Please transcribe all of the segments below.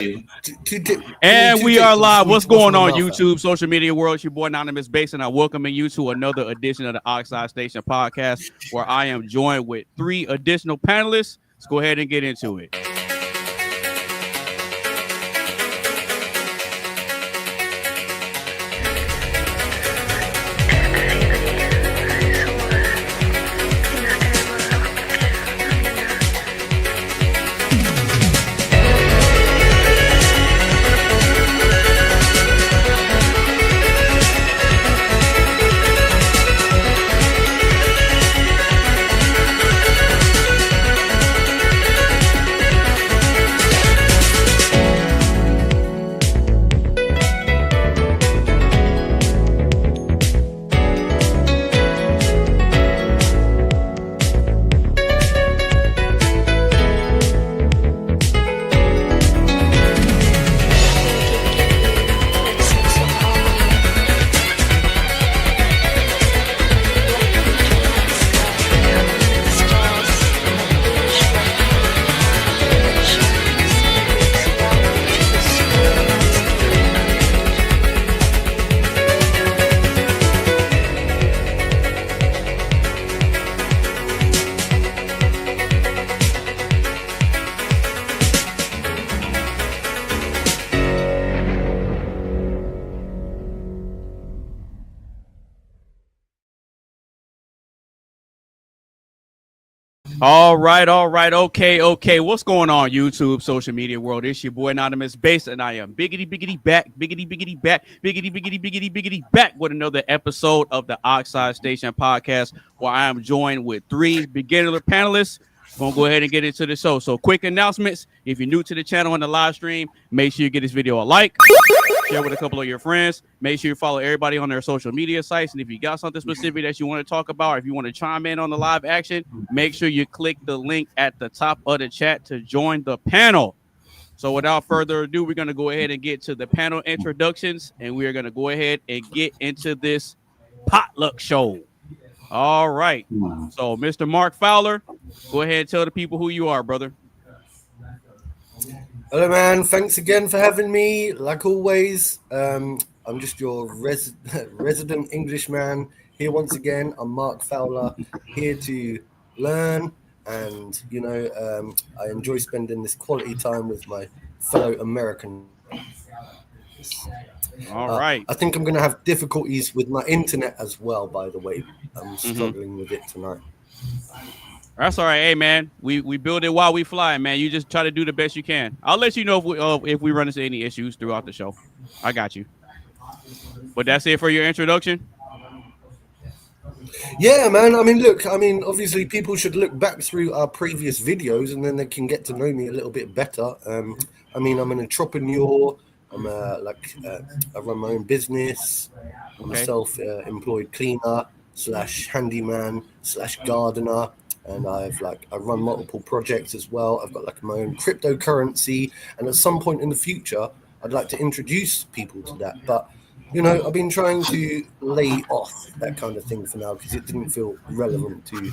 And we are live. What's going on, YouTube, social media world? It's your boy AnonymousBased, and I'm welcoming you to another edition of the Oxide Station podcast, where I am joined with 3 additional panelists. Let's go ahead and get into it. All right. Okay. What's going on, YouTube, social media world? It's your boy AnonymousBased, and I am biggity back with another episode of the Oxide Station podcast, where I am joined with 3 beginner panelists. Gonna go ahead and get into the show. So, quick announcements: if you're new to the channel on the live stream, make sure you give this video a like. Share with a couple of your friends. Make sure you follow everybody on their social media sites. And if you got something specific that you want to talk about, or if you want to chime in on the live action, make sure you click the link at the top of the chat to join the panel. So without further ado, we're going to go ahead and get to the panel introductions, and we are going to go ahead and get into this potluck show. All right. So Mr. Mark Fowler, go ahead and tell the people who you are, brother. Hello, man. Thanks again for having me. Like always, I'm just your resident Englishman here once again. I'm Mark Fowler, here to learn, and I enjoy spending this quality time with my fellow Americans. All right. I think I'm going to have difficulties with my internet as well, by the way. I'm struggling with it tonight. That's all right. Hey, man, we build it while we fly, man. You just try to do the best you can. I'll let you know if we run into any issues throughout the show. I got you. But that's it for your introduction? Yeah, man. Obviously people should look back through our previous videos, and then they can get to know me a little bit better. I'm an entrepreneur. I run my own business. I'm a self-employed cleaner / handyman / gardener. And I run multiple projects as well. I've got my own cryptocurrency, and at some point in the future, I'd like to introduce people to that. But I've been trying to lay off that kind of thing for now because it didn't feel relevant to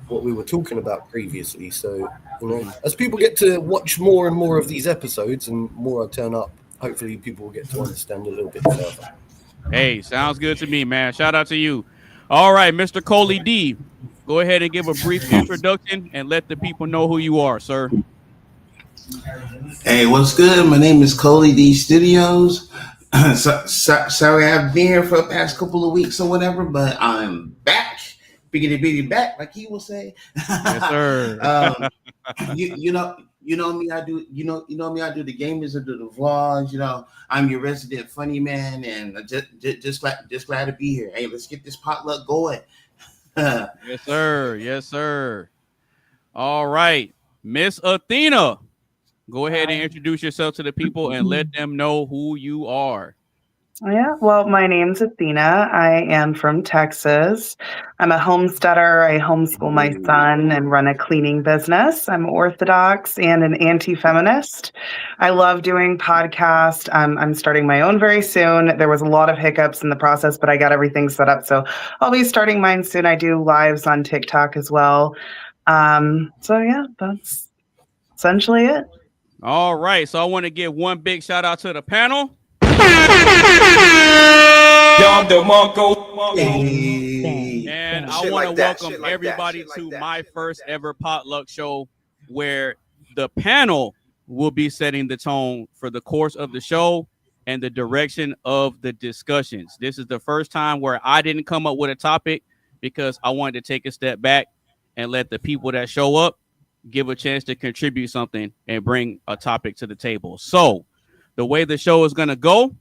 what we were talking about previously. So as people get to watch more and more of these episodes, and more I turn up, hopefully people will get to understand a little bit further. Hey, sounds good to me, man. Shout out to you. All right, Mr. Coley D. Go ahead and give a brief introduction and let the people know who you are, sir. Hey, what's good? My name is Coley D Studios. Sorry I've been here for the past couple of weeks or whatever, but I'm back. Biggity back, like he will say. Yes, sir. You know me, I do me, I do the gamers, I do the vlogs, I'm your resident funny man, and just glad to be here. Hey, let's get this potluck going. Yes, sir. All right, Miss Athena, go ahead and introduce yourself to the people and let them know who you are. Yeah, well, my name's Athena. I am from Texas. I'm a homesteader. I homeschool my son and run a cleaning business. I'm Orthodox and an anti-feminist. I love doing podcasts. I'm starting my own very soon. There was a lot of hiccups in the process, but I got everything set up. So I'll be starting mine soon. I do lives on TikTok as well. So yeah, that's essentially it. All right. So I want to give one big shout out to the panel. And I want to welcome everybody to my first ever potluck show where the panel will be setting the tone for the course of the show and the direction of the discussions. This is the first time where I didn't come up with a topic because I wanted to take a step back and let the people that show up give a chance to contribute something and bring a topic to the table. So the way the show is going to go,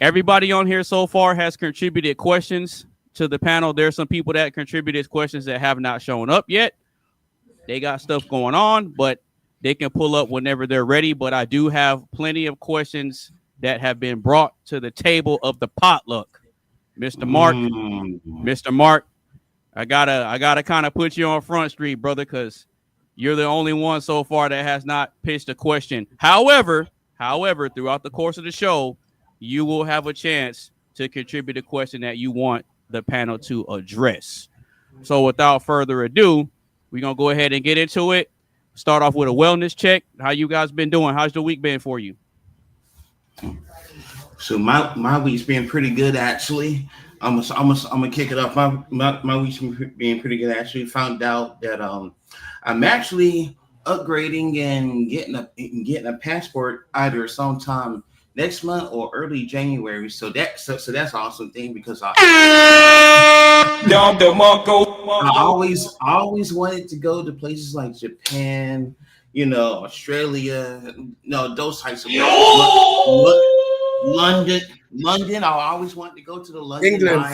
everybody on here so far has contributed questions to the panel. There's some people that contributed questions that have not shown up yet. They got stuff going on, but they can pull up whenever they're ready. But I do have plenty of questions that have been brought to the table of the potluck. Mr. Mark, I gotta kind of put you on Front Street, brother, because you're the only one so far that has not pitched a question. However, throughout the course of the show, you will have a chance to contribute a question that you want the panel to address. So without further ado, we're going to go ahead and get into it. Start off with a wellness check. How you guys been doing? How's the week been for you? So my week's been pretty good, actually. I'm gonna kick it off. My week's been pretty good, actually. Found out that I'm actually upgrading and getting a passport either sometime next month or early January. So that's an awesome thing because I always wanted to go to places like Japan, Australia, those types of places. London. I always wanted to go to the London England. Eye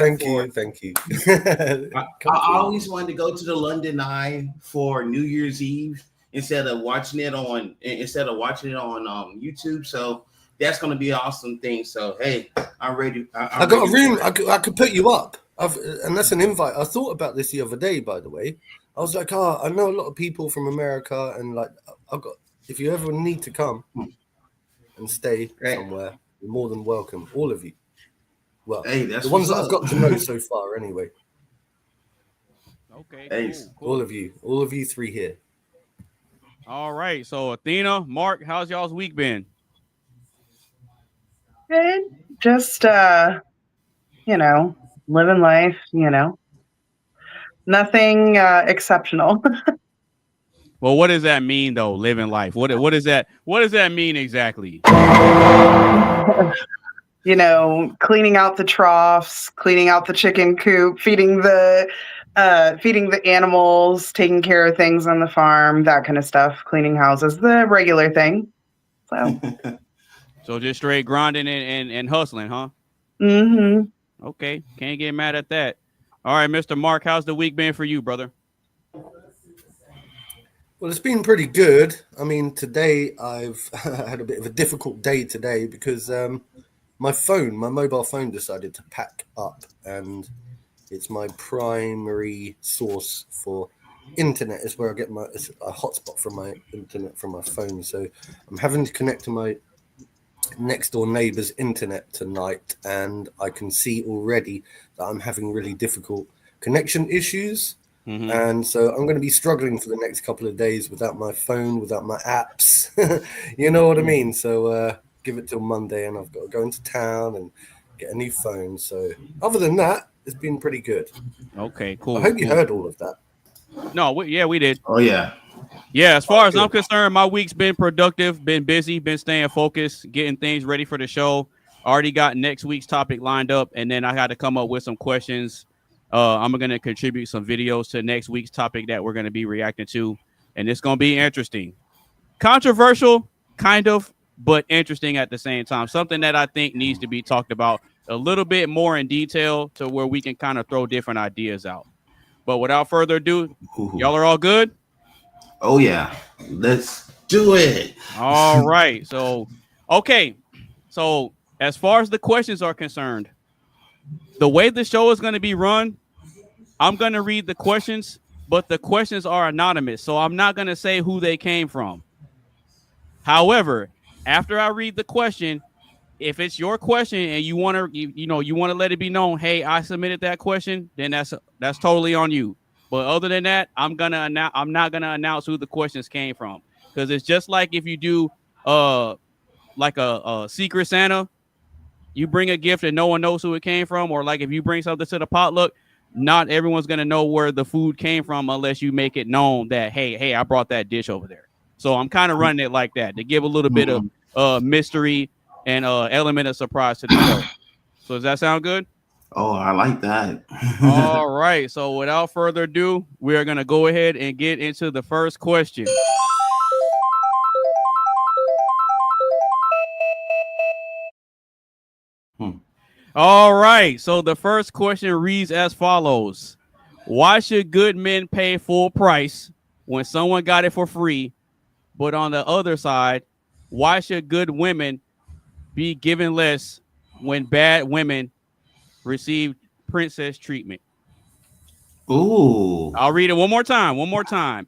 Thank you. I always wanted to go to the London Eye for New Year's Eve instead of watching it on YouTube. So that's going to be an awesome thing. So, hey, I'm ready. I got a room. I could put you up. And that's an invite. I thought about this the other day, by the way. I was like, I know a lot of people from America. And like, if you ever need to come and stay somewhere, you're more than welcome. All of you. Well, hey, that's the ones that I've got to know so far anyway. Okay. Hey, cool. All of you three here. All right. So Athena, Mark, how's y'all's week been? Good. Just, living life, nothing exceptional. Well, what does that mean, though? Living life. What is that? What does that mean exactly? Cleaning out the troughs, cleaning out the chicken coop, feeding the animals, taking care of things on the farm, that kind of stuff. Cleaning houses, the regular thing. So just straight grinding and hustling, huh? Mm-hmm. Okay, can't get mad at that. All right, Mr. Mark, how's the week been for you, brother? Well, it's been pretty good. I mean, today I've had a bit of a difficult day today because my mobile phone decided to pack up, and it's my primary source for internet. Is where I get it's a hotspot from my internet from my phone. So I'm having to connect to my next door neighbor's internet tonight, and I can see already that I'm having really difficult connection issues. Mm-hmm. And so I'm going to be struggling for the next couple of days without my phone, without my apps. You know what I mean? So give it till Monday, and I've got to go into town and get a new phone. So other than that, it's been pretty good. Okay, cool. I hope you heard all of that. No, we did. Oh, yeah. Yeah, as far as I'm concerned, my week's been productive, been busy, been staying focused, getting things ready for the show. Already got next week's topic lined up, and then I had to come up with some questions. I'm going to contribute some videos to next week's topic that we're going to be reacting to, and it's going to be interesting. Controversial, kind of, but interesting at the same time. Something that I think needs to be talked about a little bit more in detail to where we can kind of throw different ideas out. But without further ado, y'all are all good? Oh, yeah. Let's do it. All right. So, okay. So as far as the questions are concerned, the way the show is going to be run, I'm going to read the questions, but the questions are anonymous. So I'm not going to say who they came from. However, after I read the question, if it's your question and you want to let it be known, hey, I submitted that question, then that's totally on you. But other than that, I'm not gonna announce who the questions came from, because it's just like if you do like a secret Santa, you bring a gift and no one knows who it came from, or like if you bring something to the potluck, not everyone's gonna know where the food came from unless you make it known that hey, I brought that dish over there. So I'm kind of running it like that to give a little bit of mystery and element of surprise to the show. So does that sound good? Oh, I like that. All right. So without further ado, we are gonna go ahead and get into the first question. All right. So the first question reads as follows: why should good men pay full price when someone got it for free? But on the other side, why should good women be given less when bad women receive princess treatment? Ooh. I'll read it one more time. One more time.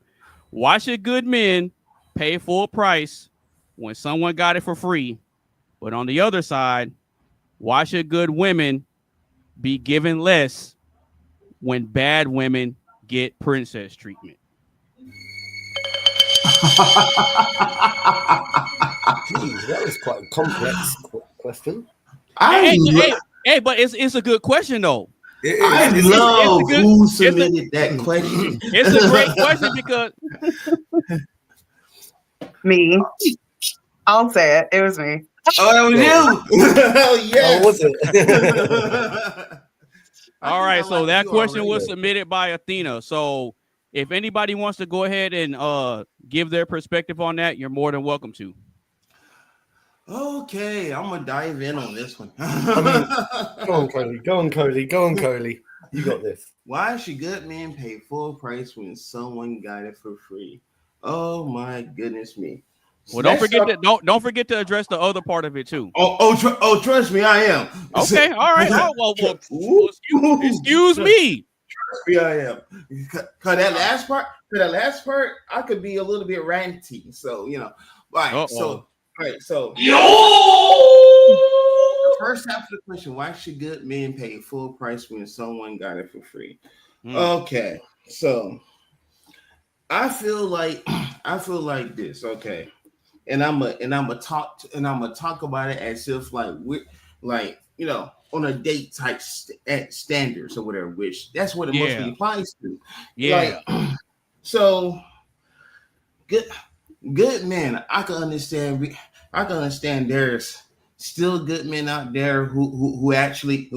Why should good men pay full price when someone got it for free? But on the other side, why should good women be given less when bad women get princess treatment? Jeez, that was quite a complex question. Hey, but it's a good question though. I love who submitted that question. It's a great question because Me. I'll say it. It was me. Oh, that was you. Oh, yes. Oh, was it? All right, so that question was submitted by Athena. So if anybody wants to go ahead and give their perspective on that, you're more than welcome to. Okay, I'm gonna dive in on this one. I mean, go on, Coley. Go on, Coley. Go on, Coley. You got this. Why should good men pay full price when someone got it for free? Oh my goodness me! Well, don't forget to address the other part of it too. Trust me, I am. Okay, all right. Oh, well, excuse me. Trust me, I am. Cause that last part, I could be a little bit ranty. So right. So first half of the question: why should good men pay full price when someone got it for free? Okay, so I feel like this. Okay, and I'm gonna talk about it as if like we're like on a date type standards or whatever, which that's what it mostly applies to. Yeah. So good men, I can understand. There's still good men out there who actually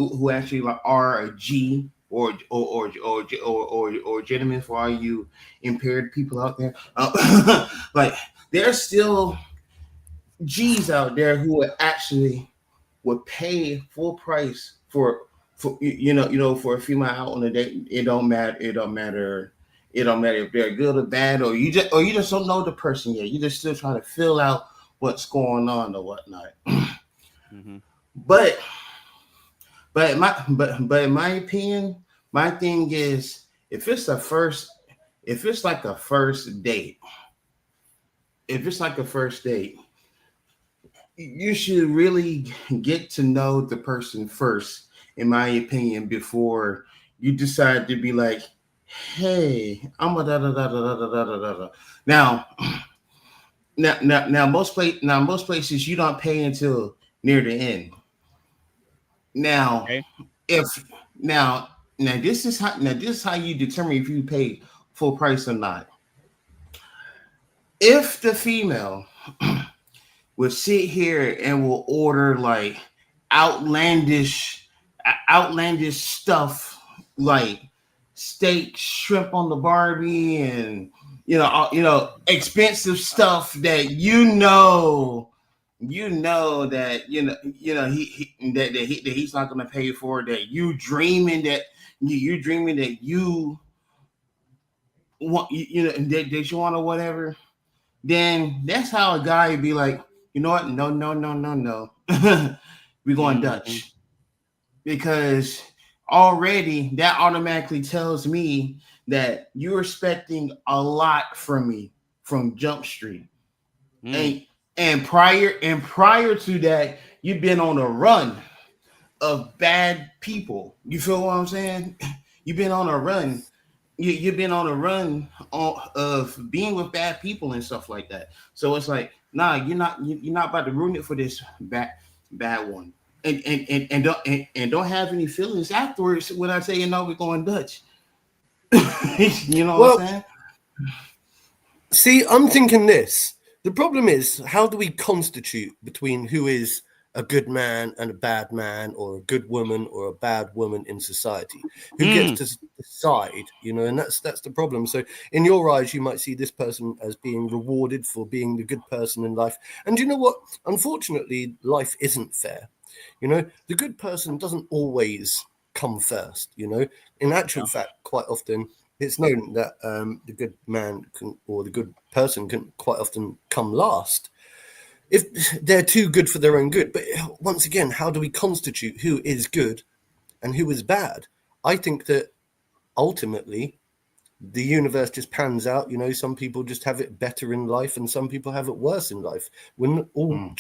are a G or gentlemen for all you impaired people out there. Like there's still G's out there who would pay full price for for a female out on a date. It don't matter if they're good or bad, or you just don't know the person yet. You just still trying to fill out what's going on or whatnot. Mm-hmm. But in my opinion, my thing is if it's like a first date, you should really get to know the person first, in my opinion, before you decide to be like, hey, I'm a da da da da da da da da. Now, most places you don't pay until near the end. Now, okay. This is how you determine if you pay full price or not. If the female will sit here and will order like outlandish stuff like steak, shrimp on the Barbie, and expensive stuff that he's not going to pay for, that you dreaming that you want that you want or whatever, then that's how a guy would be like, you know what? No. We're going Dutch. Because already that automatically tells me that you're expecting a lot from me from Jump Street. And prior to that, you've been on a run of bad people. You feel what I'm saying? You've been on a run. You've been on a run of being with bad people and stuff like that. So it's like Nah, you're not about to ruin it for this bad one. And don't have any feelings afterwards when I say, we're going Dutch. You know what Well, I'm saying? see, I'm thinking this. The problem is, how do we constitute between who is a good man and a bad man, or a good woman or a bad woman in society? Who gets to decide, and that's the problem. So in your eyes, you might see this person as being rewarded for being the good person in life. And you know what? Unfortunately, life isn't fair. The good person doesn't always come first. In actual fact, quite often it's known that the good man or the good person can quite often come last if they're too good for their own good. But once again, how do we constitute who is good and who is bad? I think that ultimately the universe just pans out. Some people just have it better in life and some people have it worse in life. We all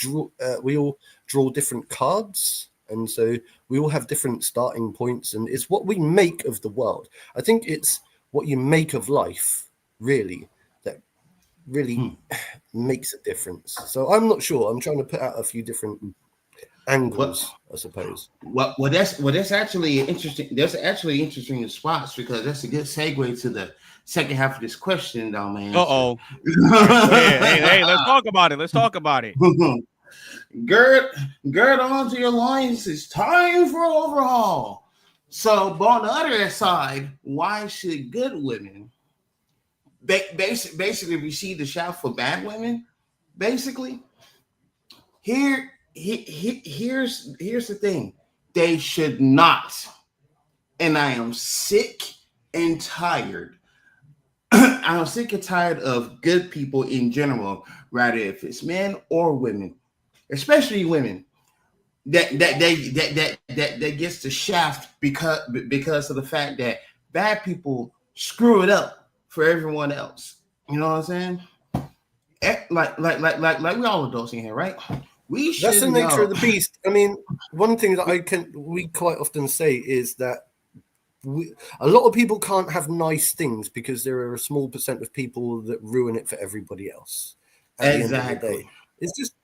draw different cards, and so we all have different starting points, and it's what we make of the world. I think it's what you make of life really that really makes a difference. So I'm not sure. I'm trying to put out a few different angles, I suppose. Well, that's actually interesting. That's actually interesting spots, because that's a good segue to the second half of this question, though, man. Hey, let's talk about it. Gird onto your loins. It's time for overhaul. So, but on the other side, why should good women basically receive the shaft for bad women? Basically, here's the thing: they should not. And I am sick and tired. I'm sick and tired of good people in general, rather if it's men or women, especially women, that gets the shaft because of the fact that bad people screw it up for everyone else. You know what I'm saying? Like we all adults in here, right? That's the nature of the beast. I mean, one thing that we quite often say is that a lot of people can't have nice things because there are a small percent of people that ruin it for everybody else. At the end of the day, it's just,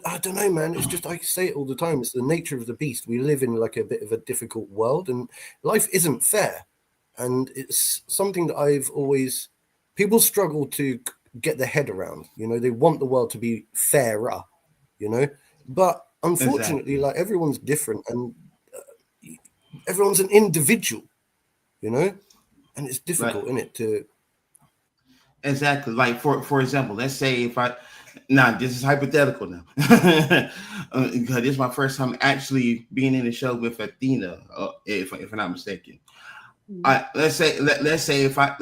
I don't know, man. It's just, I say it all the time. It's the nature of the beast. We live in like a bit of a difficult world, and life isn't fair. And it's something that people struggle to get their head around. They want the world to be fairer, but unfortunately, like, everyone's different, and everyone's an individual, and it's difficult, isn't it, to exactly, like for example, let's say if this is hypothetical now, because this is my first time actually being in the show with Athena, if I'm not mistaken. Let's say if I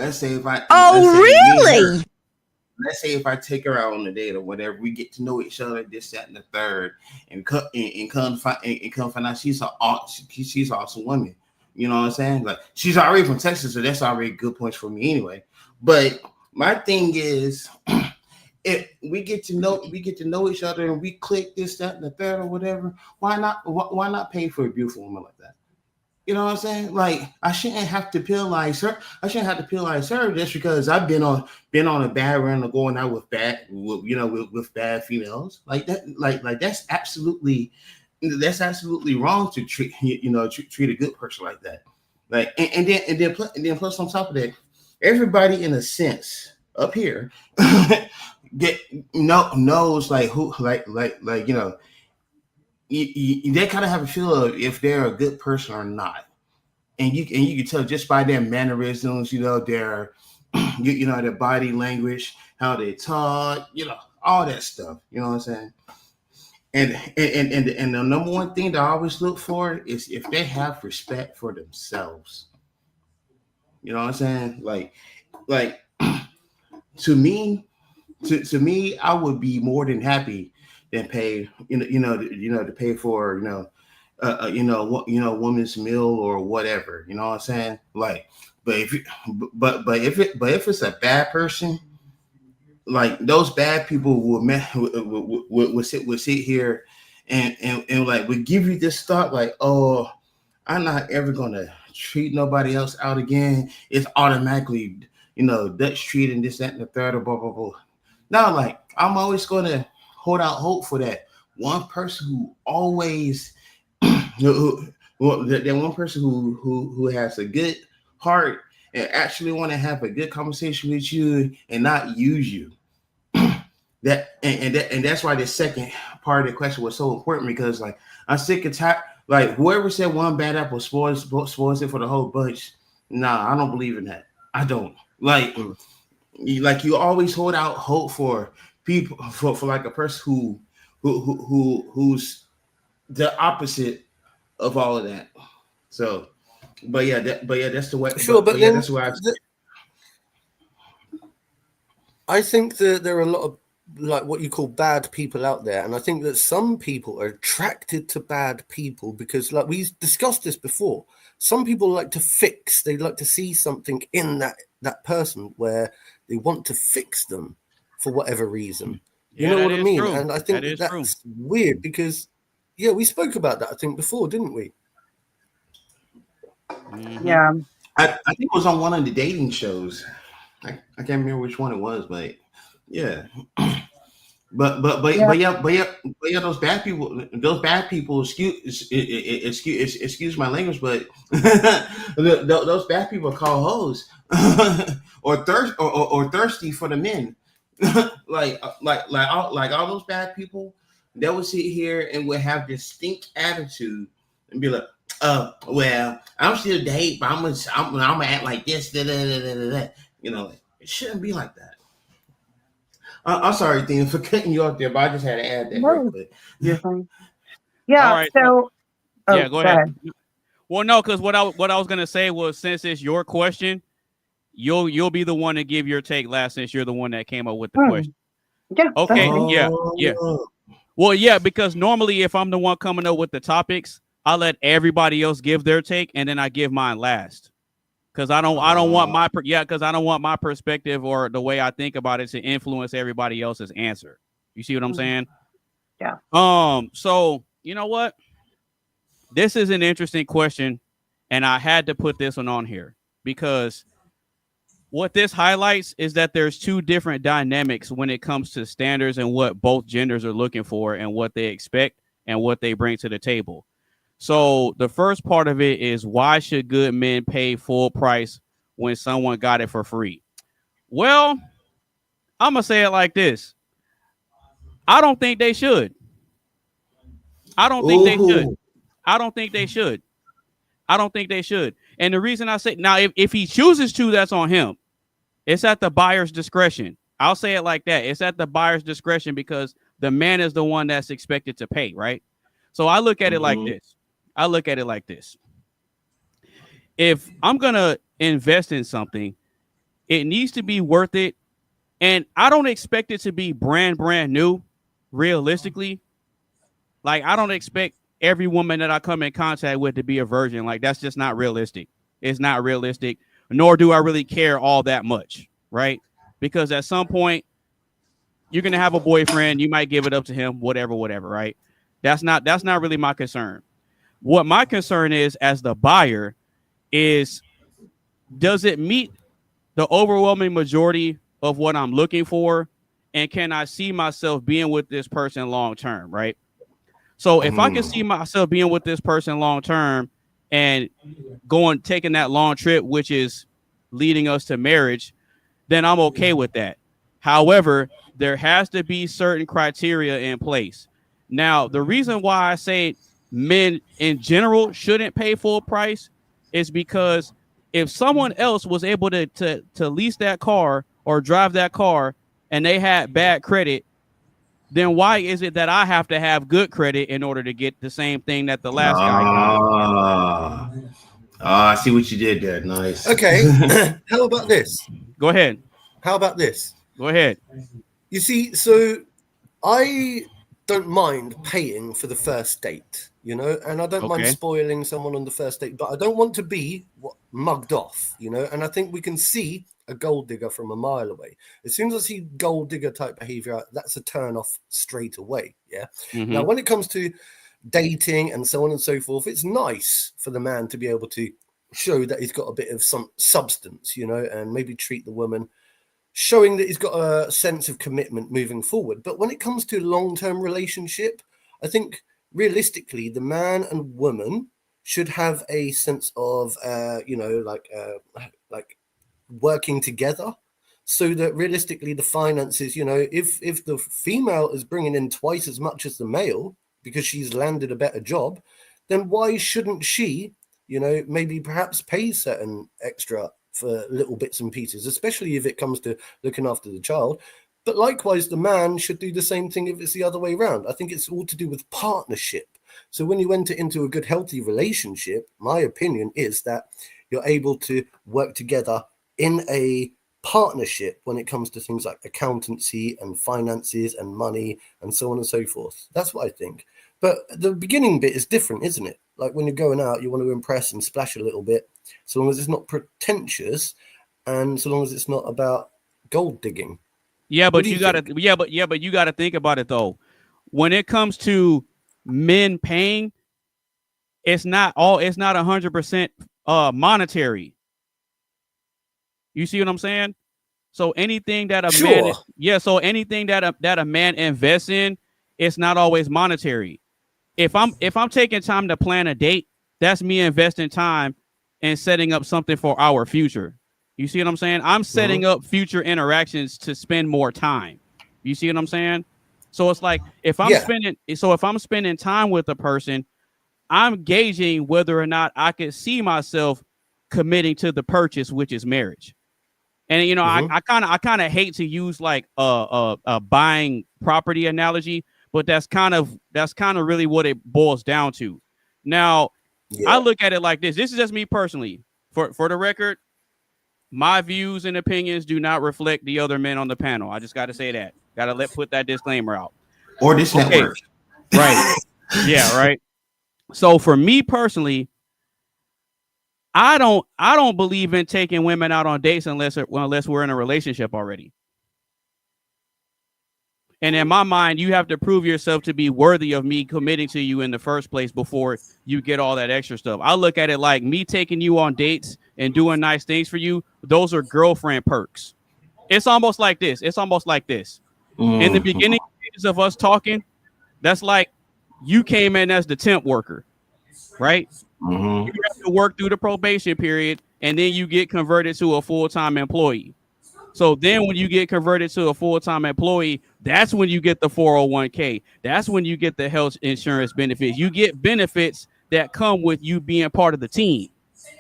if I take her out on a date or whatever, we get to know each other, this, that, and the third, and come find out she's an awesome woman. You know what I'm saying? Like, she's already from Texas, so that's already good points for me anyway. But my thing is, if we get to know each other and we click this, that, and the third or whatever, why not pay for a beautiful woman like that? You know what I'm saying? Like, I shouldn't have to penalize her. Just because I've been on a bad run of going out with bad females. Like that. Like that's absolutely wrong to treat a good person like that. Like, and then plus on top of that, everybody in a sense up here knows like who they kind of have a feel of if they're a good person or not, and you can tell just by their mannerisms, their their body language, how they talk, all that stuff. You know what I'm saying? And the number one thing that I always look for is if they have respect for themselves. You know what I'm saying? Like to me, I would be more than happy than pay to pay for woman's meal or whatever. You know what I'm saying? Like, but if it's a bad person, like, those bad people would sit here and like would give you this thought like, oh, I'm not ever gonna treat nobody else out again. It's automatically Dutch treating this, that, and the third, or blah blah blah. Now, like, I'm always gonna hold out hope for that one person who always, that one person who has a good heart and actually want to have a good conversation with you and not use you. And that's why the second part of the question was so important, because like I'm sick and tired. Like whoever said one bad apple spoils it for the whole bunch. Nah, I don't believe in that. I don't. Like you always hold out hope for people for like a person who's the opposite of all of that. So, but yeah, that's the way. Sure, but then that's why I think that there are a lot of like what you call bad people out there, and I think that some people are attracted to bad people because, like we discussed this before, some people like to fix. They like to see something in that person where they want to fix them for whatever reason. You know what I mean? True. And I think that's weird because, yeah, we spoke about that I think before, didn't we? Mm-hmm. Yeah. I think it was on one of the dating shows. I can't remember which one it was, but yeah. But those bad people, excuse my language, but those bad people call hoes or thirsty for the men. like all those bad people, they would sit here and would have this stink attitude and be like, well, I'm still dating, but I'm gonna act like this, you know, it shouldn't be like that. I'm sorry, Dean, for cutting you off there, but I just had to add that real quick. You're fine. Yeah. All right, so go ahead. Well, no, because what I was gonna say was, since it's your question, you'll be the one to give your take last, since you're the one that came up with the question. Yeah. Okay. Yeah. Well, yeah, because normally if I'm the one coming up with the topics, I let everybody else give their take, and then I give mine last. Because I don't want my perspective or the way I think about it to influence everybody else's answer. You see what I'm saying? Yeah. So you know what? This is an interesting question, and I had to put this one on here because what this highlights is that there's two different dynamics when it comes to standards and what both genders are looking for and what they expect and what they bring to the table. So the first part of it is, why should good men pay full price when someone got it for free? Well, I'm going to say it like this. I don't think they should. I don't think they should. And the reason I say, now, if he chooses to, that's on him. It's at the buyer's discretion. I'll say it like that. It's at the buyer's discretion because the man is the one that's expected to pay, right? So I look at it like this. If I'm going to invest in something, it needs to be worth it. And I don't expect it to be brand new, realistically. Like, I don't expect every woman that I come in contact with to be a virgin. Like, that's just not realistic. It's not realistic, nor do I really care all that much, right? Because at some point, you're going to have a boyfriend. You might give it up to him, whatever, right? That's not really my concern. What my concern is, as the buyer, is, does it meet the overwhelming majority of what I'm looking for? And can I see myself being with this person long term, right? So if I can see myself being with this person long term and taking that long trip, which is leading us to marriage, then I'm okay with that. However, there has to be certain criteria in place. Now, the reason why I say men in general shouldn't pay full price is because if someone else was able to lease that car or drive that car and they had bad credit, then why is it that I have to have good credit in order to get the same thing that the last guy got? I see what you did there. Nice. Okay. How about this? Go ahead. How about this? Go ahead. You see, so I don't mind paying for the first date, you know, and I don't mind spoiling someone on the first date, but I don't want to be mugged off, you know, and I think we can see a gold digger from a mile away. As soon as I see gold digger type behavior, that's a turn off straight away. Yeah. Mm-hmm. Now, when it comes to dating and so on and so forth, it's nice for the man to be able to show that he's got a bit of some substance, you know, and maybe treat the woman showing that he's got a sense of commitment moving forward. But when it comes to long-term relationship, I think realistically, the man and woman should have a sense of, like working together, so that realistically the finances, if the female is bringing in twice as much as the male because she's landed a better job, then why shouldn't she, maybe perhaps pay certain extra for little bits and pieces, especially if it comes to looking after the child. But likewise, the man should do the same thing if it's the other way around. I think it's all to do with partnership. So when you enter into a good, healthy relationship, my opinion is that you're able to work together in a partnership when it comes to things like accountancy and finances and money and so on and so forth. That's what I think. But the beginning bit is different, isn't it? Like when you're going out, you want to impress and splash a little bit, so long as it's not pretentious and so long as it's not about gold digging. Yeah, but you gotta think about it though. When it comes to men paying, it's not 100% monetary. You see what I'm saying? So anything that a man invests in, it's not always monetary. If I'm taking time to plan a date, that's me investing time and setting up something for our future. You see what I'm saying? I'm setting up future interactions to spend more time. You see what I'm saying? So it's like if I'm spending time with a person, I'm gauging whether or not I could see myself committing to the purchase, which is marriage. And I kind of hate to use like a buying property analogy, but that's kind of really what it boils down to. Now, I look at it like this. This is just me personally. For the record, my views and opinions do not reflect the other men on the panel. I just got to say that. Got to put that disclaimer out. Or this network. Right. Yeah, right. So for me personally, I don't believe in taking women out on dates unless we're in a relationship already. And in my mind, you have to prove yourself to be worthy of me committing to you in the first place before you get all that extra stuff. I look at it like me taking you on dates and doing nice things for you. Those are girlfriend perks. It's almost like this. In the beginning stages of us talking, that's like you came in as the temp worker, right? You have to work through the probation period, and then you get converted to a full-time employee. So then when you get converted to a full-time employee, that's when you get the 401k. That's when you get the health insurance benefits. You get benefits that come with you being part of the team,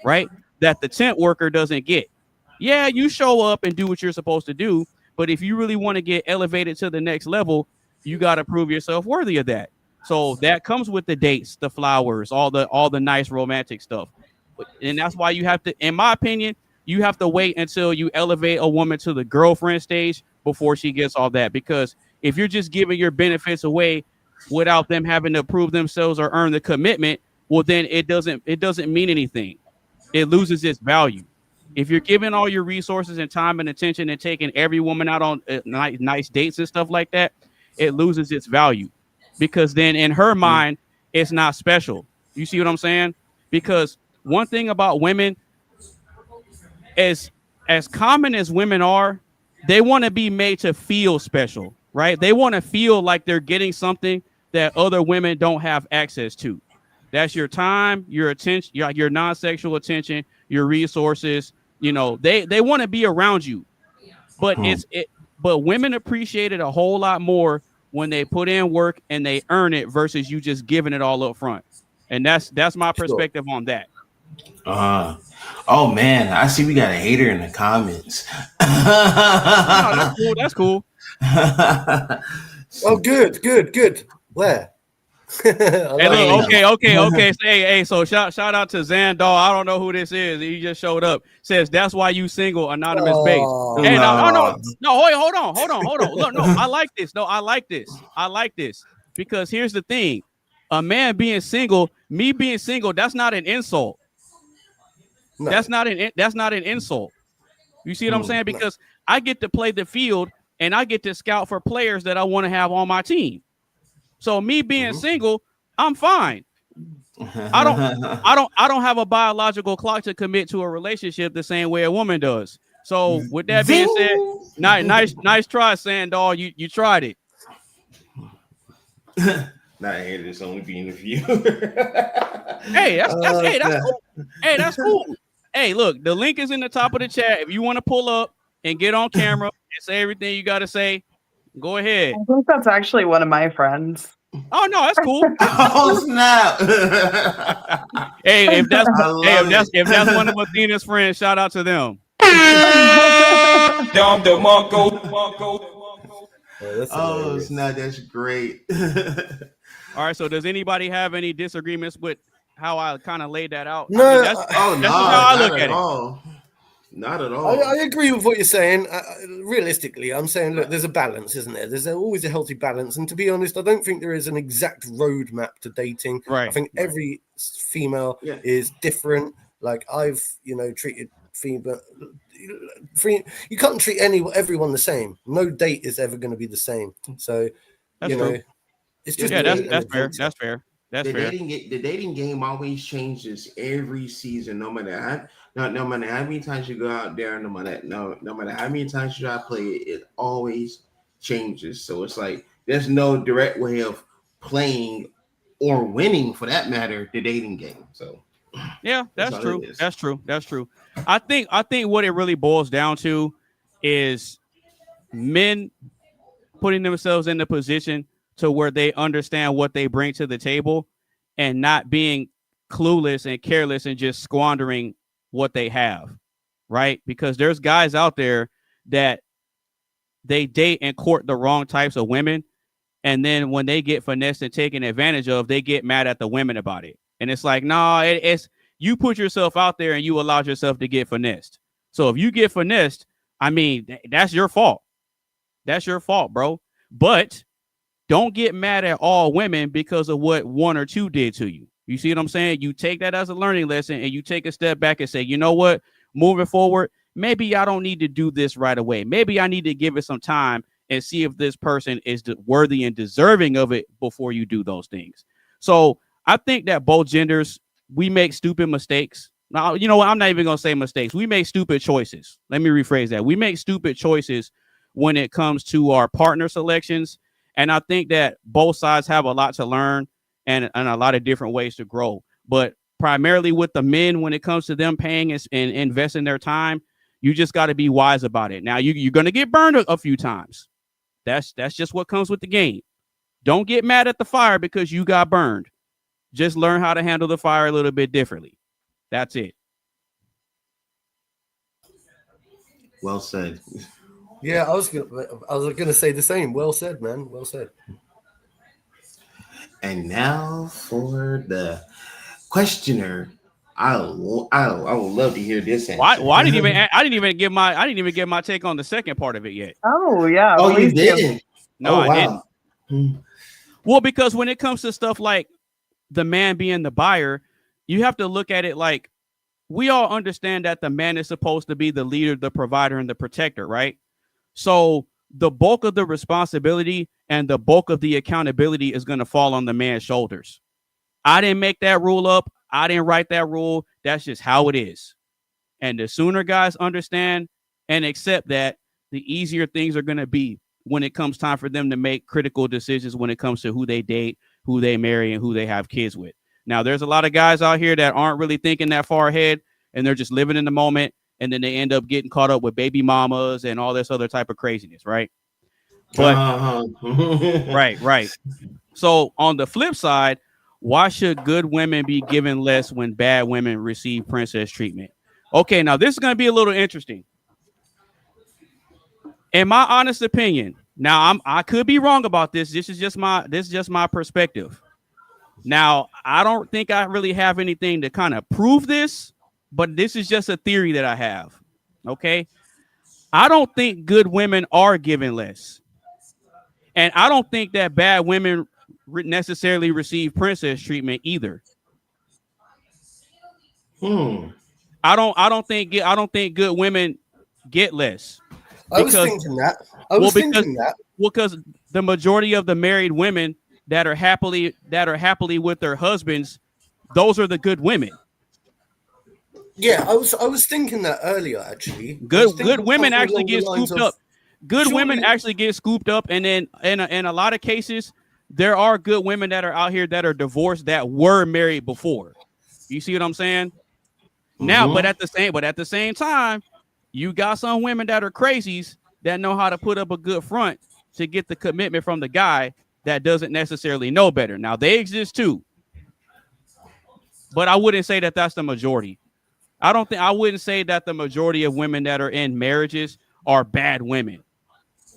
right? That the temp worker doesn't get. Yeah, you show up and do what you're supposed to do, but if you really want to get elevated to the next level, you got to prove yourself worthy of that. So that comes with the dates, the flowers, all the nice romantic stuff. And that's why you have to, in my opinion, you have to wait until you elevate a woman to the girlfriend stage before she gets all that. Because if you're just giving your benefits away without them having to prove themselves or earn the commitment, well, then it doesn't mean anything. It loses its value. If you're giving all your resources and time and attention and taking every woman out on nice dates and stuff like that, it loses its value. Because then in her mind, it's not special. You see what I'm saying? Because one thing about women, as common as women are, they want to be made to feel special, right? They want to feel like they're getting something that other women don't have access to. That's your time, your attention, your non-sexual attention, your resources. They want to be around you. But but women appreciate it a whole lot more when they put in work and they earn it versus you just giving it all up front. And that's my perspective on that. Oh man, I see we got a hater in the comments. No, that's cool. Oh, good. Where? Hey, look, okay. Hey, so shout out to Zandal. I don't know who this is. He just showed up. Says that's why you single, AnonymousBased. Hey, no. Hold on. Look, no, I like this. I like this because here's the thing: a man being single, me being single, that's not an insult. No. That's not an insult. You see what I'm saying? Because I get to play the field and I get to scout for players that I want to have on my team. So me being single, I'm fine. I don't have a biological clock to commit to a relationship the same way a woman does. So with that being said, nice try, Sandal. You tried it. Not here, this only being a view. Hey, that's cool. Hey, that's cool. Hey, look, the link is in the top of the chat. If you want to pull up and get on camera and say everything you got to say, go ahead. I think that's actually one of my friends. Oh no, that's cool. Oh snap! Hey, if that's one of Athena's friends, shout out to them. Oh snap! That's great. All right. So, does anybody have any disagreements with how I kind of laid that out? No, I mean, that's how I look at it. Not at all. I agree with what you're saying. Realistically, I'm saying, look, there's a balance, isn't there? There's always a healthy balance. And to be honest, I don't think there is an exact roadmap to dating. Right. I think every female is different. Like I've, treated female. You can't treat everyone the same. No date is ever going to be the same. So, that's true. It's just that's fair. That's fair. The dating game always changes every season, no matter how many times you go out there, no matter how many times you try to play it, it always changes. So it's like there's no direct way of playing or winning, for that matter, the dating game. So yeah, that's true. That's true. I think what it really boils down to is men putting themselves in the position to where they understand what they bring to the table and not being clueless and careless and just squandering what they have, right? Because there's guys out there that they date and court the wrong types of women, and then when they get finessed and taken advantage of, they get mad at the women about it. And it's like, nah, it's you put yourself out there and you allowed yourself to get finessed. So if you get finessed, I mean, that's your fault. That's your fault, bro. But don't get mad at all women because of what one or two did to you. You see what I'm saying? You take that as a learning lesson and you take a step back and say, you know what? Moving forward, maybe I don't need to do this right away. Maybe I need to give it some time and see if this person is worthy and deserving of it before you do those things. So I think that both genders, we make stupid mistakes. Now, you know what? I'm not even going to say mistakes. We make stupid choices. Let me rephrase that. We make stupid choices when it comes to our partner selections. And I think that both sides have a lot to learn and a lot of different ways to grow. But primarily with the men, when it comes to them paying and investing their time, you just got to be wise about it. Now, you're going to get burned a few times. That's just what comes with the game. Don't get mad at the fire because you got burned. Just learn how to handle the fire a little bit differently. That's it. Well said. Yeah, I was gonna say the same. Well said, man. Well said. And now for the questioner. I would love to hear this answer. I didn't even give my take on the second part of it yet. Oh yeah. Oh, you didn't? No, wow. I didn't. Well, because when it comes to stuff like the man being the buyer, you have to look at it like we all understand that the man is supposed to be the leader, the provider, and the protector, right? So the bulk of the responsibility and the bulk of the accountability is going to fall on the man's shoulders. I didn't make that rule up. I didn't write that rule. That's just how it is. And the sooner guys understand and accept that, the easier things are going to be when it comes time for them to make critical decisions when it comes to who they date, who they marry, and who they have kids with. Now, there's a lot of guys out here that aren't really thinking that far ahead, and they're just living in the moment. And then they end up getting caught up with baby mamas and all this other type of craziness, right? But right. So on the flip side, why should good women be given less when bad women receive princess treatment? Okay, now this is going to be a little interesting. In my honest opinion, now I could be wrong about this. This is just my perspective. Now, I don't think I really have anything to kind of prove this, but this is just a theory that I have. Okay. I don't think good women are given less. And I don't think that bad women necessarily receive princess treatment either. I don't think good women get less. I was thinking that. Because the majority of the married women that are happily with their husbands, those are the good women. Yeah, I was thinking that earlier. Actually, Good women actually get scooped up. Good women surely- actually get scooped up, and then in a lot of cases, there are good women that are out here that are divorced that were married before. You see what I'm saying? Now, but at the same time, you got some women that are crazies that know how to put up a good front to get the commitment from the guy that doesn't necessarily know better. Now, they exist too, but I wouldn't say that that's the majority. I wouldn't say that the majority of women that are in marriages are bad women,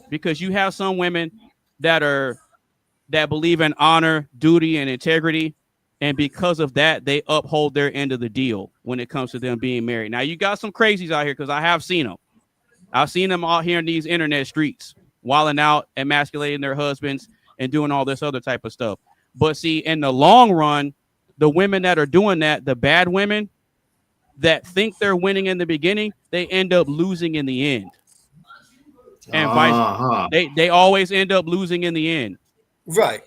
because you have some women that believe in honor, duty, and integrity, and because of that, they uphold their end of the deal when it comes to them being married. Now, you got some crazies out here, because I have seen them. I've seen them out here in these internet streets, wilding out, emasculating their husbands, and doing all this other type of stuff. But see, in the long run, the women that are doing that, the bad women that think they're winning in the beginning, they end up losing in the end. And they always end up losing in the end. Right.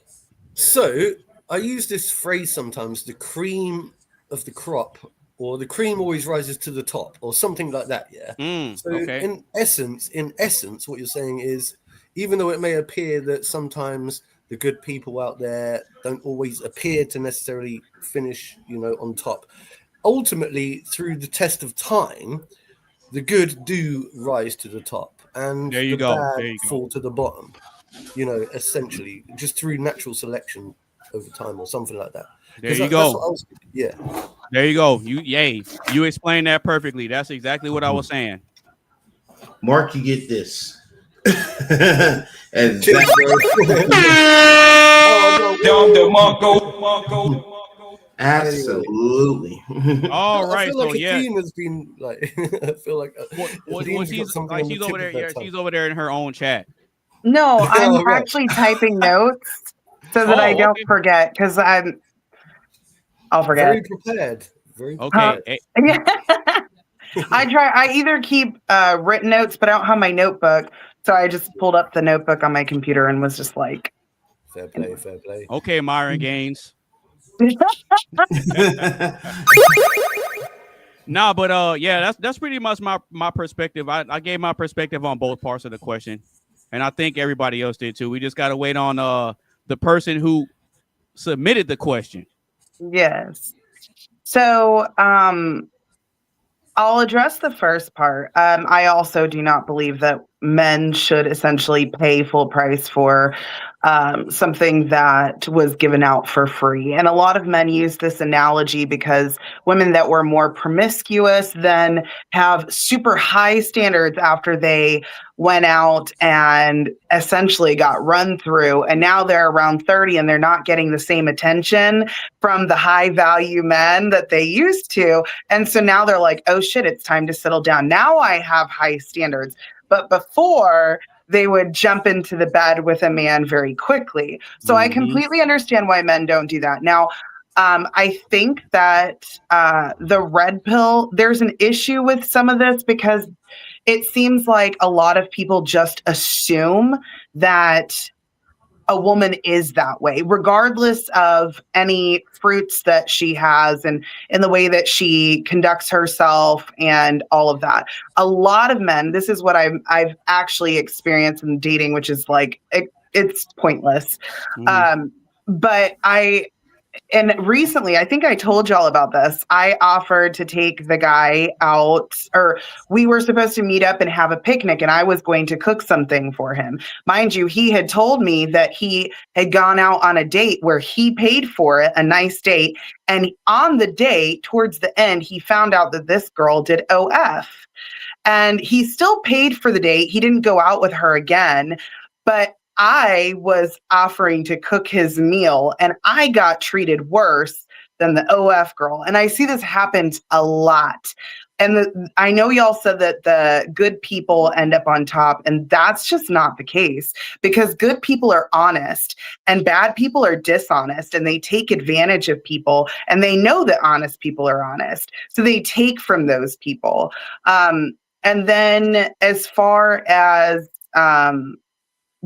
So I use this phrase sometimes: the cream of the crop, or the cream always rises to the top, or something like that. Yeah. So Okay. in essence, what you're saying is, even though it may appear that sometimes the good people out there don't always appear to necessarily finish, on top, ultimately through the test of time, the good do rise to the top, and the bad fall to the bottom. Essentially, just through natural selection over time, or something like that. There you That's go. what I was, yeah. There you go. You explained that perfectly. That's exactly what I was saying. Mark, you get this. Exactly. Absolutely. All right. I feel like So yeah, Athena's been like. I feel like she's over there. Yeah, she's over there in her own chat. No, I'm actually typing notes so that I don't forget, because I'll forget. Very prepared. Very okay. I either keep written notes, but I don't have my notebook, so I just pulled up the notebook on my computer and was just like, fair play. Okay, Myron Gaines. Nah, but yeah, that's pretty much my perspective. I gave my perspective on both parts of the question, and I think everybody else did too. We just got to wait on the person who submitted the question. Yes. So I'll address the first part. I also do not believe that men should essentially pay full price for something that was given out for free. And a lot of men use this analogy because women that were more promiscuous then have super high standards after they went out and essentially got run through. And now they're around 30 and they're not getting the same attention from the high value men that they used to. And so now they're like, oh shit, it's time to settle down. Now I have high standards. But before, they would jump into the bed with a man very quickly. So I completely understand why men don't do that. Now, I think that the red pill, there's an issue with some of this because it seems like a lot of people just assume that a woman is that way, regardless of any fruits that she has and in the way that she conducts herself and all of that. A lot of men, this is what I've actually experienced in dating, which is like, it's pointless. But and recently, I think I told y'all about this. I offered to take the guy out, or we were supposed to meet up and have a picnic, and I was going to cook something for him. Mind you, he had told me that he had gone out on a date where he paid for it, a nice date. And on the date, towards the end, he found out that this girl did OF. And he still paid for the date. He didn't go out with her again, but I was offering to cook his meal and I got treated worse than the OF girl. And I see this happens a lot. And I know y'all said that the good people end up on top, and that's just not the case, because good people are honest and bad people are dishonest, and they take advantage of people, and they know that honest people are honest. So they take from those people. And then as far as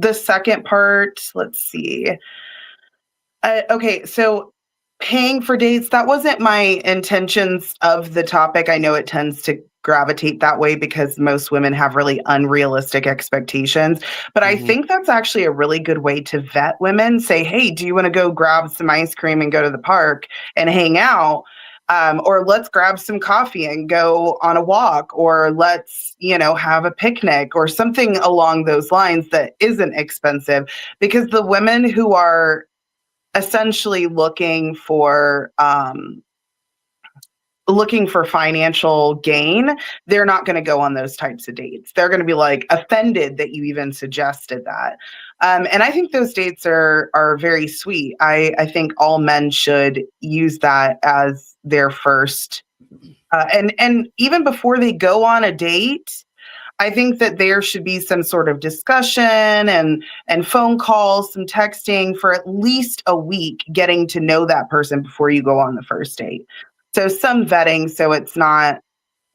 the second part, let's see. Okay, so paying for dates, that wasn't my intentions of the topic. I know it tends to gravitate that way because most women have really unrealistic expectations. But I think that's actually a really good way to vet women. Say, hey, do you want to go grab some ice cream and go to the park and hang out? Or let's grab some coffee and go on a walk, or let's, have a picnic or something along those lines that isn't expensive. Because the women who are essentially looking for financial gain, they're not going to go on those types of dates. They're going to be like offended that you even suggested that. And I think those dates are very sweet. I think all men should use that as their first, and even before they go on a date, I think that there should be some sort of discussion and phone calls, some texting for at least a week, getting to know that person before you go on the first date. So some vetting, so it's not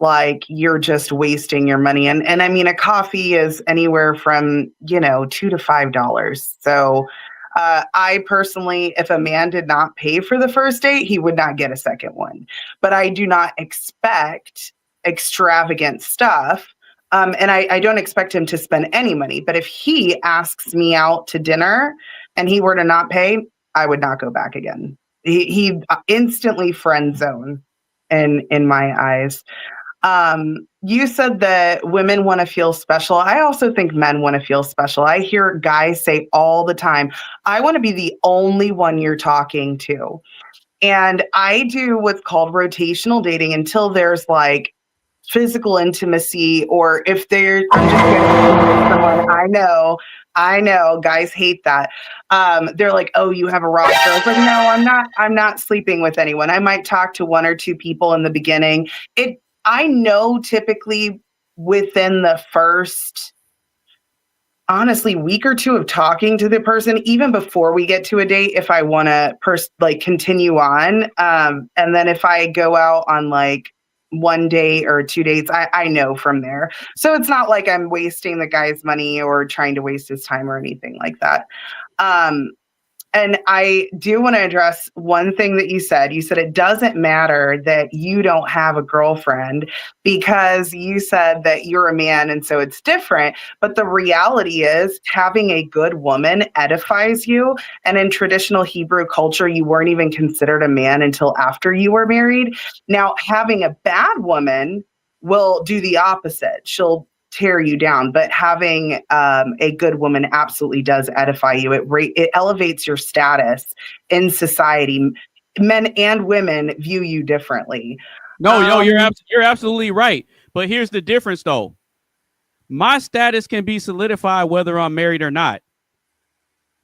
like you're just wasting your money. And I mean, a coffee is anywhere from, $2 to $5. So I personally, if a man did not pay for the first date, he would not get a second one. But I do not expect extravagant stuff. And I don't expect him to spend any money. But if he asks me out to dinner and he were to not pay, I would not go back again. He instantly friend zone in my eyes. You said that women want to feel special. I also think men want to feel special. I hear guys say all the time, I want to be the only one you're talking to. And I do what's called rotational dating until there's like physical intimacy, or if I'm just getting with someone. I know guys hate that. They're like, oh, you have a roster. I was like, no, I'm not sleeping with anyone. I might talk to one or two people in the beginning. I know typically within the first, honestly, week or two of talking to the person, even before we get to a date, if I want to continue on. And then if I go out on like one day or 2 dates, I know from there. So it's not like I'm wasting the guy's money or trying to waste his time or anything like that. And I do want to address one thing that you said. You said it doesn't matter that you don't have a girlfriend because you said that you're a man and so it's different. But the reality is having a good woman edifies you. And in traditional Hebrew culture, you weren't even considered a man until after you were married. Now, having a bad woman will do the opposite. She'll tear you down, but having a good woman absolutely does edify you. It elevates your status in society. Men and women view you differently. No, you're absolutely right. But here's the difference, though. My status can be solidified whether I'm married or not.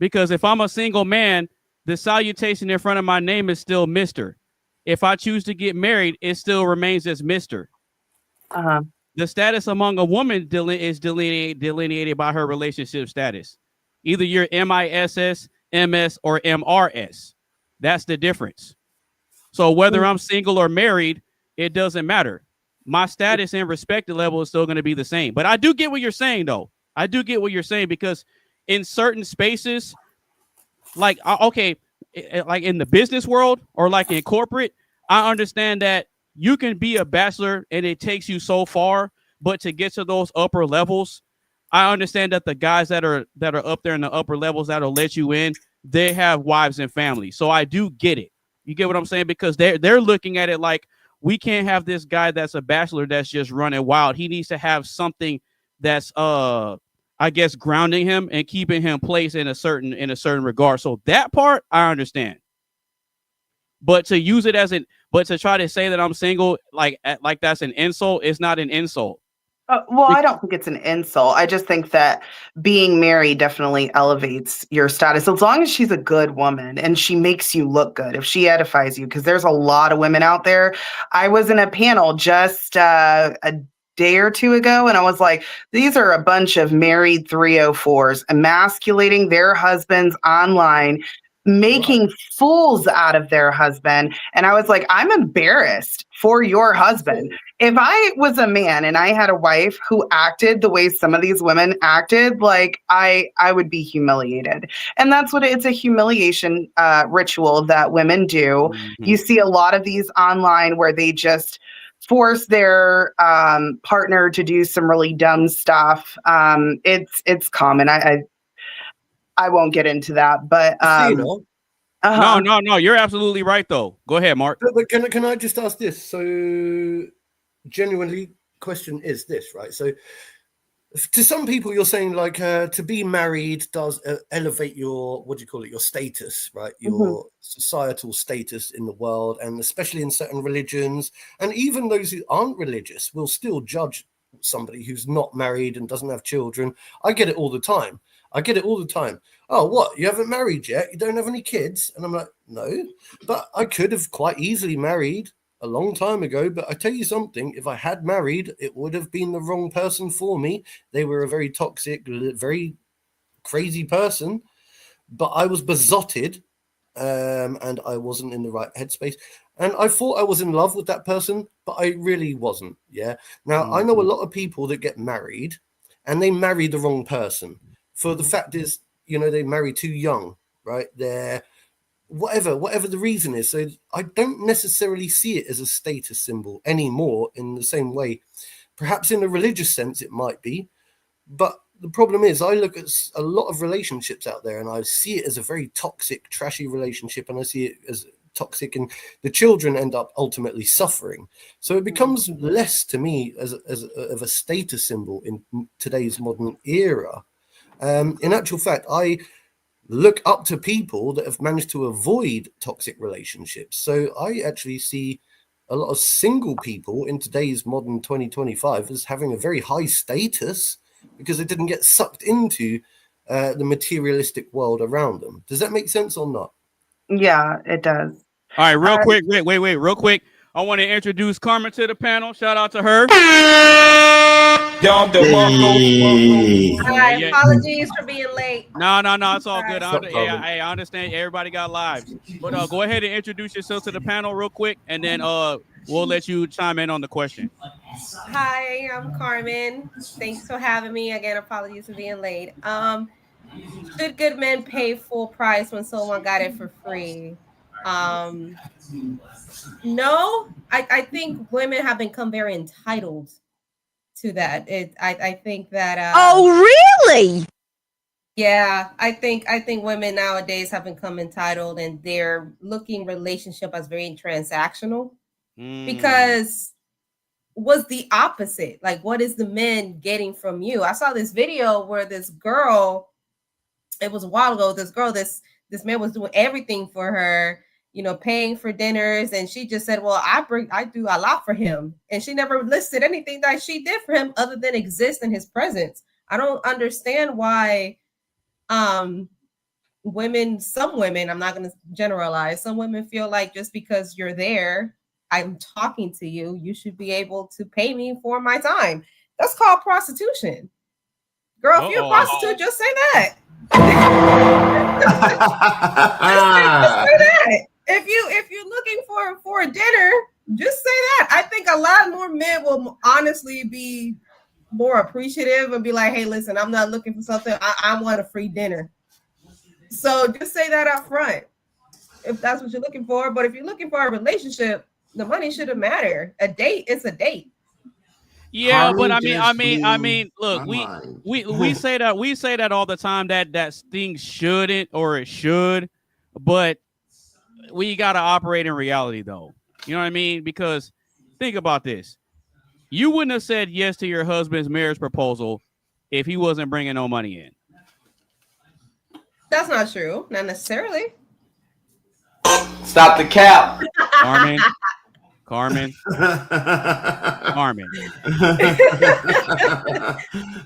Because if I'm a single man, the salutation in front of my name is still Mr. If I choose to get married, it still remains as Mr. The status among a woman is delineated by her relationship status. Either you're MISS, MS, or MRS. That's the difference. So whether I'm single or married, it doesn't matter. My status and respected level is still going to be the same. But I do get what you're saying, though. I do get what you're saying because in certain spaces, like, okay, like in the business world or like in corporate, I understand that you can be a bachelor and it takes you so far, but to get to those upper levels, I understand that the guys that are up there in the upper levels that'll let you in, they have wives and families. So I do get it. You get what I'm saying? Because they're looking at it like we can't have this guy that's a bachelor that's just running wild. He needs to have something that's I guess grounding him and keeping him placed in a certain regard. So that part I understand. But to use it but to try to say that I'm single, like that's an insult, it's not an insult. Well, I don't think it's an insult. I just think that being married definitely elevates your status as long as she's a good woman and she makes you look good, if she edifies you, because there's a lot of women out there. I was in a panel just a day or two ago, and I was like, these are a bunch of married 304s emasculating their husbands online, making fools out of their husband. And I was like, I'm embarrassed for your husband. If I was a man and I had a wife who acted the way some of these women acted, like I would be humiliated. And that's what it's a humiliation ritual that women do. Mm-hmm. You see a lot of these online where they just force their partner to do some really dumb stuff. It's common. I won't get into that, but no, you're absolutely right though. Go ahead, Mark. But can I just ask this? So, genuinely, question is this, right? So, to some people, you're saying like to be married does elevate your your status, right? Your societal status in the world, and especially in certain religions, and even those who aren't religious will still judge somebody who's not married and doesn't have children. I get it all the time. Oh, what? You haven't married yet? You don't have any kids? And I'm like, no, but I could have quite easily married a long time ago. But I tell you something, if I had married, it would have been the wrong person for me. They were a very toxic, very crazy person, but I was besotted and I wasn't in the right headspace. And I thought I was in love with that person, but I really wasn't. Yeah. Now, I know a lot of people that get married and they marry the wrong person. For the fact is, they marry too young, right? They're whatever the reason is. So I don't necessarily see it as a status symbol anymore in the same way. Perhaps in a religious sense, it might be. But the problem is I look at a lot of relationships out there and I see it as a very toxic, trashy relationship. And I see it as toxic and the children end up ultimately suffering. So it becomes less to me as of a status symbol in today's modern era. In actual fact, I look up to people that have managed to avoid toxic relationships. So I actually see a lot of single people in today's modern 2025 as having a very high status because they didn't get sucked into the materialistic world around them. Does that make sense or not? Yeah, it does. All right, real quick. Wait, real quick. I want to introduce Carmen to the panel. Shout out to her. Hi, apologies for being late. No, it's all good. I understand everybody got lives. But go ahead and introduce yourself to the panel real quick, and then we'll let you chime in on the question. Hi, I'm Carmen. Thanks for having me. Again, apologies for being late. Should good men pay full price when someone got it for free? No, I think women have become very entitled to that. I think that oh really? Yeah, I think women nowadays have become entitled and they're looking relationship as very transactional because was the opposite. Like, what is the men getting from you? I saw this video where this girl, it was a while ago, this man was doing everything for her, paying for dinners. And she just said, well, I do a lot for him. And she never listed anything that she did for him other than exist in his presence. I don't understand why some women, I'm not going to generalize, some women feel like just because you're there, I'm talking to you, you should be able to pay me for my time. That's called prostitution. Girl, if you're a prostitute, just say that. just say that. If you're looking for a dinner, just say that. I think a lot more men will honestly be more appreciative and be like, hey, listen, I'm not looking for something. I want a free dinner. So just say that up front if that's what you're looking for. But if you're looking for a relationship, the money shouldn't matter. A date is a date. Yeah, but I mean, look, we say that all the time that things shouldn't or it should, but we got to operate in reality though. You know what I mean? Because think about this. You wouldn't have said yes to your husband's marriage proposal if he wasn't bringing no money in. That's not true. Not necessarily. Stop the cap. Carmen.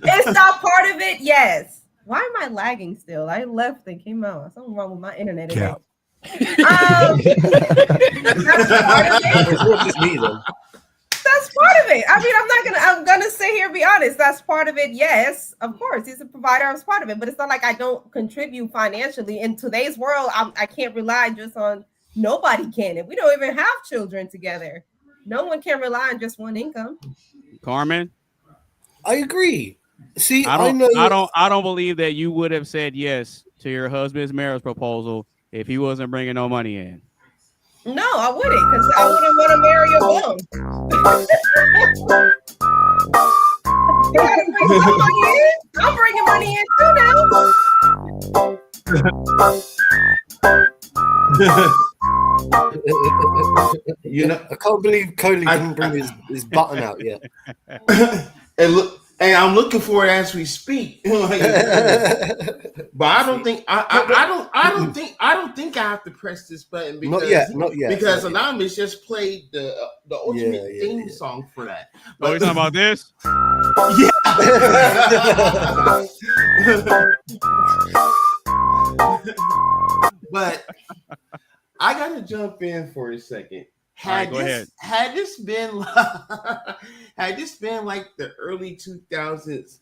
It's not part of it. Yes. Why am I lagging still? I left and came out. Something wrong with my internet. Cap. That's part of it. That's part of it. I mean, I'm gonna sit here and be honest. That's part of it. Yes, of course, he's a provider. As part of it, but it's not like I don't contribute financially. In today's world, I can't rely just on. Nobody can. And we don't even have children together. No one can rely on just one income. Carmen, I agree. See, I know. I don't believe that you would have said yes to your husband's marriage proposal if he wasn't bringing no money in. No, I wouldn't, because I wouldn't want to marry a bum. You gotta bring some money in. I'm bringing money in too now. You know, I can't believe Coley didn't bring his button out yet. And look, and I'm looking for it as we speak. But I don't think I don't think I have to press this button because not yet. Because Anonymous just played the ultimate theme song for that. But we talking about this? But I gotta jump in for a second. Had this been like the early 2000s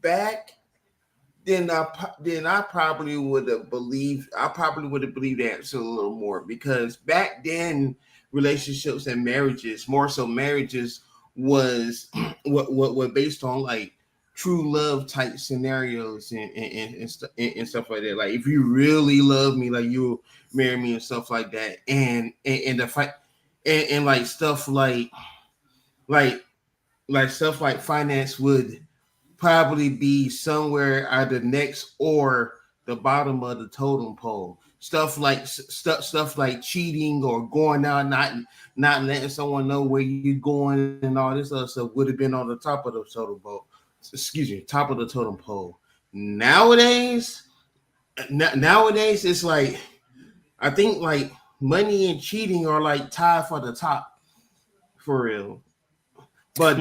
back, then I probably would have believed the answer a little more, because back then relationships and marriages, more so marriages, was what based on like true love type scenarios and stuff like that. Like, if you really love me, like, you'll marry me and stuff like that. And the fight and like stuff like stuff like finance would probably be somewhere either next or the bottom of the totem pole. Stuff like cheating or going out, not letting someone know where you're going and all this other stuff would have been on the top of the totem pole. Top of the totem pole. Nowadays, it's like, I think like money and cheating are like tied for the top, for real. But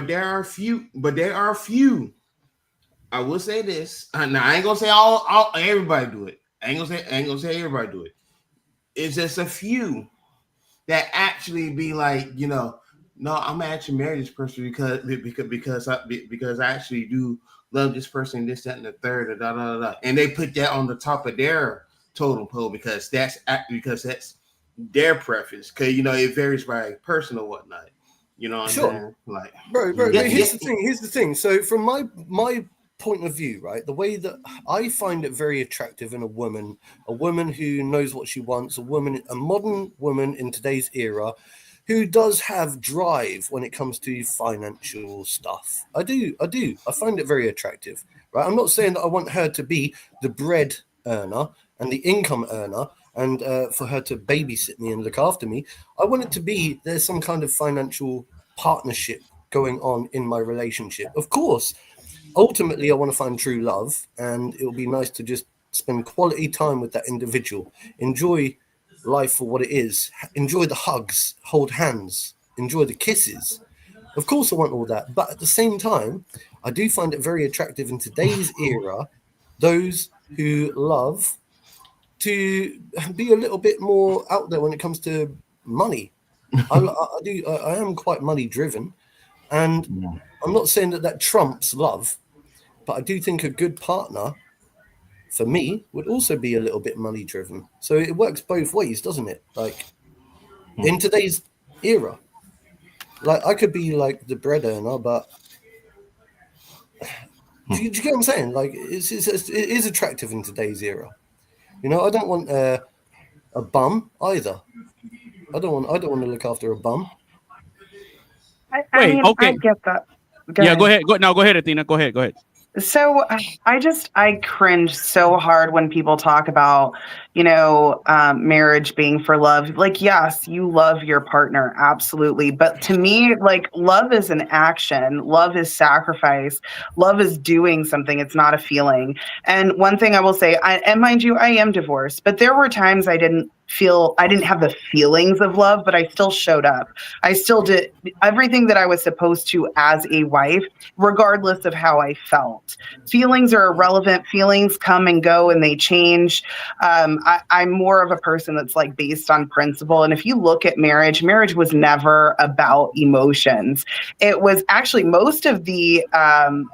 there are few. I will say this. Now, I ain't gonna say all everybody do it. I ain't gonna say everybody do it. It's just a few that actually be like, you know, no, I'm actually marry this person because I actually do love this person, this, that, and the third, and they put that on the top of their totem pole because that's their preference. Because, you know, it varies by person or whatnot. You know what I'm saying? Like, bro. Here's the thing. So from my point of view, right, the way that I find it very attractive in a woman who knows what she wants, a modern woman in today's era, who does have drive when it comes to financial stuff. I do. I find it very attractive, right? I'm not saying that I want her to be the bread earner and the income earner and for her to babysit me and look after me. I want it to be there's some kind of financial partnership going on in my relationship. Of course, ultimately, I want to find true love, and it'll be nice to just spend quality time with that individual. Enjoy life for what it is. Enjoy the hugs, hold hands, enjoy the kisses. Of course I want all that, but at the same time, I do find it very attractive in today's era, those who love to be a little bit more out there when it comes to money. I am quite money driven, and I'm not saying that trumps love, but I do think a good partner for me would also be a little bit money driven. So it works both ways, doesn't it? Like in today's era, like I could be like the bread earner, but do you get what I'm saying? Like it is attractive in today's era. You know, I don't want a bum either. I don't want to look after a bum. I mean, okay. I get that. Go ahead. Go ahead, Athena. Go ahead. So I cringe so hard when people talk about, you know, marriage being for love. Like, yes, you love your partner. Absolutely. But to me, like, love is an action. Love is sacrifice. Love is doing something. It's not a feeling. And one thing I will say, and mind you, I am divorced, but there were times I didn't have the feelings of love, but I still showed up. I still did everything that I was supposed to as a wife, regardless of how I felt. Feelings are irrelevant. Feelings come and go and they change. I'm more of a person that's like based on principle. And if you look at marriage was never about emotions. It was actually most of the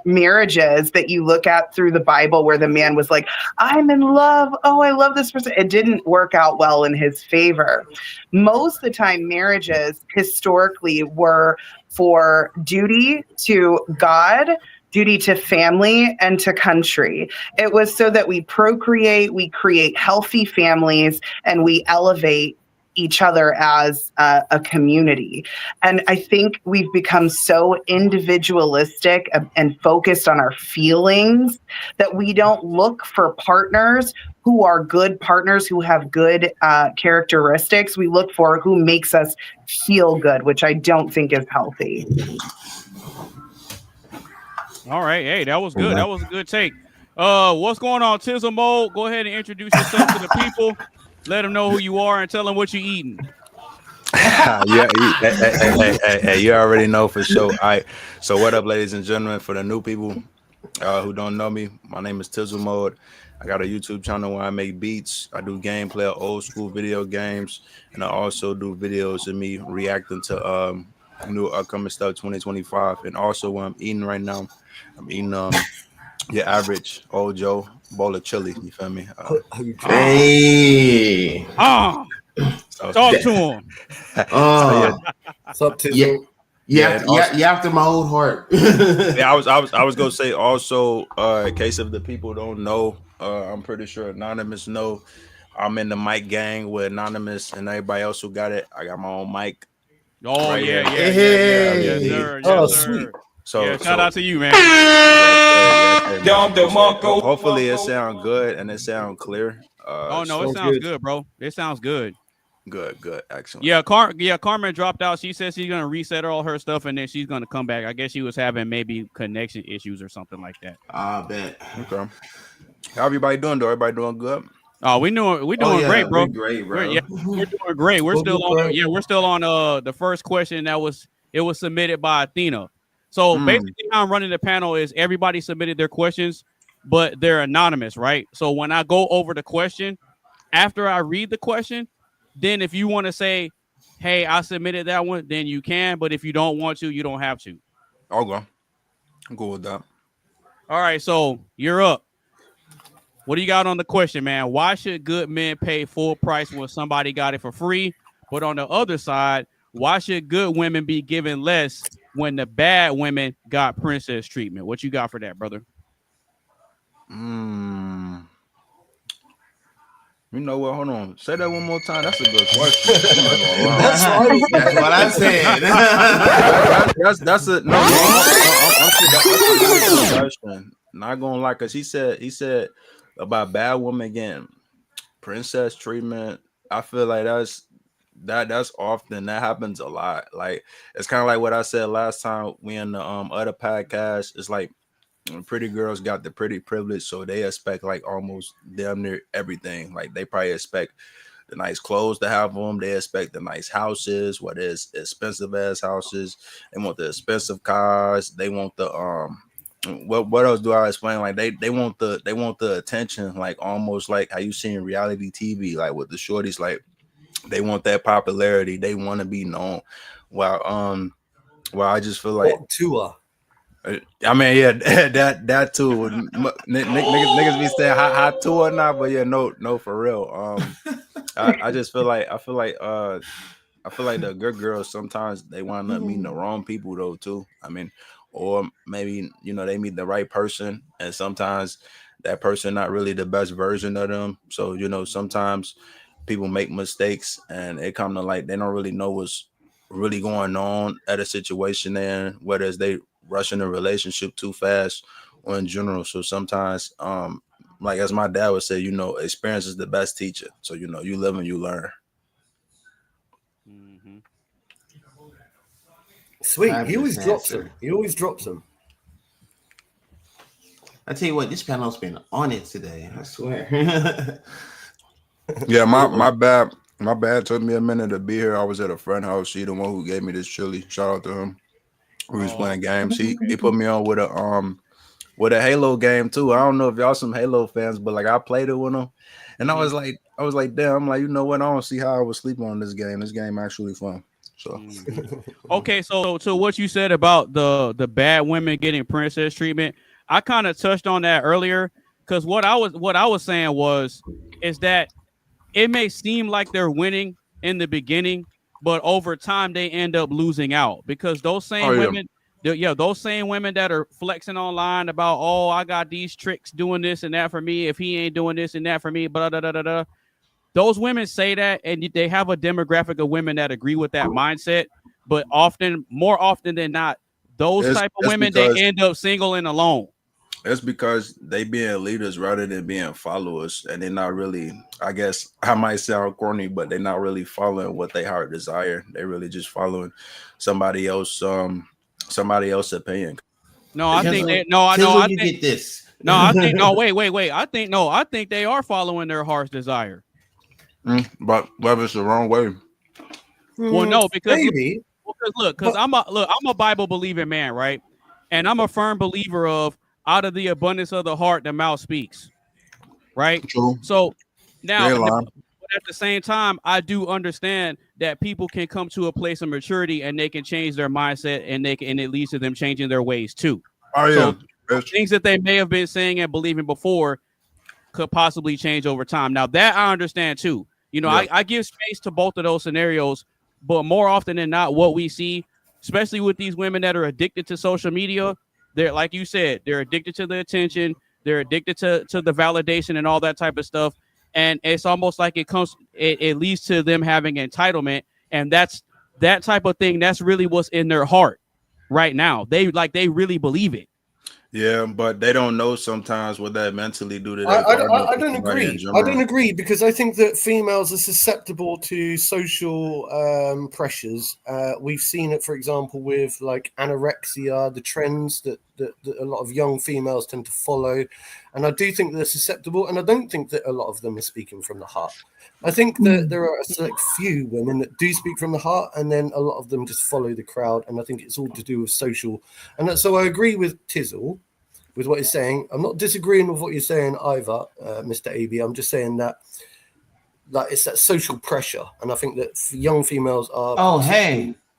marriages that you look at through the Bible where the man was like, I'm in love. Oh, I love this person. It didn't work out well in his favor. Most of the time, marriages historically were for duty to God, duty to family, and to country. It was so that we procreate, we create healthy families, and we elevate each other as a community. And I think we've become so individualistic and focused on our feelings that we don't look for partners who are good partners, who have good characteristics. We look for who makes us feel good, which I don't think is healthy. All right. Hey, that was good. That was a good take. What's going on, Tizzle Mode? Go ahead and introduce yourself to the people. Let them know who you are and tell them what you're eating. Yeah, hey, you already know for sure. All right. So what up, ladies and gentlemen? For the new people who don't know me, my name is Tizzle Mode. I got a YouTube channel where I make beats. I do gameplay of old school video games, and I also do videos of me reacting to new upcoming stuff 2025. And also what I'm eating right now, I'm eating your average old Joe bowl of chili. You feel me? Hey. So, Talk to him. What's up, Tizzle? You after my old heart. Yeah, I was gonna say also, in case if the people don't know, I'm pretty sure Anonymous know. I'm in the mic gang with Anonymous and everybody else who got it. I got my own mic. Oh, right yeah. here. Yes, sir. Oh, Yes, sir. sweet. So Yeah, shout out to you, man. Hopefully it sounds good and it sounds clear. Oh, no, it sounds sounds good. good, bro. It sounds good. Good, excellent. Yeah, Carmen dropped out. She says she's gonna reset all her stuff and then she's gonna come back. I guess she was having maybe connection issues or something like that. I bet. Okay. How everybody doing? Everybody doing good? Oh, we doing great, bro. We're great, bro. We're doing great. We're still on the first question that was submitted by Athena. So basically how I'm running the panel is everybody submitted their questions, but they're anonymous, right? So when I go over the question, after I read the question, then if you want to say, hey, I submitted that one, then you can. But if you don't want to, you don't have to. Okay. I'm cool with that. All right, so you're up. What do you got on the question, man? Why should good men pay full price when somebody got it for free? But on the other side, why should good women be given less when the bad women got princess treatment? What you got for that, brother? You know what? Hold on. Say that one more time. That's a good question. That's what I said. That's a no. That's a good question. Not gonna lie, cause he said about bad women getting princess treatment. I feel like that's often that happens a lot. Like it's kind of like what I said last time we in the other podcast. It's like pretty girls got the pretty privilege, so they expect like almost damn near everything. Like they probably expect the nice clothes to have them. They expect the nice houses, what is expensive ass houses. They want the expensive cars. They want the what else do I explain? Like they want the attention, like almost like how you see in reality TV, like with the shorties, like they want that popularity. They want to be known. Well, I just feel like tour. I mean, yeah, that too. Niggas be saying hot too or not, but yeah, no, for real. I just feel like the good girls sometimes they wind up meeting the wrong people though too. I mean, or maybe they meet the right person, and sometimes that person not really the best version of them. So sometimes people make mistakes, and it come to like they don't really know what's really going on at a situation, and whether it's they rushing a relationship too fast or in general. So sometimes, like as my dad would say, experience is the best teacher. So you live and you learn. Mm-hmm. Sweet. He always drops them. I tell you what, this panel's been on it today. I swear. Yeah, my bad. My bad. Took me a minute to be here. I was at a friend's house. She the one who gave me this chili. Shout out to him. We was playing games. He put me on with a with a Halo game too. I don't know if y'all some Halo fans, but like I played it with them, and I was like, damn, I'm like, you know what? I don't see how I was sleeping on this game. This game actually fun. So Okay, so what you said about the bad women getting princess treatment, I kind of touched on that earlier because what I was saying is that it may seem like they're winning in the beginning, but over time they end up losing out because those same women, those same women that are flexing online about, oh, I got these tricks doing this and that for me. If he ain't doing this and that for me, blah, blah, blah, blah, blah. Those women say that, and they have a demographic of women that agree with that mindset. But more often than not, those type of women, they end up single and alone. It's because they being leaders rather than being followers, and they're not really, I guess I might sound corny, but they're not really following what they heart desire. They're really just following somebody else's opinion. No, I think they, no, I think get this. No, I think no, wait. I think they are following their heart's desire. But whether it's the wrong way. Well, no, because maybe. Because I'm a Bible believing man, right? And I'm a firm believer of out of the abundance of the heart, the mouth speaks, right? True. So now, at the same time, I do understand that people can come to a place of maturity and they can change their mindset, and it leads to them changing their ways too. Oh yeah, so things that they may have been saying and believing before could possibly change over time. Now that I understand too. You know, I give space to both of those scenarios, but more often than not, what we see, especially with these women that are addicted to social media, they're, like you said, they're addicted to the attention, they're addicted to the validation and all that type of stuff. And it's almost like it leads to them having entitlement. And that type of thing, that's really what's in their heart right now. They really believe it. Yeah, but they don't know sometimes what that mentally do to them. I don't agree. I don't agree because I think that females are susceptible to social pressures. We've seen it, for example, with like anorexia, the trends that a lot of young females tend to follow. And I do think they're susceptible, and I don't think that a lot of them are speaking from the heart. I think that there are a select few women that do speak from the heart, and then a lot of them just follow the crowd. And I think it's all to do with social. And so I agree with Tizzle, with what he's saying. I'm not disagreeing with what you're saying either, Mr. AB. I'm just saying that it's that social pressure. And I think that young females are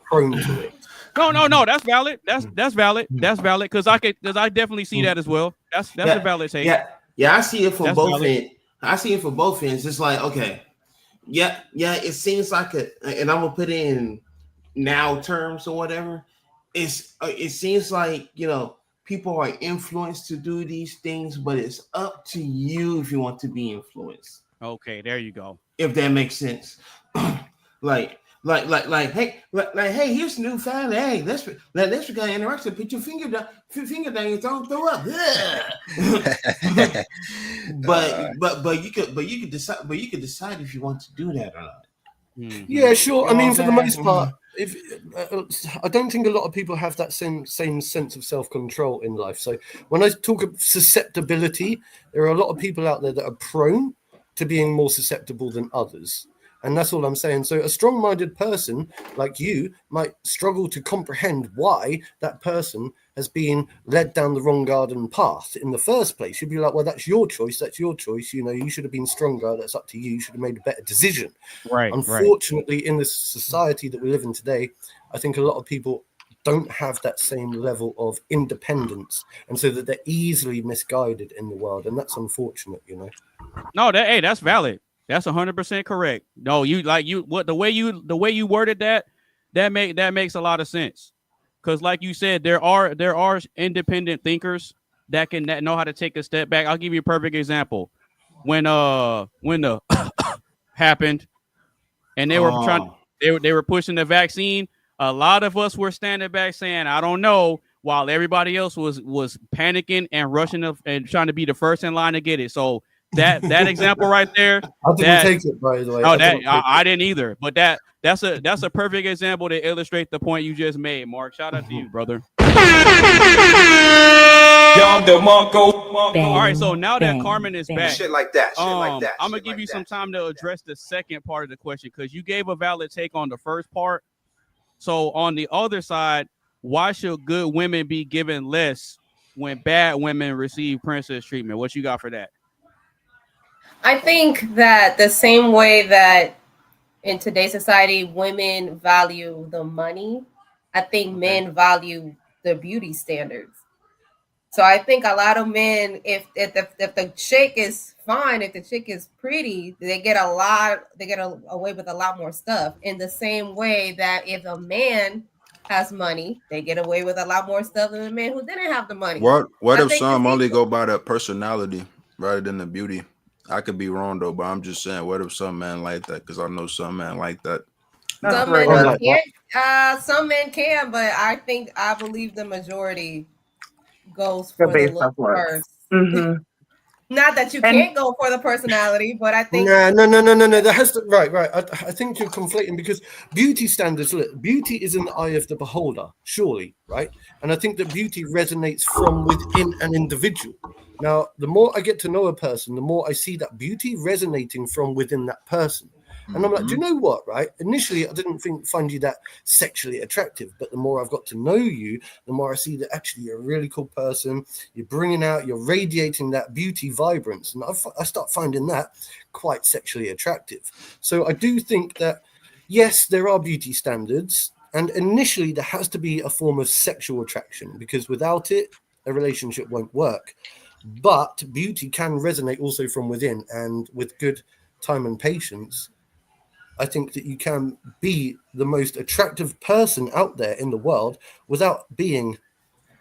prone to it. No, that's valid. That's valid. That's valid because I definitely see that as well. That's a valid take. Yeah, I see it for both ends. I see it for both ends. It's like, okay, yeah, it seems like and I'm gonna put it in now terms or whatever. It seems like, you know, people are influenced to do these things, but it's up to you if you want to be influenced. Okay, there you go. If that makes sense. Like, hey, here's a new fan. Hey, let's guy interaction. Put your finger down your throw up. but you could decide if you want to do that or not. Mm-hmm. Yeah, sure. I mean, for the most part, I don't think a lot of people have that same sense of self-control in life. So when I talk of susceptibility, there are a lot of people out there that are prone to being more susceptible than others. And that's all I'm saying. So a strong-minded person like you might struggle to comprehend why that person has been led down the wrong garden path in the first place. You'd be like, well, that's your choice. That's your choice. You know, you should have been stronger. That's up to you. You should have made a better decision. Right. Unfortunately, in this society that we live in today, I think a lot of people don't have that same level of independence. And so that they're easily misguided in the world. And that's unfortunate, you know. No, that's valid. That's 100% correct. No, the way you worded that makes a lot of sense. Because like you said, there are independent thinkers that know how to take a step back. I'll give you a perfect example. When the happened and they were pushing the vaccine, a lot of us were standing back saying, I don't know, while everybody else was panicking and rushing up and trying to be the first in line to get it. So that example right there. I didn't take it, by the way. No, I didn't either. But that's a perfect example to illustrate the point you just made, Mark. Shout out to you, brother. All right, so now that Carmen is back, shit like that. I'm gonna give you some time to address the second part of the question because you gave a valid take on the first part. So on the other side, why should good women be given less when bad women receive princess treatment? What you got for that? I think that the same way that in today's society women value the money, I think men value the beauty standards. So I think a lot of men, if the chick is fine, if the chick is pretty, they get away with a lot more stuff. In the same way that if a man has money, they get away with a lot more stuff than the man who didn't have the money. What I if think some it's only equal. go by that personality rather than the beauty? I could be wrong though, but I'm just saying, what if some men like that? Because I know some men like that. That's Some right. men Like can't. Some men can, but I believe the majority goes Go for the based look off looks. first. Mm-hmm. Not that you And can't go for the personality, but I think no. There has to right. I think you're conflating because beauty standards. Look, beauty is in the eye of the beholder, surely, right? And I think that beauty resonates from within an individual. Now, the more I get to know a person, the more I see that beauty resonating from within that person. And I'm like, do you know what, right? Initially, I didn't find you that sexually attractive, but the more I've got to know you, the more I see that actually you're a really cool person. You're radiating that beauty vibrance. And I start finding that quite sexually attractive. So I do think that, yes, there are beauty standards. And initially, there has to be a form of sexual attraction because without it, a relationship won't work. But beauty can resonate also from within. And with good time and patience, I think that you can be the most attractive person out there in the world without being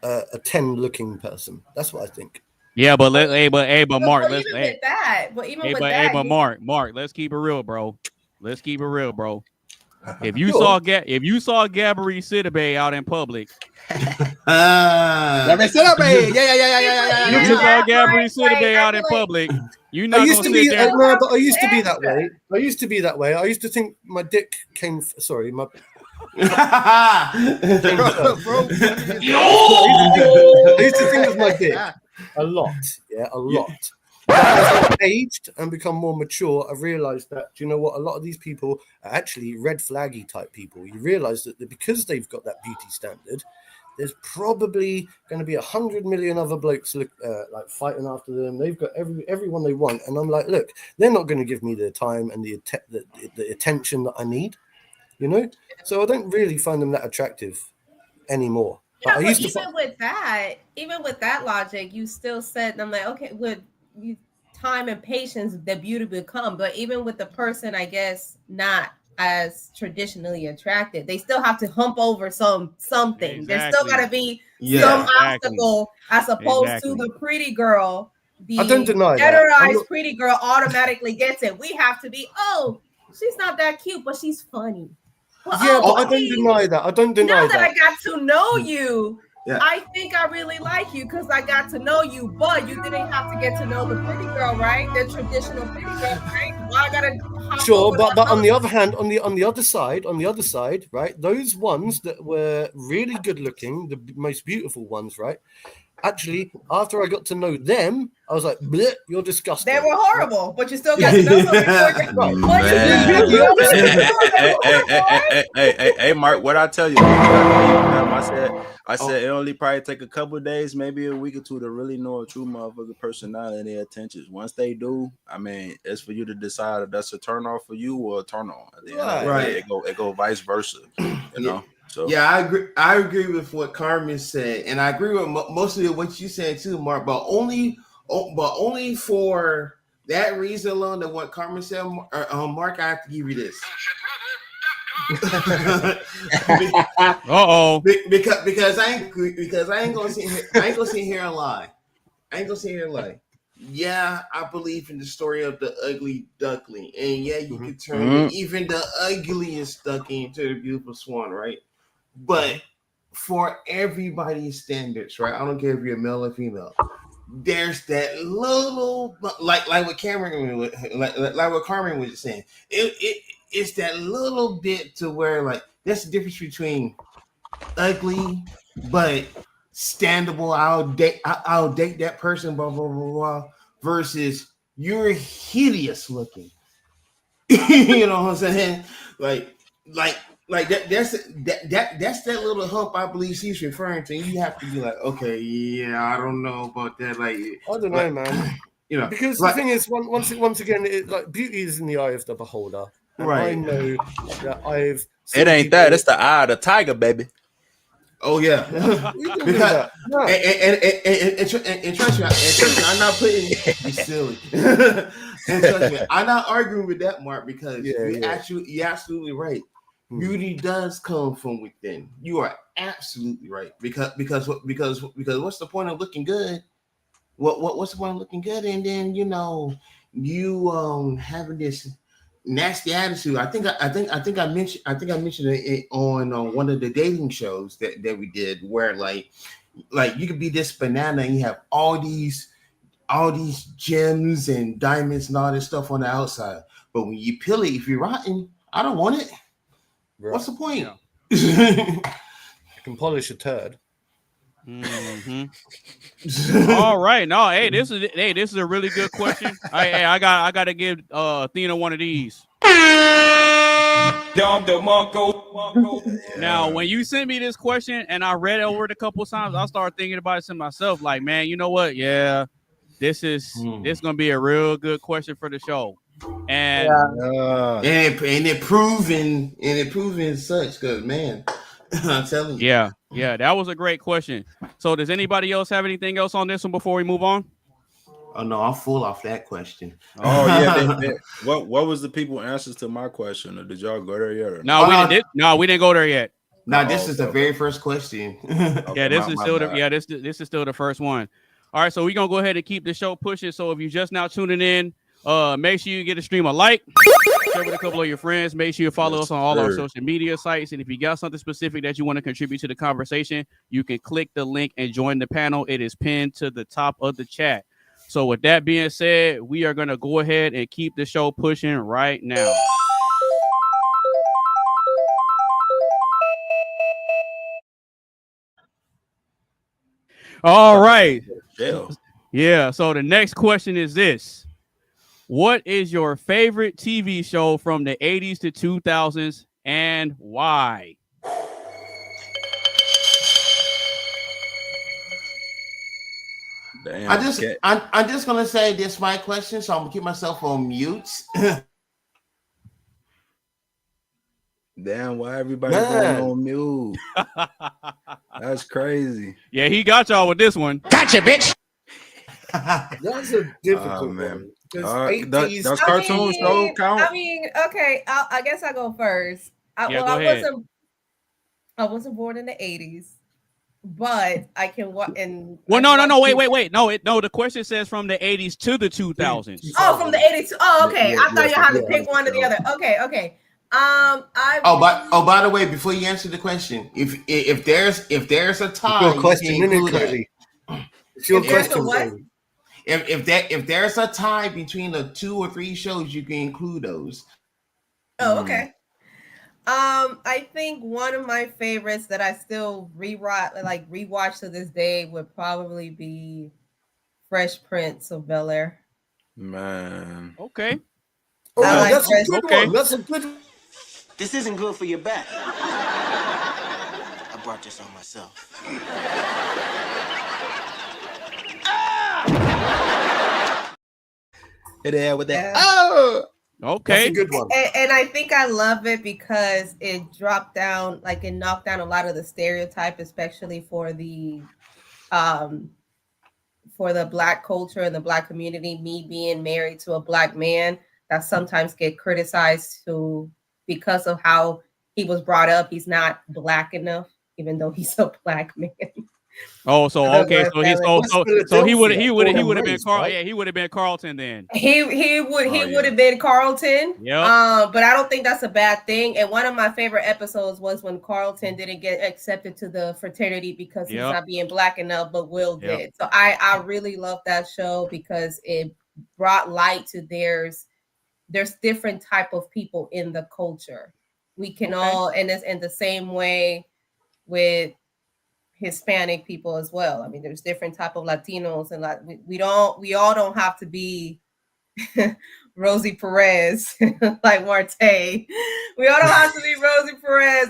a 10-looking person. That's what I think. Yeah, but Mark, but even with that, Mark, let's keep it real, bro. Let's keep it real, bro. If you Sure. saw Gabourey Sidibe out in public, Yeah. if you saw Gabourey Sidibe out in public, you're I not used gonna to be sit there. no, but I used to be that way. I used to think my dick came. Sorry, my. I used to think of my dick a lot. Yeah, a lot. But as I've aged and become more mature, I've realized that, do you know what? A lot of these people are actually red flaggy type people. You realize that because they've got that beauty standard, there's probably going to be 100 million other blokes like fighting after them. They've got everyone they want. And I'm like, look, they're not going to give me the time and the attention that I need, you know? So I don't really find them that attractive anymore. Yeah, I but used to even with that logic, you still said, I'm like, okay, with you time and patience, the beauty will come. But even with the person, I guess, not as traditionally attractive, they still have to hump over something. Exactly. There's still got to be some Exactly. obstacle as opposed to the pretty girl. I don't deny that. Standardized pretty girl automatically gets it. We have to be, she's not that cute, but she's funny. Well, yeah, but I don't deny that. I don't deny now that I got to know you, Yeah. I think I really like you because I got to know you, but you didn't have to get to know the pretty girl, right? The traditional pretty girl, right? Why I gotta Sure, but on the other hand, on the other side, right? Those ones that were really good looking, the most beautiful ones, right? Actually, after I got to know them, I was like, bleh, you're disgusting. They were horrible, but you still got to know them. Hey, Mark, what I tell you? I said it only probably take a couple of days, maybe a week or two, to really know a true motherfucker personality and their intentions. Once they do, I mean, it's for you to decide if that's a turn off for you or a turn on. At the end of the day, it go vice versa. You know. So yeah, I agree with what Carmen said, and I agree with mostly of what you said too, Mark. But only for that reason alone, that what Carmen said, Mark, I have to give you this. Because I ain't gonna sit here and lie. Yeah, I believe in the story of the ugly duckling, and yeah, you can turn even the ugliest duckling into a beautiful swan, right? But for everybody's standards, right? I don't care if you're male or female. There's that little, like what Cameron, like what Carmen was saying. It's that little bit to where, like, that's the difference between ugly but standable. I'll date that person, blah blah blah blah. Versus you're hideous looking. You know what I'm saying? Like like that's that little hump I believe she's referring to. You have to be like, okay, yeah, I don't know about that. Like, I don't know, man. You know, because like, the thing is, once again, like beauty is in the eye of the beholder, and I know that I've. It ain't that. It's the eye of the tiger, baby. Oh yeah, because and trust me, I'm not putting you silly. And trust me, I'm not arguing with that, Mark, because you're absolutely right. Beauty does come from within. You are absolutely right. Because what's the point of looking good? What's the point of looking good? And then you having this nasty attitude. I think I mentioned it on one of the dating shows that we did, where like you could be this banana and you have all these gems and diamonds and all this stuff on the outside, but when you peel it, if you're rotten, I don't want it. Right. What's the point? I can polish a turd. Mm-hmm. All right, no, hey, this is a really good question. I got to give Athena one of these. Now, when you sent me this question and I read it over it a couple of times, I started thinking about it to myself. Like, man, you know what? Yeah, this gonna be a real good question for the show. And it proving such, because man, I'm telling you. Yeah, that was a great question. So does anybody else have anything else on this one before we move on? Oh no, I'm full off that question. Oh yeah, what was the people answers to my question, or did y'all go there yet? We didn't go there yet. No, this is the very first question. Okay, this is still the first one. All right, so we're gonna go ahead and keep the show pushing. So if you're just now tuning in, make sure you get a stream a like, share with a couple of your friends. Make sure you follow us on all our social media sites. And if you got something specific that you want to contribute to the conversation, you can click the link and join the panel. It is pinned to the top of the chat. So with that being said, we are going to go ahead and keep the show pushing right now. All right. Yeah. So the next question is this. What is your favorite TV show from the 80s to 2000s and why? Damn, I'm just gonna say this is my question, so I'm gonna keep myself on mute. Damn, why everybody going on mute? That's crazy. Yeah, he got y'all with this one. Gotcha, bitch. That's a difficult one. Does cartoon show count? I mean, okay, I guess I go first. I wasn't born in the 80s. But I can watch and wait. No, the question says from the 80s to the 2000s. Oh, from the 80s. Oh, okay. I thought you had to pick one or the other. Okay. By the way, before you answer the question, if there's a tie, if there's a tie between the 2 or 3 shows, you can include those. Oh, okay. I think one of my favorites that I still rewatch to this day would probably be Fresh Prince of Bel-Air. Man. Okay. That's a good one. That's a good one. This isn't good for your back. I brought this on myself. Hit it with that. Yeah. Okay. That's a good one. And I think I love it because it knocked down a lot of the stereotype, especially for the Black culture and the Black community. Me being married to a Black man that sometimes get criticized because of how he was brought up. He's not Black enough, even though he's a Black man. Oh, so okay, so he would have been Carl. Yeah, he would have been Carlton then. He would have been Carlton. Yeah. But I don't think that's a bad thing. And one of my favorite episodes was when Carlton didn't get accepted to the fraternity because he's not being Black enough, but Will did. So I really love that show because it brought light to there's different type of people in the culture. We can all, and it's in the same way with Hispanic people as well. I mean, there's different type of Latinos, and we all don't have to be Rosie Perez like Marte. We all don't have to be Rosie Perez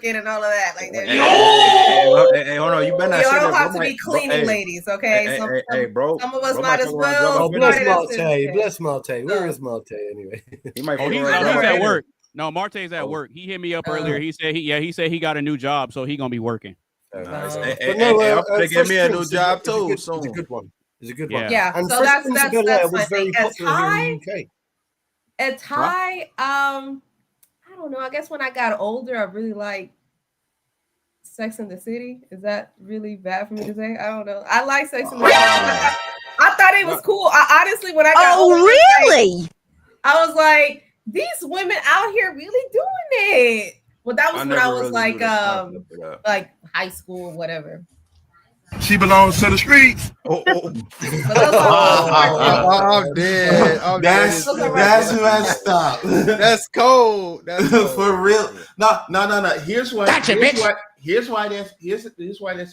naked and all of that. Like, Hey, hold on. You better not y'all say don't that. have to be cleaning ladies, okay? Bro. Some of us Bro might as well. Oh, bless Marte. Bless Marte. Where is Marte anyway? He might. Oh, he's at work. No, Marte's at work. He hit me up earlier. He said he got a new job, so he gonna be working. I'm Fresh give me a new Prince job too. It's a good one. It's a good one. Yeah. And So Fresh Prince of Bel-Air was very as popular here in the UK. As high, I don't know. I guess when I got older, I really liked Sex in the City. Is that really bad for me to say? I don't know. I like Sex in the City. I thought it was cool. I honestly, when I got older, really? I was like, these women out here really doing it. Well, that was when I was like high school, whatever. She belongs to the streets. I'm dead. That's messed up. That's cold. That's cold. For real. No. Here's why that's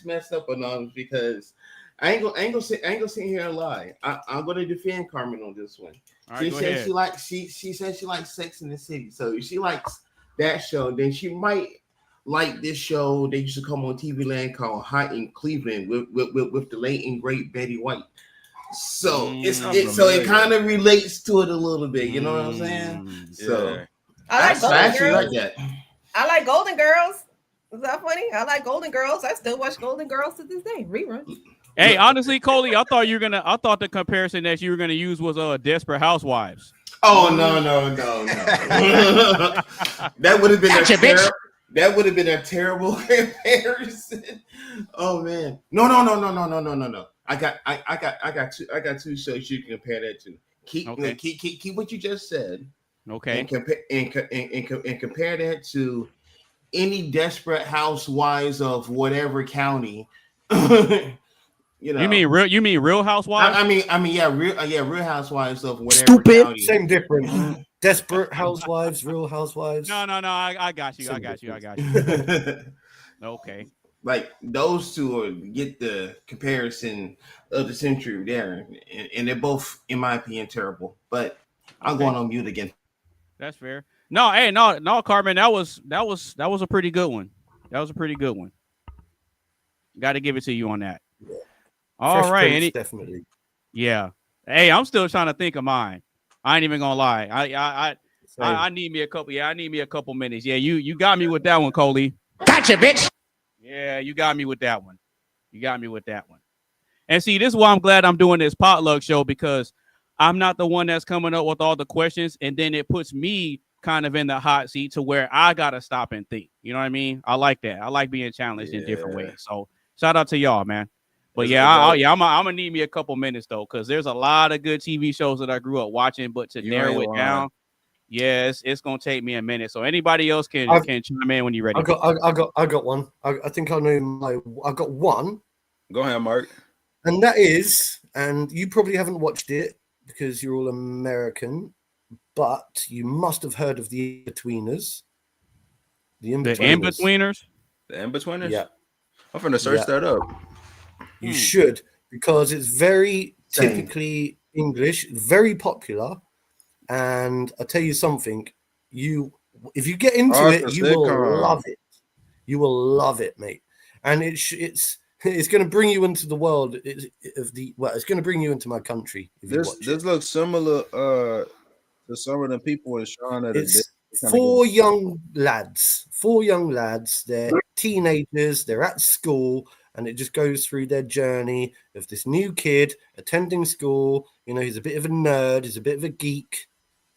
messed up, Anonymous, because I ain't gonna sit here and lie. I'm gonna defend Carmen on this one. She said she said she likes Sex in the City. So if she likes that show, then she might like this show that used to come on TV Land called Hot in Cleveland with the late and great Betty White. So it kind of relates to it a little bit. You know what I'm saying? Yeah. So I actually like that. I like Golden Girls. Is that funny? I like Golden Girls. I still watch Golden Girls to this day. Reruns. Hey, honestly, Coley, I thought the comparison that you were gonna use was Desperate Housewives. Oh no. That would have been that would have been a terrible comparison. Oh man. No. I got two shows you can compare that to. Keep what you just said. Okay. And compare that to any Desperate Housewives of whatever county. You mean Real Housewives? I mean, Real Housewives of whatever. Stupid. County. Same difference. Desperate Housewives, Real Housewives. No. I got you. Okay. Like those two get the comparison of the century there, and they're both, in my opinion, terrible. But I'm going on mute again. That's fair. No, Carmen, that was a pretty good one. That was a pretty good one. Got to give it to you on that. Yeah. All Fresh right, Prince, definitely. Yeah. Hey, I'm still trying to think of mine. I ain't even gonna lie. I need me a couple. Yeah, I need me a couple minutes. Yeah, you got me with that one, Coley. Gotcha, bitch. Yeah, you got me with that one. And see, this is why I'm glad I'm doing this potluck show, because I'm not the one that's coming up with all the questions, and then it puts me kind of in the hot seat to where I gotta stop and think. You know what I mean? I like that. I like being challenged in different ways. So shout out to y'all, man. But I'm gonna need me a couple minutes though, because there's a lot of good TV shows that I grew up watching. But to narrow it down, yes, it's gonna take me a minute. So anybody else can chime in when you're ready. I got one. I think I know I got one. Go ahead, Mark. And that is, and you probably haven't watched it because you're all American, but you must have heard of the In-Betweeners. The In-Betweeners? The In-Betweeners? Yeah. I'm finna search that up. You should, because it's very typically English, very popular. And I tell you something, if you get into it, you will love it. You will love it, mate. And it's going to bring you into the world it's going to bring you into my country. This looks similar to some of the people in Sean. It's four young lads. They're teenagers. They're at school, and it just goes through their journey of this new kid attending school. You know, he's a bit of a nerd. He's a bit of a geek.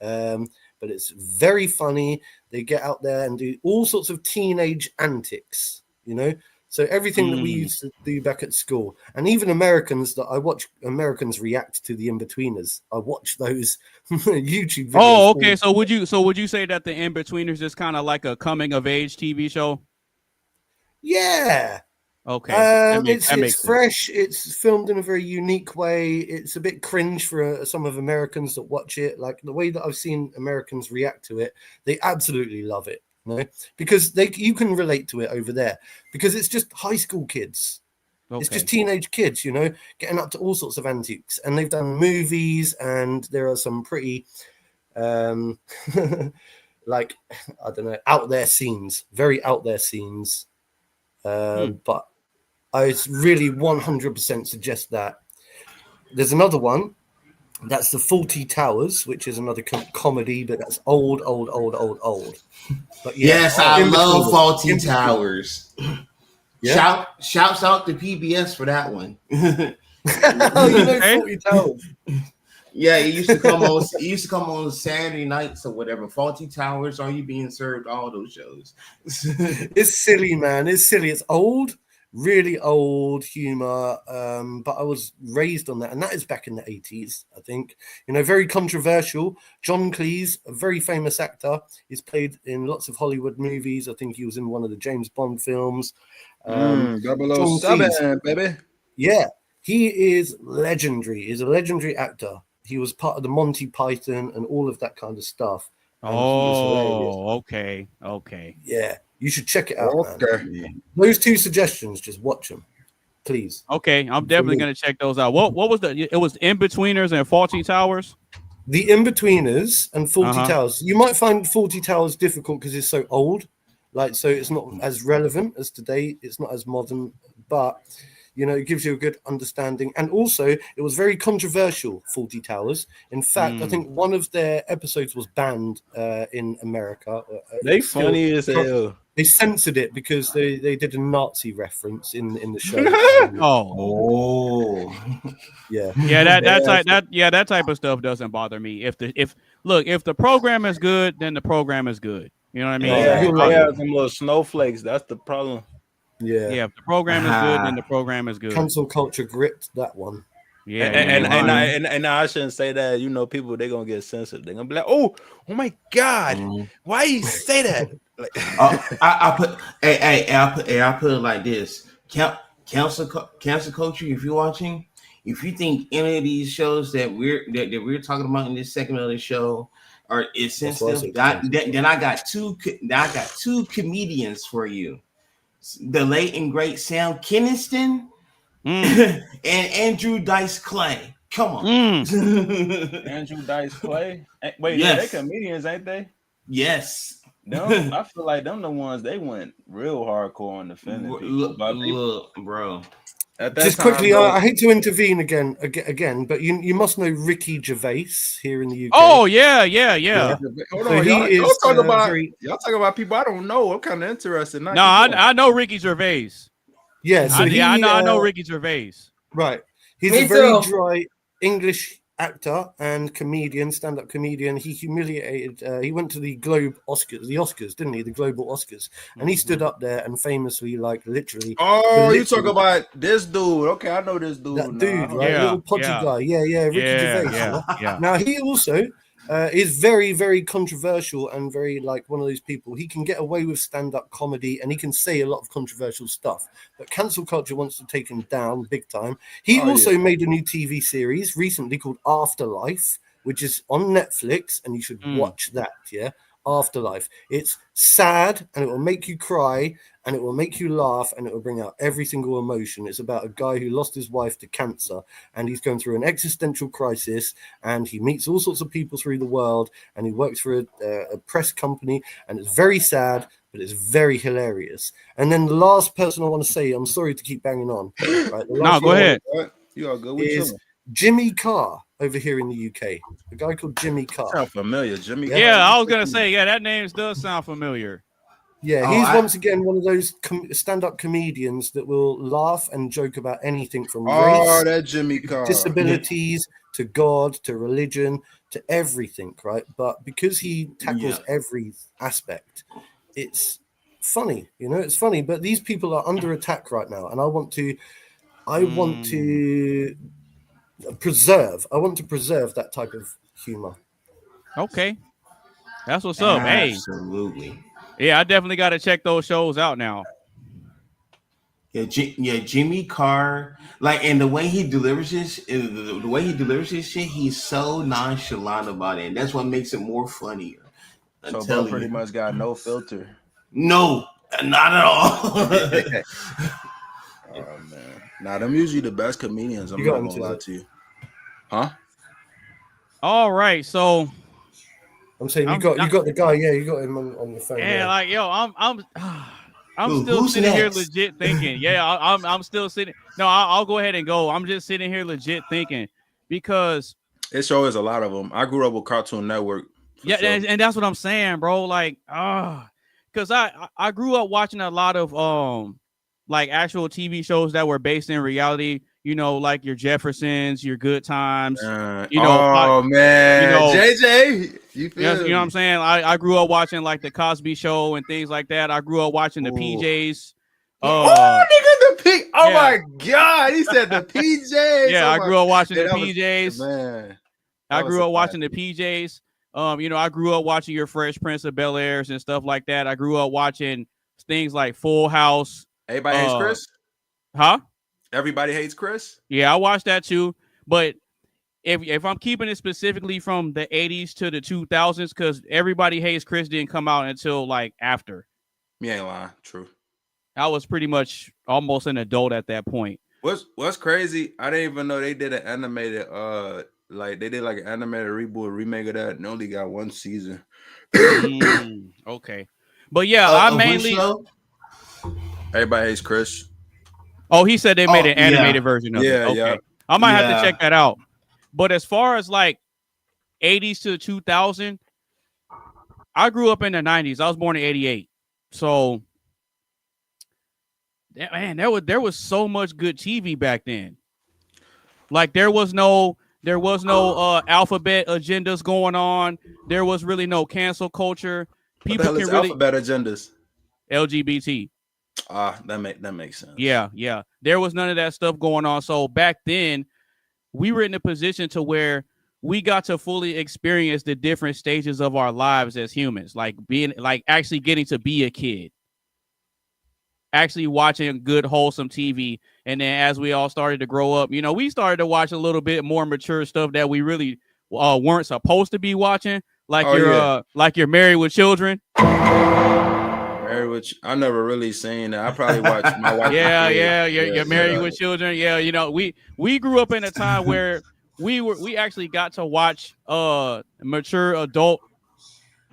But it's very funny. They get out there and do all sorts of teenage antics, you know. So everything that we used to do back at school, and even Americans that I watch, Americans react to the In-Betweeners. I watch those YouTube videos. Oh, okay. So would you say that the In-Betweeners is kind of like a coming of age TV show? Yeah. Okay. It's fresh. It's filmed in a very unique way. It's a bit cringe for some of Americans that watch it. Like the way that I've seen Americans react to it, they absolutely love it. No? Because you can relate to it over there, because it's just high school kids. Okay. It's just teenage kids, you know, getting up to all sorts of antics. And they've done movies, and there are some pretty like, I don't know, out there scenes, very out there scenes. But I really 100% suggest that. There's another one. That's the Faulty Towers, which is another comedy, but that's old. But yeah, Yes, I love Faulty In-Betweeners. Towers. Yeah. Shouts out to PBS for that one. Oh, you know Faulty Towers. Yeah, it used to come on. It used to come on Saturday nights or whatever. Faulty Towers, Are You Being Served? All those shows. It's silly, man. It's silly. It's old, really old humor. But I was raised on that, and that is back in the 80s, I think. You know, very controversial. John Cleese, a very famous actor, he's played in lots of Hollywood movies. I think he was in one of the James Bond films. 007, baby. Yeah, he is legendary. He's a legendary actor. He was part of the Monty Python and all of that kind of stuff. And okay. Yeah, you should check it out, Okay. man. Those two suggestions, just watch them, please. Okay, I'm definitely gonna check those out. What was it was In-Betweeners and Faulty Towers? The In-Betweeners and Faulty Towers. You might find Faulty Towers difficult because it's so old, so it's not as relevant as today. It's not as modern, but you know, it gives you a good understanding. And also, it was very controversial, Faulty Towers. In fact, I think one of their episodes was banned in America. They funny as hell. They censored it because they did a Nazi reference in the show. That type of stuff doesn't bother me. If the program is good, then the program is good. You know what I mean? They have some little snowflakes. That's the problem. Yeah. If the program is good, then the program is good. Cancel culture gripped that one. Yeah, and I shouldn't say that. You know, people, they're gonna get censored. They're gonna be like, oh my God, why you say that? Like, I put it like this: cancel culture. If you're watching, if you think any of these shows that we're talking about in this segment of the show are insensitive, then I got two comedians for you. The late and great Sam Kinniston and Andrew Dice Clay. Come on. Andrew Dice Clay. Wait, they comedians, ain't they? Yes. Them, I feel like them the ones they went real hardcore on defending people. Look, bro. Just quickly, I hate to intervene again, but you must know Ricky Gervais here in the UK. Oh yeah. Hold on, y'all talk about people I don't know. I'm kind of interested. No, I know Ricky Gervais. Yeah, so I know Ricky Gervais. Right, he's a very dry English actor and comedian, stand-up comedian. He humiliated. He went to the Oscars, didn't he? The global Oscars, and he stood up there and famously, literally. Oh, you talk about this dude? Okay, I know this dude. That dude, right? Little podgy guy. Yeah, Ricky Gervais. Yeah. Now he also is very, very controversial and very one of those people. He can get away with stand-up comedy and he can say a lot of controversial stuff. But cancel culture wants to take him down big time. He also made a new TV series recently called Afterlife, which is on Netflix, and you should watch that. Yeah, Afterlife. It's sad and it will make you cry and it will make you laugh and it will bring out every single emotion. It's about a guy who lost his wife to cancer and he's going through an existential crisis and he meets all sorts of people through the world and he works for a press company, and it's very sad, but it's very hilarious. And then the last person I want to say, I'm sorry to keep banging on. Right, no, go ahead. You are good. Is Jimmy Carr over here in the UK. A guy called Jimmy Carr. Sound familiar, Jimmy. Yeah, I was gonna say, that name does sound familiar. Yeah, he's once again one of those stand-up comedians that will laugh and joke about anything from race, that Jimmy Carr, disabilities, to God, to religion, to everything, right? But because he tackles every aspect, it's funny, it's funny. But these people are under attack right now, and I want to preserve that type of humor. Okay, that's what's up. Absolutely. Hey, yeah, I definitely got to check those shows out now. Yeah, Jimmy Carr, and the way he delivers his shit, he's so nonchalant about it, and that's what makes it more funnier. So bro pretty much got no filter. No, not at all. Oh man, nah, them usually the best comedians. I'm not gonna lie to you, huh? All right, so I'm saying you got the guy. Yeah, you got him on the phone. Yeah, like yo, I'm Ooh, still who's sitting here next? legit thinking. Yeah, I'm still sitting. No, I'll go ahead and go. I'm just sitting here legit thinking because It sure is a lot of them. I grew up with Cartoon Network. Yeah, sure. and that's what I'm saying, bro. Like, because I grew up watching a lot of like actual TV shows that were based in reality. You know, like your Jeffersons, your Good Times. You know, man, you know, JJ, you feel you know what I'm saying? I grew up watching like the Cosby Show and things like that. I grew up watching the PJs. Oh, nigga, the P. Oh yeah. my God, he said the PJs. Yeah, oh I grew up watching the was, PJs. man, I grew up watching the PJs. You know, I grew up watching your Fresh Prince of Bel-Airs and stuff like that. I grew up watching things like Full House. Everybody hates Chris? Huh? Everybody hates Chris? Yeah, I watched that too. But if I'm keeping it specifically from the 80s to the 2000s, because Everybody Hates Chris didn't come out until like after. You ain't lying. True. I was pretty much almost an adult at that point. What's crazy? I didn't even know they did an animated like they did like an animated reboot, remake of that, and only got one season. Okay, but yeah, I mainly Everybody Hates Chris. Oh, he said they made an animated version of it. Okay, yeah. I might have to check that out. But as far as like 80s to 2000, I grew up in the 90s. I was born in 88, so man, there was so much good TV back then. Like there was no alphabet agendas going on. There was really no cancel culture. People can really alphabet agendas. LGBT. That makes sense. Yeah. There was none of that stuff going on. So back then, we were in a position to where we got to fully experience the different stages of our lives as humans, like being like actually getting to be a kid. Actually watching good, wholesome TV. And then as we all started to grow up, you know, we started to watch a little bit more mature stuff that we really weren't supposed to be watching. Like like you're Married with Children. I never really seen that. I probably watched my wife. You're Married with Children. Yeah, you know, we grew up in a time where we actually got to watch mature adult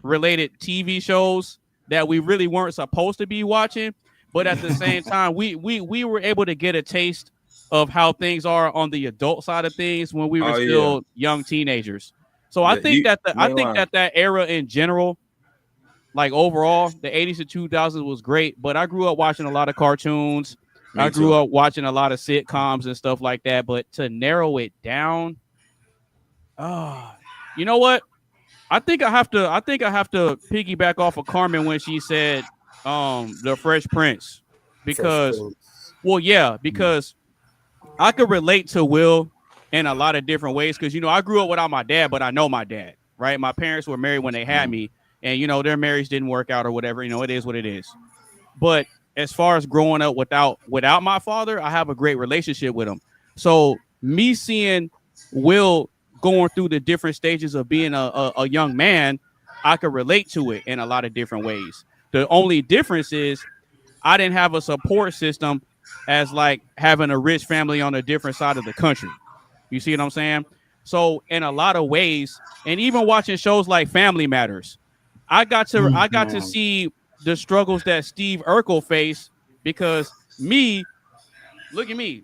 related TV shows that we really weren't supposed to be watching. But at the same time, we were able to get a taste of how things are on the adult side of things when we were still young teenagers. So I think that era in general, like overall, the 80s to 2000s was great. But I grew up watching a lot of cartoons. I grew up watching a lot of sitcoms and stuff like that. But to narrow it down, you know what? I think I have to piggyback off of Carmen when she said the Fresh Prince, because because I could relate to Will in a lot of different ways, because you know I grew up without my dad, but I know my dad, right? My parents were married when they had me, and you know their marriage didn't work out or whatever. You know, it is what it is. But as far as growing up without my father, I have a great relationship with him. So me seeing Will going through the different stages of being a young man, I could relate to it in a lot of different ways. The only difference is I didn't have a support system as like having a rich family on a different side of the country. You see what I'm saying? So in a lot of ways, and even watching shows like Family Matters, I got to see the struggles that Steve Urkel faced, because look at me.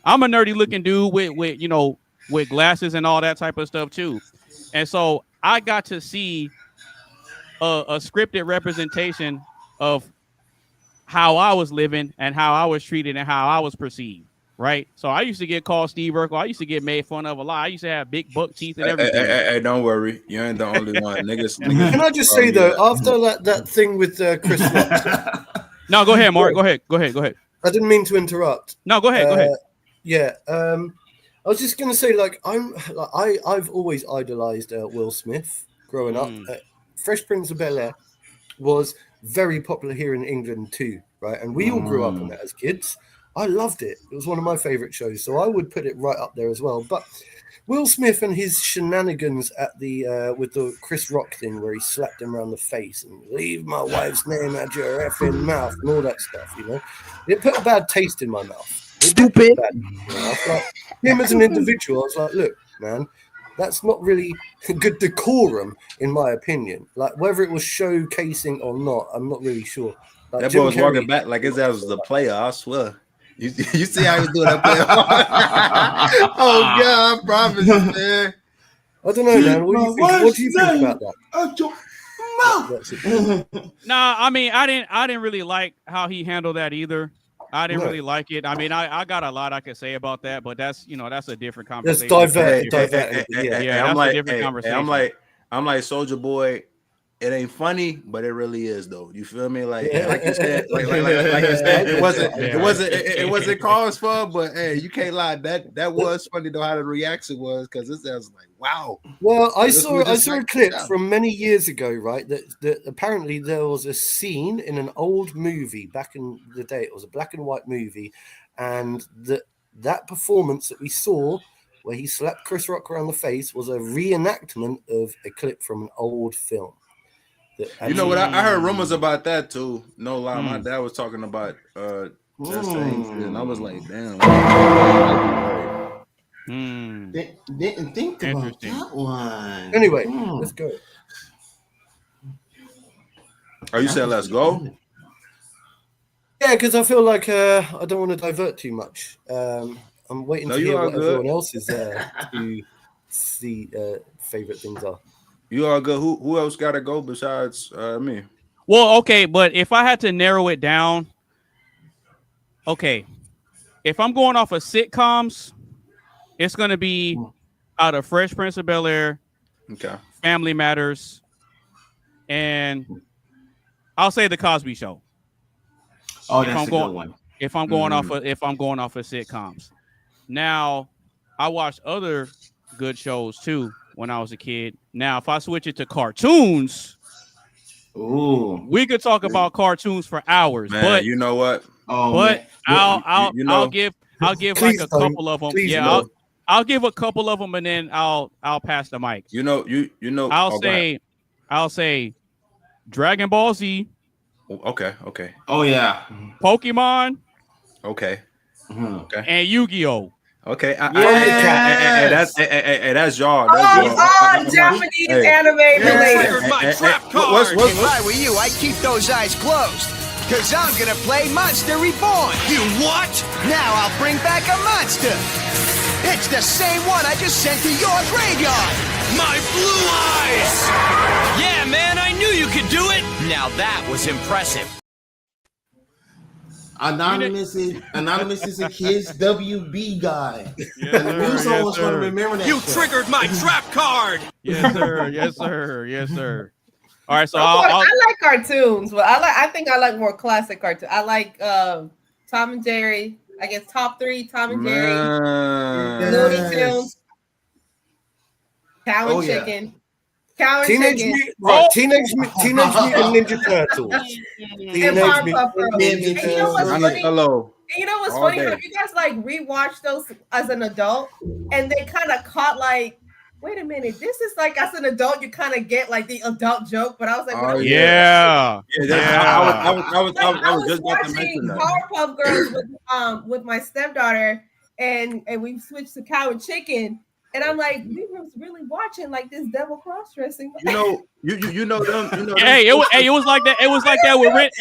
I'm a nerdy looking dude with glasses and all that type of stuff too. And so I got to see a scripted representation of how I was living and how I was treated and how I was perceived, right? So I used to get called Steve Urkel. I used to get made fun of a lot. I used to have big buck teeth and everything. Hey, don't worry. You ain't the only one. Niggas. Can I just say, though, after that thing with Chris Rock... No, go ahead, Mark. Go ahead. I didn't mean to interrupt. No, go ahead. Yeah. I was just going to say, I've always idolized Will Smith growing up. Fresh Prince of Bel-Air was very popular here in England too, right? And we all grew up on it as kids. I loved it. It was one of my favorite shows, so I would put it right up there as well. But Will Smith and his shenanigans at the with the Chris Rock thing, where he slapped him around the face and leave my wife's name out your effing mouth and all that stuff, you know, it put a bad taste in my mouth. Stupid. Him as an individual, I was like, look, man, that's not really good decorum, in my opinion. Like whether it was showcasing or not, I'm not really sure. Like That Jim boy was Carrey- walking back like his ass was a player. I swear. You see how he was doing that player? Oh God, I promise you, man. I don't know, man. What do you think about that? Nah, I mean, I didn't really like how he handled that either. I didn't really like it. I mean, I got a lot I could say about that, but that's that's a different conversation. I'm like, I'm like Soldier Boy. It ain't funny, but it really is though. You feel me? Like you said, like you said, it wasn't cause for, but hey, you can't lie. That was funny though how the reaction was because this was like, wow. Well, I saw a clip from many years ago, right? That apparently there was a scene in an old movie back in the day. It was a black and white movie, and that performance that we saw where he slapped Chris Rock around the face was a reenactment of a clip from an old film. You know what? I heard rumors about that too. No lie, my dad was talking about that same shit, and I was like, damn. Didn't think about that one. Anyway, let's go. Oh, you said let's go? Yeah, because I feel like I don't want to divert too much. I'm waiting to hear what everyone else's favorite things are. You all good. Who else got to go besides me? Well, okay, but if I had to narrow it down, okay, if I'm going off of sitcoms, it's going to be out of Fresh Prince of Bel-Air, okay, Family Matters, and I'll say The Cosby Show. Oh, that's a good one. If I'm going off of sitcoms. Now, I watched other good shows too when I was a kid. Now, if I switch it to cartoons, we could talk about cartoons for hours. Man, but you know what? I'll give like a couple of them. I'll give a couple of them, and then I'll pass the mic. You know. I'll say Dragon Ball Z. Okay. Oh yeah. Pokemon. Okay. Okay. And Yu-Gi-Oh. Okay, that's y'all. Japanese anime related. My trap card. If I were you, I'd keep those eyes closed, cause I'm gonna play Monster Reborn. You what? Now I'll bring back a monster. It's the same one I just sent to your graveyard. My blue eyes. Yeah, man, I knew you could do it. Now that was impressive. Anonymous is a kid's WB guy. And the new someone's going to remember that. You triggered my trap card. Yes, sir. All right, so I like cartoons, but I think I like more classic cartoons. I like Tom and Jerry. I guess top 3: Tom and Jerry, Looney Tunes, Cow and Chicken. Teenage Mutant Ninja Turtles. And Powerpuff Girls. And you know what's funny? Hello. And you know what's funny? Have you guys like rewatched those as an adult, and they kind of caught like, wait a minute, this is like as an adult you kind of get like the adult joke, but I was like, I was just watching Powerpuff Girls with my stepdaughter, and we switched to Cow and Chicken. And I'm like, we was really watching like this devil cross dressing. You know them. Hey, it was like that. It was like that with Ren.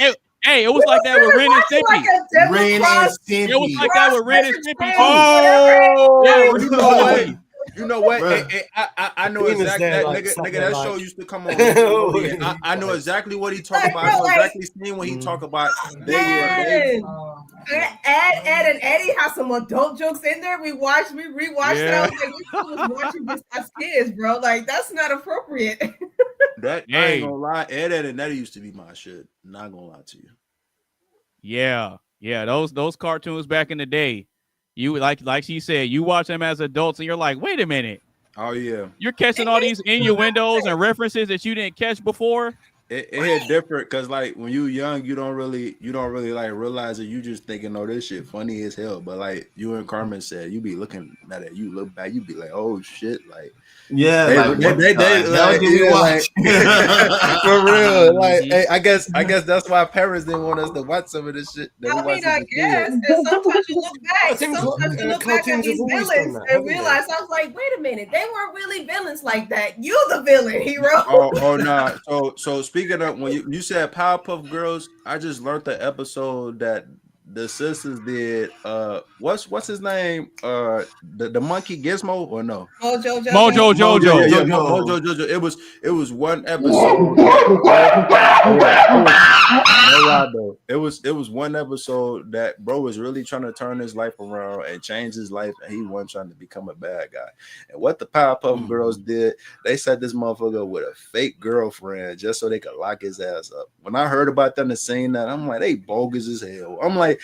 Hey, it was like that with Ren and Stimpy. Ren and Stimpy. It was like that with Ren and Stimpy. Oh, you know what? I know exactly that nigga. That show used to come on. I know exactly what he talking about. I know exactly scene when he talk about. Ed and Eddie have some adult jokes in there. We rewatched it. I was like, we was watching this as kids, bro. Like that's not appropriate. I ain't gonna lie. Ed and Eddie used to be my shit. Not gonna lie to you. Yeah. Those cartoons back in the day. You like she said, you watch them as adults and you're like, wait a minute. Oh yeah. You're catching all these innuendos and references that you didn't catch before. It hit different because like when you young, you don't really like realize it. You just thinking, oh, this shit funny as hell. But like you and Carmen said, you be looking at it, you look back, you be like, oh shit, like yeah, they like, for real. know why? Hey, I guess that's why parents didn't want us to watch some of this shit. That we I mean, watched as I a guess. kid. And sometimes you look I back. think Sometimes you look back at cartoons these have always done villains that, and haven't they? realize I was like, wait a minute, they weren't really villains like that. You the villain, hero. Oh no. So speaking of when you said Powerpuff Girls, I just learned the episode that the sisters did. What's his name? The monkey Gizmo or no? Mojo Mojo Jojo. Yeah, Mojo Jojo. It was one episode. No lie though. It was one episode that bro was really trying to turn his life around and change his life, and he wasn't trying to become a bad guy. And what the Powerpuff Girls did, they set this motherfucker with a fake girlfriend just so they could lock his ass up. When I heard about them and seeing that, I'm like, they bogus as hell. I'm like,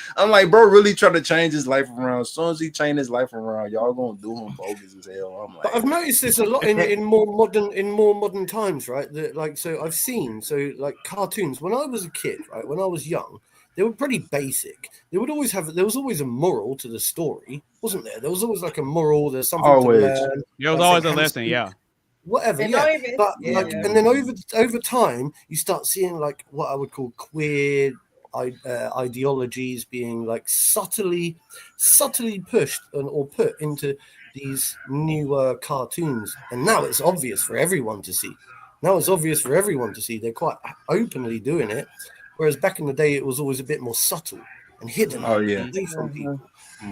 bro, really trying to change his life around. As soon as he changed his life around, y'all gonna do him bogus as hell. I'm like, but I've noticed this a lot in more modern times, right? That so I've seen like cartoons when I was a kid, right? When I was young, they were pretty basic. There was always a moral to the story, wasn't there? There was always like a moral. There's something always. to learn. There was like, always say, a lesson, yeah. Whatever, And yeah. don't even- But yeah. like, and then over time, you start seeing like what I would call queer ideologies being like subtly pushed or put into these newer cartoons, and now it's obvious for everyone to see. They're quite openly doing it, whereas back in the day it was always a bit more subtle and hidden away from people.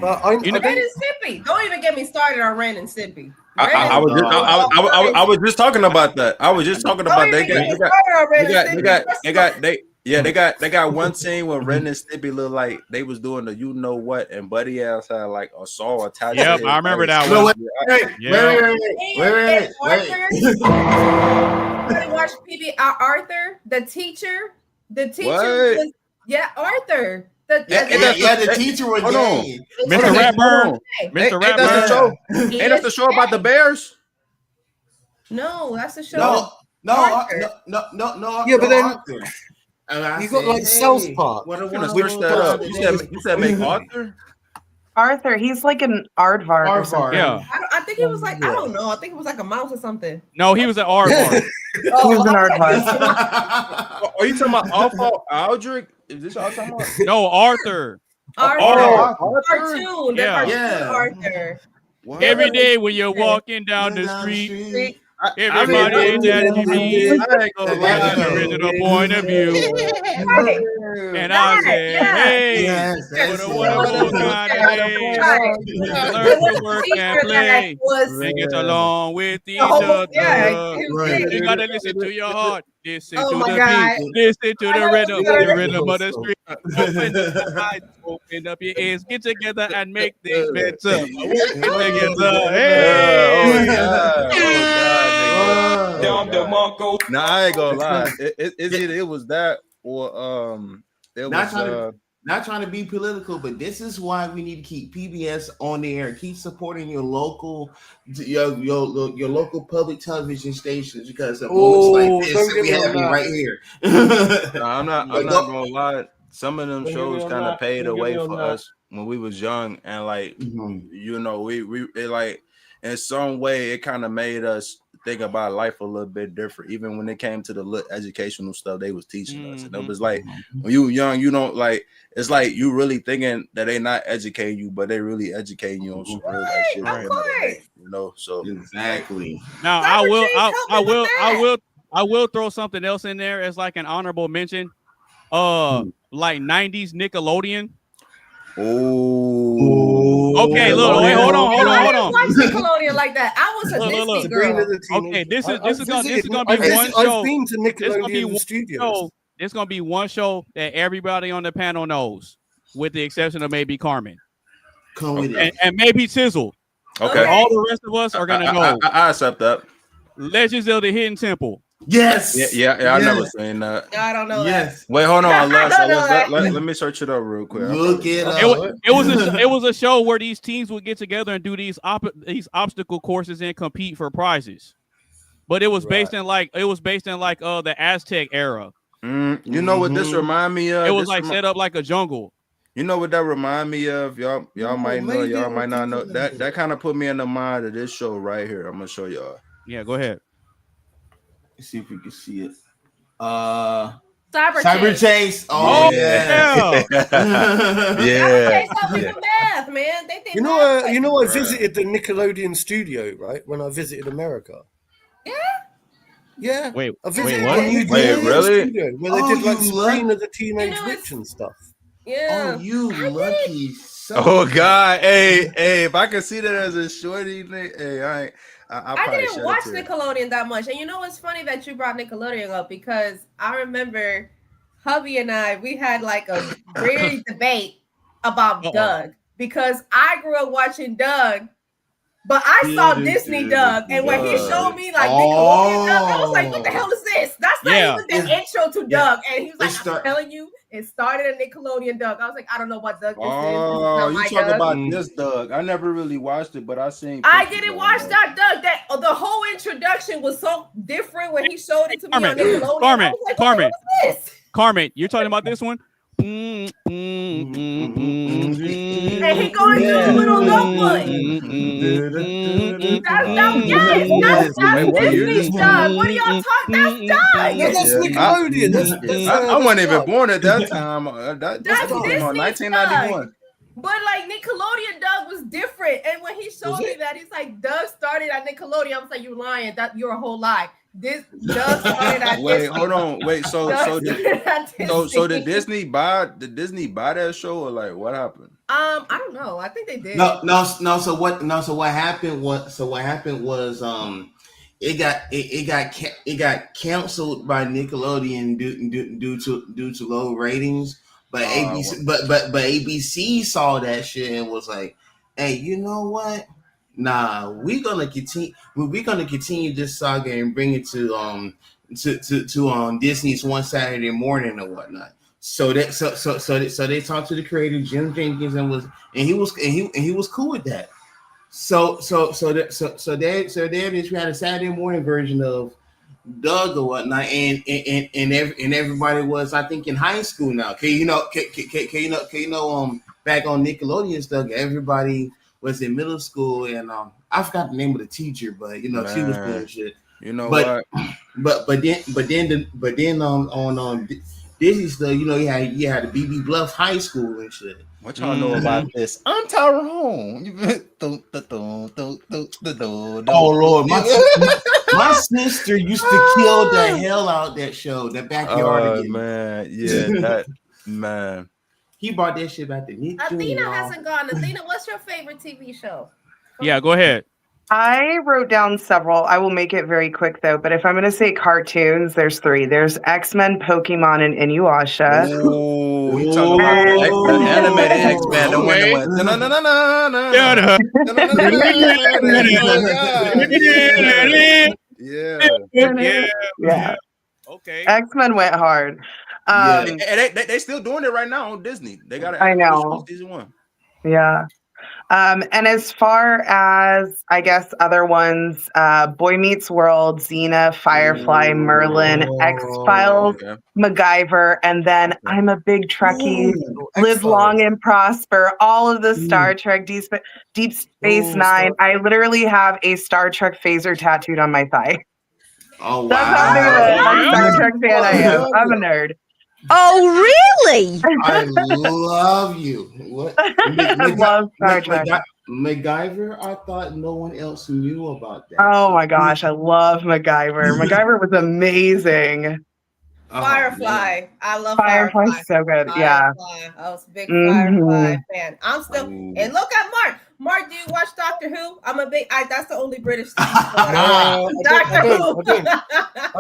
But I Ren and Stimpy. Don't even get me started on Ren and Stimpy. I was just talking about that. They got one scene where Ren and Stimpy look like they was doing the you know what, and Buddy ass had like a saw attached. Yep, I remember that one. Wait. Everybody watch PB Arthur, the teacher. The teacher What? was Arthur. The teacher was gay. Mr. Ratburn. Mr. Ratburn. Ain't that the show about the bears? No, that's the show. No. Yeah, but then Arthur. you got like South Park. I'm gonna search that up. You said make Arthur? Arthur, he's like an aardvark or something. Yeah. I think it was like, I don't know. I think it was like a mouse or something. No, he was an aardvark. He was an aardvark. Are you talking about Alpha Aldrich? Is this y'all talking about? No, Arthur. Arthur. Arthur? Cartoon. The Yeah. cartoon Arthur. What? Every day when you're walking down the street, everybody in that TV has an original point of view. And I say, hey, what a wonderful kind of day. Learn to work and play. They get along with each other. You gotta listen to your heart. Listen to the beat. Listen to the rhythm of the street. Open up your eyes, open up your ears, get together and make things better. Get together. Hey. Nah, I ain't gonna lie. It was that or it was not trying to be political, but this is why we need to keep PBS on the air. Keep supporting your local public television stations because of moments like this we have right here. I'm not gonna lie. Some of them shows kind of paid away for us when we was young, and like you know, we it like in some way it kind of made us think about life a little bit different. Even when it came to the little educational stuff they was teaching us, and it was like when you were young, you don't like. It's like you really thinking that they not educating you, but they really educating you on some real life shit. You know, so exactly. Now I will throw something else in there as like an honorable mention. Like 90s Nickelodeon. Oh, okay. Look, wait, hold on. I didn't watch Nickelodeon like that. I was a Disney girl. Okay, this is gonna be one show. I've been to Nickelodeon Studios. There's gonna be one show that everybody on the panel knows, with the exception of maybe Carmen. Come with it. And maybe Tizzle. Okay. All the rest of us are gonna know. I accept that. Legends of the Hidden Temple. Yes. Yeah. I never seen that. I don't know. Yes. Wait, hold on. Let me search it up real quick. Look it up. It was a show where these teams would get together and do these obstacle courses and compete for prizes. But it was based in the Aztec era. You know what this remind me of? It was set up like a jungle. You know what that remind me of? Y'all might know, y'all might not know. That kind of put me in the mind of this show right here. I'm gonna show y'all. Yeah, go ahead. Let's see if we can see it. Cyber Chase. Oh, yeah. Cyber Chase helped me with math, man. They did You know, I visited the Nickelodeon studio, right? When I visited America. Yeah. Wait, I visited what? Wait, really? studio where they did like Sabrina the Teenage You know, Witch and stuff. Yeah. Oh, you lucky son. Oh God, hey, if I could see that as a shorty, hey, I probably didn't shed watch a tear. Nickelodeon that much, and you know what's funny that you brought Nickelodeon up, because I remember hubby and we had like a weird debate about Doug, because I grew up watching Doug, but I saw Disney Doug, and when he showed me like Nickelodeon Doug, I was like, what the hell is this? That's not even the intro to Doug. And he was like, I'm telling you, it started a Nickelodeon Doug. I was like, I don't know what Doug this is. Oh, you talking Doug. about this Doug? I never really watched it, but I seen. I didn't watch that Doug. That the whole introduction was so different when he showed it to me on Nickelodeon. Carmen, I was like, what is this? Carmen, you're talking about this one? And he going to a little notebook. That's Disney's Doug. What are y'all talking? That's Doug. That's Nickelodeon. I wasn't even born at that time. That's Disney's 1991. But like Nickelodeon Doug was different. And when he showed me that, he's like, Doug started at Nickelodeon. I was like, you're lying. You're a whole lie. This Doug started at Wait, hold on. Wait, so did Disney buy that show, or like what happened? I don't know. I think they did. No. So what happened was it got canceled by Nickelodeon due to low ratings. But ABC saw that shit and was like, hey, you know what? Nah, we're gonna continue this saga and bring it to Disney's One Saturday Morning or whatnot. So they talked to the creator Jim Jenkins and he was cool with that. So there we had a Saturday morning version of Doug or whatnot, and everybody was, I think, in high school now. Back on Nickelodeon stuff, everybody was in middle school, and I forgot the name of the teacher, but she was doing shit. You know what? But then on Disney stuff, you had the BB Bluff High School and shit. What y'all know about this? I'm Tyrone. Oh Lord, my sister used to kill the hell out that show, that Backyard again. Man, yeah, man. He brought that shit back to me. Athena hasn't gone. Athena, what's your favorite TV show? Yeah, go ahead. I wrote down several. I will make it very quick though. But if I'm going to say cartoons, there's three. There's X-Men, Pokemon, and Inuyasha. Oh, you talking about the animated X-Men? The one that went. Yeah. Okay. X-Men went hard. And they still doing it right now on Disney. They got it. I know. Season 1. Yeah. And as far as, I guess, other ones, Boy Meets World, Xena, Firefly, Merlin, X-Files, MacGyver, and then I'm a big Trekkie, Live Long and Prosper, all of the Star Trek, Deep Space Nine. I literally have a Star Trek phaser tattooed on my thigh. Oh, wow. That's how big of a Star Trek fan I am. I'm a nerd. Oh, really? I love you. What? I love Star Trek. MacGyver, I thought no one else knew about that. Oh my gosh, I love MacGyver. MacGyver was amazing. Firefly. I love Firefly. So good. Yeah. I was a big Firefly fan. I'm still, and look at Mark. Mark, do you watch Doctor Who? I'm a big, that's the only British TV show. I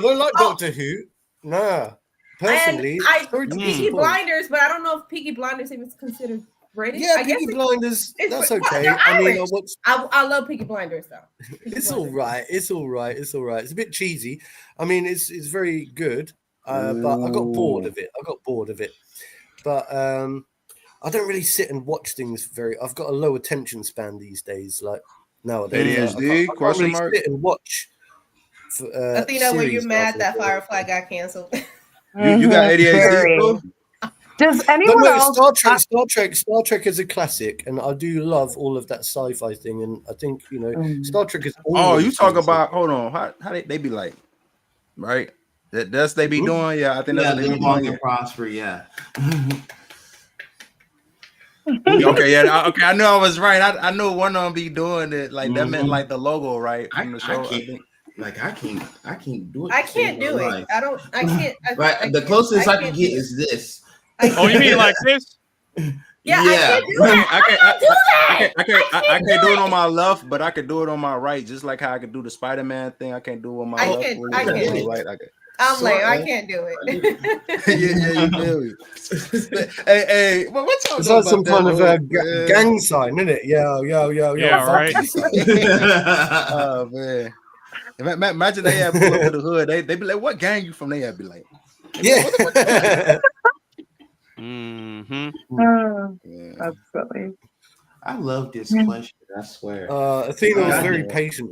don't like Doctor Who. Nah. Personally, Peaky Blinders, but I don't know if Peaky Blinders even is considered British. Yeah, Peaky Blinders, that's okay. I mean, I love Peaky Blinders though. It's all right. It's a bit cheesy. I mean, it's very good, but I got bored of it. But I don't really sit and watch things I've got a low attention span these days. Like nowadays, ADHD? Question mark. Sit and watch. Athena, were you mad that Firefly got canceled? You got ADHD? Does anyone else? Star Trek is a classic, and I do love all of that sci-fi thing. And I think Star Trek is. Oh, you talk about? Hold on, how they be like, right? That's they be doing. Yeah, I think that's what they be doing. And prosper. Yeah. Okay, yeah, okay. I knew I was right. I know one of them be doing it. Like that meant like the logo, right? From the show. I can't do it. I can't do it. I don't. I can't. Right. The closest I can get is this. Oh, you mean like this? Yeah. I can't do that. I can't do it on my left, but I can do it on my right. Just like how I could do the Spider-Man thing. I can't do it on my left. I can't. Right. I'm like, I can't do it. Yeah, you feel me? Hey, what y'all It's know like about some that, kind of man? gang sign, isn't it? Yo. Yeah, right. Oh man. Imagine they had pull up to the hood. They be like, "What gang you from?" They had be like, "Yeah." That's silly. I love this question. I swear. Athena was very patient.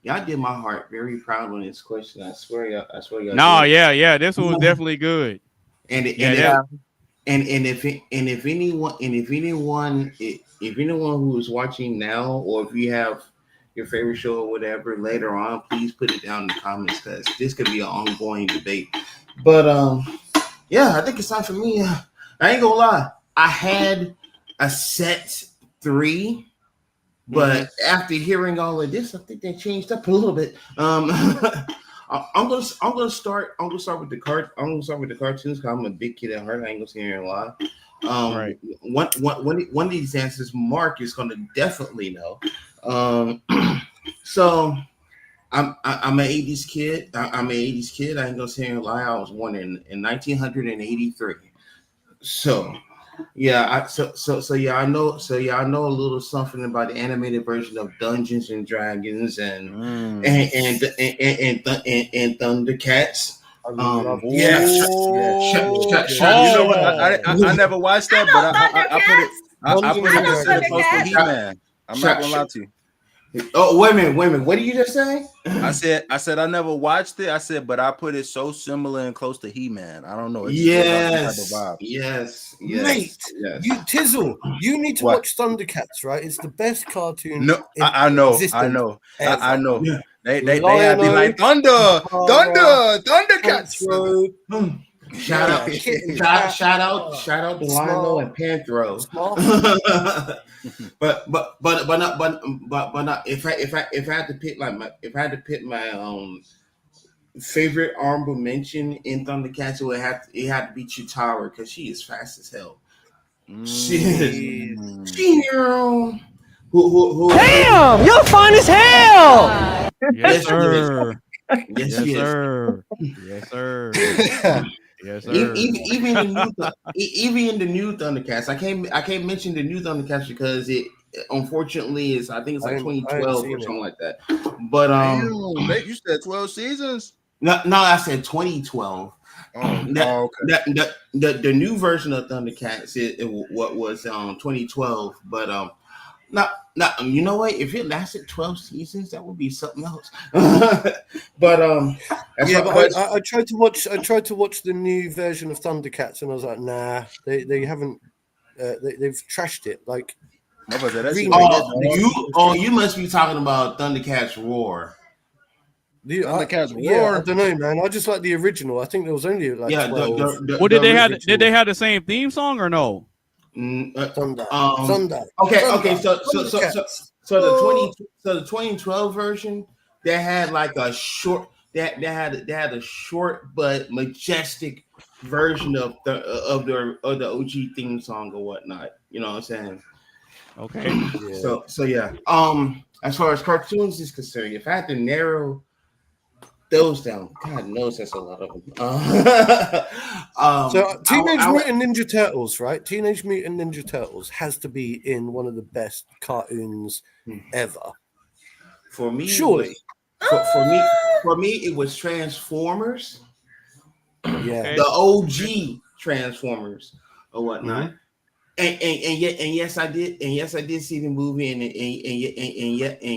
Y'all did my heart very proud on this question. I swear y'all. No, yeah. This one was definitely good. If anyone who is watching now, or if you have your favorite show or whatever later on, please put it down in the comments, because this could be an ongoing debate. But yeah, I think it's time for me. I ain't gonna lie, I had a set 3, but after hearing all of this, I think they changed up a little bit. I'm gonna start with the cartoons, because I'm a big kid at heart. I ain't gonna sit here and lie. Right. One of these answers, Mark is gonna definitely know. So I'm an 80s kid. I'm an 80s kid. I ain't gonna sit here and lie. I was born in 1983. So yeah, I know a little something about the animated version of Dungeons and Dragons and Thundercats. You know what? I never watched that, but I put it close to He-Man. I'm not gonna lie to you. Oh, wait a minute. What did you just say? I said I never watched it. I said, but I put it so similar and close to He-Man. I don't know. It's yes. Mate, you Tizzle, you need to watch Thundercats, right? It's the best cartoon. No, I know. Yeah. They have to be like Thundercats. Shout out to Lionel and Panthro. but if I had to pick my favorite honorable mention in Thundercats, it had to be Chitara, because she is fast as hell. She is. Damn, you're fine as hell. Yes, sir. Yes, sir. Yes, sir. Yes, sir. Even in the new Thundercats, I can't mention the new Thundercats because it unfortunately is, I think it's like 2012 or something like that. But you said 12 seasons? No, I said 2012. Okay. The new version of Thundercats what was 2012, but now you know what? If it lasted 12 seasons, that would be something else. But I tried to watch the new version of Thundercats, and I was like, nah, they haven't. They've trashed it. Like, you must be talking about Thundercats Roar. Thundercats Roar. Yeah, I don't know, man. I just like the original. I think there was only like 12. Did they have the same theme song or no? Thunder. Okay. So the 2012 version, they had like a short. They had a short but majestic version of the OG theme song or whatnot. You know what I'm saying? Okay. Yeah. So yeah. As far as cartoons is concerned, if I had to narrow those down, God knows that's a lot of them. So Teenage Mutant Ninja Turtles, right? Teenage Mutant Ninja Turtles has to be in one of the best cartoons ever. For me, surely. For me, it was Transformers. Yeah, the OG Transformers or whatnot. And yes, I did. And yes, I did see the movie. And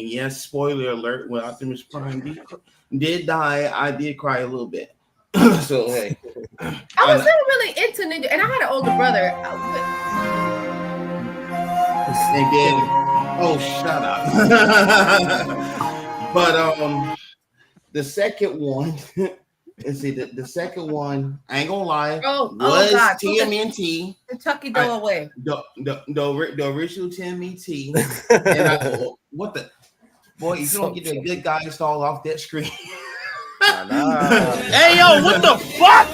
yes, spoiler alert: when Optimus Prime did die, I did cry a little bit. So hey, I was never really into Ninja, and I had an older brother. And then, shut up. the second one. And see the second one, I ain't gonna lie, God, TMNT. The Chucky doll away. The original TMNT. And what the boy? You don't get the good guy installed off that screen. Nah. Hey yo, what the fuck?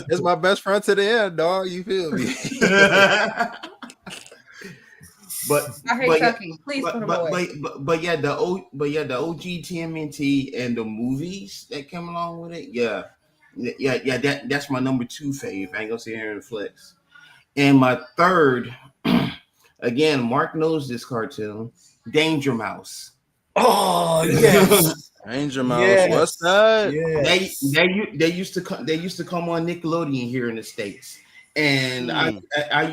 It's my best friend to the end, dog. You feel me? But I hate Chucky. Please put him away. But yeah, the OG TMNT and the movies that came along with it, yeah. That's my number 2 fave. I ain't gonna sit here and flex. And my third, again, Mark knows this cartoon, Danger Mouse. Oh yes, Danger Mouse. What's that? Yes. They used to come on Nickelodeon here in the States. And I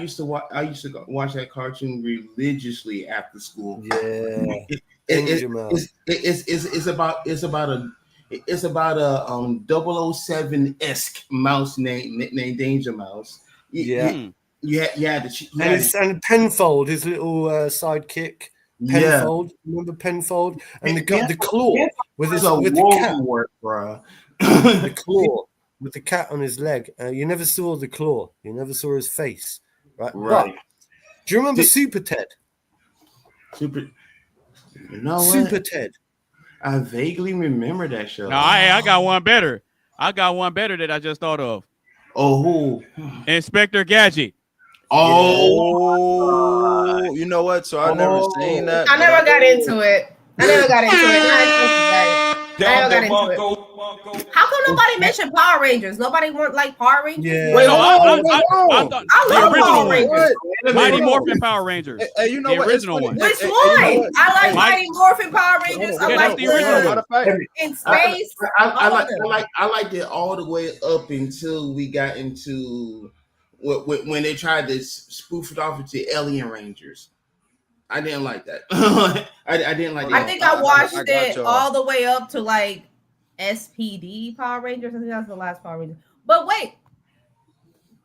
used to watch that cartoon religiously after school. Yeah, it's about a 007-esque mouse named Danger Mouse. And Penfold, his little sidekick. Penfold, remember Penfold? And the claw with the cat, bro. The claw. With the cat on his leg. You never saw the claw. You never saw his face. Right. But, do you remember Super Ted? Super Ted. I vaguely remember that show. No, I got one better. I got one better that I just thought of. Oh, who? Inspector Gadget. Oh, you know what? So I've never seen that. I never got into it. How come nobody mentioned Power Rangers? Nobody want like Power Rangers? Yeah. Wait, I thought I love Power Rangers. Mighty Morphin Power Rangers. Hey, you know the what? original one. Which one? I like Mighty Morphin Power Rangers. I like the original one. In space. I liked it all the way up until we got into when they tried to spoof it off into Alien Rangers. I didn't like that. I didn't like that. I think I watched it all the way up to like SPD Power Rangers. I think that's the last Power Rangers. But wait,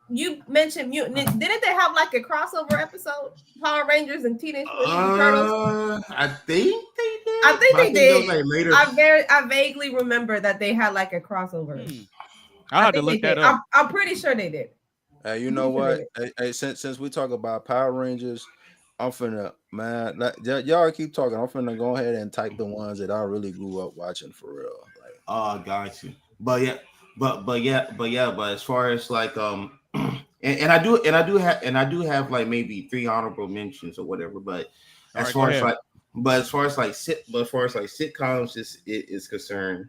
you mentioned mutant. Didn't they have like a crossover episode? Power Rangers and Teenage Mutant Ninja Turtles. I think they did. I think they did. Like later. I vaguely remember that they had like a crossover. I had to look that up. I'm pretty sure they did. Hey, you know what? Hey, since we talk about Power Rangers, I'm finna, man, y'all keep talking. I'm finna go ahead and type the ones that I really grew up watching for real. Like, got you. But as far as like and I do have like maybe 3 honorable mentions or whatever. But as far as sitcoms is concerned,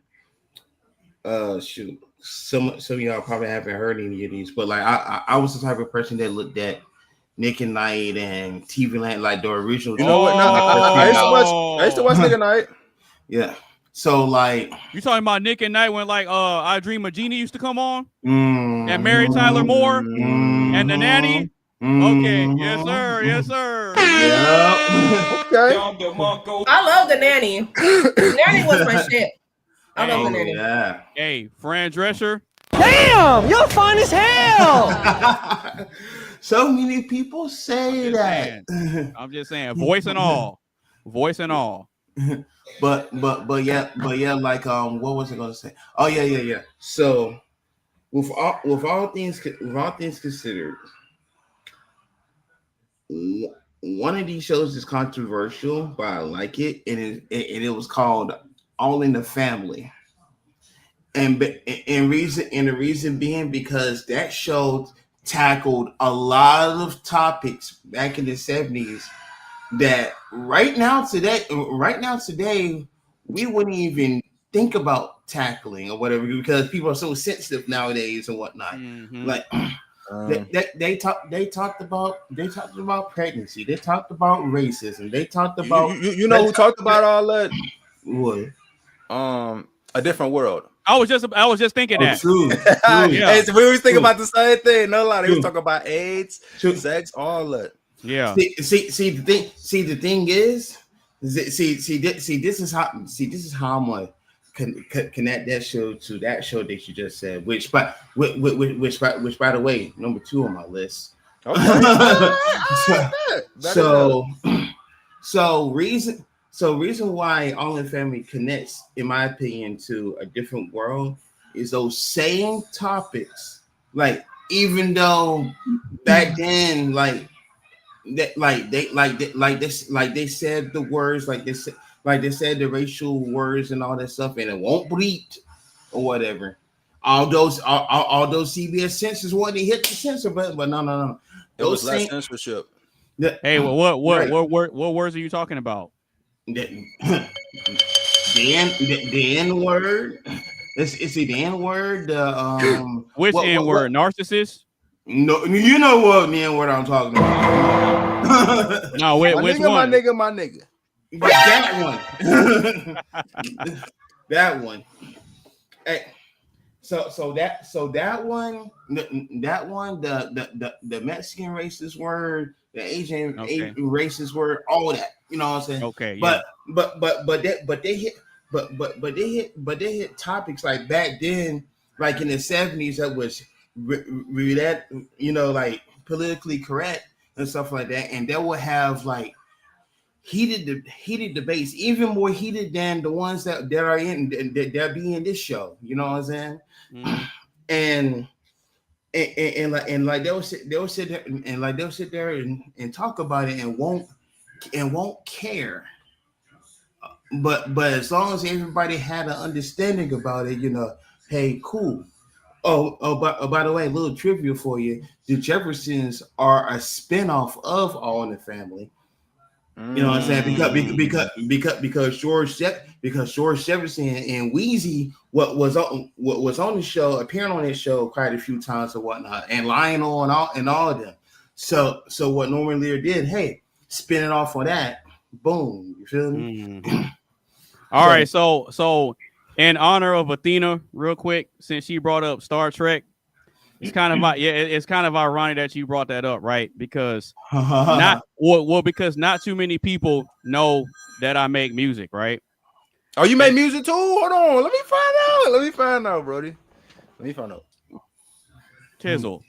shoot, some of y'all probably haven't heard any of these, but like I was the type of person that looked at Nick and Night and TV Land, like the original. You know what? No, I used to watch Nick and Night. Yeah. So like, you talking about Nick and Night when like I Dream of Jeannie used to come on, and Mary Tyler Moore and the Nanny. Okay, yes sir. Yeah. Okay. I love the Nanny. The Nanny was my shit. I love the Nanny. Yeah. Hey, Fran Drescher. Damn, you're fine as hell. So many people say that. I'm just saying, voice and all. But yeah, like what was I gonna say? Oh yeah. So with all things considered, one of these shows is controversial, but I like it, and it was called All in the Family. And the reason being because that show tackled a lot of topics back in the 70s that right now today we wouldn't even think about tackling or whatever, because people are so sensitive nowadays and whatnot. Mm-hmm. Like they talked about pregnancy, they talked about racism, they talked about you know who talked about all that? What? A Different World. I was just thinking that. True. Yeah. Hey, so we always think about the same thing. No lie, they was talking about AIDS, sex, all that. Yeah. See the thing is, this is how I'm gonna connect that show to that show that you just said, which by the way, number 2 on my list. Okay. So So reason why All in the Family connects, in my opinion, to a different world is those same topics. Like even though back then, like that, they said the words, like they said the racial words and all that stuff, and it won't bleed or whatever. All those CBS censors wanted to hit the censor button, but no. It was less censorship. Hey, well, Right. what words are you talking about? The N word. It's the N word. Which N word? Narcissist? No, you know what N word I'm talking about. No, which one? My nigga. That one. Hey, so that one, the Mexican racist word, the Asian racist word, all that. You know what I'm saying? Okay. Yeah. But they hit topics like back then, like in the 70s, that was that, you know, like politically correct and stuff like that, and they will have like heated debates, even more heated than the ones that are in that be in this show. You know what I'm saying? Mm-hmm. And like they'll sit there and talk about it and won't care. But as long as everybody had an understanding about it, you know, hey, cool. By the way, a little trivia for you: the Jeffersons are a spinoff of All in the Family. You know what I'm saying? Because George Jefferson and Wheezy was on the show, appearing on this show quite a few times or whatnot, and Lionel and all of them. So what Norman Lear did, hey, spin it off on that, boom. You feel me? All right, so in honor of Athena, real quick, since she brought up Star Trek, it's kind of ironic that you brought that up, right? Because because not too many people know that I make music, right? Oh, you make music too? Hold on, let me find out, Brody. Let me find out. Tizzle.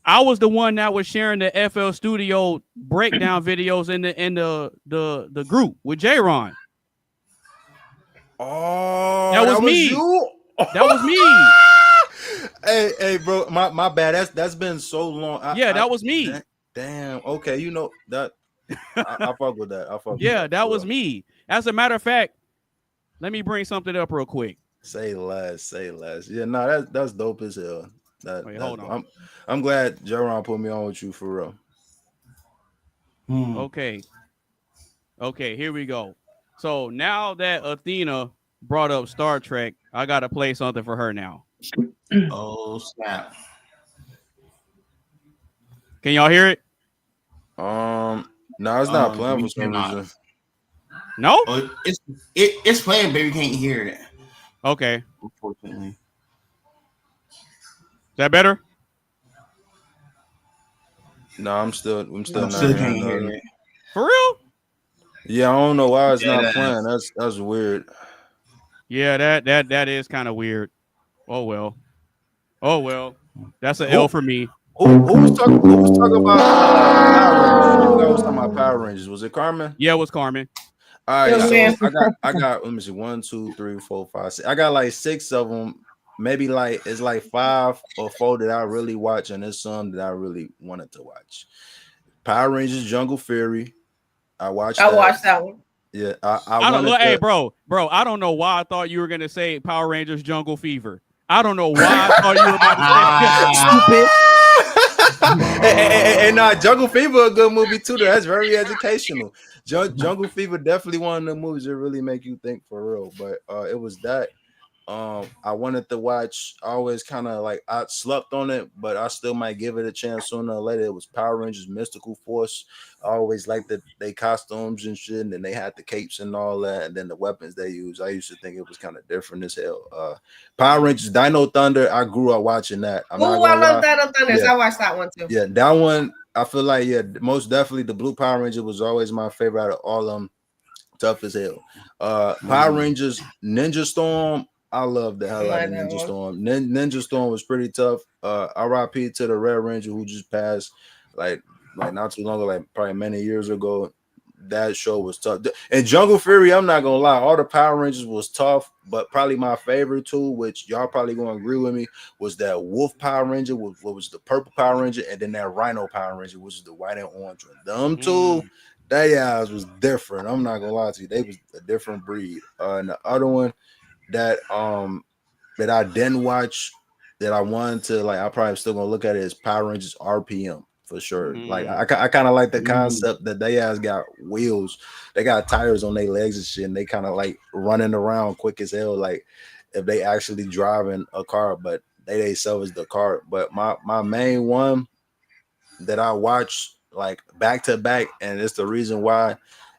I was the one that was sharing the FL Studio breakdown videos in the group with J-Ron. Oh, that was me. You? That was me. Hey, bro, my bad. That's been so long. That was me. Damn. Okay, you know that. I fuck with that. That was me. As a matter of fact, let me bring something up real quick. Say less. Yeah, no, that's dope as hell. Wait, hold on. I'm glad J-Ron put me on with you for real. Okay, here we go. So now that Athena brought up Star Trek, I gotta play something for her now. Oh snap! Can y'all hear it? No, it's not playing for some reason. No, it's playing, but we can't hear it. Okay, unfortunately. Is that better? No, I'm still not can't hear it. For real? Yeah, I don't know why it's not playing. That's weird. Yeah, that is kind of weird. Oh well. That's an L for me. Who was talking about Power Rangers? I was talking about Power Rangers. Was it Carmen? Yeah, it was Carmen. All right, so I got let me see, 1, 2, 3, 4, 5, 6. I got like 6 of them. Maybe like it's like 5 or 4 that I really watch, and there's some that I really wanted to watch. Power Rangers Jungle Fury. I watched that one. Yeah, I don't know. Hey, bro, I don't know why I thought you were gonna say Power Rangers Jungle Fever. I don't know why I thought you were about to say stupid. Nah, Jungle Fever a good movie too. That's very educational. Jungle Fever definitely one of the movies that really make you think for real. But it was that. I wanted to watch. I always kind of like I slept on it, but I still might give it a chance sooner or later. It was Power Rangers Mystical Force. I always liked they costumes and shit, and then they had the capes and all that, and then the weapons they use. I used to think it was kind of different as hell. Power Rangers Dino Thunder. I grew up watching that. I love Dino Thunder. I watched that one too. Yeah, that one. I feel like most definitely the Blue Power Ranger was always my favorite out of all of them. Tough as hell. Power Rangers Ninja Storm. I love the hell out of Ninja Storm. Ninja Storm was pretty tough. RIP to the Red Ranger who just passed like not too long ago, like probably many years ago. that show was tough. And Jungle Fury, I'm not gonna lie, all the Power Rangers was tough, but probably my favorite too, which y'all probably gonna agree with me, was that Wolf Power Ranger, what was the purple Power Ranger, and then that Rhino Power Ranger, which is the white and orange one. Them two, they guys was different. I'm not gonna lie to you, they was a different breed. And the other one that that I didn't watch, that I wanted to, like, I probably still gonna look at it, is Power Rangers RPM. For sure. Like I kind of like the concept that they guys got wheels, they got tires on their legs and shit, and they kind of like running around quick as hell, like if they actually driving a car, but they sell as the car. But my main one that I watch like back to back, and it's the reason why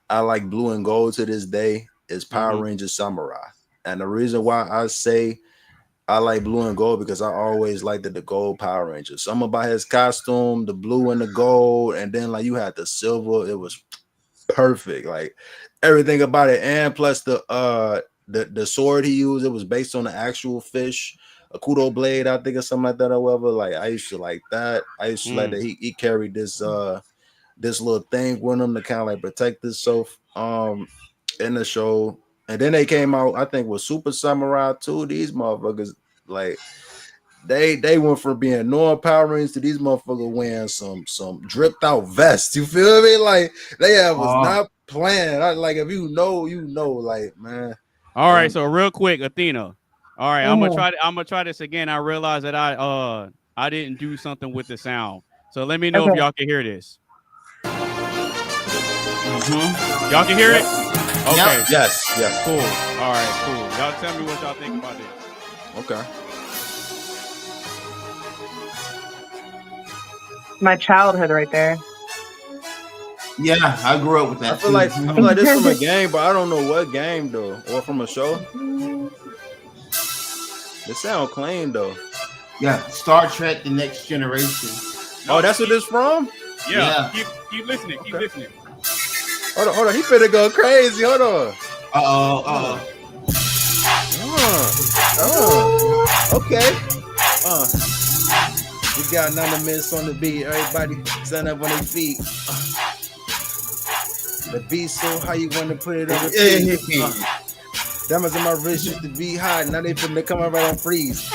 I like blue and gold to this day, is Power Rangers Samurai. And the reason why I say I like blue and gold, because I always liked the gold Power Ranger. Something about his costume, the blue and the gold, and then like you had the silver. It was perfect, like everything about it. And plus the sword he used, it was based on the actual fish, a kudo blade, I think, or something like that, or whatever. Like I used to like that. I used to like that he carried this little thing with him to kind of like protect himself in the show. And then they came out, I think, with Super Samurai 2. These motherfuckers, like, they went from being normal Power Rangers to these motherfuckers wearing some dripped out vests. You feel me? Like they was not playing. Like if you know, like, man. All right, so real quick, Athena. All right, I'm gonna try this again. I realized that I didn't do something with the sound. So let me know if y'all can hear this. Y'all can hear it? Okay. Yep. Yes. Cool. All right, cool. Y'all tell me what y'all think about this. Okay. My childhood right there. Yeah, I grew up with that. I feel like this from a game, but I don't know what game though, or from a show. It sound clean though. Yeah, Star Trek: The Next Generation. Oh, that's what this from? Yeah. Keep listening. Keep listening. Hold on. He finna go crazy. Hold on. Okay. We got Anonymous on the beat. Everybody stand up on their feet. The beat, so how you want to put it on the feet? Diamonds in my wrist used to be hot. Now they finna come out right on freeze.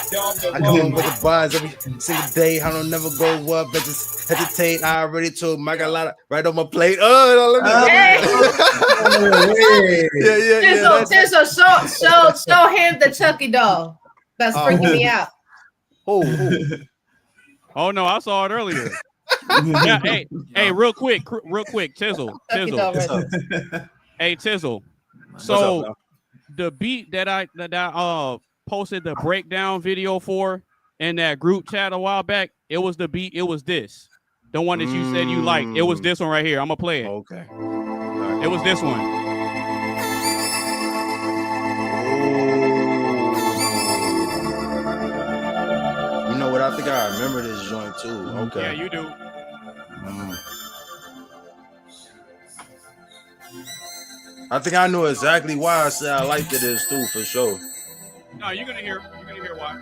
I come up with the bars every single day. I don't never go up, but just hesitate. I already told him I got a lot of right on my plate. Show him the Chucky doll. That's freaking me out. Oh no, I saw it earlier. Yeah, hey, real quick, Tizzle. Hey, Tizzle. So the beat that I posted the breakdown video for in that group chat a while back, it was the beat. It was this, the one that you said you liked. It was this one right here. I'm gonna play it. Okay. It was this one. You know what? I think I remember this joint too. Okay. Yeah, you do. I think I knew exactly why I said I liked it is too, for sure. No, you're gonna hear why.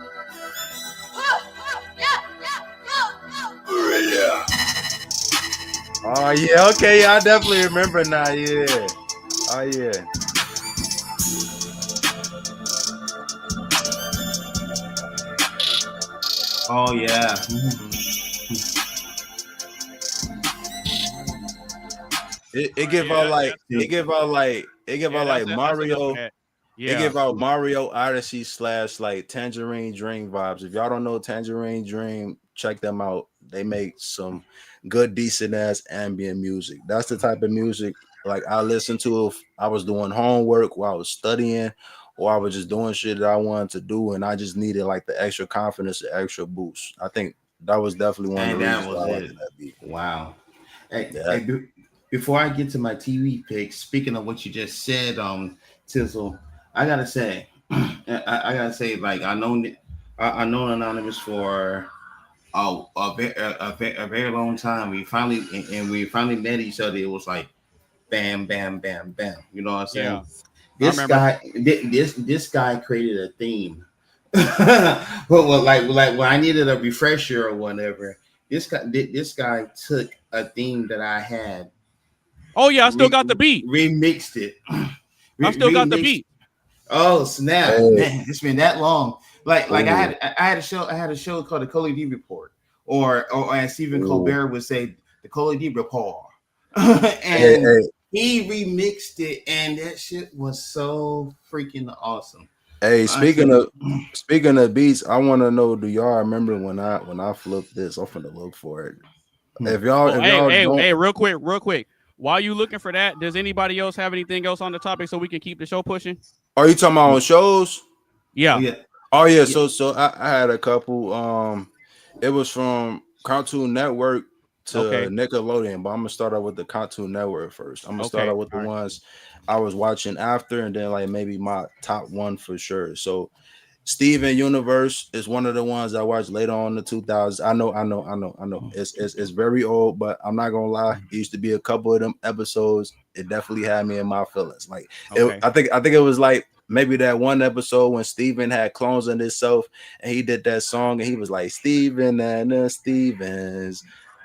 Oh yeah, okay, I definitely remember now. Yeah. Oh yeah. Oh yeah. It give out like Mario. They give out Mario Odyssey / like Tangerine Dream vibes. If y'all don't know Tangerine Dream, check them out. They make some good, decent ass ambient music. That's the type of music like I listen to if I was doing homework, while I was studying, or I was just doing shit that I wanted to do, and I just needed like the extra confidence, the extra boost. I think that was definitely one of the reasons why I liked that beat. Wow. Hey, before I get to my TV picks, speaking of what you just said, Tizzle, I gotta say, like I know Anonymous for a very long time. We finally met each other. It was like bam, bam, bam, bam. You know what I'm saying? Yeah. This guy created a theme. Well, like when I needed a refresher or whatever, this guy took a theme that I had Oh yeah, I still got the beat. Remixed it. I still got the beat. Oh snap, man! It's been that long. Like I had a show called the Coley D Report, or as Stephen Colbert would say, the Coley D Report. And he remixed it, and that shit was so freaking awesome. Hey, speaking of beats, I want to know, do y'all remember when I flipped this? I'm finna look for it. If y'all, hey, real quick. While you looking for that, does anybody else have anything else on the topic so we can keep the show pushing? Are you talking about on shows? Yeah. Oh yeah. So I had a couple. It was from Cartoon Network to Nickelodeon, but I'm gonna start out with the Cartoon Network first. I'm gonna start out with the ones I was watching after, and then like maybe my top one for sure. So Steven Universe is one of the ones I watched later on in the 2000s. I know. It's very old, but I'm not gonna lie. It used to be a couple of them episodes. It definitely had me in my feelings. Like I think it was like maybe that one episode when Steven had clones in himself and he did that song and he was like Steven and the Stevens.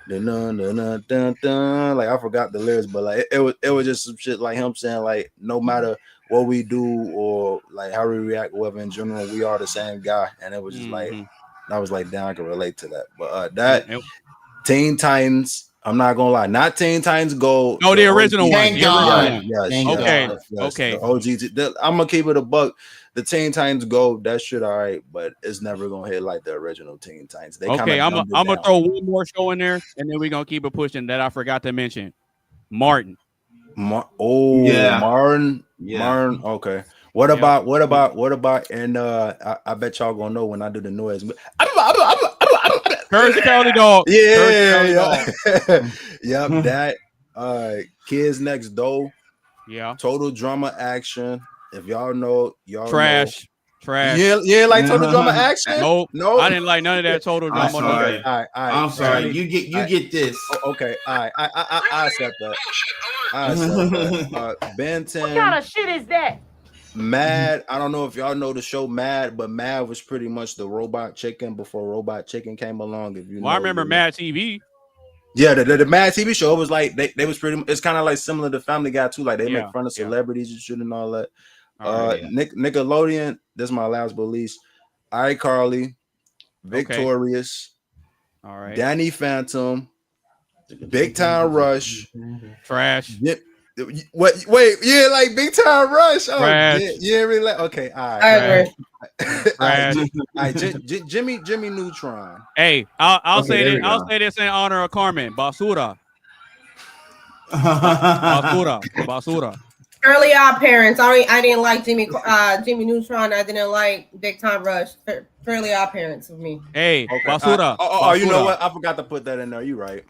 Dun, dun, dun, dun, dun. Like I forgot the lyrics, but like it was just some shit like him saying like no matter what we do or like how we react, whatever in general, we are the same guy. And it was just like I was like, damn, I can relate to that. But that Teen Titans, I'm not gonna lie, not Teen Titans Go. No, the original one. Yes. The OG. I'm gonna keep it a buck. The Teen Titans Go, that shit all right, but it's never gonna hit like the original Teen Titans. I'm gonna throw one more show in there, and then we're gonna keep it pushing that I forgot to mention. Martin. Martin. Martin. Okay. What about? And I bet y'all gonna know when I do the noise. Courage the Cowardly Dog. Yeah. Yep. That. Kids Next Door. Yeah. Total Drama Action. If y'all know, Trash. Yeah, like Total Drama Action. Nope. I didn't like none of that Total Drama. Sorry. All right. I'm sorry. You get this. Okay. All right. I accept that. Ben 10. What kind of shit is that? Mad. I don't know if y'all know the show Mad, but Mad was pretty much the Robot Chicken before Robot Chicken came along. If you know, I remember Mad TV. Yeah, the Mad TV show was like they was pretty. It's kind of like similar to Family Guy too. Like they make fun of celebrities and shit and all that. Nickelodeon. This is my last but least. iCarly, Victorious, all right, Danny Phantom, Big Time Rush, trash. Yeah, wait, yeah, like Big Time Rush. Oh, trash. Yeah, really. Like, okay, all right. Trash. All right, Jimmy Neutron. Hey, I'll say this. I'll say this in honor of Carmen. Basura. Early Odd Parents. I didn't like Jimmy Neutron. I didn't like Big Time Rush. Fairly Odd Parents with me. Hey, Basura. You know what? I forgot to put that in there. You right.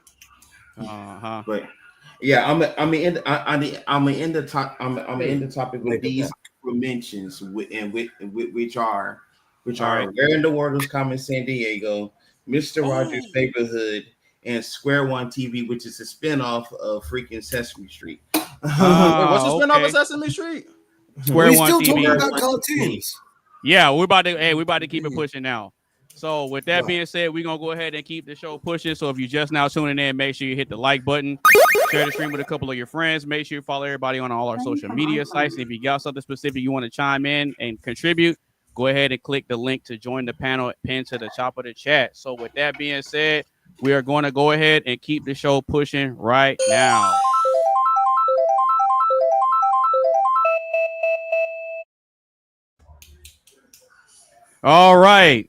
But yeah, I'm in the topic with these mentions which are Where in the World is Common San Diego, Mr. Rogers' Neighborhood, and Square One TV, which is a spinoff of freaking Sesame Street. What's the spinoff of Sesame Street? Square One still TV. talking about cartoons. Yeah, we're about to keep it pushing now. So with that being said, we're gonna go ahead and keep the show pushing. So if you're just now tuning in, make sure you hit the like button, share the stream with a couple of your friends. Make sure you follow everybody on all our social media sites. And if you got something specific you want to chime in and contribute, go ahead and click the link to join the panel pinned to the top of the chat. So with that being said, we are going to go ahead and keep the show pushing right now. All right.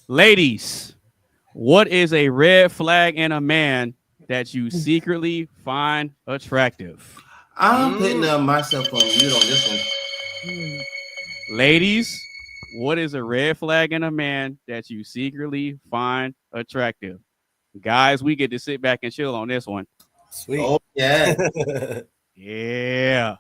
Ladies, what is a red flag in a man that you secretly find attractive? I'm putting myself on mute on this one. Ladies, what is a red flag in a man that you secretly find attractive? Guys, we get to sit back and chill on this one. Sweet. Oh, yeah. Yeah.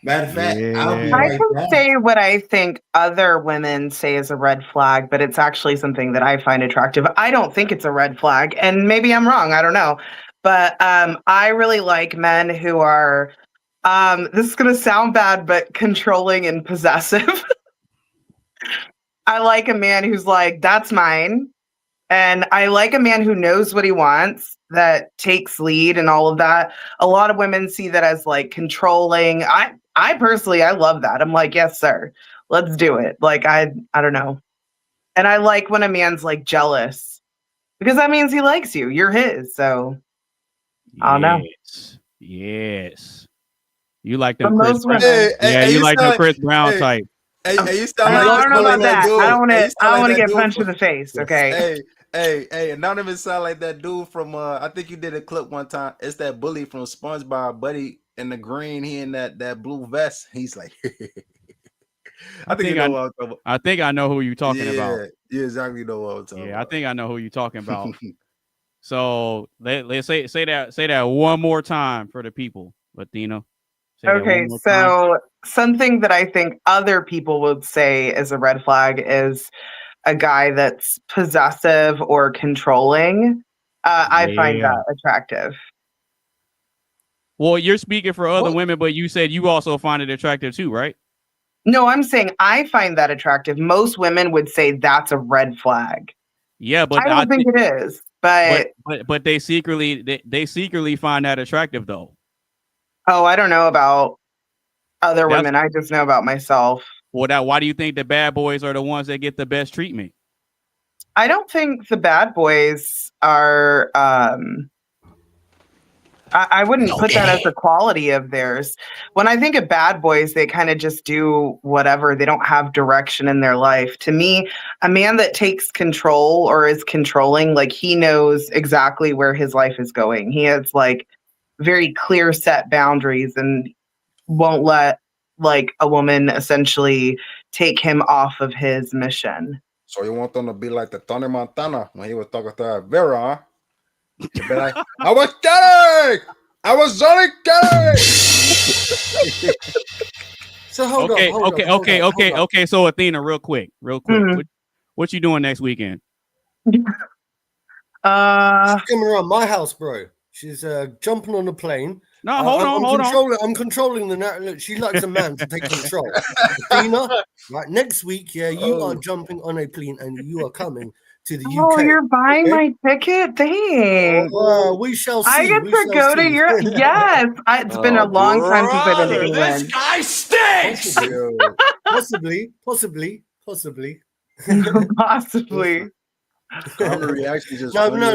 Matter of fact, I'll be I right can back. say what I think other women say is a red flag, but it's actually something that I find attractive. I don't think it's a red flag, and maybe I'm wrong. I don't know. But I really like men who are, this is going to sound bad, but controlling and possessive. I like a man who's like, that's mine. And I like a man who knows what he wants, that takes lead and all of that. A lot of women see that as like controlling. I personally, I love that. I'm like, yes, sir, let's do it. Like, I don't know. And I like when a man's like jealous because that means he likes you. You're his. So I don't know. Yes. You like But them Chris most Brown. women. You like them Chris Brown type. Hey, you I sound like don't know about that. I don't want to get dude punched in the face. Okay. Hey, Anonymous sound like that dude from I think you did a clip one time. It's that bully from SpongeBob, buddy in the green, he in that blue vest. He's like I think you know what I'm talking about. I think I know who you're talking about. You exactly know what I'm talking about. I think I know who you're talking about. So let's say that one more time for the people, Athena. Okay, so something that I think other people would say is a red flag is a guy that's possessive or controlling. I find that attractive. Well, you're speaking for other women, but you said you also find it attractive too, right? No, I'm saying I find that attractive. Most women would say that's a red flag. Yeah, but I don't think it is. But they secretly find that attractive though. Oh, I don't know about other women. I just know about myself. Well, why do you think the bad boys are the ones that get the best treatment? I don't think the bad boys are. I wouldn't put that as a quality of theirs. When I think of bad boys, they kind of just do whatever. They don't have direction in their life. To me, a man that takes control or is controlling, like he knows exactly where his life is going. He has like very clear set boundaries and won't let like a woman essentially take him off of his mission. So you want them to be like the Tony Montana when he was talking to Vera, huh? You'd be like, I was kidding! I was only kidding! So hold on. Okay. So Athena, real quick. Mm-hmm. What you doing next weekend? She's coming around my house, bro. She's jumping on a plane. No, hold on. I'm controlling the narrative. Look, she likes a man to take control. Athena, right, next week, you are jumping on a plane and you are coming to the UK. Oh, you're buying my ticket? Thanks. We shall see. I get to go to Europe. Yes. It's been a long time since I've been to England. This guy stinks! Possibly. Possibly. No,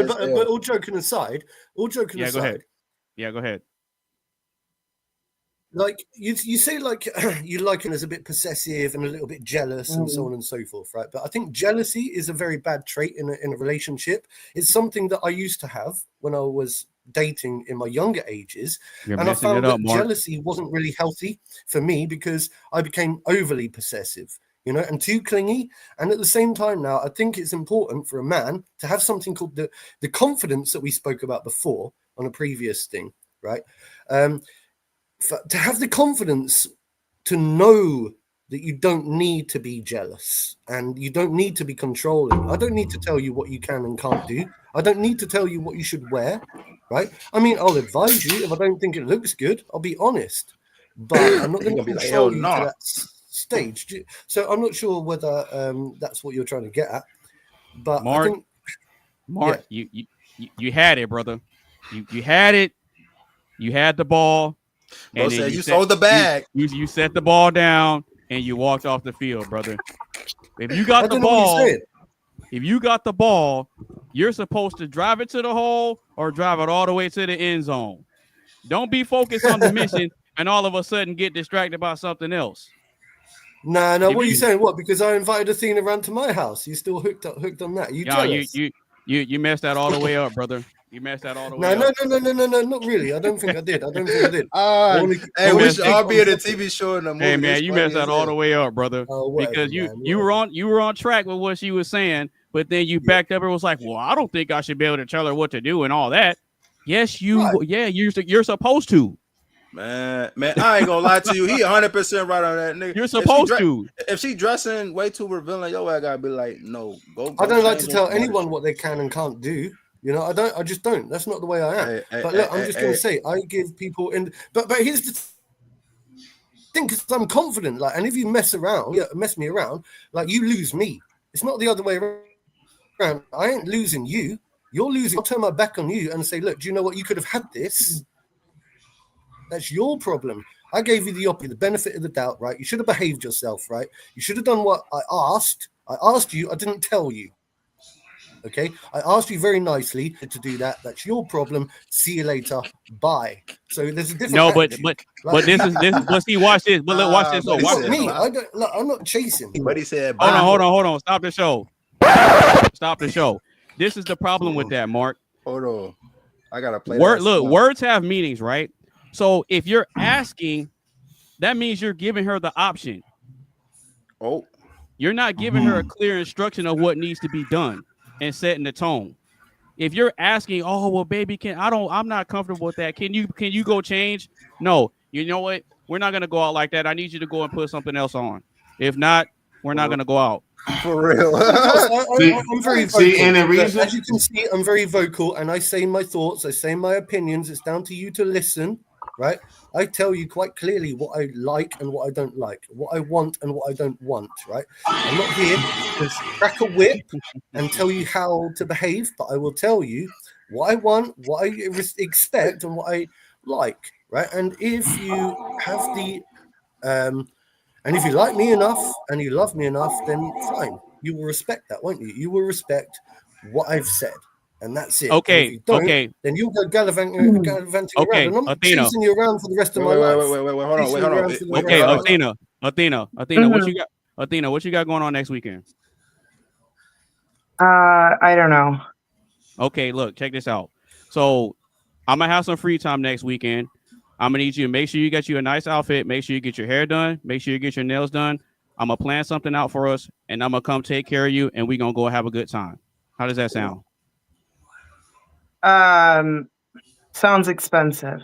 but all joking aside. Yeah, go ahead. Like you say, like you like him as a bit possessive and a little bit jealous and so on and so forth, right? But I think jealousy is a very bad trait in a relationship. It's something that I used to have when I was dating in my younger ages, and I found that jealousy wasn't really healthy for me because I became overly possessive, and too clingy. And at the same time, now I think it's important for a man to have something called the confidence that we spoke about before on a previous thing, right? To have the confidence to know that you don't need to be jealous and you don't need to be controlling. I don't need to tell you what you can and can't do. I don't need to tell you what you should wear, right? I mean, I'll advise you if I don't think it looks good. I'll be honest, but I'm not going to control you to that stage. So I'm not sure whether that's what you're trying to get at. But Mark, you had it, brother. You had it. You had the ball. And then you sold the bag. You set the ball down and you walked off the field, brother. If you got the ball, you're supposed to drive it to the hole or drive it all the way to the end zone. Don't be focused on the mission and all of a sudden get distracted by something else. No. What are you saying? What? Because I invited Athena around to my house. You still hooked on that? You messed that all the way up, brother. You messed that all the way up. No, not really. I don't think I did. Hey, we should all be at a TV show in the movie. Hey, man, you messed that all the way up, brother. Because you were on track with what she was saying, but then you backed up and was like, well, I don't think I should be able to tell her what to do and all that. Yes, you're supposed to. Man, I ain't gonna lie to you. He 100% right on that, nigga. You're supposed to. If she dressing way too revealing, yo, I gotta be like, no, go. I don't like to tell anyone what they can and can't do. I just don't. That's not the way I am. But look, I'm just going to say, I give people but here's the thing, because I'm confident. Like, and if you mess me around, like you lose me. It's not the other way around. around. I ain't losing you. You're losing. I'll turn my back on you and say, look, do you know what? You could have had this. That's your problem. I gave you the benefit of the doubt, right? You should have behaved yourself, right? You should have done what I asked. I asked you. I didn't tell you. Okay? I asked you very nicely to do that. That's your problem. See you later. Bye. So there's a different. No, attitude. but this is. But see, watch this. But look, watch this. but Look, he watch said this. Me, Look. I don't. Look, I'm not chasing. But he said, Hold on. Stop the show. Stop the show. This is the problem with that, Mark. Hold on. I gotta play. Words have meanings, right? So if you're asking, that means you're giving her the option. Oh, you're not giving her a clear instruction of what needs to be done and setting the tone. If you're asking, oh well, baby, I'm not comfortable with that. Can you go change? No, you know what? We're not gonna go out like that. I need you to go and put something else on. If not, we're not gonna go out. for real. I'm very vocal. See, and the reason, as you can see, I'm very vocal, and I say my thoughts. I say my opinions. It's down to you to listen, right? I tell you quite clearly what I like and what I don't like, what I want and what I don't want, right? I'm not here to crack a whip and tell you how to behave, but I will tell you what I want, what I expect, and what I like, right? And if you have and if you like me enough and you love me enough, then fine. You will respect that, won't you? You will respect what I've said. And that's it. Okay. And if you don't, then you'll go gallivanting around. And I'm not chasing you around for the rest of my life. Wait, hold on. Okay, Athena, what you got? Athena, what you got going on next weekend? I don't know. Okay, look, check this out. So I'm gonna have some free time next weekend. I'm gonna need you to make sure you get you a nice outfit, make sure you get your hair done, make sure you get your nails done. I'm gonna plan something out for us, and I'm gonna come take care of you, and we're gonna go have a good time. How does that sound? Sounds expensive.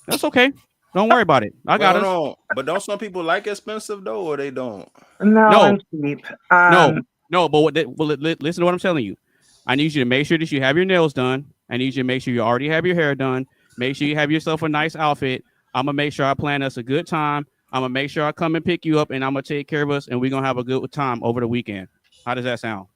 That's okay. Don't worry about it. I got it. But don't some people like expensive though, or they don't? No, I'm cheap. No. But listen to what I'm telling you. I need you to make sure that you have your nails done. I need you to make sure you already have your hair done. Make sure you have yourself a nice outfit. I'm gonna make sure I plan us a good time. I'm gonna make sure I come and pick you up, and I'm gonna take care of us, and we're gonna have a good time over the weekend. How does that sound?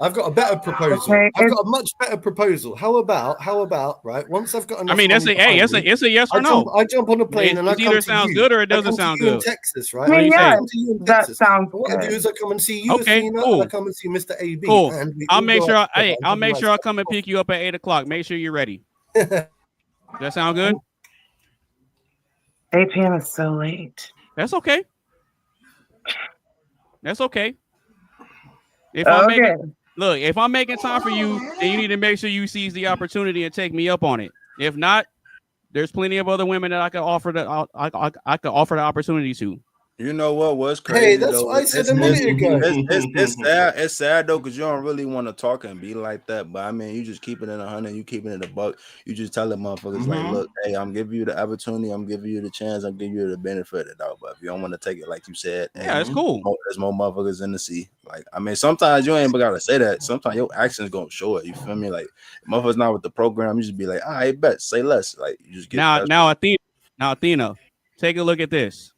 I've got a better proposal. Okay, I've got a much better proposal. How about right? Once I've got enough, I mean, it's a yes or no. I jump on a plane and I come either to sounds you. good or it doesn't sound good. In Texas, right? I mean, yeah, that Texas. sounds What I do good. is I come and see you, Okay, Athena, cool. and I come and see Mr. AB. Cool. And I'll make sure I come and pick you up at 8:00. Make sure you're ready. Does that sound good? 8 p.m. is so late. That's okay. That's okay. If I'm making time for you, then you need to make sure you seize the opportunity and take me up on it. If not, there's plenty of other women that I could offer I could offer the opportunity to. You know what was crazy? Hey, that's what I said a minute ago. It's sad though, because you don't really want to talk and be like that. But I mean, you just keep it in 100, you keep it in a buck. You just tell the motherfuckers like, look, hey, I'm giving you the opportunity, I'm giving you the chance, I'm giving you the benefit of the doubt. But if you don't want to take it like you said, yeah, it's cool. There's more motherfuckers in the sea. Like, I mean, sometimes you ain't gotta say that. Sometimes your actions gonna show it. You feel me? Like, motherfuckers not with the program, you just be like, I bet, say less. Like, you just get now Athena, take a look at this.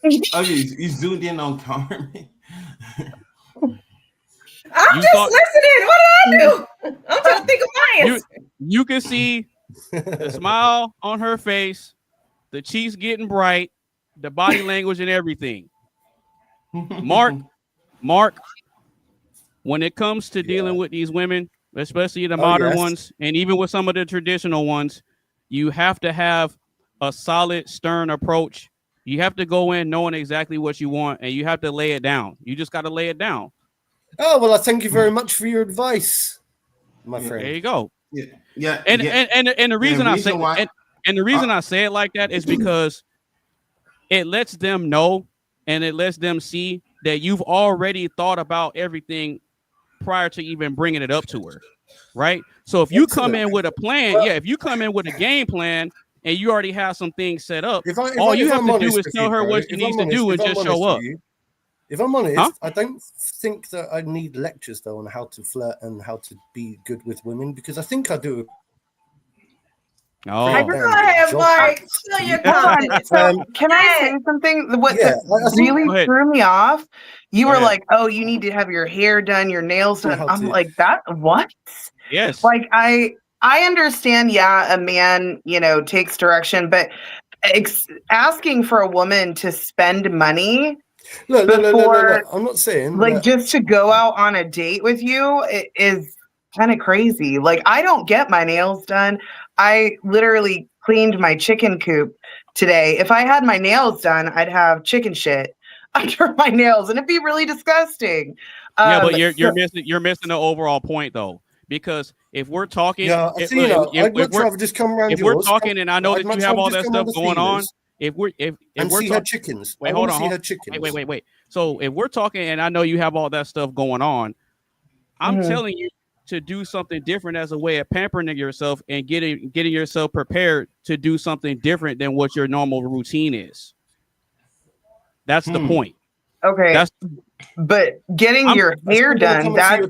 okay, you zoomed in on Carmen. I'm just listening. What did I do? I'm trying to think of my answer. You can see the smile on her face, the cheeks getting bright, the body language and everything. Mark, when it comes to dealing with these women, especially the modern ones, and even with some of the traditional ones, you have to have a solid, stern approach. You have to go in knowing exactly what you want, and you have to lay it down. You just got to lay it down. Oh, well, I thank you very much for your advice, my friend. There you go. Yeah. And the reason I say it like that is because it lets them know and it lets them see that you've already thought about everything prior to even bringing it up to her, right? So if you come in with a plan, if you come in with a game plan and you already have some things set up, all you have to do is tell her what she needs to do and just show up. If I'm honest, I don't think that I need lectures though on how to flirt and how to be good with women, because I think I do Oh, Go ahead, Mark. Show your confidence. So can I say something? What really threw me off? You were like, "Oh, you need to have your hair done, your nails done." I'm like, "That what?" Yes. Like I understand. Yeah, a man, takes direction, but asking for a woman to spend money look, before, I'm not saying like, just to go out on a date with you is kind of crazy. Like, I don't get my nails done. I literally cleaned my chicken coop today. If I had my nails done, I'd have chicken shit under my nails, and it'd be really disgusting. Yeah, but you're missing the overall point though, because if we're talking, I'd much rather just come around if yours. we're talking, and I know that you have all that stuff going on, if we're see her chickens. Wait, hold on. Wait. So if we're talking, and I know you have all that stuff going on, I'm telling you to do something different as a way of pampering yourself and getting yourself prepared to do something different than what your normal routine is. That's the point. Okay. But getting your hair done, that's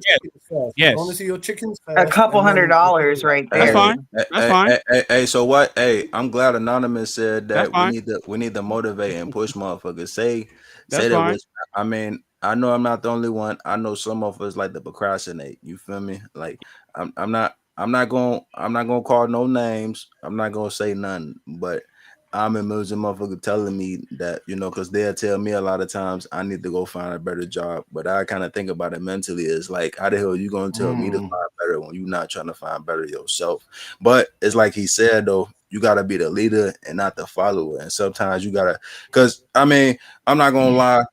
I want to see your chickens first, a couple $100 right there. That's fine. That's fine. Hey, so what? Hey, I'm glad Anonymous said that we need to motivate and push motherfuckers. Say that. I mean, I know I'm not the only one. I know some of us like to procrastinate. You feel me? Like I'm not gonna call no names. I'm not gonna say nothing, but I'm amusing motherfucker telling me that, because they'll tell me a lot of times I need to go find a better job. But I kind of think about it mentally. It's like, how the hell are you going to tell me to find better when you're not trying to find better yourself? But it's like he said, though, you got to be the leader and not the follower. And sometimes you got to, because, I mean, I'm not going to lie.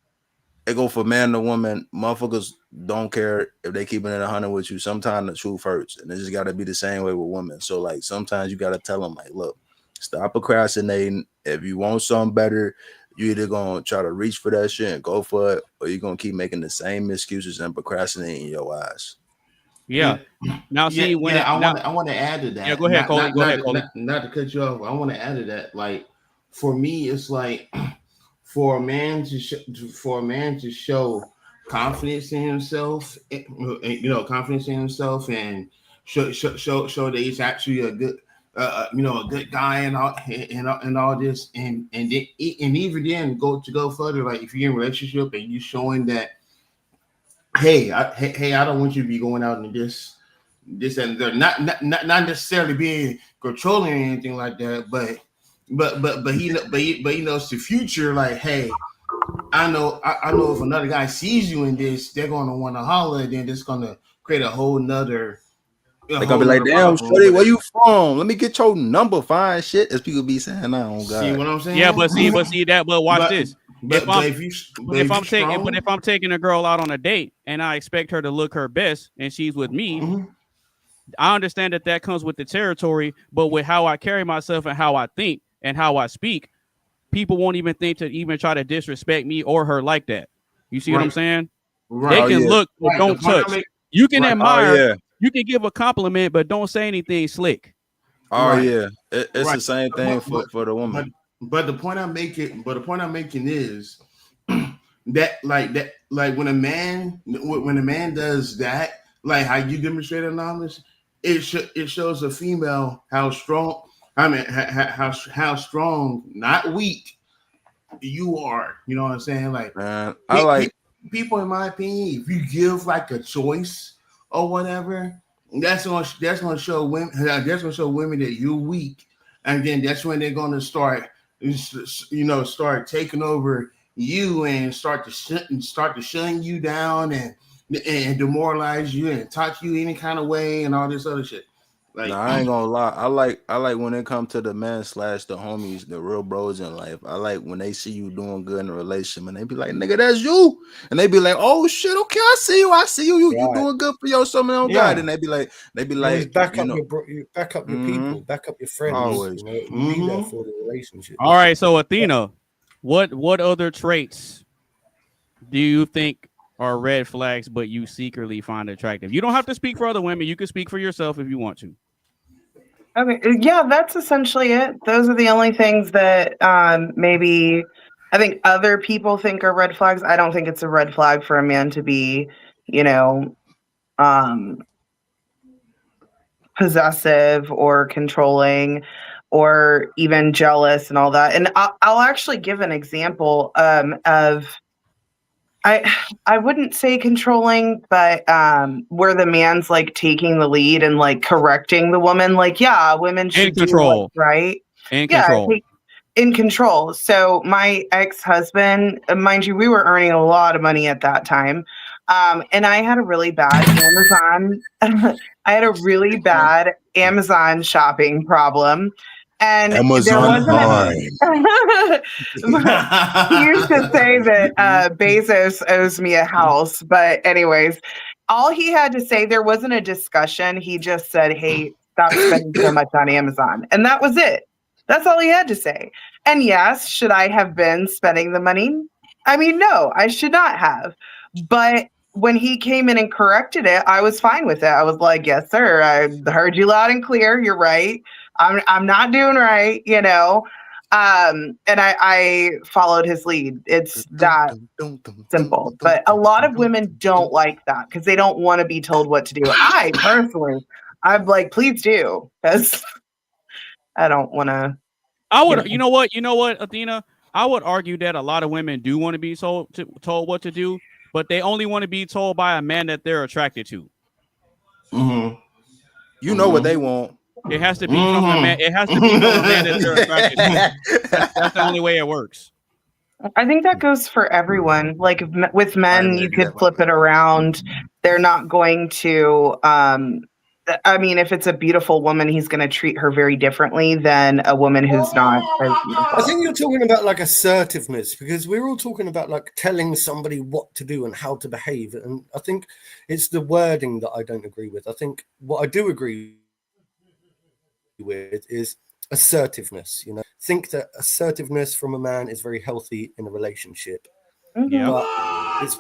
It go for man or woman. Motherfuckers don't care if they keeping it 100 with you. Sometimes the truth hurts. And it just got to be the same way with women. So, like, sometimes you got to tell them, like, look, stop procrastinating. If you want something better, you either gonna try to reach for that shit and go for it, or you're gonna keep making the same excuses and procrastinating your ass. Yeah. Now, see, I want to add to that. Yeah, go ahead, Coley. Go ahead, Coley. Not to cut you off. I want to add to that. Like, for me, it's like for a man to show confidence in himself, confidence in himself, and show that he's actually a good. A good guy and all this, and even then go further. Like if you're in a relationship and you're showing that, hey, I don't want you to be going out and this and that. Not necessarily being controlling or anything like that, but he knows the future. Like, hey, I know if another guy sees you in this, they're gonna want to holler. Then it's gonna create a whole nother. They're gonna be like, damn, shorty, where you from? Let me get your number. Fine shit. As people be saying, I don't got. See what I'm saying? Yeah, but watch this. If I'm taking a girl out on a date and I expect her to look her best and she's with me, I understand that comes with the territory. But with how I carry myself and how I think and how I speak, people won't even think to even try to disrespect me or her like that. You see what I'm saying? They can look, but don't touch. You can admire. You can give a compliment, but don't say anything slick. Yeah, it's the same thing for the woman. But the point I'm making is that when a man does that, like how you demonstrated Anonymous, it shows a female how strong. I mean, how strong, not weak, you are. You know what I'm saying? Like, man, people, in my opinion, if you give like a choice or whatever, that's gonna show women. That's gonna show women that you're weak, and then that's when they're gonna start taking over you and start to shun you down and demoralize you and talk to you any kind of way and all this other shit. Like, I ain't gonna lie. I like when it comes to the men / the homies, the real bros in life. I like when they see you doing good in a relationship and they be like, nigga, that's you. And they be like, oh shit, okay, I see you. You doing good for yourself and on God. And they be like, back up your people, back up your friends. Always. Be there for the relationship. All right, so Athena, what other traits do you think are red flags, but you secretly find attractive? You don't have to speak for other women. You can speak for yourself if you want to. Okay, yeah, that's essentially it. Those are the only things that maybe I think other people think are red flags. I don't think it's a red flag for a man to be, possessive or controlling or even jealous and all that. And I'll actually give an example of I wouldn't say controlling, but where the man's like taking the lead and like correcting the woman, like, yeah, women should do what's right. Control. In control. So my ex-husband, mind you, we were earning a lot of money at that time. And I had a really bad Amazon shopping problem. And Amazon he used to say that Bezos owes me a house. But anyways, all he had to say, there wasn't a discussion. He just said, hey, stop spending so much on Amazon. And that was it. That's all he had to say. And yes, should I have been spending the money? I mean, no, I should not have. But when he came in and corrected it, I was fine with it. I was like, yes, sir. I heard you loud and clear. You're right. I'm not doing right, you know. And I followed his lead. It's that simple. But a lot of women don't like that because they don't want to be told what to do. I personally, I'm like, please do, because I don't want to. I would, you know what, Athena? I would argue that a lot of women do want to be told what to do, but they only want to be told by a man that they're attracted to. Mm-hmm. You know what they want. It has to be from a man. It has to be from a man that they're attracted to. That's the only way it works. I think that goes for everyone. Like with men, you could flip it around. They're not going to. I mean, if it's a beautiful woman, he's going to treat her very differently than a woman who's not as beautiful. I think you're talking about like assertiveness, because we're all talking about like telling somebody what to do and how to behave. And I think it's the wording that I don't agree with. I think what I do agree with is assertiveness. You know, think that assertiveness from a man is very healthy in a relationship. Yeah. But it's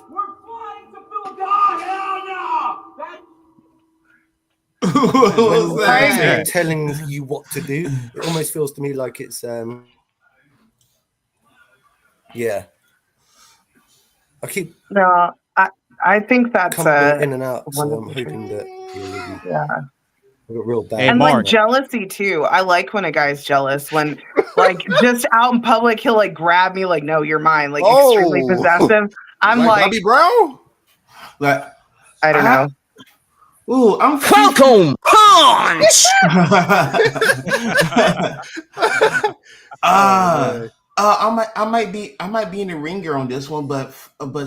when they're telling you what to do, it almost feels to me like it's yeah. I keep I think that's coming in and out, so I'm hoping that I got real bad. And like jealousy too. I like when a guy's jealous. When like just out in public, he'll like grab me, like, no, you're mine, like extremely possessive. I'm like Bobby Brown? Like, I don't know. Ooh, I'm Falcon punch. I might be in the ringer on this one, but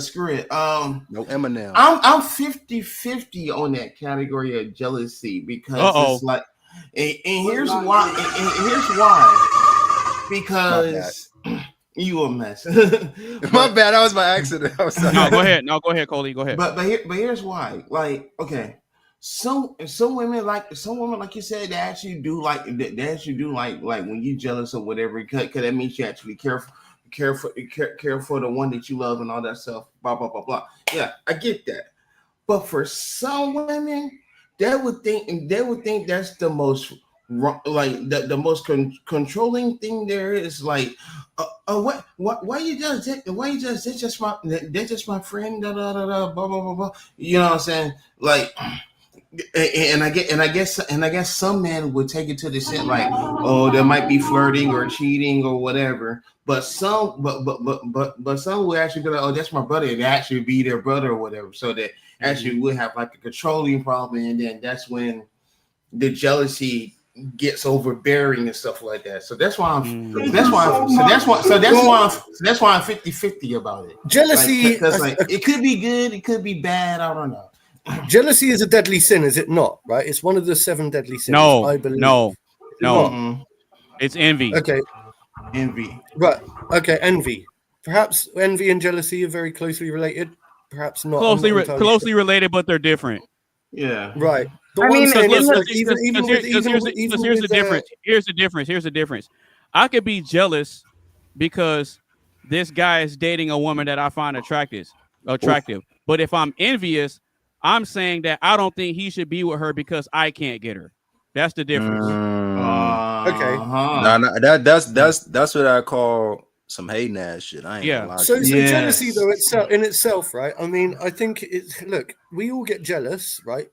screw it. No Eminem. I'm 50-50 on that category of jealousy, because it's like, and here's why. And here's why. Because you a mess. My bad. That was my accident. I was sorry. No, go ahead. No, go ahead, Coley. Go ahead. But here's why. Like, okay. Some women, like you said, they actually do like when you jealous or whatever, because that means you actually care for the one that you love and all that stuff. Blah blah blah blah. Yeah, I get that. But for some women, they would think that's the most like the most controlling thing there is. Like, why you just they're just my friend. Da, da, da, da, blah blah blah blah. You know what I'm saying? Like. And I guess some men would take it to the extent like, oh, there might be flirting or cheating or whatever, but some would actually be like, oh, that's my brother, and actually be their brother or whatever, so that actually would have like a controlling problem, and then that's when the jealousy gets overbearing and stuff like that. So that's why I'm 50-50 about it. Jealousy, because like it could be good, it could be bad, I don't know. Jealousy is a deadly sin, is it not? Right? It's one of the 7 deadly sins. No, I believe. No. Mm-hmm. It's envy. Okay. Envy. Right. Okay. Envy. Perhaps envy and jealousy are very closely related. Perhaps not. Closely related, but they're different. Yeah. Right. But I mean, here's the difference. I could be jealous because this guy is dating a woman that I find attractive. But if I'm envious, I'm saying that I don't think he should be with her because I can't get her. That's the difference. Okay. No, that's what I call some hating ass shit. I ain't Yeah. gonna lie. So to you. jealousy though in itself, right? I mean, I think it's look, we all get jealous, right?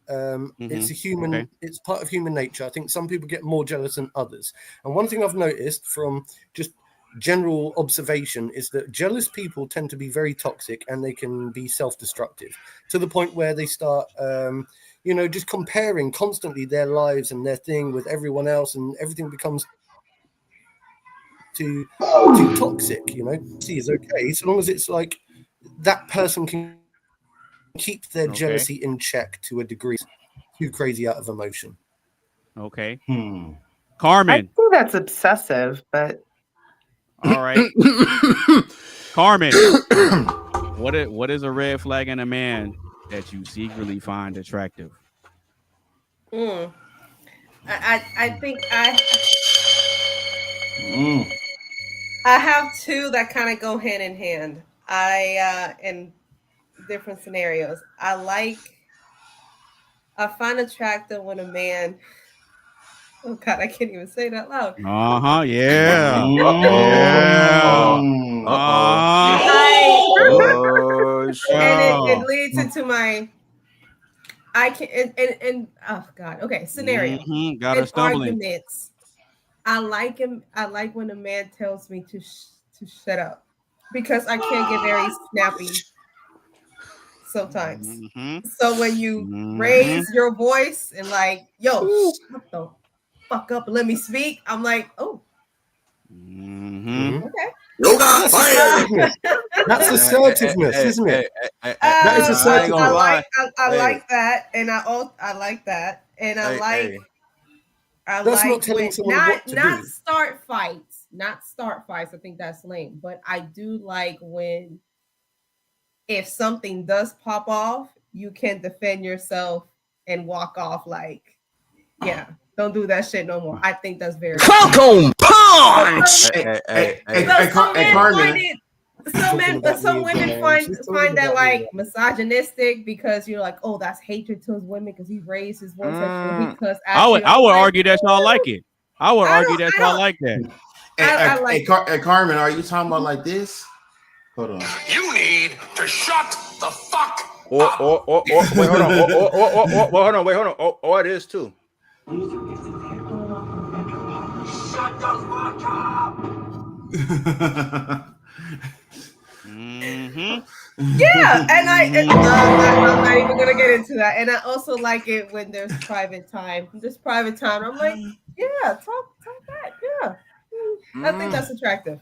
It's a human, it's part of human nature. I think some people get more jealous than others. And one thing I've noticed from just general observation is that jealous people tend to be very toxic and they can be self-destructive to the point where they start just comparing constantly their lives and their thing with everyone else, and everything becomes too toxic. See, is okay so long as it's like that person can keep their jealousy in check to a degree. Too crazy out of emotion. Okay. I Carmen. think that's obsessive, but All right. Carmen. What is a red flag in a man that you secretly find attractive? I think I have two that kind of go hand in hand. In different scenarios. I find attractive when a man. Oh God, I can't even say that loud. Yeah. Yeah. And it leads into my. I can and oh God. Okay, scenario. Got her stumbling. Arguments. I like him. I like when a man tells me to shut up, because I can't get very snappy sometimes. So when you raise your voice and like, yo, shut the fuck up and let me speak, I'm like, oh. Okay. That's assertiveness, isn't it? That is assertiveness. I like that, and I like that, and I like. That's not telling someone what to do. Start fights. Not start fights. I think that's lame. But I do like when, if something does pop off, you can defend yourself and walk off like, yeah, don't do that shit no more. I think that's very Falcon punch. Some women find that like misogynistic, because you're like, oh, that's hatred towards women because he raised his voice. I would argue that y'all like it. I would argue that y'all like that. Hey, Carmen, are you talking about like this? Hold on. You need to shut the fuck up. Wait, hold on. Wait, hold on. Or it is too. Shut the fuck up. Yeah, and I'm not even gonna get into that. And I also like it when there's private time. I'm like, yeah, talk back. Yeah, I think that's attractive.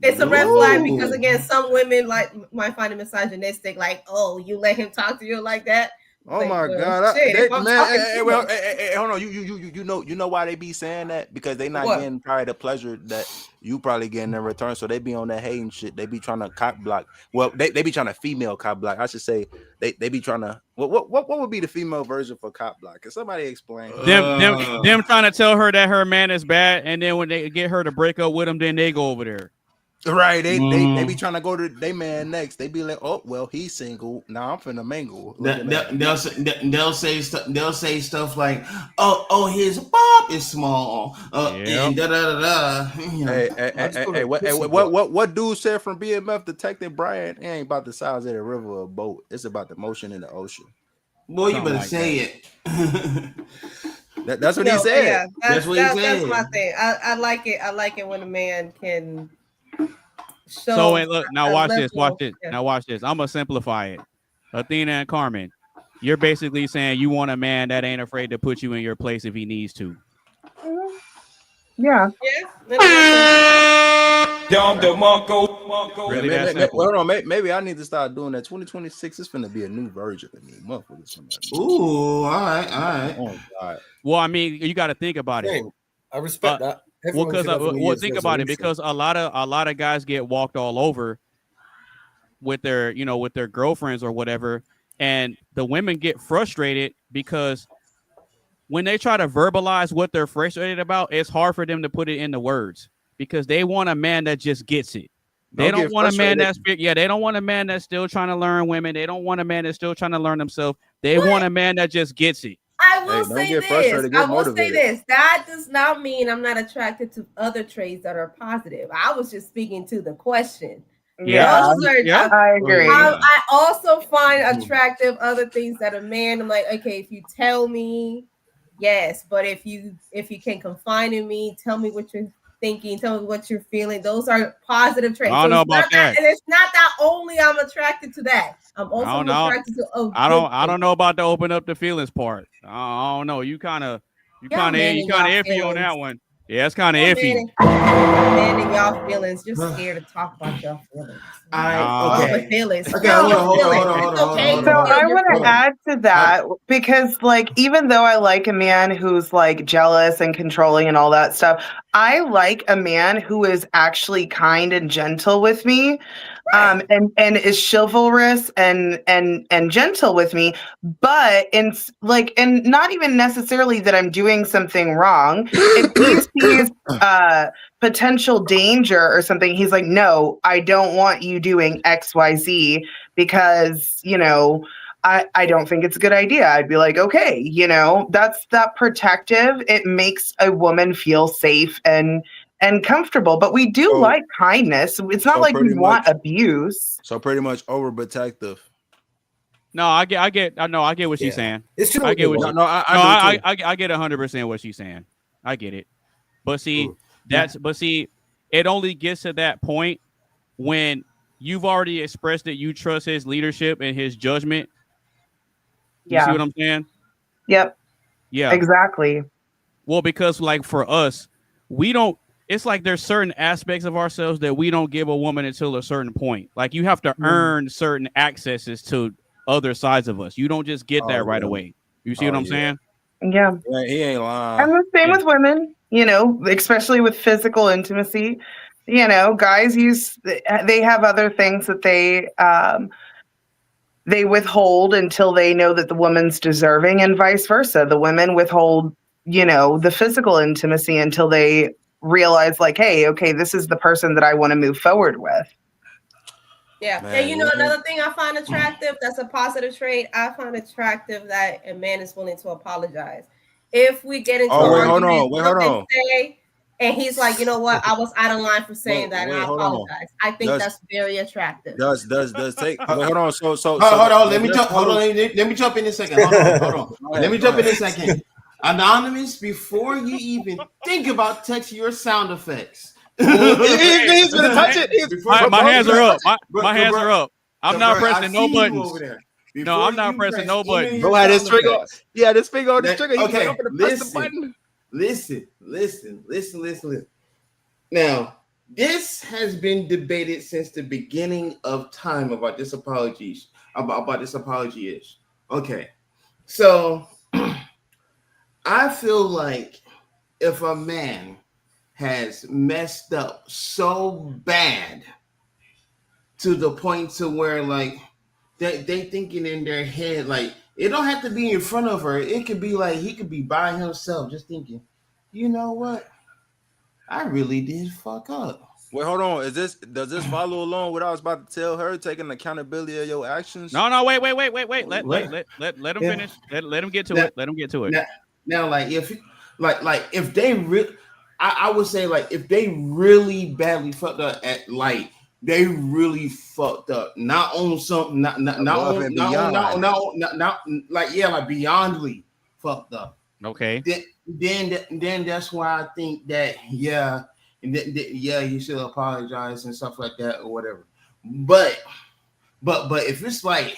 It's a red flag because, again, some women might find it misogynistic. Like, oh, you let him talk to you like that. Oh like, my God, hold on. You know why they be saying that? Because they not getting probably the pleasure that you probably getting in return. So they be on that hating shit. They be trying to cock block. Well, they be trying to female cock block. I should say they be trying to. What would be the female version for cock block? Can somebody explain? Them trying to tell her that her man is bad, and then when they get her to break up with him, then they go over there. Right, they be trying to go to they man next. They be like, oh well, he's single. Now I'm finna mingle. They'll say stuff like, oh, his bob is small. And da da da. Hey, what dude said from BMF Detective Brian? It ain't about the size of the river or boat. It's about the motion in the ocean. Boy, you better say it. That's what he said. Yeah, that's what he said. That's my thing. I like it. I like it when a man can. So wait, look, now watch this. Yeah. Now watch this. I'm gonna simplify it. Athena and Carmen, you're basically saying you want a man that ain't afraid to put you in your place if he needs to. Yeah. Really that simple. Hold on, maybe I need to start doing that. 2026 is finna be a new version of me. Ooh, all right. Oh God. Well, I mean, you got to think about it. I respect that. Think about it, because a lot of guys get walked all over with their girlfriends or whatever, and the women get frustrated because when they try to verbalize what they're frustrated about, it's hard for them to put it into words because they want a man that just gets it. They don't want a man they don't want a man that's still trying to learn women. They don't want a man that's still trying to learn themselves. They want a man that just gets it. I will Don't say get this. frustrated, get I will say motivated. this. That does not mean I'm not attracted to other traits that are positive. I was just speaking to the question. Yeah, Those are, Yeah. I agree. I also find attractive other things that a man. I'm like, okay, if you tell me, yes, but if you can confide in me, tell me what you're thinking, tell me what you're feeling. Those are positive traits. I don't know about that. And it's not that only I'm attracted to that. I'm also attracted to I don't know about the open up the feelings part. I don't know. You kind of iffy on that one. Yeah, it's kind of iffy. Man in y'all feelings, just scared to talk about y'all feelings. Okay. Feelings. Okay, hold on. So I want to add to that because, like, even though I like a man who's like jealous and controlling and all that stuff, I like a man who is actually kind and gentle with me, and is chivalrous and gentle with me. But and not even necessarily that I'm doing something wrong. If he sees potential danger or something, he's like, no, I don't want you doing XYZ because, I don't think it's a good idea. I'd be like, okay, that's that protective. It makes a woman feel safe and comfortable. But we do like kindness. It's not like we want abuse. So pretty much overprotective. No, I get what she's saying. I get what I get 100% what she's saying. I get it. But see, it only gets to that point when you've already expressed that you trust his leadership and his judgment. You see what I'm saying? Yep. Yeah. Exactly. Well, because like for us, it's like there's certain aspects of ourselves that we don't give a woman until a certain point. Like you have to earn certain accesses to other sides of us. You don't just get that right away. You see what I'm saying? Yeah. He ain't lying. And the same with women, especially with physical intimacy. Guys they have other things that they withhold until they know that the woman's deserving, and vice versa. The women withhold, the physical intimacy until they realize, like, hey, okay, this is the person that I want to move forward with. Yeah. And another thing I find attractive, that's a positive trait. I find attractive that a man is willing to apologize. If we get into hold on. And he's like, you know what? I was out of line for saying that. And I apologize. I think that's very attractive. Does take hold on. So hold on. Let me jump in a second. Hold on. Let me jump in a second. Anonymous, before you even think about texting your sound effects. He's gonna touch it. My hands are up. My hands are up. I'm not pressing no buttons. No, I'm not pressing no buttons. Bro had his finger. Yeah, this finger on the trigger. Okay, press the button. Listen. Now, this has been debated since the beginning of time about this apology is. Okay, so I feel like if a man has messed up so bad to the point to where like they thinking in their head, like it don't have to be in front of her. It could be like he could be by himself just thinking, you know what? I really did fuck up. Wait, hold on. Does this follow along what I was about to tell her, taking accountability of your actions? No, wait. Let him finish. Let him get to it. Let him get to it. Now, like if they really, I would say like if they really badly fucked up at like they really fucked up, not on something, not like beyondly fucked up. Okay. Then that's why I think that you should apologize and stuff like that or whatever. But if it's like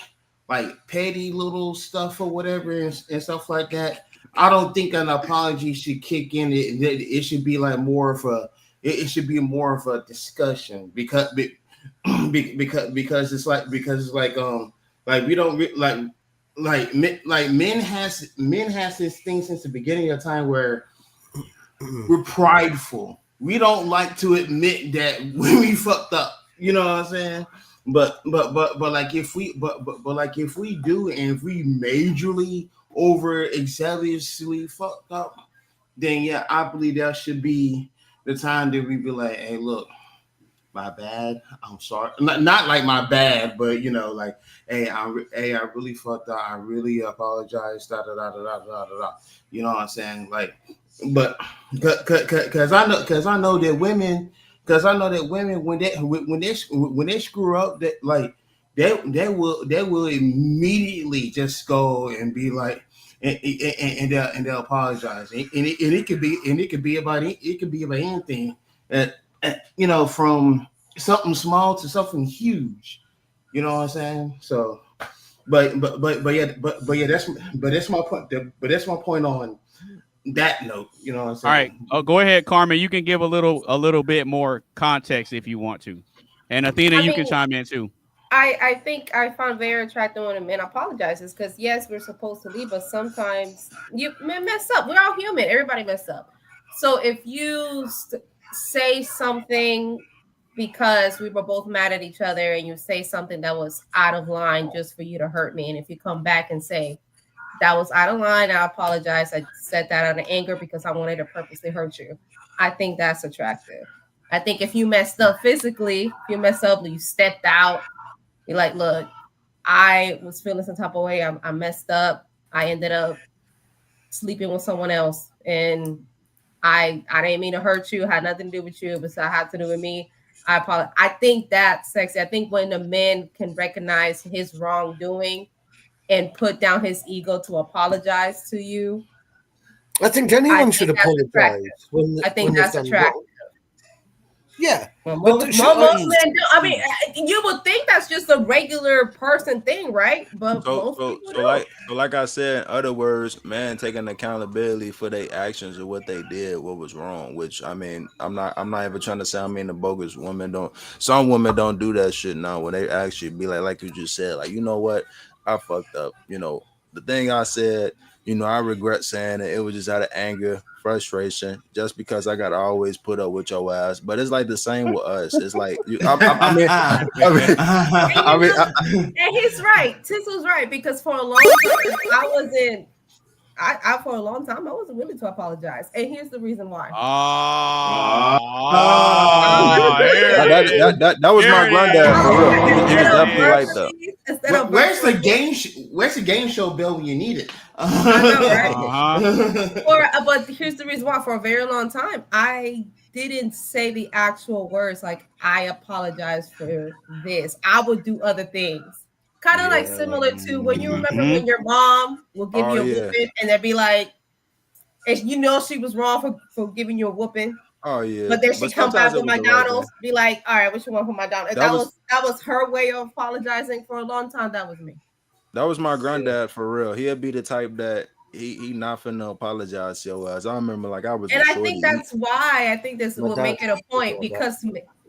petty little stuff or whatever and stuff like that, I don't think an apology should kick in. It should be like more of a. It should be more of a discussion because it's like we don't like men has this thing since the beginning of time where we're prideful. We don't like to admit that we fucked up. You know what I'm saying? But like if we do, and if we majorly over exaggeratedly fucked up, then yeah, I believe that should be the time that we be like, hey, look, my bad. I'm sorry. Not like my bad, but you know, like, hey, I really fucked up. I really apologize. Da da da da da da da. You know what I'm saying? Like, but because I know that women when they screw up, that like they will immediately just go and be like. And they'll apologize, and it could be about anything, you know, from something small to something huge, you know what I'm saying? So, but yeah, that's my point. But that's my point on that note, you know what I'm saying? All right, go ahead, Carmen. You can give a little bit more context if you want to, and Athena, you can chime in too. I think I found very attractive when a man apologizes, because yes, we're supposed to leave, but sometimes you mess up. We're all human. Everybody mess up. So if you say something because we were both mad at each other, and you say something that was out of line just for you to hurt me, and if you come back and say that was out of line, I apologize, I said that out of anger because I wanted to purposely hurt you, I think that's attractive. I think if you messed up physically, if you messed up, you stepped out, you're like, look, I was feeling some type of way. I messed up. I ended up sleeping with someone else, and I didn't mean to hurt you. It had nothing to do with you, but it had to do with me. I apologize. I think that's sexy. I think when a man can recognize his wrongdoing and put down his ego to apologize to you, I think anyone should apologize. I think that's attractive. Yeah, well, most men do. I mean, you would think that's just a regular person thing, right? But most people do. Like I said, in other words, man, taking accountability for their actions or what they did, what was wrong. Which I mean, I'm not even trying to say I'm in the bogus. Some women don't do that shit now. When they actually be like you just said, like, you know what, I fucked up. You know, the thing I said, you know, I regret saying it. It was just out of anger, frustration, just because I gotta always put up with your ass. But it's like the same with us. It's like and he's right. Tissel's right, because for a long time I wasn't willing to apologize, and here's the reason why. That was my granddad. He was definitely like that. Where's the game show bill when you need it? I know, right? But here's the reason why. For a very long time, I didn't say the actual words like, I apologize for this. I would do other things. Kind of like similar to when you remember when your mom will give you a whooping, and they'd be like, and you know she was wrong for giving you a whooping. Oh yeah. But then she come back with McDonald's, be like, all right, what you want from McDonald's? That was her way of apologizing. For a long time, that was me. That was my granddad for real. He'd be the type that he not finna apologize to your ass. I remember like I was. And I think that's why I think this will make it a point, because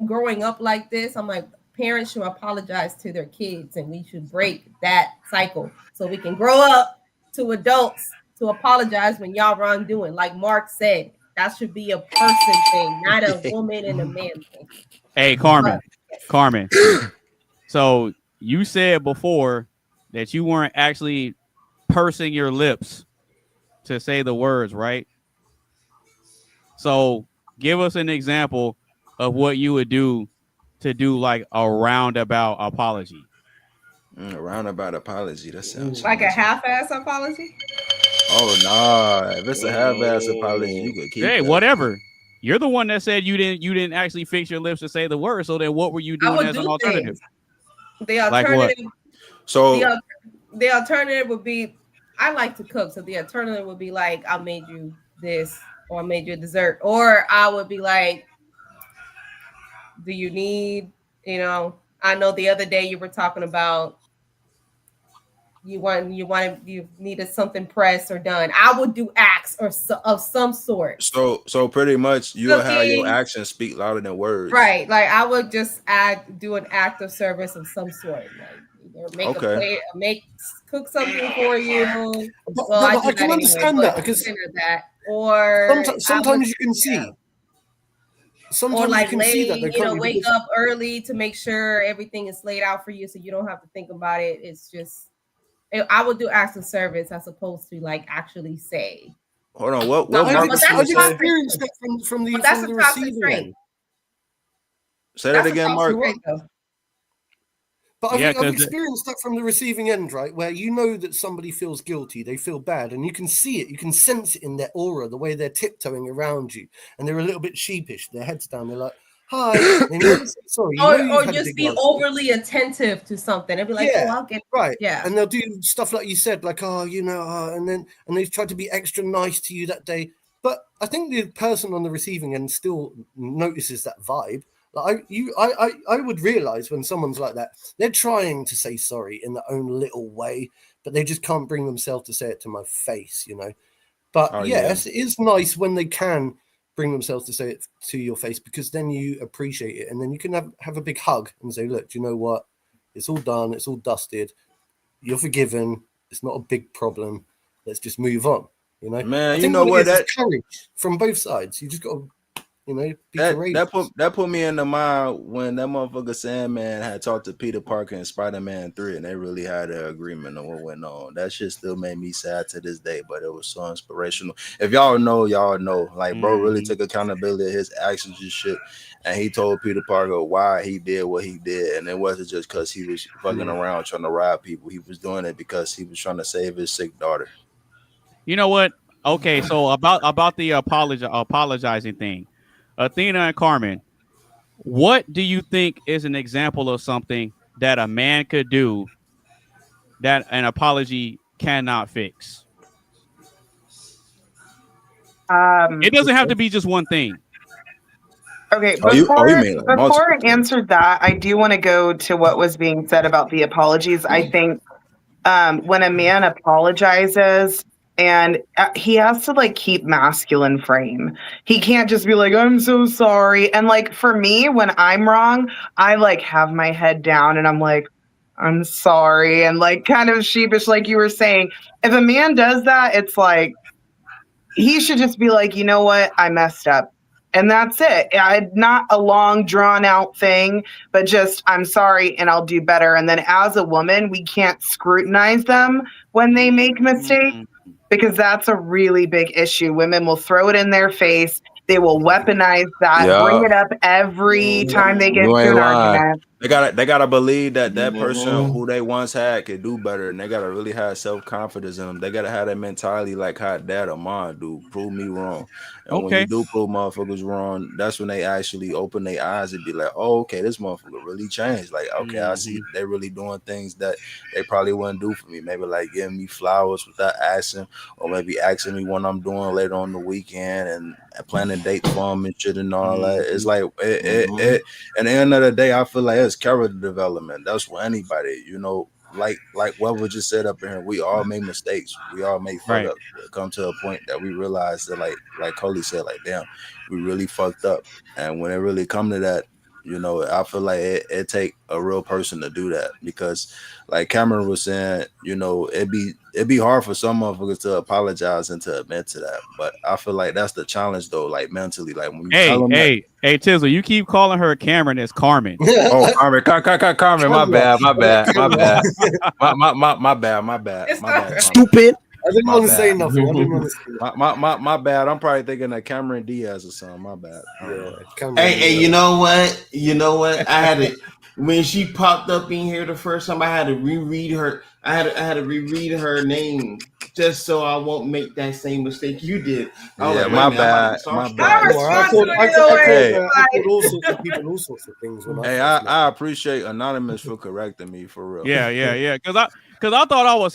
growing up like this, I'm like, parents should apologize to their kids, and we should break that cycle so we can grow up to adults to apologize when y'all wrongdoing. Like Mark said, that should be a person thing, not a woman and a man thing. Hey, Carmen. So you said before that you weren't actually pursing your lips to say the words, right? So give us an example of what you would do to do like a roundabout apology. A roundabout apology. That sounds like a half-ass apology. Oh no! If it's a half-ass apology, you could keep. Hey, whatever. You're the one that said you didn't actually fix your lips to say the word. So then, what were you doing as an alternative? The alternative. Like what? So the alternative would be, I like to cook, so the alternative would be like, I made you this, or I made you a dessert, or I would be like, do you need, I know the other day you were talking about you needed something pressed or done. I would do acts of some sort. So pretty much you'll have your actions speak louder than words. Right. Like I would just do an act of service of some sort. Like make a plate, cook something for you. But I can understand that, because or sometimes you can see. Sometimes or like you can see that wake up early to make sure everything is laid out for you, so you don't have to think about it. It's just, I would do acts of service as opposed to like actually say. Hold on, what I've experienced that from the receiver end. Say that again, Mark. But I've experienced that from the receiving end, right? Where you know that somebody feels guilty, they feel bad, and you can see it, you can sense it in their aura, the way they're tiptoeing around you, and they're a little bit sheepish, their heads down, they're like, hi, they never say sorry. You know or just be overly attentive to something. They'll be like, yeah, oh, I'll get right. Yeah. And they'll do stuff like you said, like, oh, you know, and they've tried to be extra nice to you that day. But I think the person on the receiving end still notices that vibe. Like I would realize when someone's like that, they're trying to say sorry in their own little way, but they just can't bring themselves to say it to my face, you know. But yes, it is nice when they can bring themselves to say it to your face, because then you appreciate it, and then you can have a big hug and say, look, do you know what? It's all done, it's all dusted, you're forgiven, it's not a big problem. Let's just move on. You know, man, you know what? That's courage from both sides. You just got to, you know, be courageous. That put me in the mind when that motherfucker Sandman had talked to Peter Parker in Spider-Man 3, and they really had an agreement on what went on. That shit still made me sad to this day, but it was so inspirational. If y'all know, y'all know. Like, bro really took accountability of his actions and shit, and he told Peter Parker why he did what he did, and it wasn't just because he was fucking around trying to rob people. He was doing it because he was trying to save his sick daughter. You know what? Okay, so about the apologizing thing, Athena and Carmen, what do you think is an example of something that a man could do that an apology cannot fix? It doesn't have to be just one thing. Okay, before I answered that, I do want to go to what was being said about the apologies. I think when a man apologizes, and he has to like keep masculine frame. He can't just be like, I'm so sorry. And like for me, when I'm wrong, I like have my head down and I'm like, I'm sorry. And like kind of sheepish, like you were saying. If a man does that, it's like, he should just be like, you know what? I messed up. And that's it. Not a long drawn out thing, but just, I'm sorry and I'll do better. And then as a woman, we can't scrutinize them when they make mistakes. Because that's a really big issue. Women will throw it in their face. They will weaponize that, bring it up every time they get to an argument. They gotta believe that person who they once had could do better, and they gotta really have self-confidence in them. They gotta have that mentality like how dad or mom do. Prove me wrong. And when you do prove motherfuckers wrong, that's when they actually open their eyes and be like, oh, okay, this motherfucker really changed. Like, okay, I see they really doing things that they probably wouldn't do for me. Maybe like giving me flowers without asking, or maybe asking me what I'm doing later on the weekend and planning dates for them and shit and all that. It's like at the end of the day, I feel like it's character development. That's for anybody, you know. Like what we just said up in here, we all make mistakes. We all make fuck up. Come to a point that we realize that, like Coley said, like, damn, we really fucked up. And when it really come to that, you know, I feel like it take a real person to do that, because like Cameron was saying, you know, it'd be hard for some motherfuckers to apologize and to admit to that. But I feel like that's the challenge though, like mentally, like when you tell them hey Tizzle, you keep calling her Cameron as Carmen. Oh, Carmen, my bad. Stupid. I didn't want to say nothing. My bad. I'm probably thinking of Cameron Diaz or something. My bad. Hey, you know what? I had to, when she popped up in here the first time, I had to reread her. I had to reread her name just so I won't make that same mistake you did. My bad. I called all sorts of people all sorts of things. I appreciate Anonymous for correcting me, for real. Yeah. Because I thought I was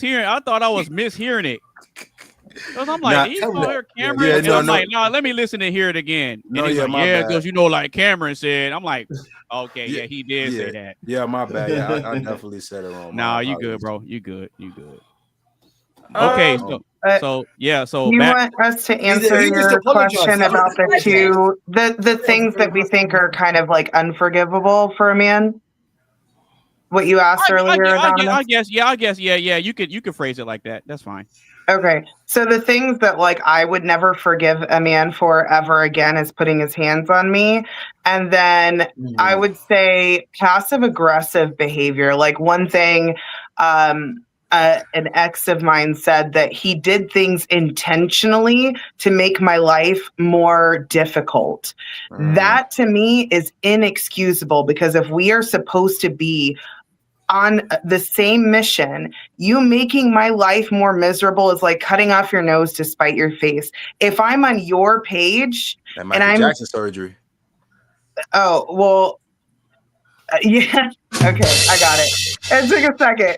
mishearing it. Because I'm like, you call her Cameron? And I'm like, no, let me listen and hear it again. And he's like, because you know, like Cameron said. I'm like, okay, he did say that. Yeah, my bad. Yeah, I definitely said it wrong. Nah, you good, bro. You good. Okay, so you want us to answer your question about the things that we think are kind of like unforgivable for a man? What you asked earlier, I guess. You could phrase it like that. That's fine. Okay, so the things that like I would never forgive a man for ever again is putting his hands on me. And then I would say passive aggressive behavior. Like one thing, an ex of mine said that he did things intentionally to make my life more difficult. That to me is inexcusable, because if we are supposed to be on the same mission, you making my life more miserable is like cutting off your nose to spite your face. If I'm on your page That Michael Jackson surgery. Oh, well, yeah. Okay, I got it. It took a second.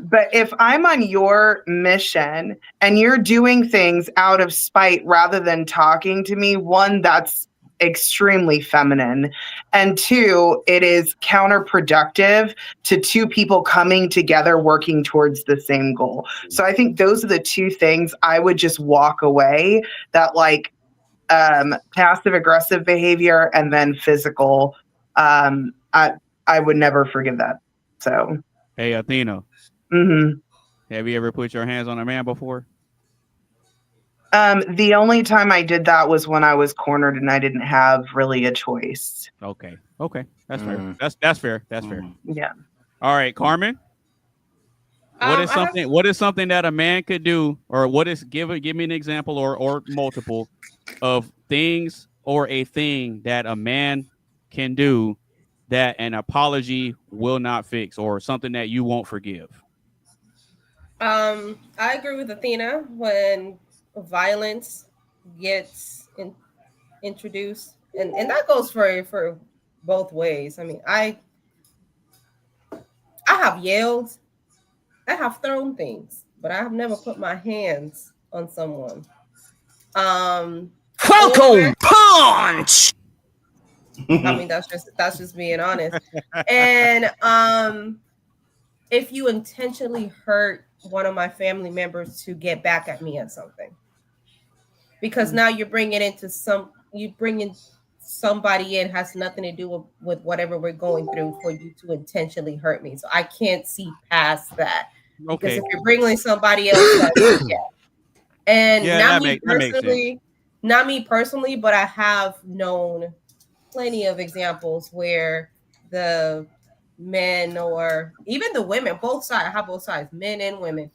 But if I'm on your mission and you're doing things out of spite rather than talking to me, one, that's extremely feminine. And two, it is counterproductive to two people coming together working towards the same goal. So I think those are the two things I would just walk away, that like passive aggressive behavior and then physical. I would never forgive that. So, hey, Athena, mhm. have you ever put your hands on a man before? The only time I did that was when I was cornered and I didn't have really a choice. Okay, that's fair. That's fair. That's fair. Yeah. All right, Carmen. What is something that a man could do, or what is give me an example or multiple of things or a thing that a man can do that an apology will not fix, or something that you won't forgive? I agree with Athena when violence gets introduced, and that goes for both ways. I mean, I have yelled, I have thrown things, but I have never put my hands on someone. Falcon punch. I mean, that's just being honest. And if you intentionally hurt one of my family members to get back at me at something, because now you're bringing somebody in has nothing to do with whatever we're going through for you to intentionally hurt me. So I can't see past that. Because if you're bringing somebody else, and not me personally, but I have known plenty of examples where the men or even the women, both sides, men and women,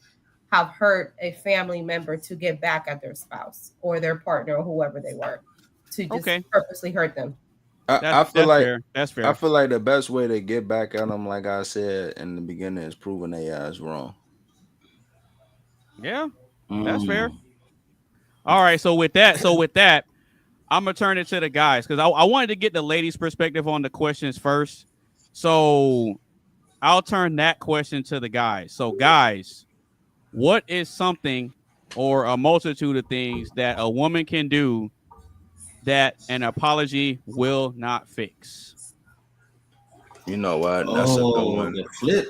have hurt a family member to get back at their spouse or their partner or whoever they were, to just purposely hurt them. I feel like fair. That's fair. I feel like the best way to get back at them, like I said in the beginning, is proving they ass wrong. Yeah, that's fair. All right, so with that, I'm gonna turn it to the guys, because I wanted to get the ladies' perspective on the questions first. So I'll turn that question to the guys. So guys, what is something or a multitude of things that a woman can do that an apology will not fix? You know what? That's a good one. The flip.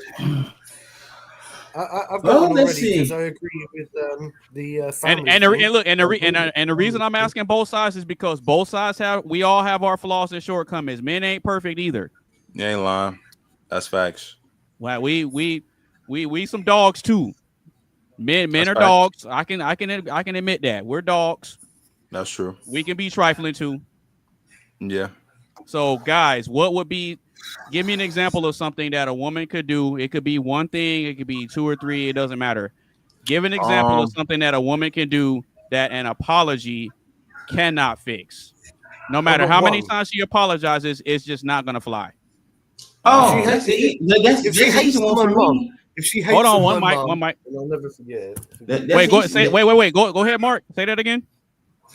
I've got one already, because I agree with the family. And the reason I'm asking both sides is because both sides we all have our flaws and shortcomings. Men ain't perfect either. You ain't lying. That's facts. Well, we some dogs too. Men are dogs. I can admit that we're dogs. That's true. We can be trifling too. Yeah. So guys, what would be? Give me an example of something that a woman could do. It could be one thing. It could be two or three. It doesn't matter. Give an example of something that a woman can do that an apology cannot fix. No matter how many times she apologizes, it's just not going to fly. Oh, if she hates my mom, hold on, one mic. I'll never forget. Wait. Go ahead, Mark. Say that again.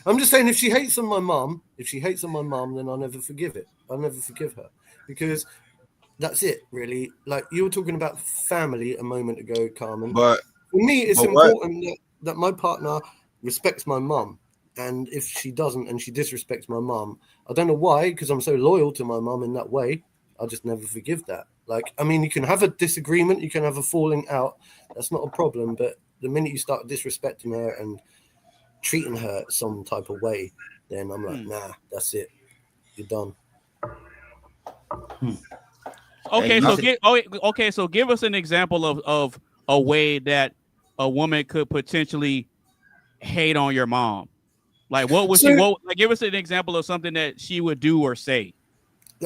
I'm just saying, if she hates on my mom, then I'll never forgive it. I'll never forgive her, because that's it, really. Like you were talking about family a moment ago, Carmen. But for me, it's important that my partner respects my mom. And if she doesn't and she disrespects my mom, I don't know why, because I'm so loyal to my mom in that way, I'll just never forgive that. Like, I mean, you can have a disagreement, you can have a falling out. That's not a problem. But the minute you start disrespecting her and treating her some type of way, then I'm like, nah, that's it. You're done. Okay, so give us an example of a way that a woman could potentially hate on your mom. Like, what would give us an example of something that she would do or say.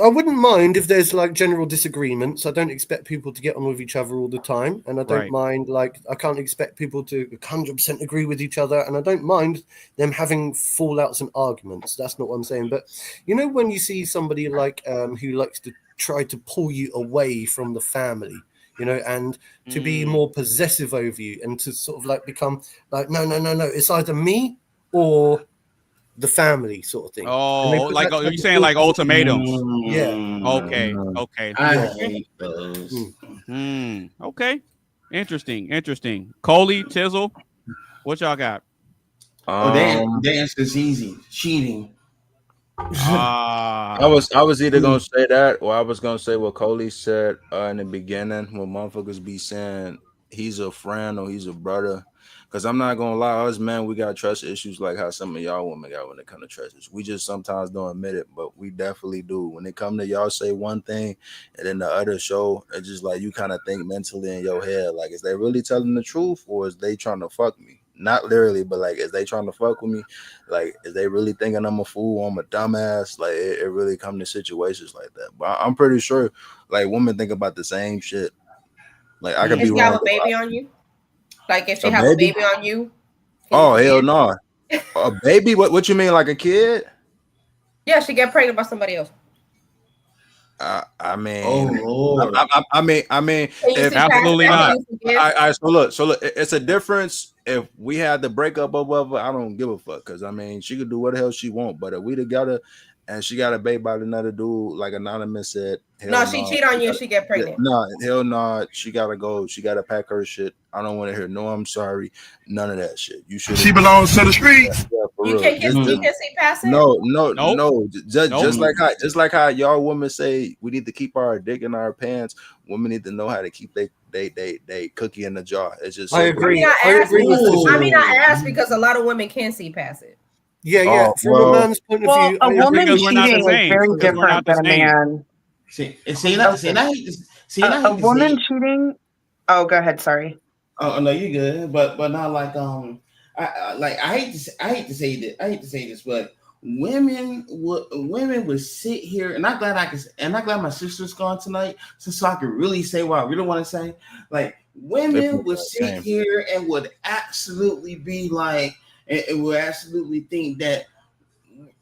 I wouldn't mind if there's like general disagreements. I don't expect people to get on with each other all the time, and I don't mind like I can't expect people to 100% agree with each other, and I don't mind them having fallouts and arguments. That's not what I'm saying. But you know, when you see somebody like who likes to try to pull you away from the family, you know, and to be more possessive over you, and to sort of like become like no, it's either me or the family sort of thing. Oh, like are you saying like ultimatums? Yeah. Okay. I hate those. Okay. Interesting. Coley, Tizzle, what y'all got? The answer's easy. Cheating. I was either gonna say that, or I was gonna say what Coley said in the beginning, when motherfuckers be saying he's a friend or he's a brother. Because I'm not gonna lie, us men, we got trust issues like how some of y'all women got when it comes to trust issues. We just sometimes don't admit it, but we definitely do. When it come to y'all say one thing and then the other show, it's just like you kind of think mentally in your head, like, is they really telling the truth or is they trying to fuck me? Not literally, but like, is they trying to fuck with me? Like, is they really thinking I'm a fool, I'm a dumbass? Like, it really come to situations like that. But I'm pretty sure, like, women think about the same shit. Like, I could be wrong. Have a baby on you? Like, if she have a baby on you? Oh, hell no. A baby? What you mean, like a kid? Yeah, she get pregnant by somebody else. I mean, oh Lord. I mean, if absolutely not. So look, it's a difference. If we had to break up or whatever, I don't give a fuck, because I mean, she could do what the hell she want. But if we together and she got a baby by another dude, like Anonymous said, she cheat on you, she get pregnant. No, hell no. She gotta go. She gotta pack her shit. I don't want to hear no, I'm sorry, none of that shit. You should. She belongs to the streets. You can see past it. No. Just like how y'all women say we need to keep our dick in our pants. Women need to know how to keep they cookie in the jar. It's just. I agree. I ask because a lot of women can see past it. Yeah. From a man's point of view, a woman cheating is very different than a man. A woman cheating. Oh, go ahead. Sorry. Oh no, you're good. But not like I hate to say this, but women would sit here, and I'm glad my sister's gone tonight, so I can really say what I really want to say. Like, women would sit here and would absolutely be like, and would absolutely think that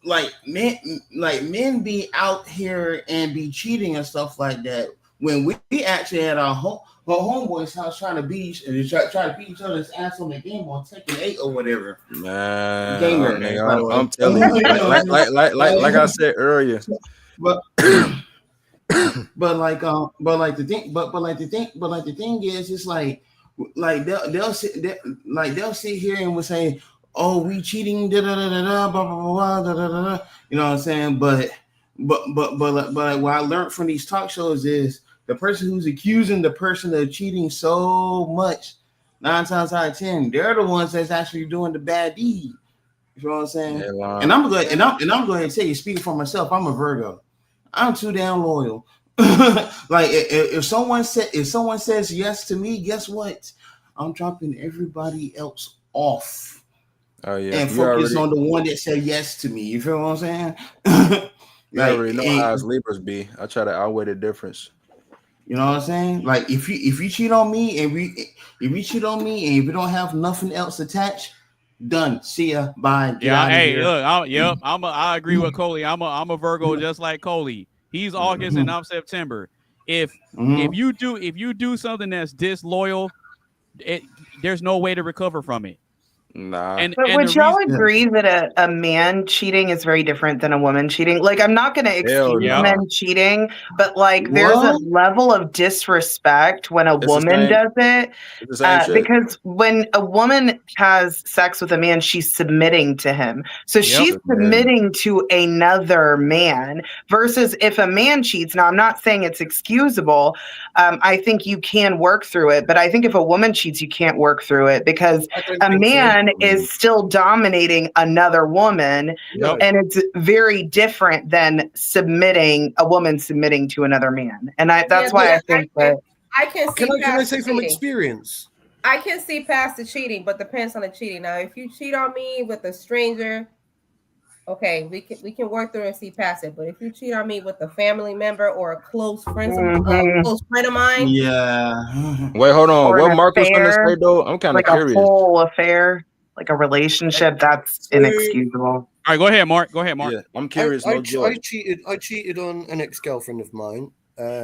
like men be out here and be cheating and stuff like that, when we actually had our homeboys' house trying to beat try to beat each other's ass on the game on Tekken 8 or whatever. Man, I'm telling you, like I said earlier. But the thing is, it's like they'll sit here and will say, oh, we cheating, da da da da, blah blah blah, da da da. You know what I'm saying? But what I learned from these talk shows is the person who's accusing the person of cheating so much, 9 times out of 10, they're the ones that's actually doing the bad deed. You know what I'm saying? Yeah, wow. And I'm going to tell you, speaking for myself, I'm a Virgo. I'm too damn loyal. Like if someone says yes to me, guess what? I'm dropping everybody else off. Oh yeah, and focus on the one that said yes to me. You feel what I'm saying? You already know how us Libras be. I try to outweigh the difference. You know what I'm saying? Like if you cheat on me and if you don't have nothing else attached, done. See ya. Bye. Yeah. Hey, look. I agree with Coley. I'm a Virgo just like Coley. He's August and I'm September. If you do something that's disloyal, there's no way to recover from it. Nah. But would y'all agree that a man cheating is very different than a woman cheating? Like, I'm not going to excuse men cheating, but like, there's a level of disrespect when a woman does it. Because when a woman has sex with a man, she's submitting to him. So she's submitting to another man versus if a man cheats. Now, I'm not saying it's excusable. I think you can work through it, but I think if a woman cheats, you can't work through it because a man is still dominating another woman, and it's very different than a woman submitting to another man. And that's why I think that I can see. Can I say from experience? I can see past the cheating, but depends on the cheating. Now, if you cheat on me with a stranger, okay, we can work through and see past it. But if you cheat on me with a family member or a close friend of mine, Yeah. Wait, hold on. Or What an Mark was gonna affair, say though? I'm kind of like a curious. full affair, like a relationship, that's So- inexcusable. All right, go ahead, Mark. Go ahead, Mark. Yeah, I'm curious. No joy. I cheated on an ex-girlfriend of mine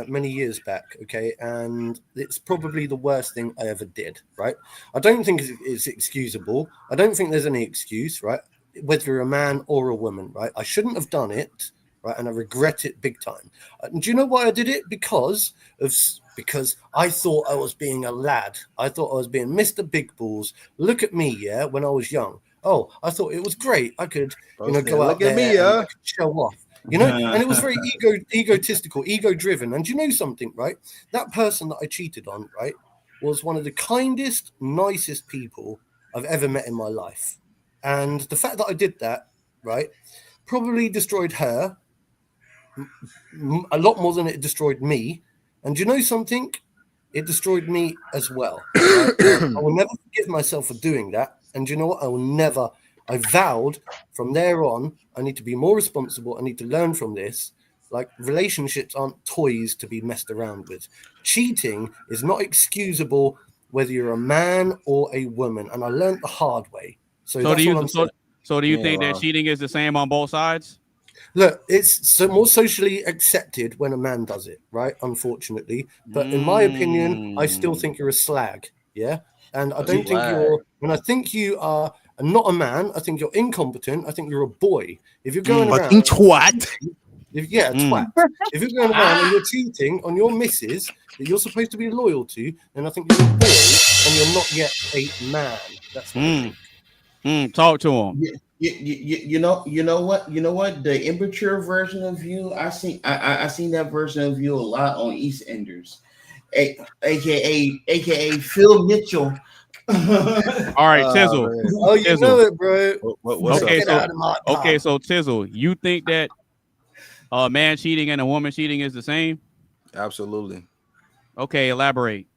many years back. Okay, and it's probably the worst thing I ever did. Right? I don't think it's excusable. I don't think there's any excuse. Right? Whether you're a man or a woman. Right? I shouldn't have done it. Right? And I regret it big time. And do you know why I did it? Because I thought I was being a lad. I thought I was being Mr. Big Balls. Look at me, yeah, when I was young. Oh, I thought it was great. I could, go out there and I could show off, and it was very egotistical, ego-driven. And you know something, right? That person that I cheated on, right, was one of the kindest, nicest people I've ever met in my life. And the fact that I did that, right, probably destroyed her a lot more than it destroyed me. And you know something? It destroyed me as well. Right? I will never forgive myself for doing that. And you know what? I vowed from there on, I need to be more responsible. I need to learn from this. Like, relationships aren't toys to be messed around with. Cheating is not excusable whether you're a man or a woman. And I learned the hard way. So that's all I'm saying. So do you think that cheating is the same on both sides? Look, it's more socially accepted when a man does it, right? Unfortunately. But in my opinion, I still think you're a slag. Yeah. And I don't think when I think you are not a man, I think you're incompetent. I think you're a boy. If you're going around. Twat. Twat. If you're going around and you're cheating on your missus that you're supposed to be loyal to, then I think you're a boy and you're not yet a man. That's what I think. Talk to him. You know what? The immature version of you, I seen that version of you a lot on EastEnders, aka Phil Mitchell. All right, Tizzle. Oh, you know it, bro. Okay, so Tizzle, you think that a man cheating and a woman cheating is the same? Absolutely. Okay, elaborate.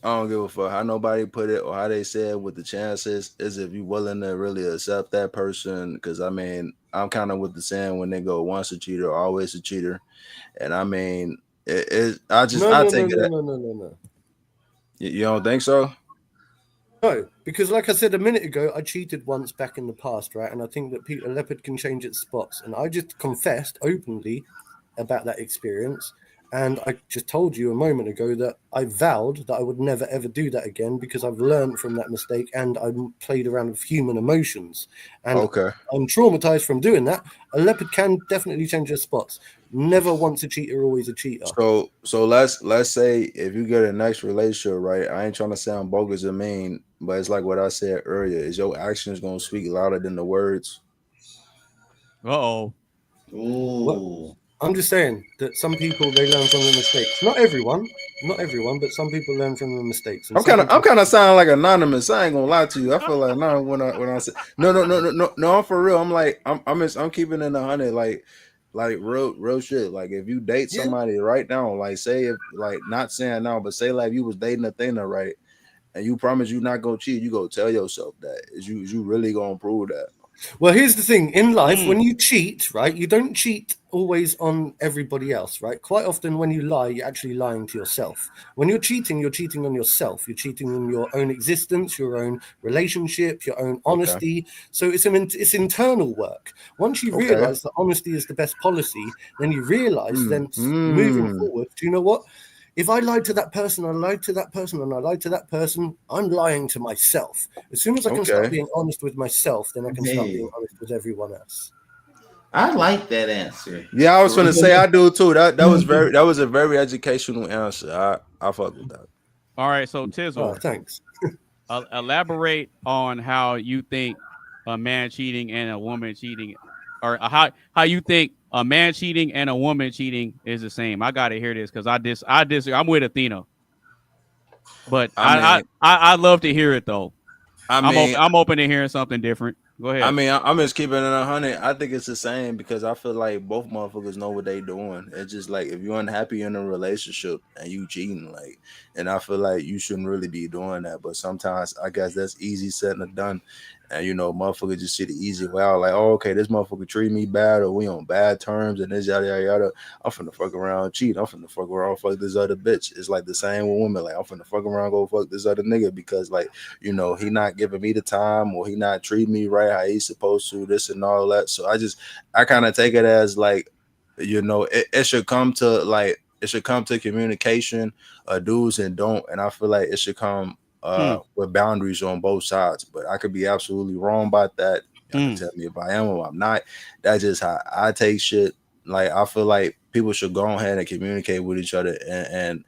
I don't give a fuck how nobody put it or how they said what the chances is if you're willing to really accept that person. Because I mean, I'm kind of with the saying when they go once a cheater, always a cheater. And I mean, I take it. No. You don't think so? No, because like I said a minute ago, I cheated once back in the past, right? And I think that a leopard can change its spots. And I just confessed openly about that experience. And I just told you a moment ago that I vowed that I would never, ever do that again because I've learned from that mistake and I played around with human emotions. And I'm traumatized from doing that. A leopard can definitely change their spots. Never once a cheater, always a cheater. So let's say if you get a next relationship, right? I ain't trying to sound bogus or mean, but it's like what I said earlier. Is your actions going to speak louder than the words? Uh-oh. Ooh. I'm just saying that some people, they learn from their mistakes. Not everyone, but some people learn from their mistakes. I'm kind of sounding like anonymous. I ain't gonna lie to you. I feel like when I say no, I'm for real. I'm like I'm keeping it 100, like real shit. Like if you date somebody right now, like say if like not saying now, but say like you was dating Athena, right, and you promise you not go cheat, you go tell yourself that. Is you really gonna prove that? Well, here's the thing. In life, when you cheat, right, you don't cheat always on everybody else, right? Quite often when you lie, you're actually lying to yourself. When you're cheating on yourself. You're cheating on your own existence, your own relationship, your own honesty. So it's internal work. Once you realize that honesty is the best policy, then you realize moving forward, do you know what? If I lied to that person, I lied to that person, and I lied to that person, I'm lying to myself. As soon as I can start being honest with myself, then I can start being honest with everyone else. I like that answer. Yeah, I was going to say I do too. That was a very educational answer. I fuck with that. All right, so Tizzle, thanks. Elaborate on how you think a man cheating and a woman cheating, or how you think a man cheating and a woman cheating is the same. I gotta hear this because I disagree. I'm with Athena, but I'd love to hear it though. I'm open to hearing something different. Go ahead. I mean, I'm just keeping it 100. I think it's the same because I feel like both motherfuckers know what they doing. It's just like if you're unhappy in a relationship and you cheating, like, and I feel like you shouldn't really be doing that. But sometimes I guess that's easy said and done. And you know, motherfucker just see the easy way out, like, oh, okay, this motherfucker treat me bad, or we on bad terms, and this yada yada yada. I'm finna fuck around, cheat. I'm finna fuck around, fuck this other bitch. It's like the same with women. Like, I'm finna fuck around, go fuck this other nigga because, like, you know, he not giving me the time, or he not treating me right how he's supposed to. This and all that. So I kind of take it as like, you know, it should come to like. It should come to communication, do's and don't, and I feel like it should come with boundaries on both sides. But I could be absolutely wrong about that. Y'all can tell me if I am or I'm not. That's just how I take shit. Like, I feel like people should go ahead and communicate with each other and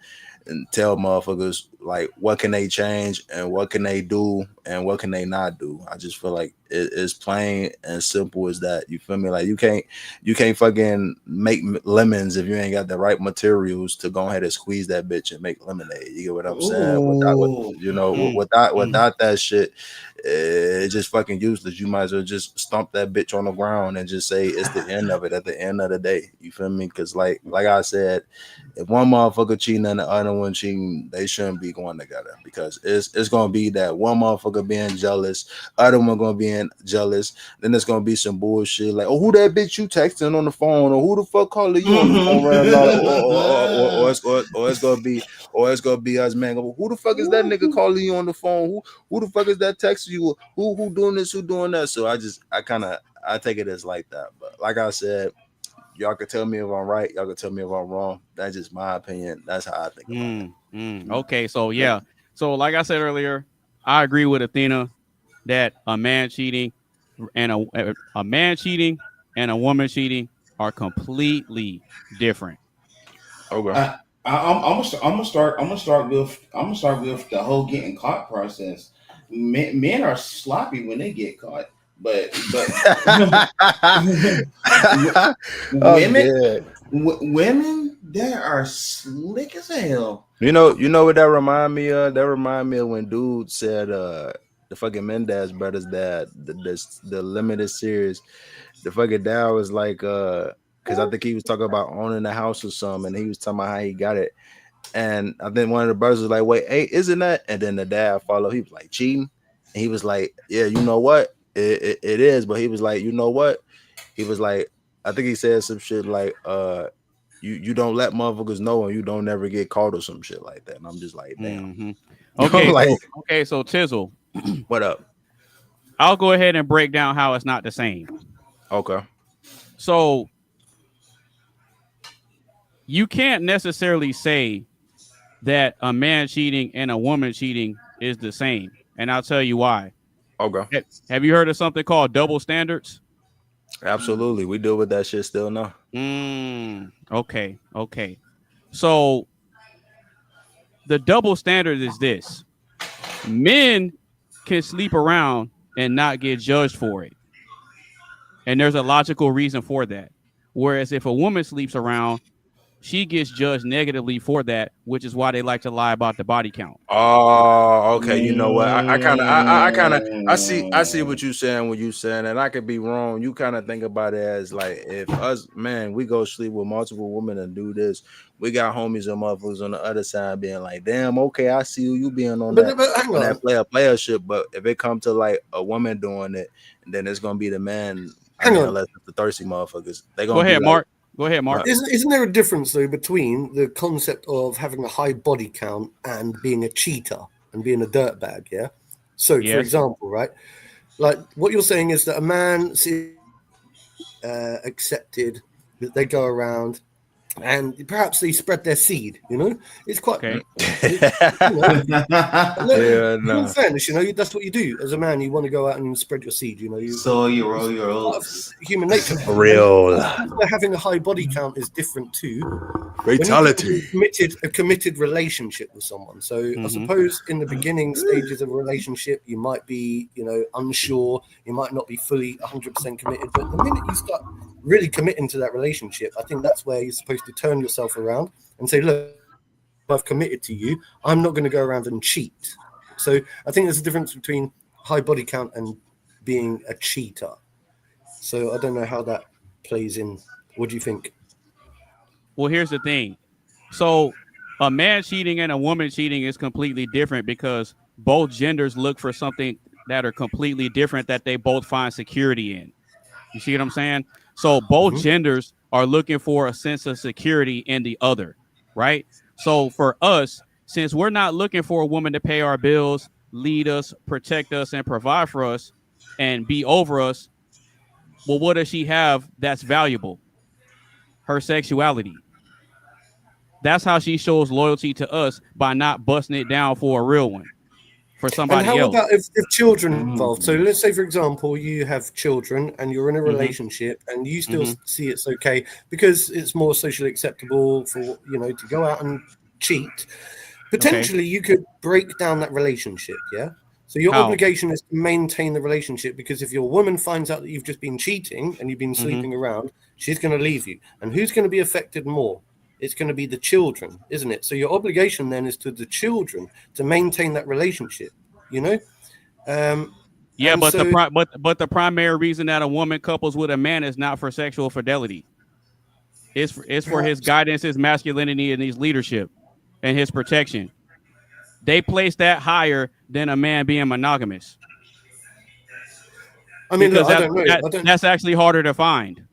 tell motherfuckers like what can they change and what can they do and what can they not do. I just feel like it's plain and simple as that. You feel me? Like you can't fucking make lemons if you ain't got the right materials to go ahead and squeeze that bitch and make lemonade. You get what I'm saying? Without that shit, it's just fucking useless. You might as well just stomp that bitch on the ground and just say it's the end of it at the end of the day. You feel me? Because like I said, if one motherfucker cheating and the other one cheating, they shouldn't be going together because it's gonna be that one motherfucker being jealous, other one gonna be jealous. Then there's gonna be some bullshit like, oh, who that bitch you texting on the phone, or who the fuck calling you on the phone right now, or it's gonna be us, man. Who the fuck is that nigga calling you on the phone? Who the fuck is that texting you? Who doing this? Who doing that? So I take it as like that. But like I said, y'all can tell me if I'm right. Y'all can tell me if I'm wrong. That's just my opinion. That's how I think about it. Okay, so yeah. So like I said earlier, I agree with Athena that a man cheating and a man cheating and a woman cheating are completely different. Okay. I'm gonna start with the whole getting caught process. Men are sloppy when they get caught, but women they are slick as hell. You know what that remind me of? That remind me of when dude said the fucking Mendez brothers that the limited series, the fucking dad was like because I think he was talking about owning a house or something, and he was talking about how he got it. And I think one of the brothers was like, wait, hey, isn't that? And then the dad followed, he was like, cheating. And he was like, yeah, you know what? It is, but he was like, you know what? He was like, I think he said some shit like you don't let motherfuckers know and you don't never get caught or some shit like that. And I'm just like, damn. Okay, like, so Tizzle. What up? I'll go ahead and break down how it's not the same. Okay. So you can't necessarily say that a man cheating and a woman cheating is the same. And I'll tell you why. Okay. Have you heard of something called double standards? Absolutely. We deal with that shit still now. Okay. So the double standard is this. Men can sleep around and not get judged for it. And there's a logical reason for that. Whereas if a woman sleeps around, she gets judged negatively for that, which is why they like to lie about the body count. Oh, okay. You know what? I see what you're saying when you saying, and I could be wrong. You kind of think about it as like if us, man, we go sleep with multiple women and do this. We got homies and motherfuckers on the other side being like, damn, okay, I see you being on that player shit. But if it come to like a woman doing it, then it's gonna be the man. Unless it's the thirsty motherfuckers. They gonna go ahead, Mark. Go ahead, Mark. Isn't there a difference though between the concept of having a high body count and being a cheater and being a dirtbag? Yeah. So, for example, right, like what you're saying is that a man accepted that they go around and perhaps they spread their seed. You know, it's quite. Okay. In fairness, you know, that's what you do as a man. You want to go out and spread your seed. You know, sow your oats. Human nature. Real. Having a high body count is different too. Fatality. A committed relationship with someone. So I suppose in the beginning stages of a relationship, you might be, you know, unsure. You might not be fully 100% committed. But the minute you start really committing to that relationship, I think that's where you're supposed to turn yourself around and say, look, I've committed to you. I'm not going to go around and cheat. So I think there's a difference between high body count and being a cheater. So I don't know how that plays in. What do you think? Well, here's the thing. So a man cheating and a woman cheating is completely different because both genders look for something that are completely different that they both find security in. You see what I'm saying? So both genders are looking for a sense of security in the other, right? So for us, since we're not looking for a woman to pay our bills, lead us, protect us, and provide for us and be over us, well, what does she have that's valuable? Her sexuality. That's how she shows loyalty to us, by not busting it down for a real one, for And somebody how else. about if children involved? So let's say, for example, you have children and you're in a relationship and you still see it's okay because it's more socially acceptable for, to go out and cheat. Potentially, you could break down that relationship, yeah? So your How? obligation is to maintain the relationship, because if your woman finds out that you've just been cheating and you've been sleeping around, she's going to leave you. And who's going to be affected more? It's going to be the children, isn't it? So your obligation then is to the children to maintain that relationship, Yeah, and but so, the primary reason that a woman couples with a man is not for sexual fidelity. It's for his guidance, his masculinity, and his leadership and his protection. They place that higher than a man being monogamous. I mean, look, Because I don't know. that's actually harder to find.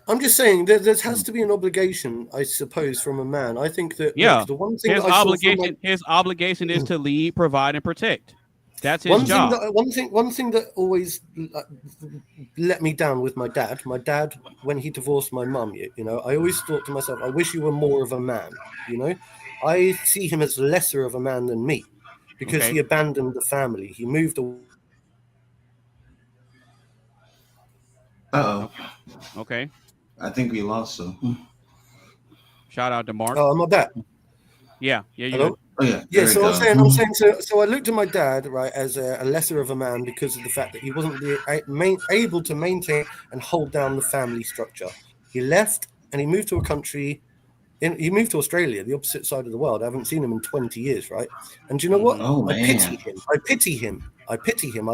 I'm just saying there has to be an obligation, I suppose, from a man. I think that Yeah, the one thing his that I saw from his obligation is to lead, provide, and protect. That's his one job. thing that always let me down with my dad. My dad, when he divorced my mum, I always thought to myself, I wish you were more of a man. I see him as lesser of a man than me, because he abandoned the family. He moved away. Okay. I think we lost him. Shout out to Mark. Oh, am I back? Yeah, you Hello? good. Oh yeah. Yeah, so I'm saying, so I looked at my dad, right, as a lesser of a man because of the fact that he wasn't able to maintain and hold down the family structure. He left and he moved to a country. He moved to Australia, the opposite side of the world. I haven't seen him in 20 years, right? And do you know what? Oh, man. I pity him. I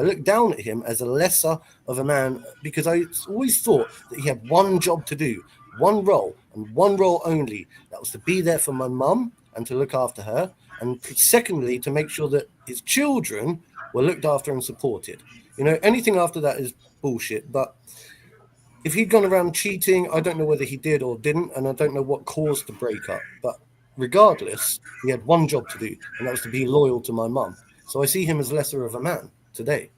look down at him as a lesser of a man, because I always thought that he had one job to do, one role, and one role only. That was to be there for my mum and to look after her. And secondly, to make sure that his children were looked after and supported. Anything after that is bullshit. But if he'd gone around cheating, I don't know whether he did or didn't, and I don't know what caused the breakup. But regardless, he had one job to do, and that was to be loyal to my mum. So I see him as lesser of a man today.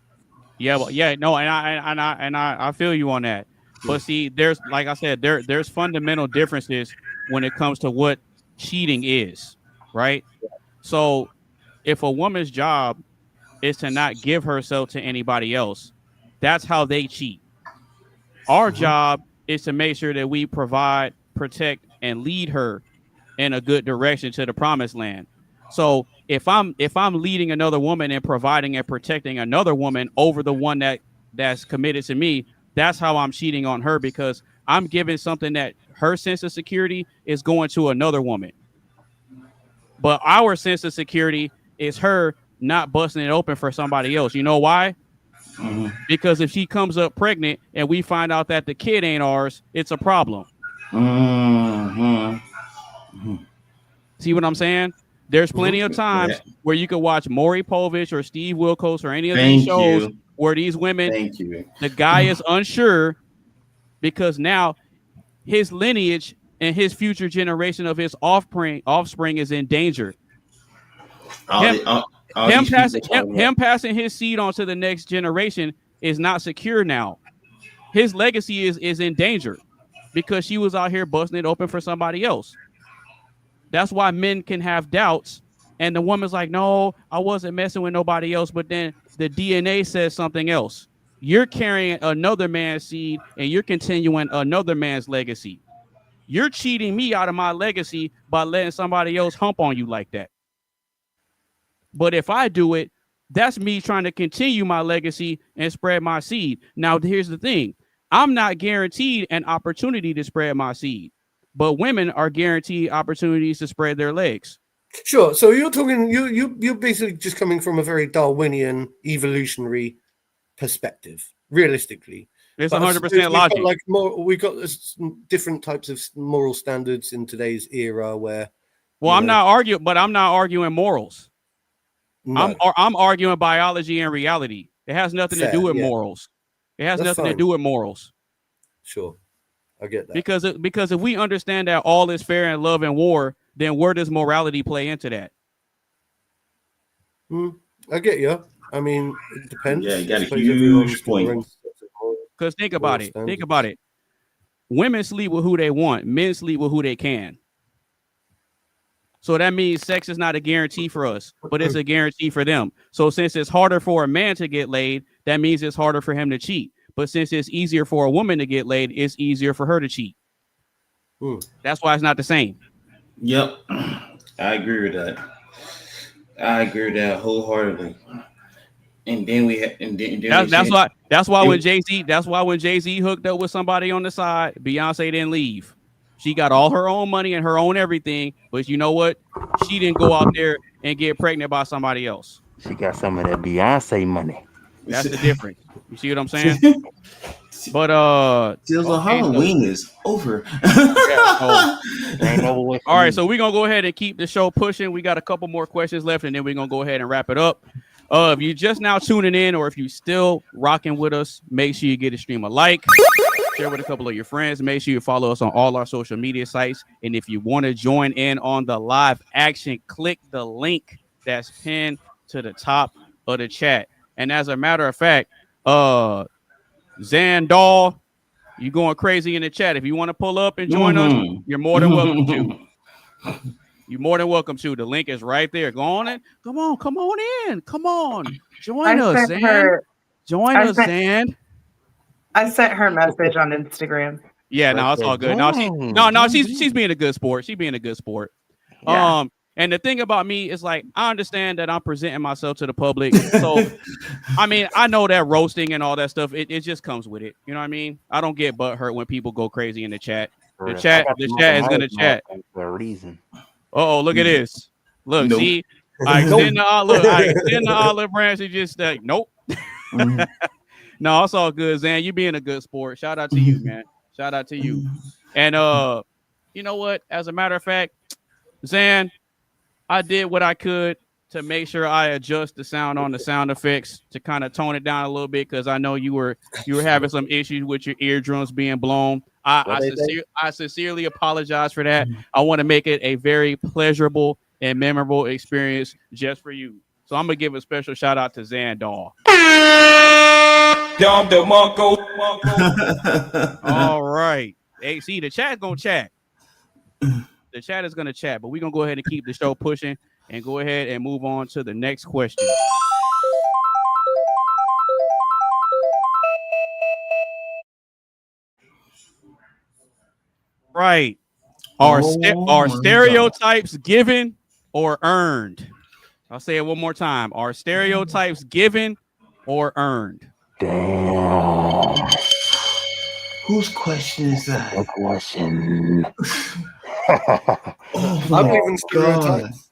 Yeah, well, yeah, no, and I feel you on that. But see, there's, like I said, there's fundamental differences when it comes to what cheating is, right? So if a woman's job is to not give herself to anybody else, that's how they cheat. Our job is to make sure that we provide, protect, and lead her in a good direction to the promised land. So if I'm leading another woman and providing and protecting another woman over the one that's committed to me, that's how I'm cheating on her, because I'm giving something that her sense of security is going to another woman. But our sense of security is her not busting it open for somebody else. You know why? Because if she comes up pregnant and we find out that the kid ain't ours, it's a problem. See what I'm saying? There's plenty of times where you could watch Maury Povich or Steve Wilkos or any of these shows where these women, the guy is unsure because now his lineage and his future generation of his offspring is in danger. Him passing his seed on to the next generation is not secure now. His legacy is in danger because she was out here busting it open for somebody else. That's why men can have doubts, and the woman's like, no, I wasn't messing with nobody else, but then the DNA says something else. You're carrying another man's seed, and you're continuing another man's legacy. You're cheating me out of my legacy by letting somebody else hump on you like that. But if I do it, that's me trying to continue my legacy and spread my seed. Now, here's the thing. I'm not guaranteed an opportunity to spread my seed, but women are guaranteed opportunities to spread their legs. Sure. So you're talking, you're basically just coming from a very Darwinian evolutionary perspective, realistically. It's 100% logic. We've got different types of moral standards in today's era where. Well, I'm not arguing morals. No. I'm arguing biology and reality. It has nothing to do with morals. It has That's nothing to fine. do with morals. Sure, I get that. Because if we understand that all is fair in love and war, then where does morality play into that? I get you. I mean, it depends. Yeah, you got a I suppose huge everyone's got point. their own Because think moral about it. standards. Think about it. Women sleep with who they want. Men sleep with who they can. So that means sex is not a guarantee for us, but it's a guarantee for them. So since it's harder for a man to get laid, that means it's harder for him to cheat. But since it's easier for a woman to get laid, it's easier for her to cheat. That's why it's not the same. Yep, I agree with that. I agree with that wholeheartedly. And then we had, that's why when Jay-Z hooked up with somebody on the side, Beyonce didn't leave. She got all her own money and her own everything, but you know what? She didn't go out there and get pregnant by somebody else. She got some of that Beyonce money. That's the difference. You see what I'm saying? But Halloween is over. All right, so we're gonna go ahead and keep the show pushing. We got a couple more questions left, and then we're gonna go ahead and wrap it up. If you're just now tuning in, or if you're still rocking with us, make sure you get a stream a like, share with a couple of your friends. Make sure you follow us on all our social media sites. And if you want to join in on the live action, click the link that's pinned to the top of the chat. And as a matter of fact, Zandal, you going crazy in the chat. If you want to pull up and join us, you're more than welcome to. You're more than welcome to. The link is right there. Go on in. Come on in. Come on. Join us, Zan. Join us, Zan. I sent her a message on Instagram. Yeah, no, it's all good. She's being a good sport. She's being a good sport. Yeah. And the thing about me is, like, I understand that I'm presenting myself to the public. So, I mean, I know that roasting and all that stuff, it just comes with it. You know what I mean? I don't get butthurt when people go crazy in the chat. The chat is going to chat. For a reason. Oh, look at this. Look, see, I extend the olive branch and just like, nope. No, it's all good, Zan. You being a good sport. Shout out to you, man. Shout out to you. And you know what? As a matter of fact, Zan, I did what I could to make sure I adjust the sound on the sound effects to kind of tone it down a little bit, because I know you were having some issues with your eardrums being blown. I sincerely apologize for that. I want to make it a very pleasurable and memorable experience just for you. So I'm gonna give a special shout out to Zandal. All right. Hey, see, the chat's gonna chat. The chat is gonna chat, but we're gonna go ahead and keep the show pushing and go ahead and move on to the next question. Right. Are stereotypes given or earned? I'll say it one more time. Are stereotypes given or earned? Damn. Whose question is that? Good question. I'm even stereotypes.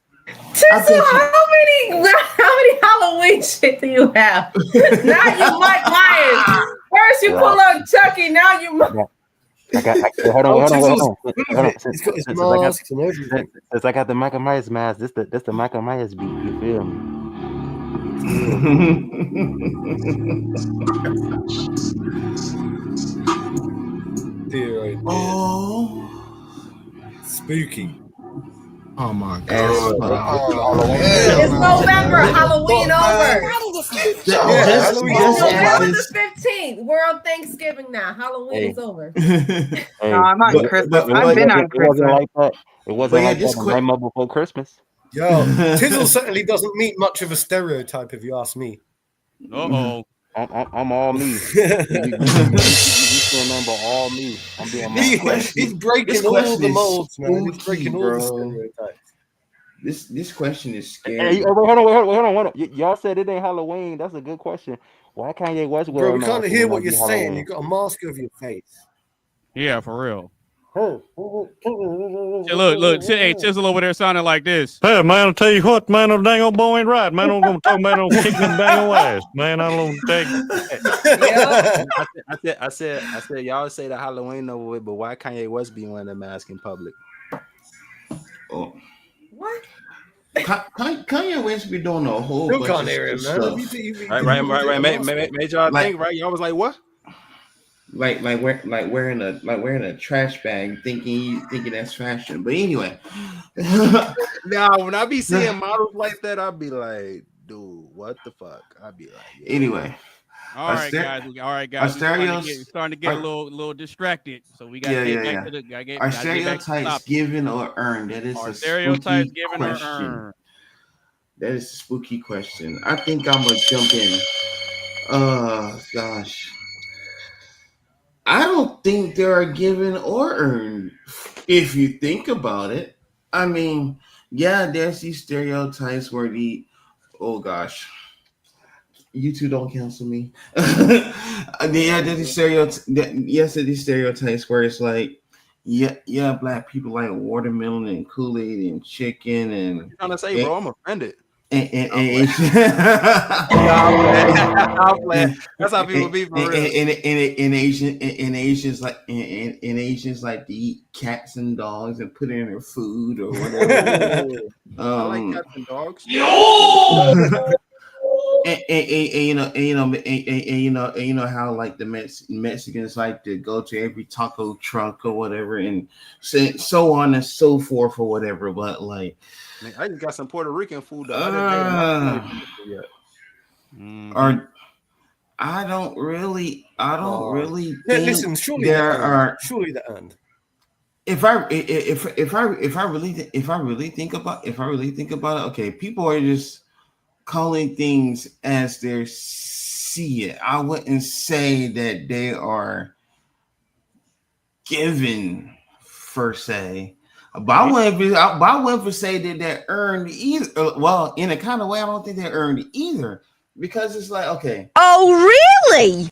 Tizzle, how many Halloween shit do you have? Now you Mike Myers. First you pull up Chucky, now you Hold on. He's got his masks and everything. Since I got the Michael Myers mask, this the Michael Myers beat. You feel me? Dear, spooky. Oh my god! It's November, Halloween over. November the 15th. We're on Thanksgiving now. Halloween is over. No, I'm on Christmas. I've been on Christmas. It wasn't like that the night before Christmas. Yo, Tizzle certainly doesn't meet much of a stereotype, if you ask me. Uh-oh. I'm all me. You remember all me. I'm being he's breaking all the molds, man. He's breaking all the stereotypes. This question is scary. Hey, hold on. Y'all said it ain't Halloween. That's a good question. Why Kanye West? Bro, we can't hear what you're saying. You got a mask over your face. Yeah, for real. Look, hey, Chisel over there sounding like this. Hey, man, I'll tell you what, man, the dang old boy ain't right. Man, I'm going to talk about it, kick them dang old ass. Man, I don't take I said, y'all say that Halloween over with, but why Kanye West be wearing a mask in public? What? Kanye West be doing a whole Still bunch can't of hear him, man. stuff. Right. Made y'all Like- think, right? Y'all was like, what? Like wearing a trash bag, thinking that's fashion. But anyway, Now when I be seeing models like that, I'd be like, dude, what the fuck? I'd be like, yeah. Anyway. All right, guys. We're starting to get a little distracted. So we got to get back to the. Are stereotypes given or earned? That is a stereotypes spooky given question. or earned? That is a spooky question. I think I'm gonna jump in. Oh gosh. I don't think they are given or earned. If you think about it, I mean, yeah, there's these stereotypes where oh gosh, you two don't cancel me. Yeah, there's these stereotypes where it's like, yeah, black people like watermelon and Kool-Aid and chicken and. What you trying to say, bro? I'm offended. And that's how people be for real. In Asians like to eat cats and dogs and put it in their food or whatever. I like cats and dogs. And you know how like the Mexicans like to go to every taco truck or whatever and so on and so forth or whatever. But like, I just got some Puerto Rican food the other day. Or I don't really think listen, surely the earned. If I really think about it, okay, people are just calling things as they see it. I wouldn't say that they are given per se. But I wouldn't say that they're earned either. Well, in a kind of way, I don't think they're earned either. Because it's like, okay. Oh, really?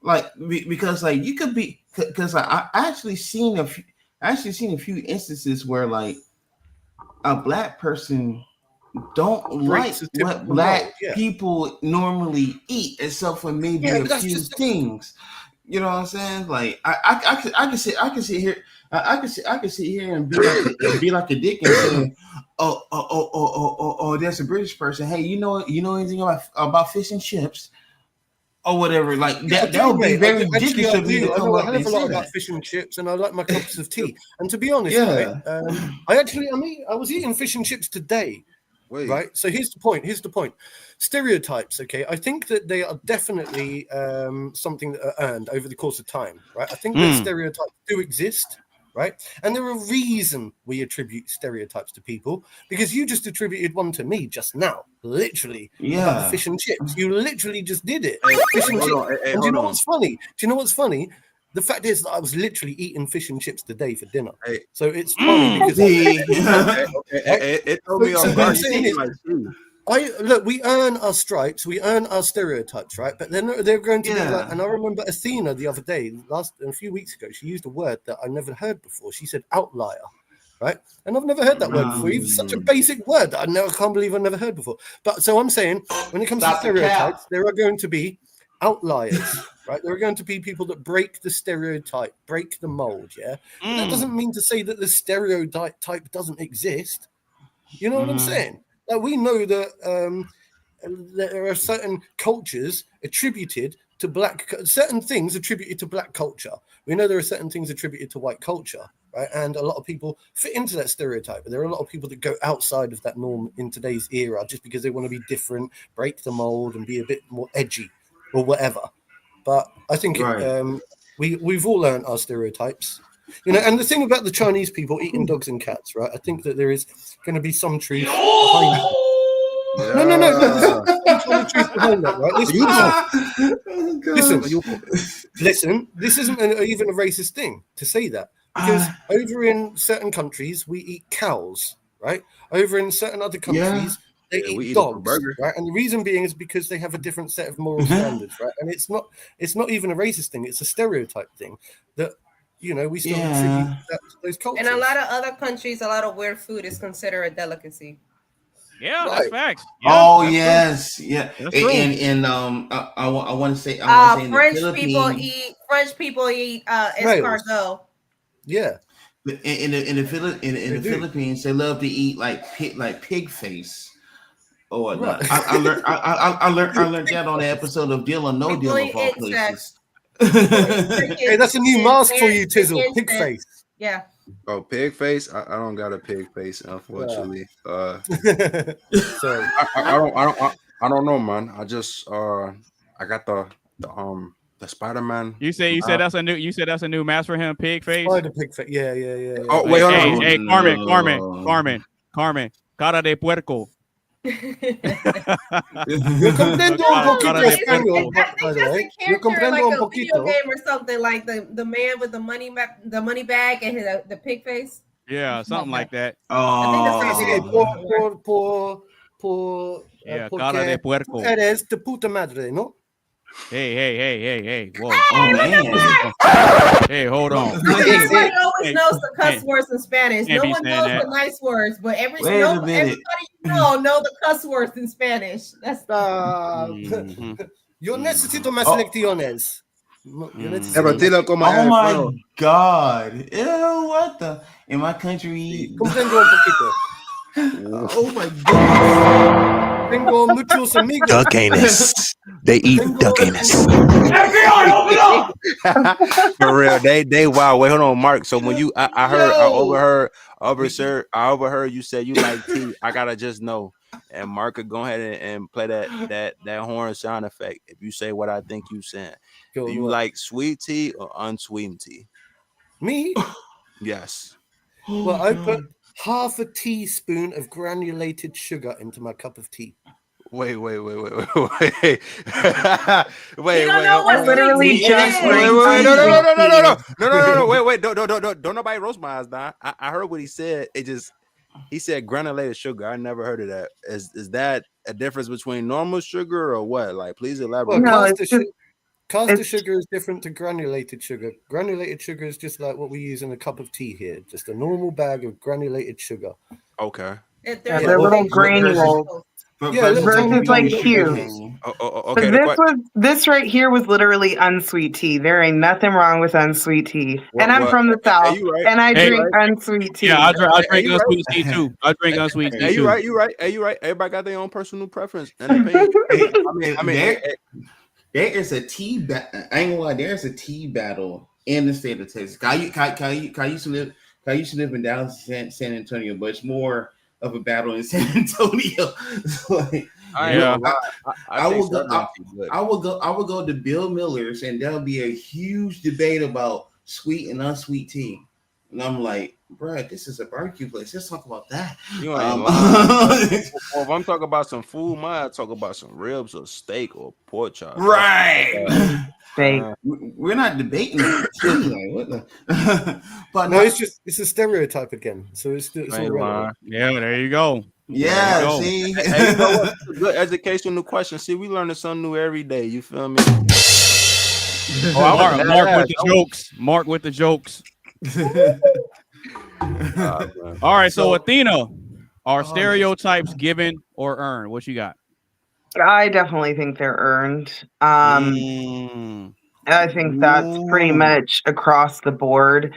Like, because like you could be, because I actually seen a few instances where like a black person don't like what black people normally eat, except for maybe a few things. You know what I'm saying? Like I can sit here and be like a dick and say, oh, there's a British person. Hey, you know anything about fish and chips or whatever? Like that would be very dickish of me to come up and say that. About fish and chips, and I like my cups of tea. And to be honest, right, I was eating fish and chips today. Right. So here's the point. Stereotypes. Okay. I think that they are definitely something that are earned over the course of time. Right. I think that stereotypes do exist. Right. And there are a reason we attribute stereotypes to people, because you just attributed one to me just now. Literally. Yeah. Fish and chips. You literally just did it. Fish and chips. And do you know what's funny? The fact is that I was literally eating fish and chips today for dinner. So it's funny because it told me off guard. Look, we earn our stripes, we earn our stereotypes, right? But then they're going to be like, and I remember Athena the other day, a few weeks ago, she used a word that I never heard before. She said outlier, right? And I've never heard that word before. It's such a basic word that I can't believe I've never heard before. But so I'm saying, when it comes to stereotypes, there are going to be outliers, right? There are going to be people that break the stereotype, break the mold, yeah? But that doesn't mean to say that the stereotype doesn't exist. You know what I'm saying? Like, we know that there are certain cultures attributed to certain things attributed to black culture. We know there are certain things attributed to white culture, right? And a lot of people fit into that stereotype. But there are a lot of people that go outside of that norm in today's era just because they want to be different, break the mold, and be a bit more edgy or whatever. But I think we've all learned our stereotypes. You know, and the thing about the Chinese people eating dogs and cats, right? I think that there is going to be some truth behind that. No. There's some truth behind that, right? Listen. This isn't even a racist thing to say that, because over in certain countries we eat cows, right? Over in certain other countries they eat dogs, right? And the reason being is because they have a different set of moral standards, right? And it's not even a racist thing; it's a stereotype thing that. You know, we still attribute that to those cultures. In a lot of other countries, a lot of weird food is considered a delicacy. Yeah, that's facts. Yeah, oh yes, yeah. And I want to say, French people eat escargot. Yeah. In the Philippines, they love to eat like pig face. Or Right. I learned that on the episode of Deal or No Deal of all places. Hey, that's a new mask for you, Tizzle. Pig face. Yeah. Oh, pig face. I don't got a pig face, unfortunately. Sorry. I don't know, man. I just I got the Spider-Man. You said that's a new mask for him, pig face. Spider pig face. Yeah. Oh wait, hold on. Hey, Carmen, cara de puerco. Yo comprendo un poquito español, by the way. Yo comprendo un poquito. Video game or something like the man with the money bag and the pig face. Yeah, something like that. Cara de puerco. Eres de puta madre, ¿no? Hey, whoa. Oh, man. Hey, hold on. Everybody always knows the cuss words in Spanish. No one knows the nice words, but everybody know the cuss words in Spanish. That's Yo necesito más lecciones. Oh my God. Ew, what the? In my country. Comprendo un poquito. Oh my God. Tengo muchos amigos. Duck anus. They eat duck anus. For real, they wild. Wait, hold on, Mark. So when you, I overheard you said you like tea. I gotta just know, and Mark could go ahead and play that horn sound effect. If you say what I think you saying, do you like sweet tea or unsweetened tea? Me? Yes. Well, I put half a teaspoon of granulated sugar into my cup of tea. Wait. You don't know what literally just No. Wait. Don't nobody roast my eyes down. I heard what he said. He said granulated sugar. I never heard of that. Is that a difference between normal sugar or what? Like, please elaborate. Well, caster sugar is different to granulated sugar. Granulated sugar is just like what we use in a cup of tea here. Just a normal bag of granulated sugar. Okay. They're little granules. Versus like cubes. Okay. This right here was literally unsweet tea. There ain't nothing wrong with unsweet tea. And I'm from the South, and I drink unsweet tea. Yeah, I drink unsweet tea too. I drink unsweet tea too. You right. Everybody got their own personal preference and opinion. There is a tea battle. I ain't gonna lie. There's a tea battle in the state of Texas. I used to live in Dallas, San Antonio, but it's more of a battle in San Antonio. I will go to Bill Miller's, and there'll be a huge debate about sweet and unsweet tea. And I'm like, bro, this is a barbecue place. Let's talk about that. You ain't lying. If I'm talking about some food, I talk about some ribs or steak or pork chop. Right. We're not debating tea. But no, it's a stereotype again. So it's all right. Yeah, there you go. Yeah, see. Hey, you know what? Good educational question. See, we learning something new every day. You feel me? Mark with the jokes. All right, so Athena, are stereotypes given or earned? What you got? I definitely think they're earned. I think that's pretty much across the board.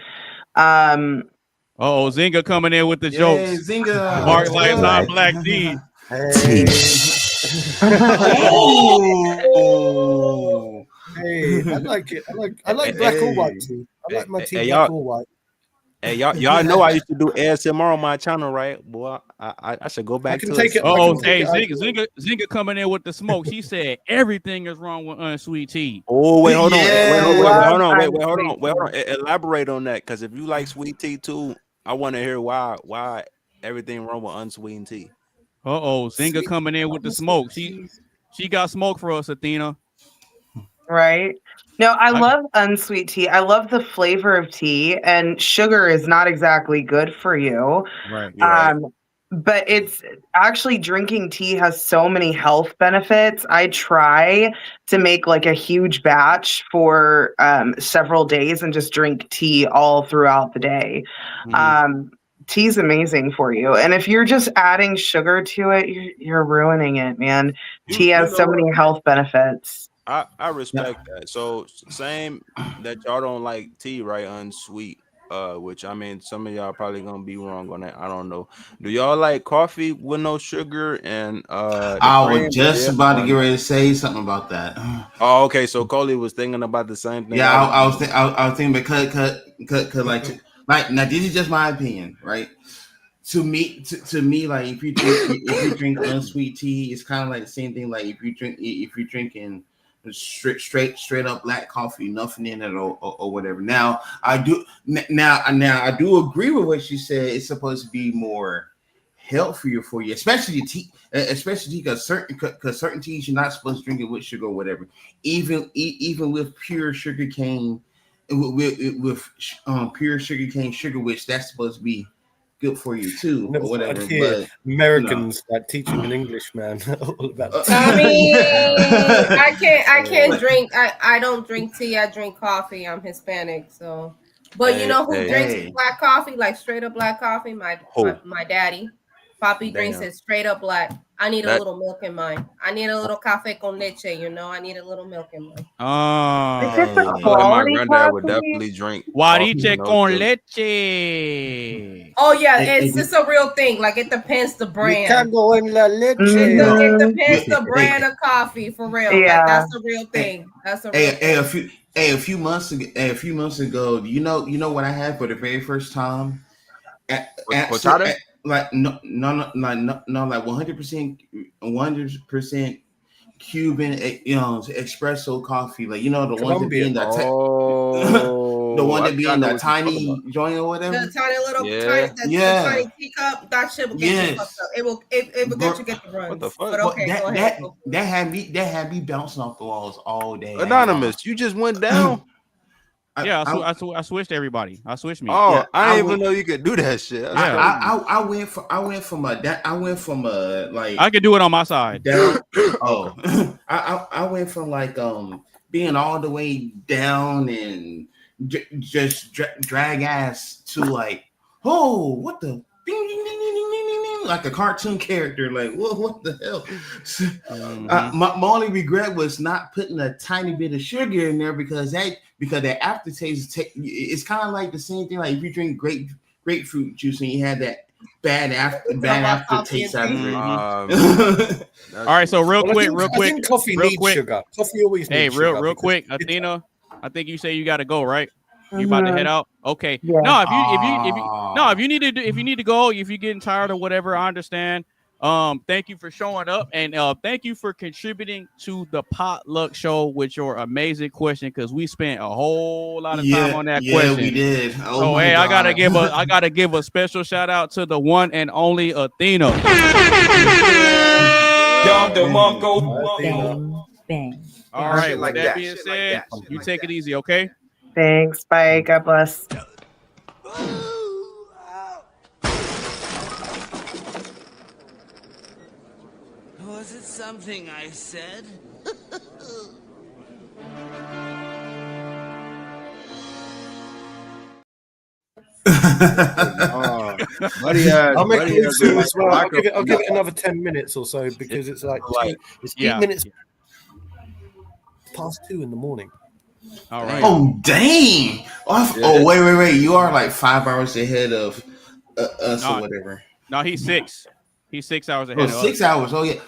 Zinga coming in with the jokes. Hey, Zinga. Mark likes non-black tea. Hey, I like it. I like black or white too. I like my tea black or white. Hey, y'all know I used to do ASMR on my channel, right? Boy, I should go back to it. Zinga coming in with the smoke. She said everything is wrong with unsweet tea. Oh, wait, hold on. Elaborate on that, because if you like sweet tea too, I want to hear why everything wrong with unsweetened tea. Zinga coming in with the smoke. She got smoke for us, Athena. Right. No, I love unsweet tea. I love the flavor of tea, and sugar is not exactly good for you. Right. But it's actually, drinking tea has so many health benefits. I try to make like a huge batch for several days and just drink tea all throughout the day. Tea's amazing for you. And if you're just adding sugar to it, you're ruining it, man. Tea has so many health benefits. I respect that. So same that y'all don't like tea, right? Unsweet. which I mean, some of y'all probably gonna be wrong on that. I don't know. Do y'all like coffee with no sugar and I was just about to get ready to say something about that. Oh, okay. So Coley was thinking about the same thing. Yeah, I was thinking because like now this is just my opinion, right? To me, like if you drink unsweet tea, it's kind of like the same thing. Like if you're drinking straight up black coffee, nothing in it or whatever. Now I do agree with what she said. It's supposed to be more healthier for you, especially tea, because certain teas you're not supposed to drink it with sugar or whatever. Even with pure sugar cane, with pure sugar cane sugar, which that's supposed to be good for you too, or whatever. But Americans like teaching an Englishman all about tea. I mean, I can't drink. I don't drink tea. I drink coffee. I'm Hispanic, so. But you know who drinks black coffee, like straight up black coffee? My daddy. Papi drinks it straight up black. I need a little milk in mine. I need a little café con leche. You know, I need a little milk in mine. My granddad would definitely drink Guariche con leche. Oh yeah, it's just a real thing. Like it depends the brand. Cago en la leche. It depends the brand of coffee for real. Yeah. Like that's a real thing. That's a real thing. A few months ago, you know what I had for the very first time? Like no, like 100% Cuban, espresso coffee, like the ones that be in that the one that be in that tiny joint or whatever. The tiny little tiny teacup. That shit will get you fucked up. It will get the runs. What the fuck? But okay, go ahead. That had me bouncing off the walls all day. Anonymous, you just went down. I switched everybody. I switched me. Oh, yeah, I didn't even know you could do that shit. I went from like I could do it on my side. Down. I went from like being all the way down and just drag ass to like, oh, what the ding, ding, ding, ding, ding, ding, ding, like a cartoon character. Like, what the hell? My only regret was not putting a tiny bit of sugar in there because that aftertaste it's kind of like the same thing. Like if you drink grapefruit juice and you had that bad aftertaste out of it. All right, so real quick. I think coffee needs sugar. Coffee always needs sugar. Real quick, Athena. I think you say you got to go, right? You about to head out? Okay. Yeah. No, if you need to go, if you're getting tired or whatever, I understand. Thank you for showing up, and thank you for contributing to the Potluck show with your amazing question, because we spent a whole lot of time on that question. Yeah, we did. Oh hey, God. I gotta give a special shout out to the one and only Athena. Bang. All right. With that being said, you take it easy, okay? Thanks. Bye. God bless. Was it something I said? I'll make it soon as well. I'll give it another 10 minutes or so because it's like 8 minutes past 2 in the morning. All right. Oh dang! Oh wait! You are like 5 hours ahead of us or whatever. No, he's 6. He's 6 hours ahead. Oh, 6 hours. Oh yeah.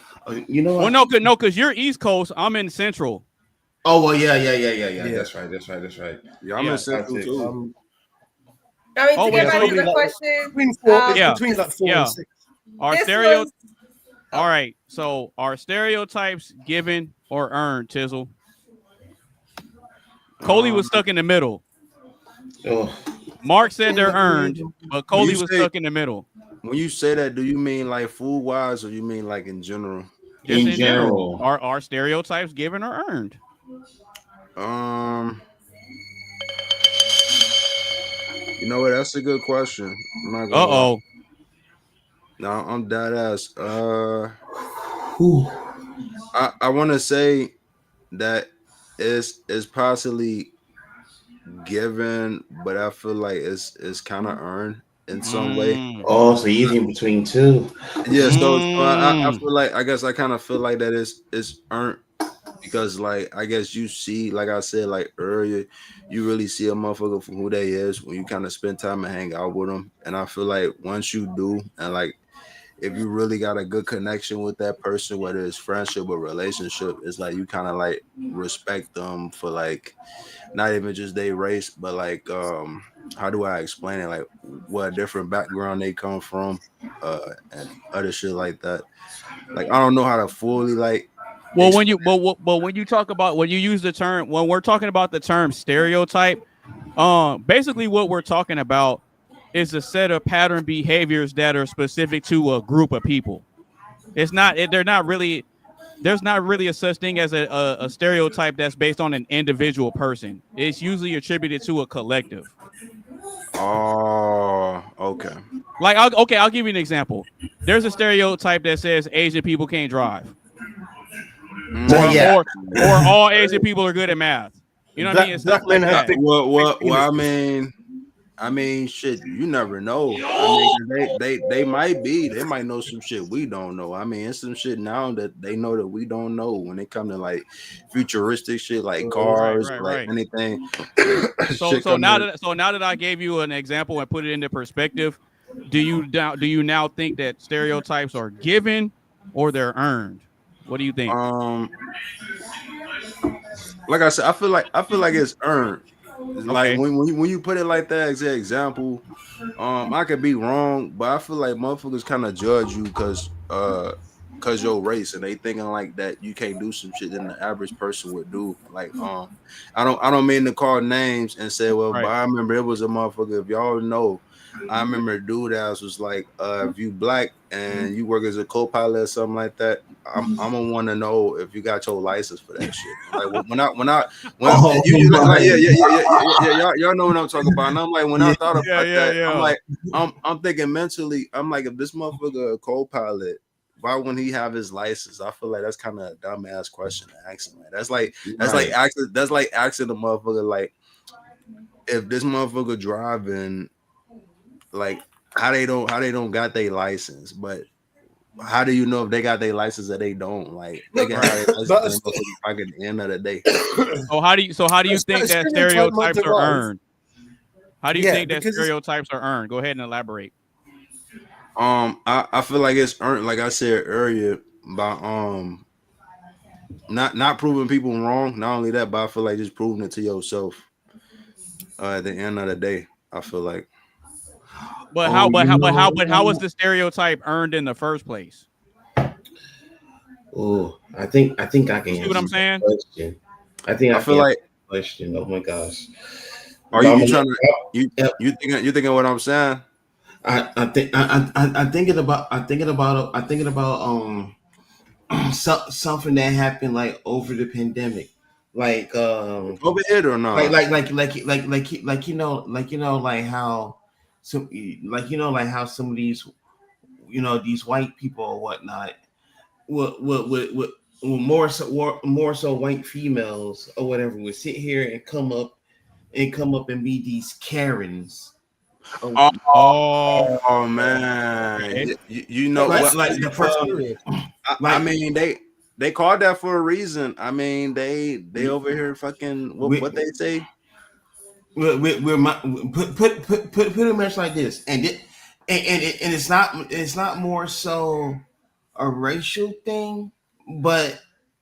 You know what? Well, no, because you're East Coast. I'm in Central. Oh well, yeah. That's right. Yeah, I'm in Central too. I mean, to get back to the question, between like 4 and 6. All right. So, are stereotypes given or earned, Tizzle? Coley was stuck in the middle. Mark said they're earned, but Coley was stuck in the middle. When you say that, do you mean like food wise, or you mean like in general? Just in general. Are stereotypes given or earned? You know what? That's a good question. No, I'm dead ass. I want to say that it's possibly given, but I feel like it's kind of earned in some way. Oh, so he's in between two. Yeah, so I feel like I kind of feel like that it's earned because like I guess you see, like I said like earlier, you really see a motherfucker for who they is when you kind of spend time and hang out with them. And I feel like once you do, and like if you really got a good connection with that person, whether it's friendship or relationship, it's like you kind of like respect them for like not even just their race, but like how do I explain it? Like what different background they come from, and other shit like that. Like I don't know how to fully like. Well, when you when you talk about when you use the term when we're talking about the term stereotype, basically what we're talking about is a set of pattern behaviors that are specific to a group of people. It's not they're not really there's not really a such thing as a stereotype that's based on an individual person. It's usually attributed to a collective. Oh, okay. Like I'll give you an example. There's a stereotype that says Asian people can't drive. Or all Asian people are good at math. You know what I mean? It's stuff like that. Well, I mean, shit. You never know. I mean, they might know some shit we don't know. I mean, it's some shit now that they know that we don't know when it comes to like futuristic shit, like cars, like anything. So now that I gave you an example and put it into perspective, do you now think that stereotypes are given or they're earned? What do you think? Like I said, I feel like it's earned. Like when you put it like that as an example, I could be wrong, but I feel like motherfuckers kind of judge you because your race, and they thinking like that you can't do some shit that the average person would do. Like I don't mean to call names and say, well, but I remember it was a motherfucker. If y'all know, I remember a dude that was like, if you black and you work as a co-pilot or something like that, I'm gonna want to know if you got your license for that shit. Like y'all know what I'm talking about. And I'm like, when I thought about that, I'm like, I'm thinking mentally, I'm like, if this motherfucker a co-pilot, why wouldn't he have his license? I feel like that's kind of a dumbass question to ask him. Man. That's like asking the motherfucker like, if this motherfucker driving, like how they don't got their license, but how do you know if they got their license or they don't? Like they can have their license at the end of the day. So how do you think that stereotypes are earned? How do you think that stereotypes are earned? Go ahead and elaborate. I feel like it's earned, like I said earlier, by not proving people wrong. Not only that, but I feel like just proving it to yourself. At the end of the day, I feel like. But how was the stereotype earned in the first place? Oh, I think I can see what I'm saying. Question. I think I feel like question. Oh my gosh, are you trying to you thinking what I'm saying? I'm thinking about something that happened like over the pandemic, like over it or not, like how some like how some of these these white people or whatnot would more so white females or whatever would sit here and come up and be these Karens. Oh man, okay. you know like the first period. I mean they called that for a reason. I mean they over here fucking what they say. We're put it much like this, and it's not more so a racial thing, but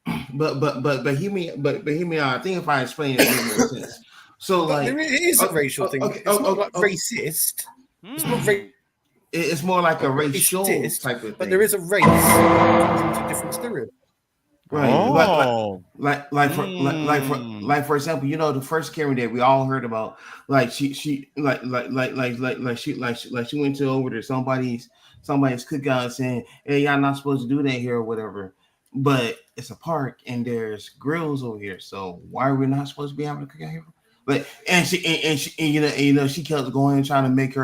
hear me out. I think if I explain it, it makes sense. So but it is a racial thing. It's not like racist. It's not very. It's more like a racial type of thing. But there is a race. It's a different stereotype. Right. Oh. Like for example, the first Karen that we all heard about, like she went to over to somebody's cookout saying, hey, y'all not supposed to do that here or whatever. But it's a park and there's grills over here. So why are we not supposed to be having a cookout here? But she kept going and trying to make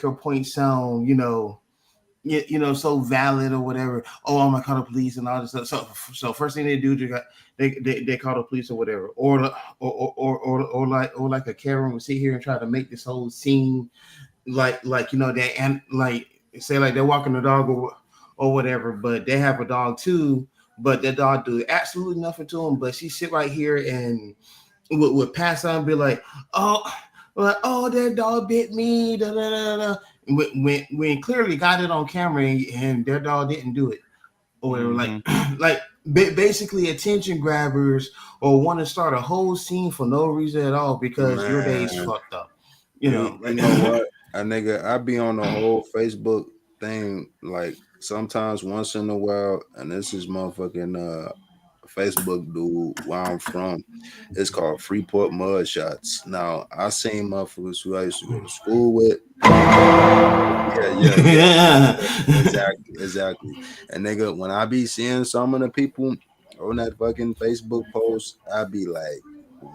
her point sound, so valid or whatever. Oh, I'm gonna call the police and all this stuff. So first thing they do, they call the police or whatever, or like a Karen would sit here and try to make this whole scene like that, and like say like they're walking the dog or whatever, but they have a dog too. but that dog do absolutely nothing to him. But she sit right here and would pass on and be like, oh, that dog bit me. Da, da, da, da. When clearly got it on camera and their dog didn't do it. Or like basically attention grabbers or want to start a whole scene for no reason at all because your day's fucked up. You know what? A nigga, I be on the whole Facebook thing like sometimes once in a while, and this is motherfucking Facebook dude where I'm from. It's called Freeport Mudshots. Now I seen motherfuckers who I used to go to school with. Yeah. Exactly. And nigga, when I be seeing some of the people on that fucking Facebook post, I be like,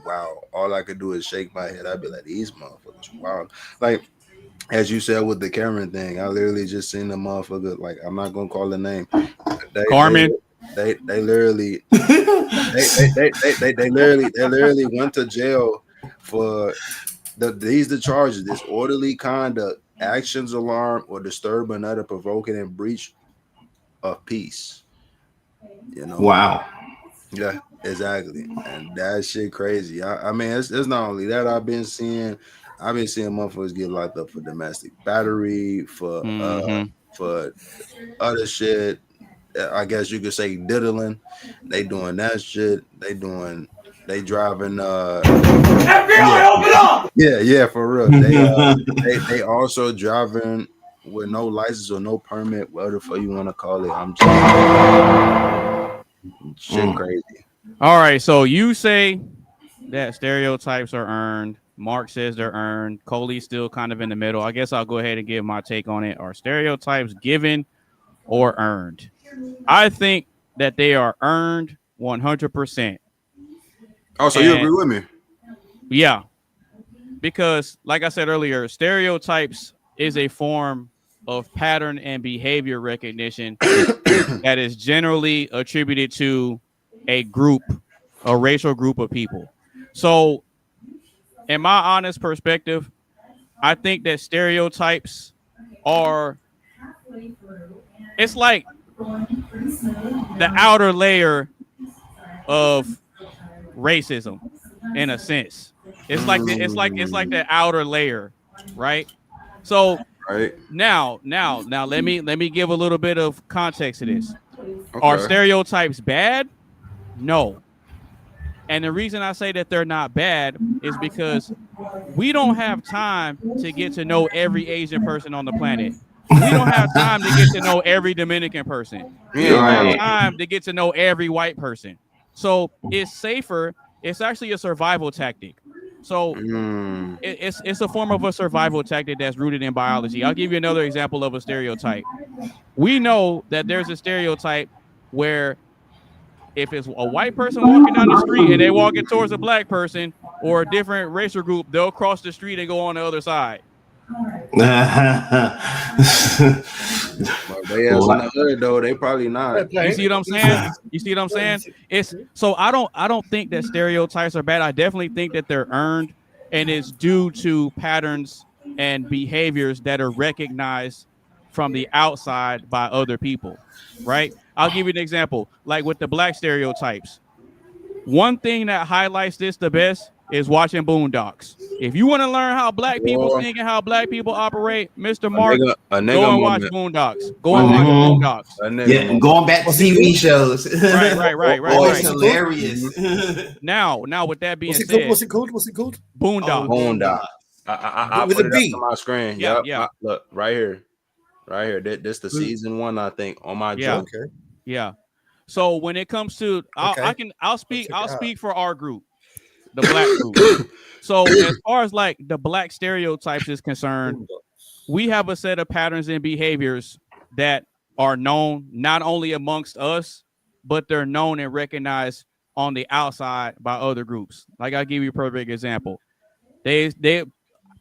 wow. All I could do is shake my head. I'd be like, these motherfuckers, wow. Like, as you said with the Cameron thing, I literally just seen the motherfucker. Like, I'm not gonna call the name. Carmen. They literally they literally went to jail for the charges: disorderly conduct, actions alarm, or disturb another, provoking and breach of peace. You know. Wow. Yeah, exactly. And that shit crazy. I mean, it's not only that. I've been seeing motherfuckers get locked up for domestic battery, for other shit. I guess you could say diddling. They doing that shit. They driving FBI, open up! Yeah, for real. They also driving with no license or no permit, whatever the fuck you want to call it. I'm just shit crazy. All right, so you say that stereotypes are earned. Mark says they're earned. Coley's still kind of in the middle. I guess I'll go ahead and give my take on it. Are stereotypes given or earned? I think that they are earned 100%. Oh, so you agree with me? Yeah. Because, like I said earlier, stereotypes is a form of pattern and behavior recognition that is generally attributed to a racial group of people. So, in my honest perspective, I think that stereotypes it's like the outer layer of racism in a sense. It's like the outer layer, right? So now let me give a little bit of context to this. Okay. Are stereotypes bad? No. And the reason I say that they're not bad is because we don't have time to get to know every Asian person on the planet. We don't have time to get to know every Dominican person. We don't have time to get to know every white person. So it's safer. It's actually a survival tactic. So it's a form of a survival tactic that's rooted in biology. I'll give you another example of a stereotype. We know that there's a stereotype where if it's a white person walking down the street and they walking towards a black person or a different racial group, they'll cross the street and go on the other side. They on the hood though, they probably not. You see what I'm saying? You see what I'm saying? It's so I don't think that stereotypes are bad. I definitely think that they're earned, and it's due to patterns and behaviors that are recognized from the outside by other people, right? I'll give you an example, like with the black stereotypes. One thing that highlights this the best is watching Boondocks. If you want to learn how black people think and how black people operate, Mr. Mark, go and watch Boondocks. Go and watch Boondocks. Yeah, going back to TV shows. Right. It's hilarious. Now, with that being said, what's it called? Boondocks. Boondocks. I With put a it B. up on my screen. Yeah. Look right here. This the season 1, I think, on my joke. Okay. Yeah. So when it comes to, I'll speak for our group, the black group. So as far as like the black stereotypes is concerned, we have a set of patterns and behaviors that are known not only amongst us, but they're known and recognized on the outside by other groups. Like I'll give you a perfect example. They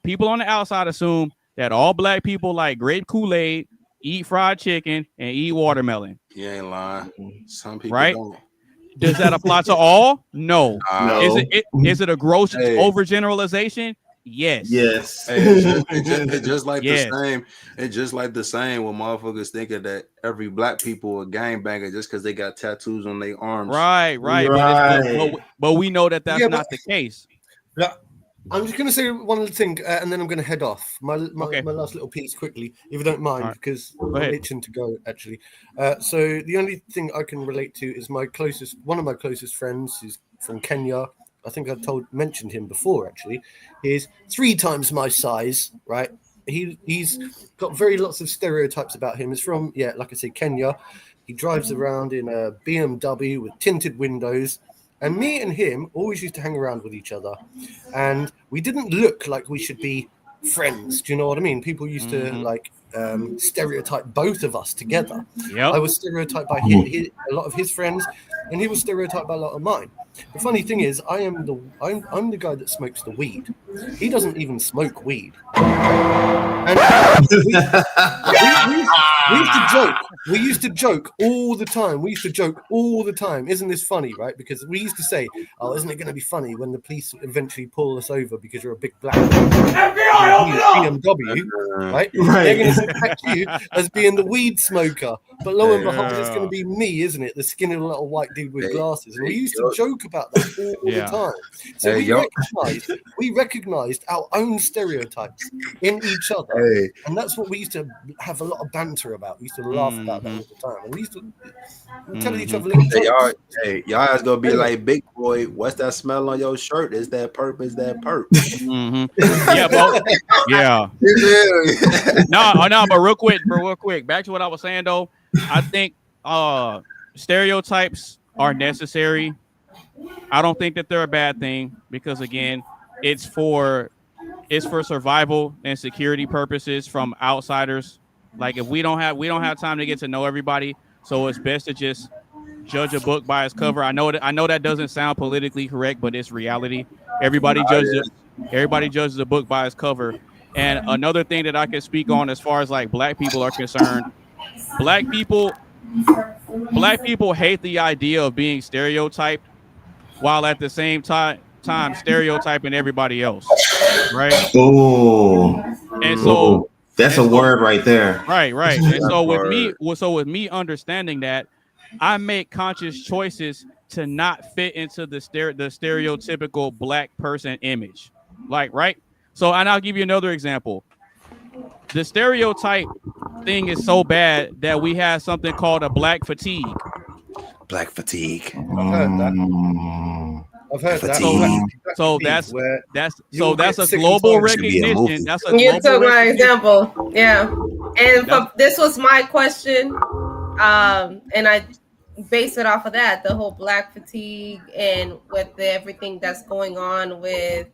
people on the outside assume that all black people like grape Kool-Aid, eat fried chicken, and eat watermelon. You ain't lying. Some people don't. Does that apply to all? No. No. Is it a gross overgeneralization? Yes. Yes. Hey, it's just like Yes. the same. It's just like the same when motherfuckers thinking that every black people are gangbanger just because they got tattoos on their arms. Right. But we know that that's not the case. Yeah. I'm just going to say one little thing, and then I'm going to head off. My Okay. last little piece quickly, if you don't mind, Right. because Go I'm ahead. itching to go, actually. So the only thing I can relate to is one of my closest friends, who's from Kenya. I think I mentioned him before, actually. He's 3 times my size, right? He's got very lots of stereotypes about him. He's from, like I say, Kenya. He drives around in a BMW with tinted windows. And me and him always used to hang around with each other. And we didn't look like we should be friends. Do you know what I mean? People used to stereotype both of us together. Yep. I was stereotyped by a lot of his friends, and he was stereotyped by a lot of mine. The funny thing is, I'm the guy that smokes the weed. He doesn't even smoke weed. And we used to joke. We used to joke all the time. Isn't this funny, right? Because we used to say, "Oh, isn't it going to be funny when the police eventually pull us over because you're a big black BMW, right? They're going to suspect you as being the weed smoker." But lo and behold, it's going to be me, isn't it? The skinny little white dude with glasses. And we used to joke about that all the time. So we recognized our own stereotypes in each other. And that's what we used to have a lot of banter about. We used to laugh about that all the time. And we used to tell each other little jokes. Y'all guys gonna be like, big boy, what's that smell on your shirt? Is that perp? Is that perp? Yeah, bro. Yeah. No, but real quick, back to what I was saying though. I think stereotypes are necessary. I don't think that they're a bad thing because again, it's for survival and security purposes from outsiders. Like if we don't have time to get to know everybody, so it's best to just judge a book by its cover. I know that doesn't sound politically correct, but it's reality. Everybody judges a book by its cover. And another thing that I can speak on as far as like black people are concerned, black people hate the idea of being stereotyped while at the same time stereotyping everybody else, right? Oh, and so that's a word right there. Right. And so with me understanding that, I make conscious choices to not fit into the stereotypical black person image, like right. So, and I'll give you another example. The stereotype thing is so bad that we have something called a black fatigue. Black fatigue. I've heard that. So that's a global recognition. That's a you global took my recognition. example, yeah. And this was my question, and I based it off of that. The whole black fatigue and with everything that's going on with.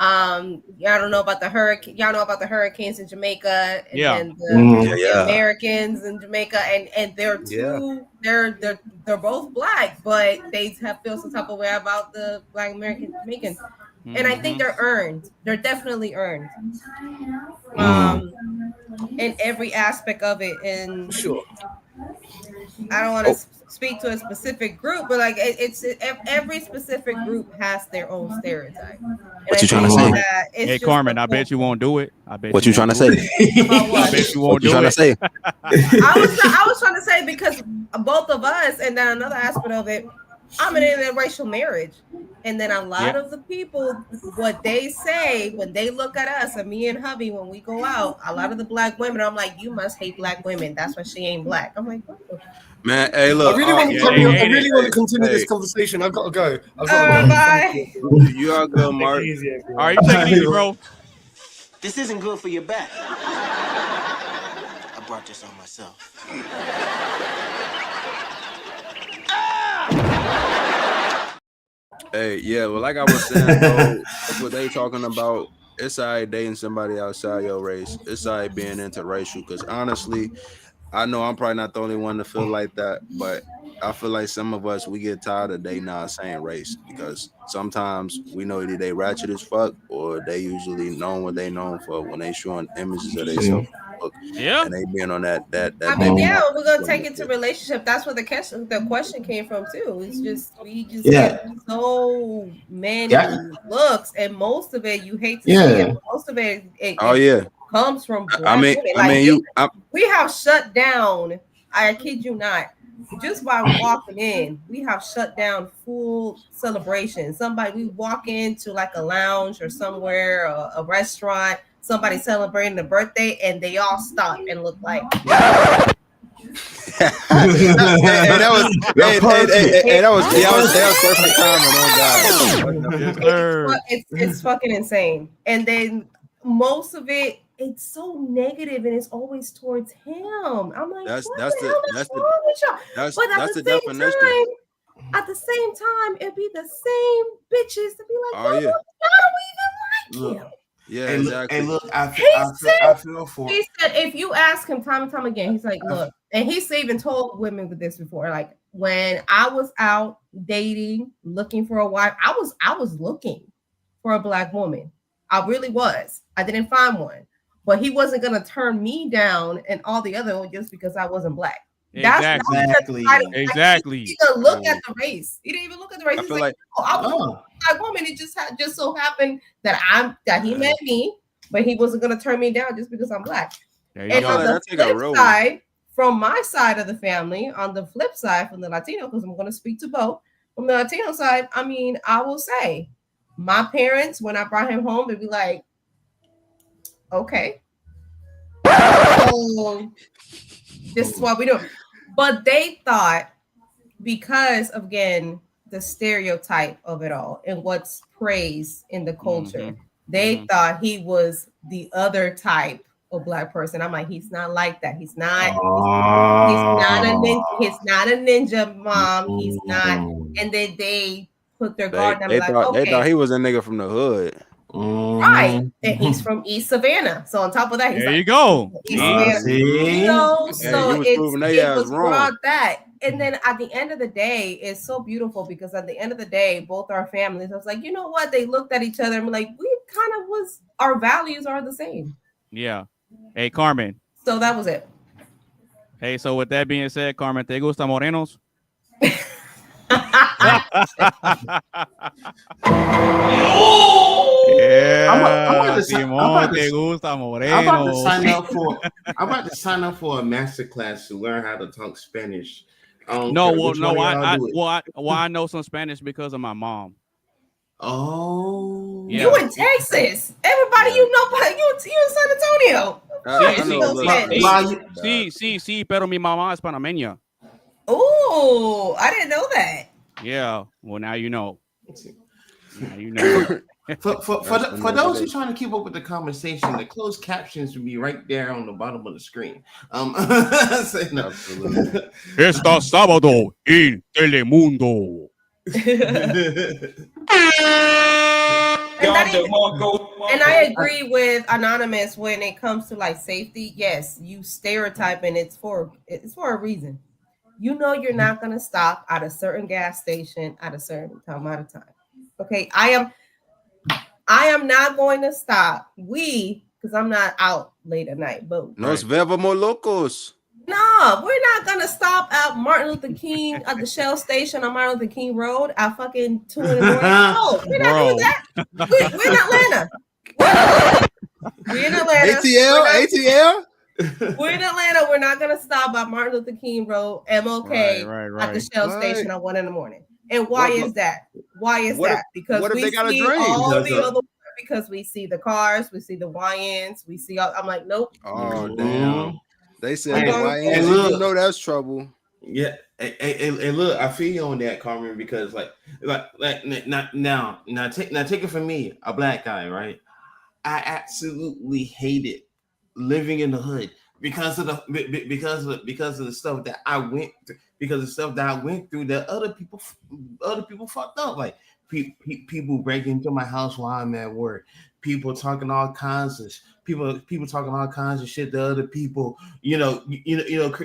Y'all don't know about the hurricane. Y'all know about the hurricanes in Jamaica, and the Americans in Jamaica, and they're they're both black, but they feel some type of way about the black American Jamaicans, and I think they're earned. They're definitely earned, in every aspect of it. And sure, I don't want to speak to a specific group, but like it's every specific group has their own stereotype. What you trying to say? Hey, Carmen, I bet you won't do it. What you trying to say? I bet you won't do it. Trying to say? I was trying to say because both of us, and then another aspect of it, I'm in an interracial marriage, and then a lot of the people, what they say when they look at us, and me and hubby when we go out, a lot of the black women, I'm like, you must hate black women. That's why she ain't black. I'm like, what the man, hey, look. I really want to continue this conversation. I've got to go. Bye. You are good, Mark. All right, you take it easy, bro. This isn't good for your back. I brought this on myself. Hey, yeah, well, like I was saying, though, that's what they talking about. It's all right dating somebody outside your race. It's all right being interracial. Because honestly, I know I'm probably not the only one to feel like that, but I feel like some of us, we get tired of they not saying race because sometimes we know either they ratchet as fuck or they usually know what they known for when they showing images of themselves. Yeah. And they being on that. I mean, yeah, we're gonna take it to relationship. That's where the question came from too. It's just we just get so many looks, and most of it you hate to see it. Most of it, comes from black women. Like we have shut down. I kid you not. Just by walking in, we have shut down full celebration. We walk into like a lounge or somewhere, a restaurant. Somebody celebrating a birthday, and they all stop and look like. that was perfect timing. It's fucking insane. And then most of it, it's so negative, and it's always towards him. I'm like, what's wrong with y'all? But at the same time, it'd be the same bitches to be like, how do we even like him? Yeah, exactly. Hey, look, I feel for. He said, if you ask him time and time again, he's like, look, and he's even told women with this before, like when I was out dating, looking for a wife, I was looking for a black woman. I really was. I didn't find one, but he wasn't gonna turn me down and all the other ones just because I wasn't black. Exactly. Exactly. He didn't look at the race. He didn't even look at the race. He's like, I was a black woman. It just so happened that he met me, but he wasn't gonna turn me down just because I'm black. And on the flip side, from my side of the family, on the flip side, from the Latino, because I'm gonna speak to both. From the Latino side, I mean, I will say, my parents, when I brought him home, they'd be like, okay. So this is what we do. But they thought, because again, the stereotype of it all and what's praised in the culture, they thought he was the other type of black person. I'm like, he's not like that. He's not a ninja, mom. He's not. And then they put their guard down. They thought he was a nigga from the hood. Right, and he's from East Savannah. So on top of that, he's you go. East Savannah. So it was brought that. And then at the end of the day, it's so beautiful because at the end of the day, both our families, I was like, you know what? They looked at each other and were like, our values are the same. Yeah. Hey, Carmen. So that was it. Hey, so with that being said, Carmen, ¿te gusta morenos? I'm about to sign up for a master class to learn how to talk Spanish. I know some Spanish because of my mom. Oh, you in Texas? Everybody you know, but you in San Antonio. Sí, pero mi mamá es panameña. Oh, I didn't know that. Yeah, well now you know. Now you know. For those who are trying to keep up with the conversation, the closed captions will be right there on the bottom of the screen. Absolutely. Esta sábado en Telemundo. And I agree with Anonymous when it comes to like safety. Yes, you stereotyping. It's for a reason. You know you're not gonna stop at a certain gas station at a certain amount of time. Okay, I am not going to stop. Because I'm not out late at night. But Nos vemos locos. No, we're not gonna stop at Martin Luther King at the Shell station on Martin Luther King Road at fucking 2 in the morning. No, we're not doing that. We're in Atlanta. We're in Atlanta. ATL. We're in Atlanta. We're not gonna stop at Martin Luther King Road, MLK, right. at the Shell station at 1 in the morning. And why is that? Because we see all the other. Because we see the cars, we see the YNs, we see. I'm like, nope. Oh damn! They said the YNs. You know that's trouble. Yeah, and look, I feel you on that, Carmen, because like now take it from me, a black guy, right? I absolutely hated living in the hood because of the stuff that I went through, that other people fucked up, like people break into my house while I'm at work, people talking all kinds of shit to other people,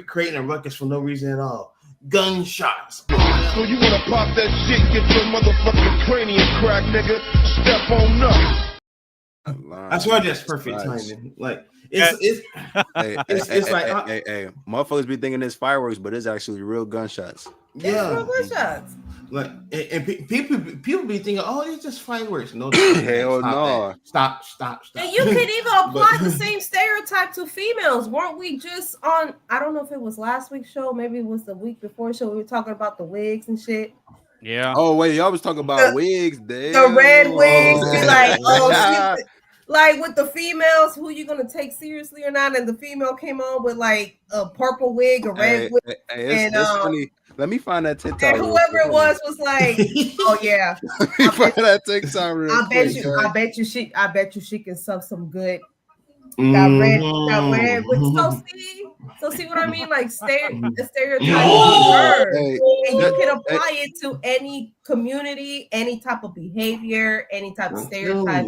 creating a ruckus for no reason at all. Gunshots. So you wanna pop that shit, get your motherfucking cranium crack, nigga. Step on up. I swear that's perfect timing. Like, it's hey, motherfuckers be thinking it's fireworks, but it's actually real gunshots. Yeah, real gunshots. Like and people be thinking, oh, it's just fireworks. No, hell no. Stop. And you could even apply the same stereotype to females. Weren't we just on? I don't know if it was last week's show, maybe it was the week before show. We were talking about the wigs and shit. Yeah. Oh wait, y'all was talking about wigs. Damn. The red wigs be like, oh, like with the females, who you gonna take seriously or not? And the female came on with like a purple wig, a red wig, it's funny. Let me find that TikTok. And whoever it was like, oh yeah, that TikTok real I bet you she can sub some good. That red with so see what I mean? Like the stereotype her. And you can apply it to any community, any type of behavior, any type of stereotype.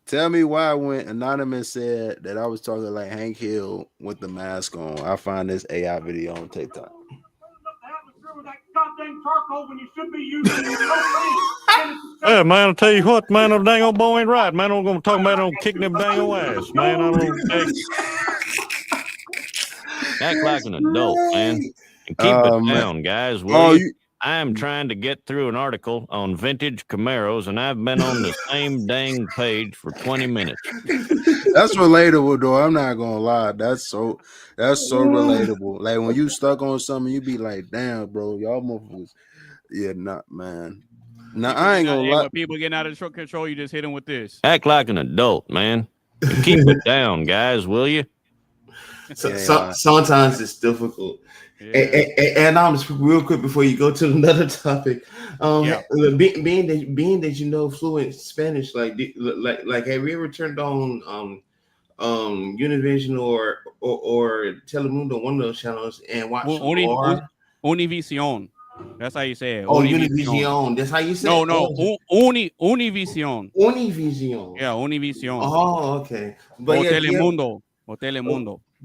Tell me why when Anonymous said that I was talking like Hank Hill with the mask on, I find this AI video on TikTok. Yeah, man, I'll tell you what, man, the dang old boy ain't right. Man, I'm going to talk about him kicking them dang old ass, man. I don't act like an adult, man. And keep it down, guys. I am trying to get through an article on vintage Camaros, and I've been on the same dang page for 20 minutes. That's relatable, though. I'm not gonna lie. That's so relatable. Like when you stuck on something, you be like, "Damn, bro, y'all motherfuckers." Yeah, not man. Now I ain't gonna lie. When people getting out of control, you just hit them with this. Act like an adult, man. And keep it down, guys. Will you? Sometimes it's difficult. And I'm just real quick before you go to another topic. Being that you know fluent Spanish, like have you ever turned on Univision or Telemundo, one of those channels, and watched Univision? That's how you say it. Oh, Univision. That's how you say it. No. Univision. Univision. Yeah, Univision. Oh, okay. But Telemundo.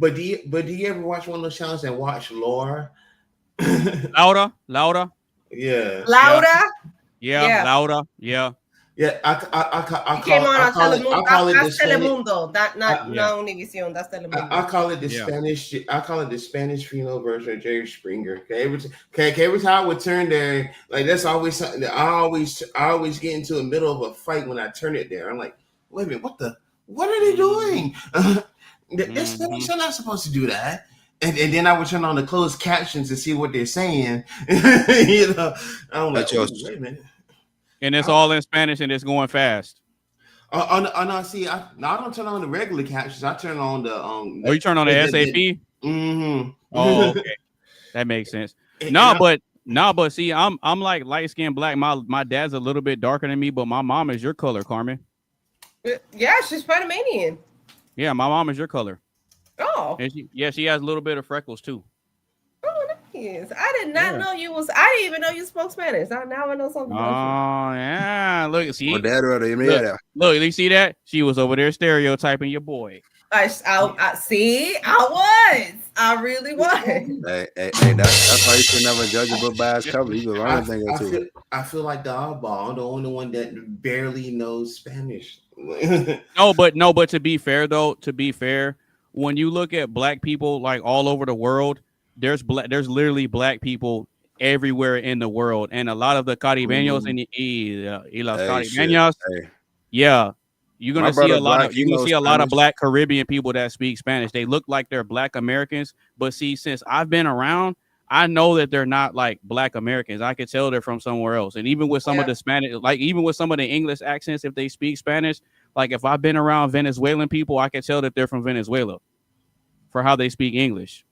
But do you ever watch one of those channels and watch Laura? Laura? Yeah. Laura? Yeah, Laura. Yeah. Yeah, I came on Telemundo. That's Telemundo. Not Univision. That's Telemundo. I call it the Spanish. I call it the Spanish female version of Jerry Springer. Every time I would turn there, like that's always something. I always get into the middle of a fight when I turn it there. I'm like, wait a minute, what are they doing? They're Spanish. They're not supposed to do that. And then I would turn on the closed captions to see what they're saying. I'm like, wait a minute. And it's all in Spanish and it's going fast. No, I don't turn on the regular captions. I turn on the you turn on the SAP? Mm-hmm. Oh, okay. That makes sense. But see, I'm like light skinned black. My dad's a little bit darker than me, but my mom is your color, Carmen. Yeah, she's Panamanian. Yeah, my mom is your color. Oh. And she has a little bit of freckles too. Oh, nice. I did not know you was. I didn't even know you spoke Spanish. Now I know something. Oh yeah, look, see. Look, you see that? She was over there stereotyping your boy. I really was. Hey, that's why you should never judge a book by its cover. You can learn anything or two. I feel like the oddball. I'm the only one that barely knows Spanish. No, but to be fair, when you look at black people like all over the world, there's literally black people everywhere in the world, and a lot of the Caribeños y las Caribeñas, you're gonna see a lot of black Caribbean people that speak Spanish. They look like they're black Americans, but see, since I've been around, I know that they're not like black Americans. I could tell they're from somewhere else. And even with some of the Spanish, like even with some of the English accents, if they speak Spanish, like if I've been around Venezuelan people, I can tell that they're from Venezuela for how they speak English.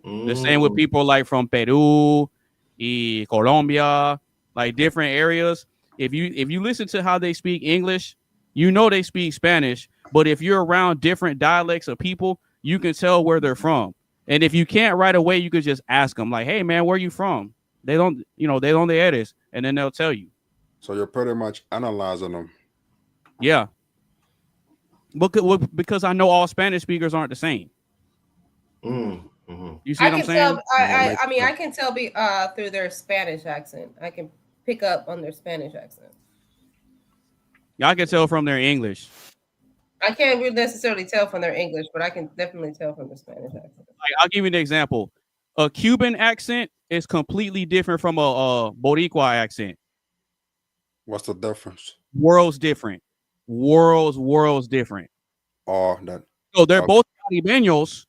The same with people like from Peru, y Colombia, like different areas. If you listen to how they speak English, you know they speak Spanish. But if you're around different dialects of people, you can tell where they're from. And if you can't right away, you could just ask them like, "Hey man, where are you from?" They don't the edits, and then they'll tell you. So you're pretty much analyzing them. Yeah. Because I know all Spanish speakers aren't the same. Mm-hmm. You see what I'm saying? I can tell through their Spanish accent. I can pick up on their Spanish accent. Yeah, I can tell from their English. I can't really necessarily tell from their English, but I can definitely tell from the Spanish accent. Like, I'll give you an example. A Cuban accent is completely different from a Boricua accent. What's the difference? Worlds different. Worlds different. Oh, that. So they're both Caribeños,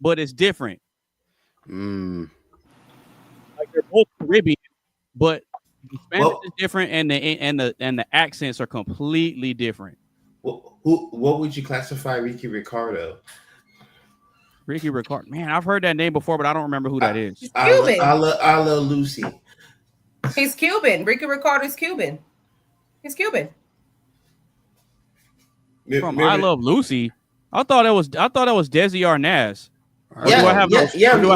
but it's different. Mm. Like they're both Caribbean, but the Spanish is different, and the accents are completely different. What would you classify Ricky Ricardo? Ricky Ricardo, man, I've heard that name before, but I don't remember who that is. He's Cuban. I love Lucy. He's Cuban. Ricky Ricardo's Cuban. He's Cuban. From I Love Lucy. I thought it was Desi Arnaz. Yeah, do I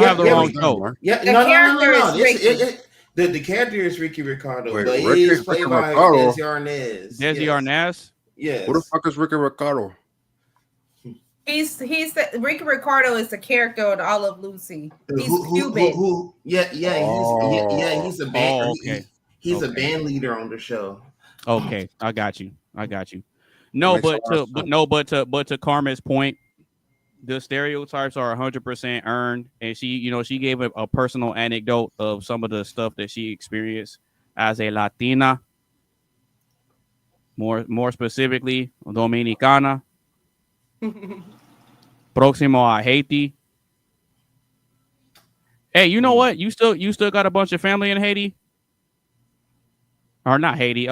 have the wrong show? Yeah, the character is Ricky. The character is Ricky Ricardo, Wait, but Ricky it is played by Ricardo? Desi Arnaz. Desi Arnaz? Yes. Who the fuck is Ricky Ricardo? He's Ricky Ricardo is the character on I Love Lucy. He's Cuban. He's a band. Okay. He's a band leader on the show. Okay, I got you. No, but to Carmen's point, the stereotypes are 100% earned, and she gave a personal anecdote of some of the stuff that she experienced as a Latina, more specifically Dominicana, próximo a Haiti. Hey, you know what? You still got a bunch of family in Haiti, or not Haiti?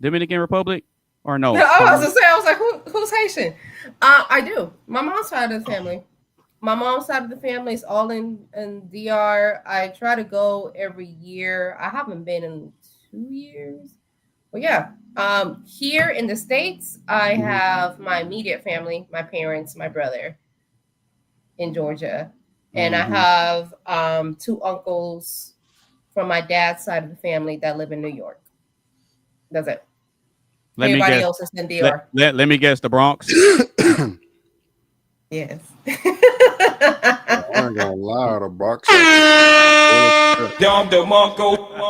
Dominican Republic, or no? I was like, who's Haitian? I do. My mom's side of the family. My mom's side of the family is all in DR. I try to go every year. I haven't been in 2 years. But yeah, here in the States, I have my immediate family, my parents, my brother in Georgia. And I have 2 uncles from my dad's side of the family that live in New York. That's it. Everybody else is in DR. Let me guess, the Bronx. Yes. I ain't gonna lie, the Bronx.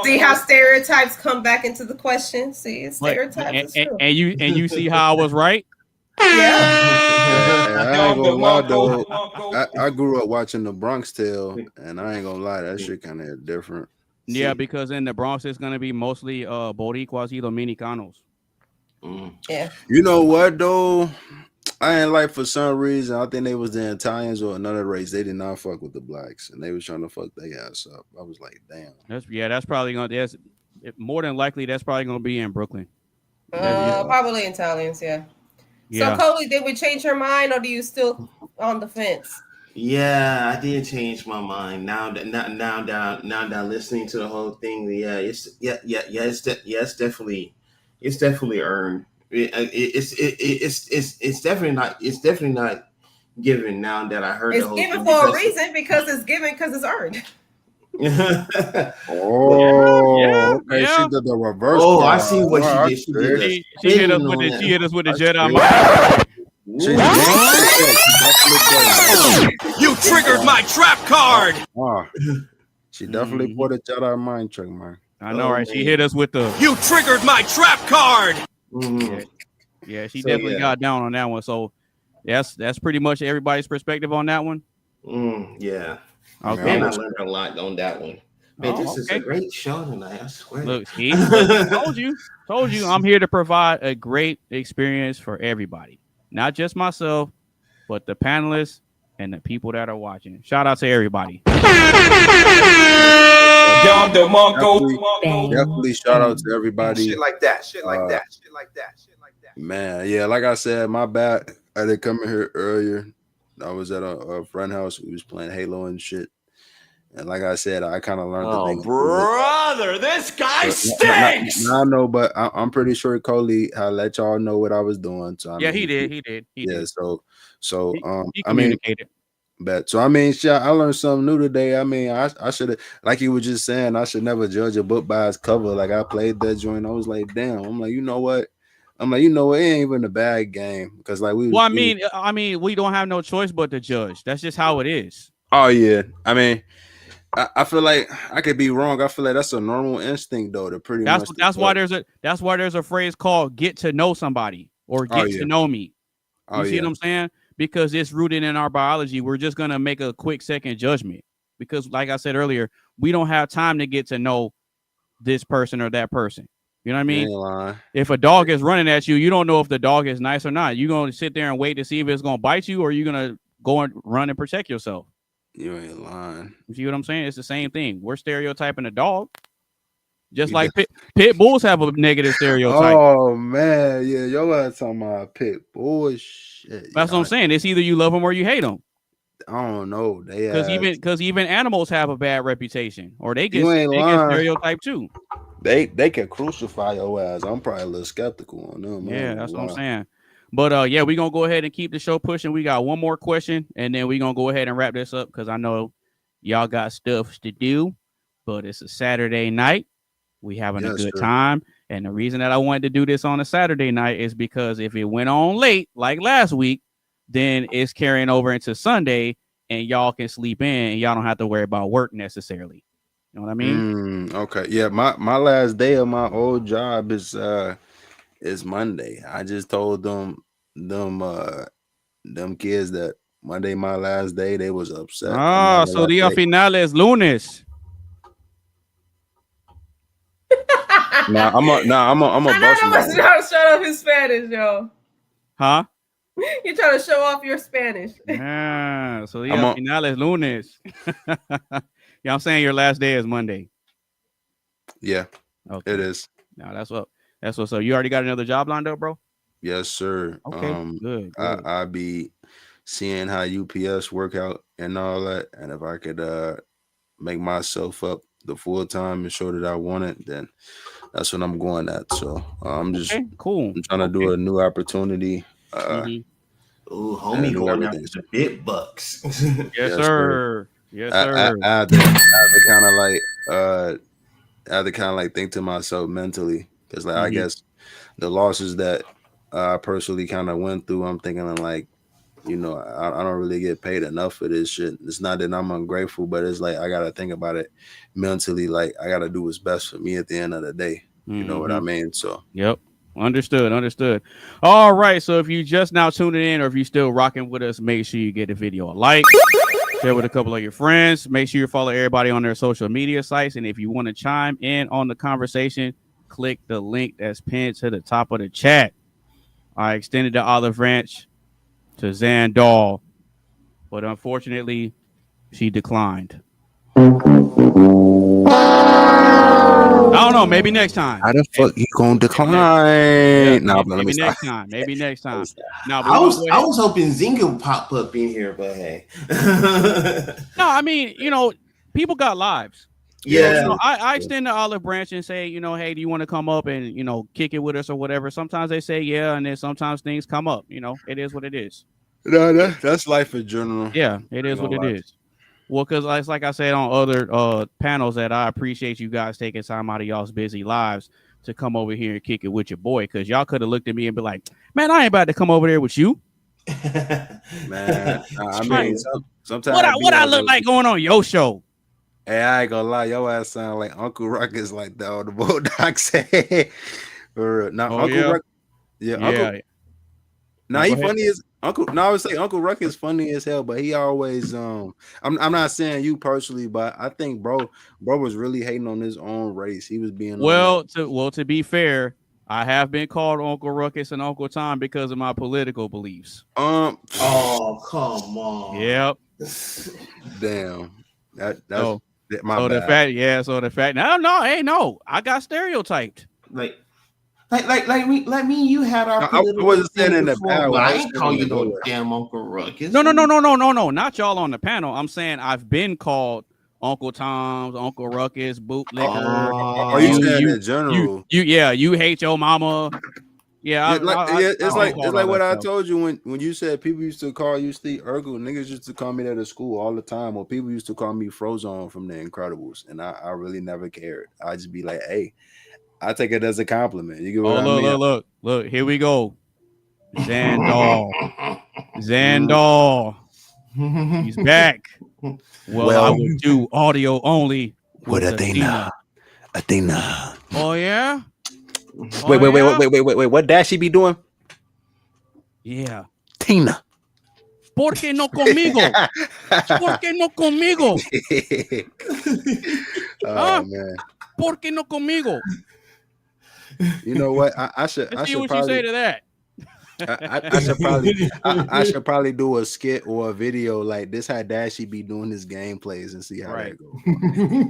See how stereotypes come back into the question? See, it's stereotypes. And you see how I was right? Yeah. I ain't gonna lie though. I grew up watching the Bronx Tale, and I ain't gonna lie, that shit kind of different. Yeah, because in the Bronx it's gonna be mostly Boricuas y Dominicanos. Yeah. You know what though? I ain't like, for some reason, I think they was the Italians or another race. They did not fuck with the blacks, and they was trying to fuck their ass up. I was like, damn. That's probably gonna. More than likely that's probably gonna be in Brooklyn. Probably Italians, yeah. So, Coley, did we change your mind, or do you still on the fence? Yeah, I did change my mind. Now that listening to the whole thing, it's definitely earned. It's definitely not given. Now that I heard it's the whole given thing, for a reason, because it's given because it's earned. Okay, yeah. she did the reverse. Oh, part. I see what she did. She hit us with the Jedi mind. You triggered my trap card. She definitely put a Jedi mind trick, man. I know, right? She hit us with the. You triggered my trap card. Yeah, she definitely got down on that one. So that's pretty much everybody's perspective on that one. Yeah. Okay. Man, I learned a lot on that one. Man, this is a great show tonight. I swear. Look, told you. I'm here to provide a great experience for everybody, not just myself, but the panelists and the people that are watching. Shout out to everybody. Definitely shout out to everybody. Shit like that. Man, yeah, like I said, my bad. I didn't come in here earlier. I was at a friend house. We was playing Halo and shit. And like I said, I kind of learned the thing. Brother, this guy stinks. I know, but I'm pretty sure Coley let y'all know what I was doing. So he did. He did. So he communicated. Shit, I learned something new today. I mean, I should have, like you were just saying, I should never judge a book by its cover. Like, I played that joint. I was like, damn. I'm like, you know what? It ain't even a bad game, because like we don't have no choice but to judge. That's just how it is. Oh yeah. I mean, I feel like I could be wrong. I feel like that's a normal instinct though, to pretty much. That's why there's a phrase called "get to know somebody" or "get to know me." You see what I'm saying? Because it's rooted in our biology. We're just gonna make a quick second judgment because, like I said earlier, we don't have time to get to know this person or that person. You know what I mean? If a dog is running at you, you don't know if the dog is nice or not. You're gonna sit there and wait to see if it's gonna bite you, or you're gonna go and run and protect yourself. You ain't lying. You see what I'm saying? It's the same thing. We're stereotyping a dog. Just like pit bulls have a negative stereotype. Oh man, yeah, your ass talking about pit bull shit. That's what I'm saying. It's either you love them or you hate them. I don't know. They Because even animals have a bad reputation, or they get lying. stereotyped too. They can crucify your ass. I'm probably a little skeptical on them. Yeah, that's what I'm saying. But yeah, we're gonna go ahead and keep the show pushing. We got one more question, and then we're gonna go ahead and wrap this up because I know y'all got stuff to do. But it's a Saturday night. We having a good time. And the reason that I wanted to do this on a Saturday night is because if it went on late, like last week, then it's carrying over into Sunday and y'all can sleep in and y'all don't have to worry about work necessarily. You know what I mean? Okay. Yeah, my last day of my old job is Monday. I just told them kids that Monday my last day. They was upset. So día final es lunes. I'm a bust. Trying to show off his Spanish, yo. Huh? You're trying to show off your Spanish. Yeah. So día final es lunes. Yeah, I'm saying your last day is Monday. Yeah. Okay. It is. No, that's what's up. You already got another job lined up, bro? Yes, sir. Okay. Good. I'll be seeing how UPS work out and all that, and if I could make myself up the full time and show that I want it, then that's what I'm going at. So I'm just cool. I'm trying to do a new opportunity. Ooh, homie going after the big bucks. Yes, sir. Yes, sir. I had to kind of like think to myself mentally because I guess the losses that I personally kind of went through, I'm thinking of like, you know, I don't really get paid enough for this shit. It's not that I'm ungrateful, but it's like I gotta think about it mentally. Like I gotta do what's best for me at the end of the day. You know what I mean? So yep. Understood. All right. So if you just now tuning in or if you're still rocking with us, make sure you get the video a like, share with a couple of your friends. Make sure you follow everybody on their social media sites. And if you want to chime in on the conversation, click the link that's pinned to the top of the chat. I extended the olive branch to Zandal, but unfortunately, she declined. I don't know. Maybe next time. How the fuck you gonna decline? Maybe next time. Maybe next time. I was hoping Zinga would pop up in here, but hey. No, I mean, you know, people got lives. Yeah. You know, I extend the olive branch and say, you know, hey, do you want to come up and, you know, kick it with us or whatever? Sometimes they say yeah, and then sometimes things come up. You know, it is what it is. No, that's life in general. Yeah, it is what it is. Well, because like I said on other panels that I appreciate you guys taking time out of y'all's busy lives to come over here and kick it with your boy. Because y'all could have looked at me and be like, man, I ain't about to come over there with you. Man, I mean, sometimes what I look like going on your show? Hey, I ain't gonna lie, your ass sound like Uncle Ruckus, like the old Bulldog said. Uncle Ruckus. Yeah, Uncle. Now he funny as Uncle. No, I would say Uncle Ruckus funny as hell, but he always I'm not saying you personally, but I think bro was really hating on his own race. He was being to be fair, I have been called Uncle Ruckus and Uncle Tom because of my political beliefs. Oh, come on. Yep. Damn. That's my so bad. The fact. No. I got stereotyped. Like me. You had our. I wasn't saying in the bad way. I ain't call you no damn Uncle Ruckus. No. Not y'all on the panel. I'm saying I've been called Uncle Tom's, Uncle Ruckus, bootlegger. Are you saying in general? You hate your mama. Yeah, it's like what I told you when you said people used to call you Steve Urkel. Niggas used to call me that at school all the time, or people used to call me Frozone from The Incredibles, and I really never cared. I just be like, hey, I take it as a compliment. You get what I mean? Look, here we go. Zandal, he's back. Well, I would do audio only with Athena. Oh yeah. Wait. What dash she be doing? Yeah. Tina. ¿Por qué no conmigo? ¿Por qué no conmigo? Oh man. ¿Por qué no conmigo? You know what? I should Let's see should what probably you say to that. I should probably do a skit or a video like this. How Dashy be doing his gameplays and see how that goes.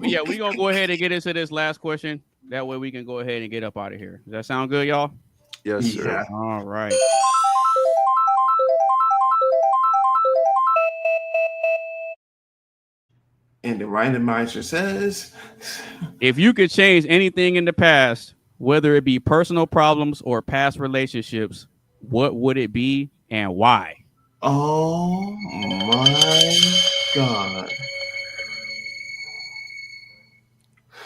But yeah, we're gonna go ahead and get into this last question. That way we can go ahead and get up out of here. Does that sound good, y'all? Yes, sir. All right. And the randomizer says, if you could change anything in the past, whether it be personal problems or past relationships, what would it be and why? Oh my God.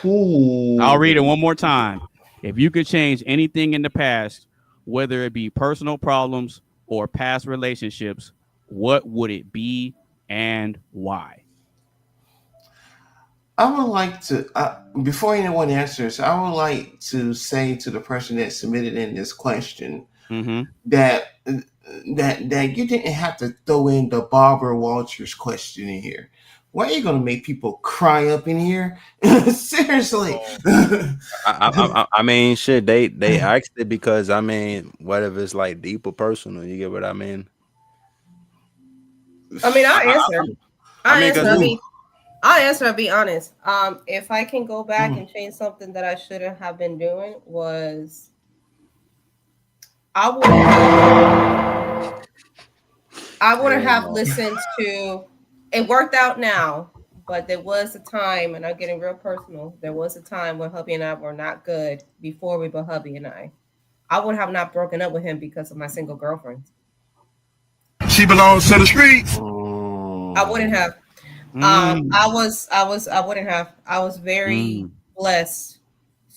Ooh. I'll read it one more time. If you could change anything in the past, whether it be personal problems or past relationships, what would it be and why? I would like to, before anyone answers, I would like to say to the person that submitted in this question that you didn't have to throw in the Barbara Walters question in here. Why are you going to make people cry up in here? Seriously. I mean, shit. They asked it because I mean, what if it's like deep or personal? You get what I mean? I mean, I'll answer. I'll answer. I'll be honest. If I can go back and change something that I shouldn't have been doing, was I wouldn't have listened to. It worked out now, but there was a time, and I'm getting real personal. There was a time when hubby and I were not good before we were hubby and I. I would have not broken up with him because of my single girlfriends. She belongs to the streets. I wouldn't have. I wouldn't have. I was very blessed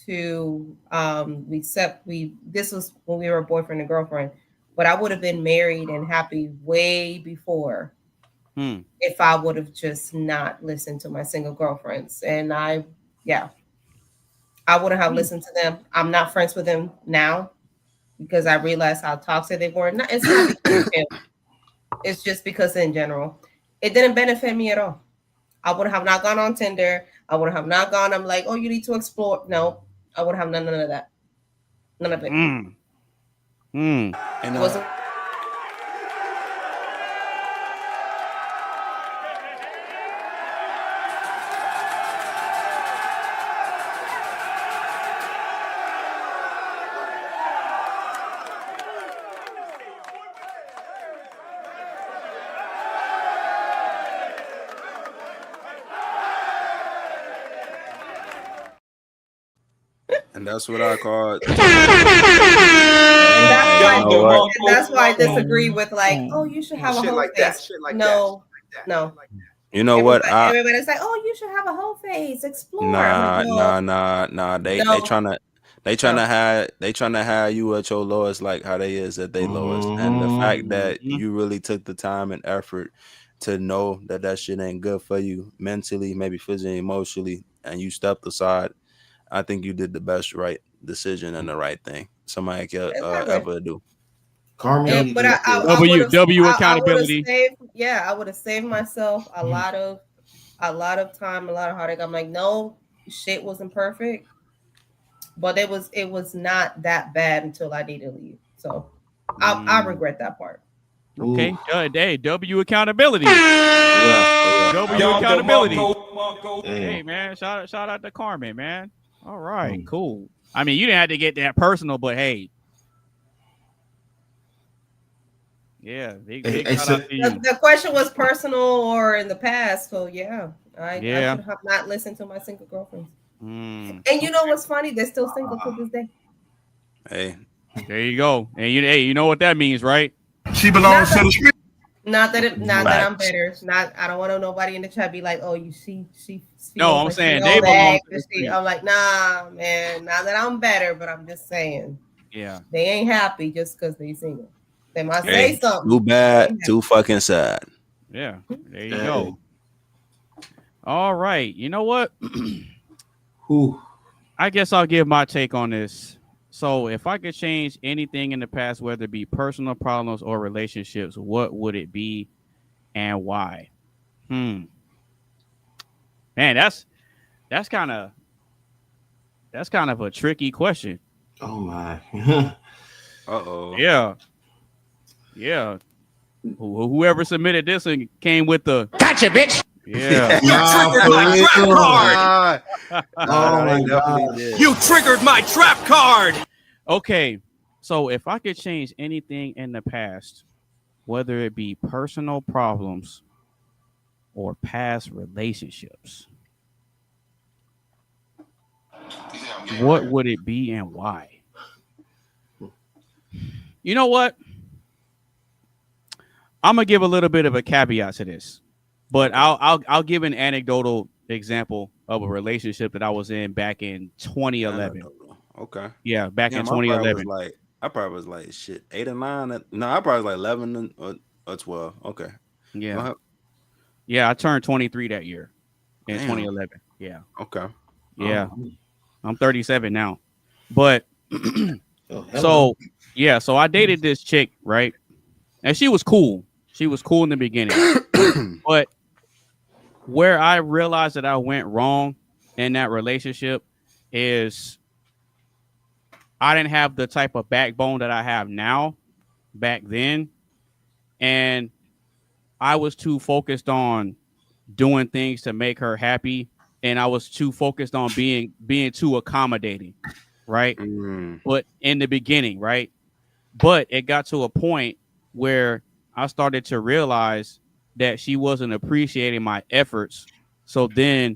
to this was when we were boyfriend and girlfriend, but I would have been married and happy way before if I would have just not listened to my single girlfriends. And I wouldn't have listened to them. I'm not friends with them now because I realized how toxic they were. It's not because of him. It's just because in general, it didn't benefit me at all. I would have not gone on Tinder. I would have not gone. I'm like, oh, you need to explore. No, I would have none of that. None of it. And It wasn't. And that's what I call it. That's why I disagree with like, oh, you should have a whole face. No. You know what? Everybody's like, oh, you should have a whole face. Explore. Nah. They trying to have you at your lowest, like how they is at their lowest. And the fact that you really took the time and effort to know that shit ain't good for you mentally, maybe physically, emotionally, and you stepped aside. I think you did the best right decision and the right thing somebody could ever do. Carmen, but W accountability. I would have saved myself a lot of time, a lot of heartache. I'm like, no, shit wasn't perfect, but it was not that bad until I needed to leave. So I regret that part. Okay, hey, W accountability. W accountability. Hey man, shout out to Carmen, man. All right, cool. I mean, you didn't have to get that personal, but hey. Yeah, big shout out to you. The question was personal or in the past, so I should have not listened to my single girlfriends. And you know what's funny? They're still single to this day. Hey, there you go. And you know what that means, right? She belongs to the street. Not that I'm better. I don't want nobody in the chat be like, oh, you see, she. No, I'm saying they belong to the street. I'm like, nah, man. Not that I'm better, but I'm just saying. Yeah, they ain't happy just because they single. They might say something. Too bad, too fucking sad. Yeah, there you go. All right, you know what? Who? I guess I'll give my take on this. So if I could change anything in the past, whether it be personal problems or relationships, what would it be and why? Man, that's kind of a tricky question. Oh my. Uh-oh. Yeah. Whoever submitted this and came with the Gotcha, bitch. yeah. You triggered my trap card. Oh my God. You triggered my trap card. Okay, so if I could change anything in the past, whether it be personal problems or past relationships, what would it be and why? You know what? I'm gonna give a little bit of a caveat to this, but I'll give an anecdotal example of a relationship that I was in back in 2011. Okay. Yeah, back in I probably 2011. was like shit 8 or 9. No, I probably was like 11 or 12. Okay. Yeah. Yeah, I turned 23 that year in Damn. 2011. Yeah. Okay. Yeah. I'm 37 now. But so I dated this chick, right? And she was cool. She was cool in the beginning. But where I realized that I went wrong in that relationship is I didn't have the type of backbone that I have now back then. And I was too focused on doing things to make her happy. And I was too focused on being too accommodating. Right. But in the beginning, right. But it got to a point where I started to realize that she wasn't appreciating my efforts. So then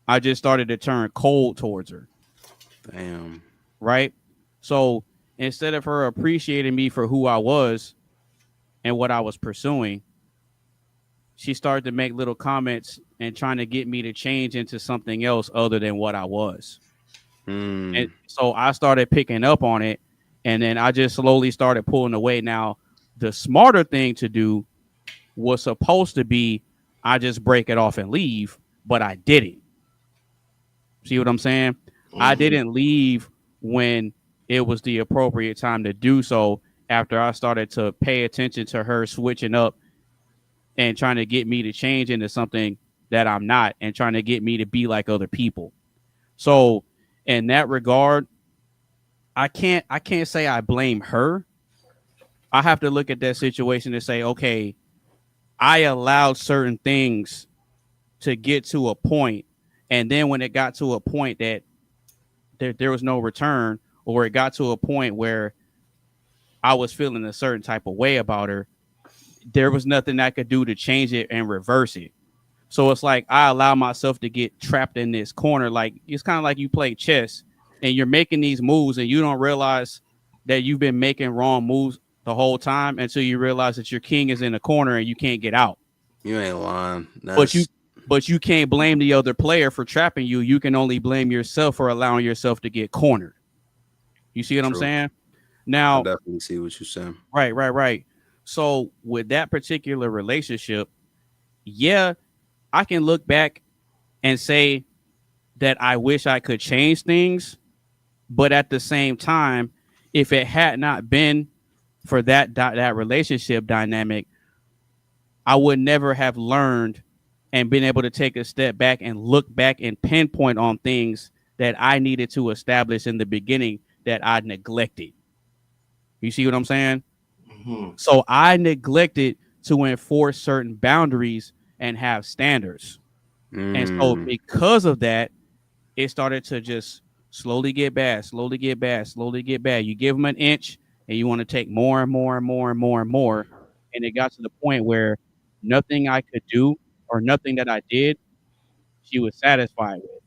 I just started to turn cold towards her. Damn. Right. So instead of her appreciating me for who I was and what I was pursuing, she started to make little comments and trying to get me to change into something else other than what I was. And so I started picking up on it, and then I just slowly started pulling away. Now, the smarter thing to do was supposed to be I just break it off and leave, but I didn't. See what I'm saying? I didn't leave when it was the appropriate time to do so after I started to pay attention to her switching up and trying to get me to change into something that I'm not and trying to get me to be like other people. So in that regard, I can't say I blame her. I have to look at that situation and say, okay, I allowed certain things to get to a point, and then when it got to a point that there was no return, or it got to a point where I was feeling a certain type of way about her, there was nothing I could do to change it and reverse it. So it's like I allow myself to get trapped in this corner. Like it's kind of like you play chess and you're making these moves and you don't realize that you've been making wrong moves the whole time until you realize that your king is in the corner and you can't get out. You ain't lying. But you can't blame the other player for trapping you. You can only blame yourself for allowing yourself to get cornered. You see what I'm saying? Now, I definitely see what you're saying. Right. So with that particular relationship, yeah, I can look back and say that I wish I could change things. But at the same time, if it had not been for that relationship dynamic, I would never have learned and been able to take a step back and look back and pinpoint on things that I needed to establish in the beginning that I neglected. You see what I'm saying? So I neglected to enforce certain boundaries and have standards. And so because of that, it started to just slowly get bad. You give them an inch and you want to take more and more and more and more and more. And it got to the point where nothing I could do or nothing that I did, she was satisfied with.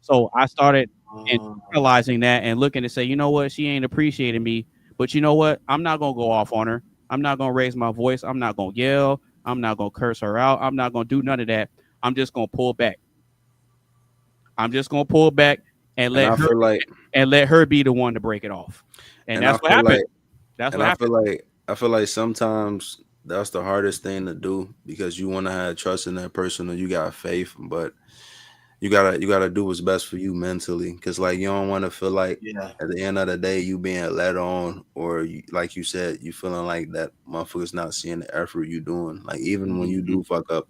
So I started internalizing that and looking to say, you know what, she ain't appreciating me. But you know what? I'm not going to go off on her. I'm not going to raise my voice. I'm not going to yell. I'm not going to curse her out. I'm not going to do none of that. I'm just going to pull back. I'm just going to pull back and let her be the one to break it off. And that's what happened. That's what happened. I feel like sometimes that's the hardest thing to do because you want to have trust in that person or you got faith. But you gotta do what's best for you mentally, because like you don't want to feel like at the end of the day you being led on, or you, like you said, you feeling like that motherfucker's not seeing the effort you doing. Like even when you do fuck up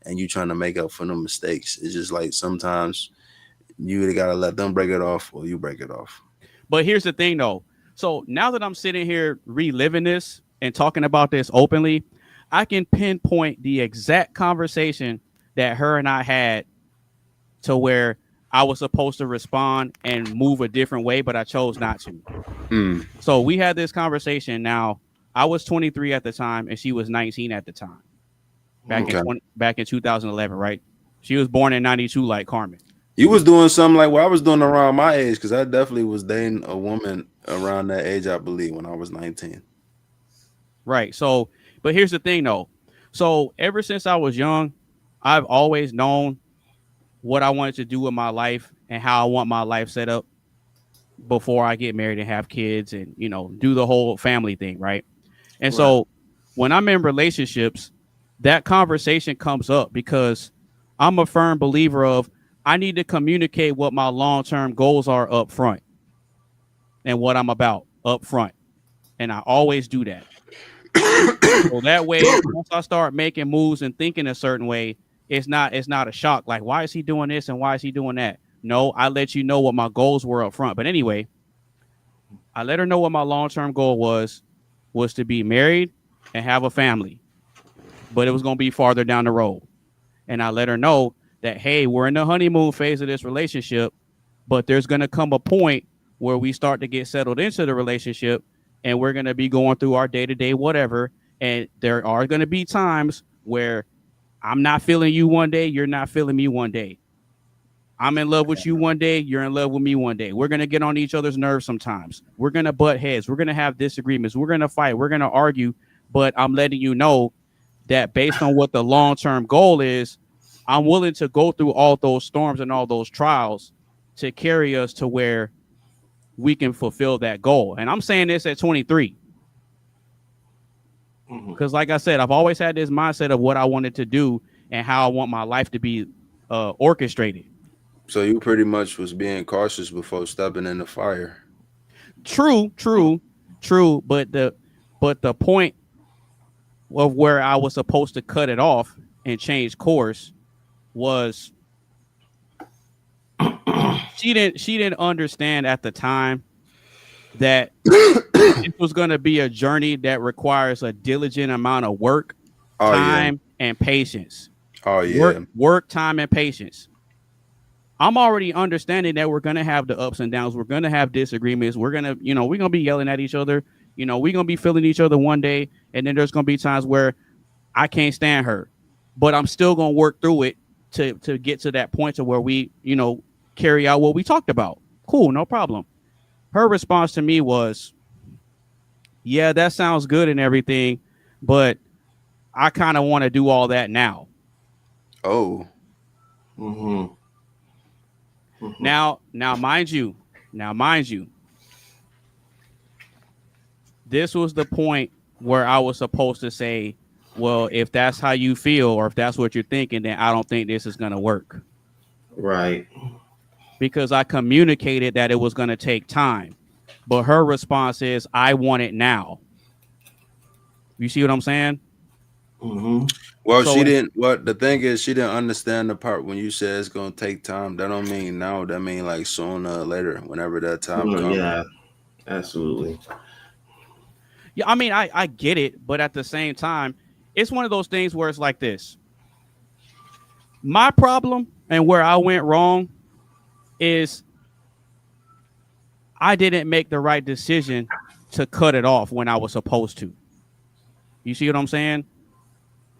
and you trying to make up for the mistakes, it's just like sometimes you either gotta let them break it off or you break it off. But here's the thing though. So now that I'm sitting here reliving this and talking about this openly, I can pinpoint the exact conversation that her and I had to where I was supposed to respond and move a different way, but I chose not to. So we had this conversation. Now, I was 23 at the time and she was 19 at the time. Back in 2011, right? She was born in 92 like Carmen. You was doing something like what I was doing around my age, because I definitely was dating a woman around that age, I believe, when I was 19. Right. So, but here's the thing though. So ever since I was young, I've always known what I wanted to do with my life and how I want my life set up before I get married and have kids and, you know, do the whole family thing. Right. And so when I'm in relationships, that conversation comes up because I'm a firm believer of I need to communicate what my long-term goals are up front and what I'm about up front. And I always do that. So that way, once I start making moves and thinking a certain way, it's not a shock. Like, why is he doing this and why is he doing that? No, I let you know what my goals were up front. But anyway, I let her know what my long-term goal was to be married and have a family. But it was going to be farther down the road. And I let her know that, hey, we're in the honeymoon phase of this relationship, but there's going to come a point where we start to get settled into the relationship and we're going to be going through our day-to-day whatever. And there are going to be times where I'm not feeling you one day, you're not feeling me one day. I'm in love with you one day, you're in love with me one day. We're going to get on each other's nerves sometimes. We're going to butt heads. We're going to have disagreements. We're going to fight. We're going to argue. But I'm letting you know that based on what the long-term goal is, I'm willing to go through all those storms and all those trials to carry us to where we can fulfill that goal. And I'm saying this at 23. Because like I said, I've always had this mindset of what I wanted to do and how I want my life to be orchestrated. So you pretty much was being cautious before stepping in the fire. True. But the point of where I was supposed to cut it off and change course was she didn't understand at the time that it was going to be a journey that requires a diligent amount of work, time, and patience. Work, time, and patience. I'm already understanding that we're going to have the ups and downs. We're going to have disagreements. We're going to be yelling at each other. We're going to be feeling each other one day. And then there's going to be times where I can't stand her, but I'm still going to work through it to get to that point to where we, carry out what we talked about. Cool. No problem. Her response to me was, yeah, that sounds good and everything, but I kind of want to do all that now. Oh. Now, mind you, this was the point where I was supposed to say, well, if that's how you feel or if that's what you're thinking, then I don't think this is going to work. Right. Because I communicated that it was going to take time. But her response is, I want it now. You see what I'm saying? Well, so, she didn't. What the thing is, she didn't understand the part when you said it's gonna take time. That don't mean now. That mean like sooner or later, whenever that time comes. Yeah, absolutely. Yeah, I mean, I get it, but at the same time, it's one of those things where it's like this. My problem and where I went wrong is I didn't make the right decision to cut it off when I was supposed to. You see what I'm saying?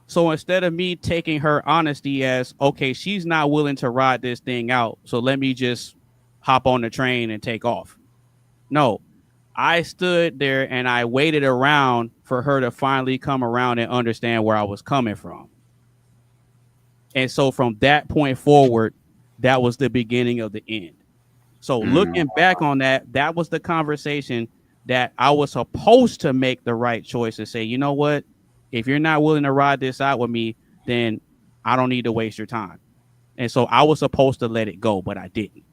So instead of me taking her honesty as, okay, she's not willing to ride this thing out, so let me just hop on the train and take off. No, I stood there and I waited around for her to finally come around and understand where I was coming from. And so from that point forward, that was the beginning of the end. So looking back on that, that was the conversation that I was supposed to make the right choice and say, you know what? If you're not willing to ride this out with me, then I don't need to waste your time. And so I was supposed to let it go, but I didn't.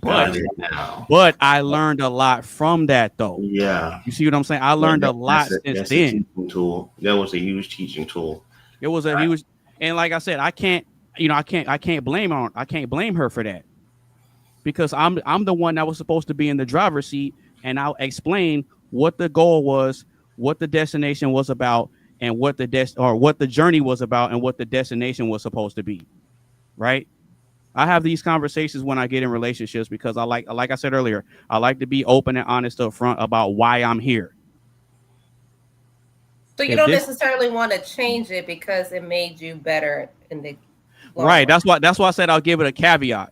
But I learned a lot from that, though. Yeah. You see what I'm saying? I learned a lot since then. A teaching tool. That was a huge teaching tool. It was a huge, and like I said, I can't blame her for that, because I'm the one that was supposed to be in the driver's seat, and I'll explain what the goal was, what the destination was about, and what the journey was about, and what the destination was supposed to be. Right? I have these conversations when I get in relationships because like I said earlier, I like to be open and honest up front about why I'm here. So you don't necessarily want to change it because it made you better in the right. That's why I said I'll give it a caveat.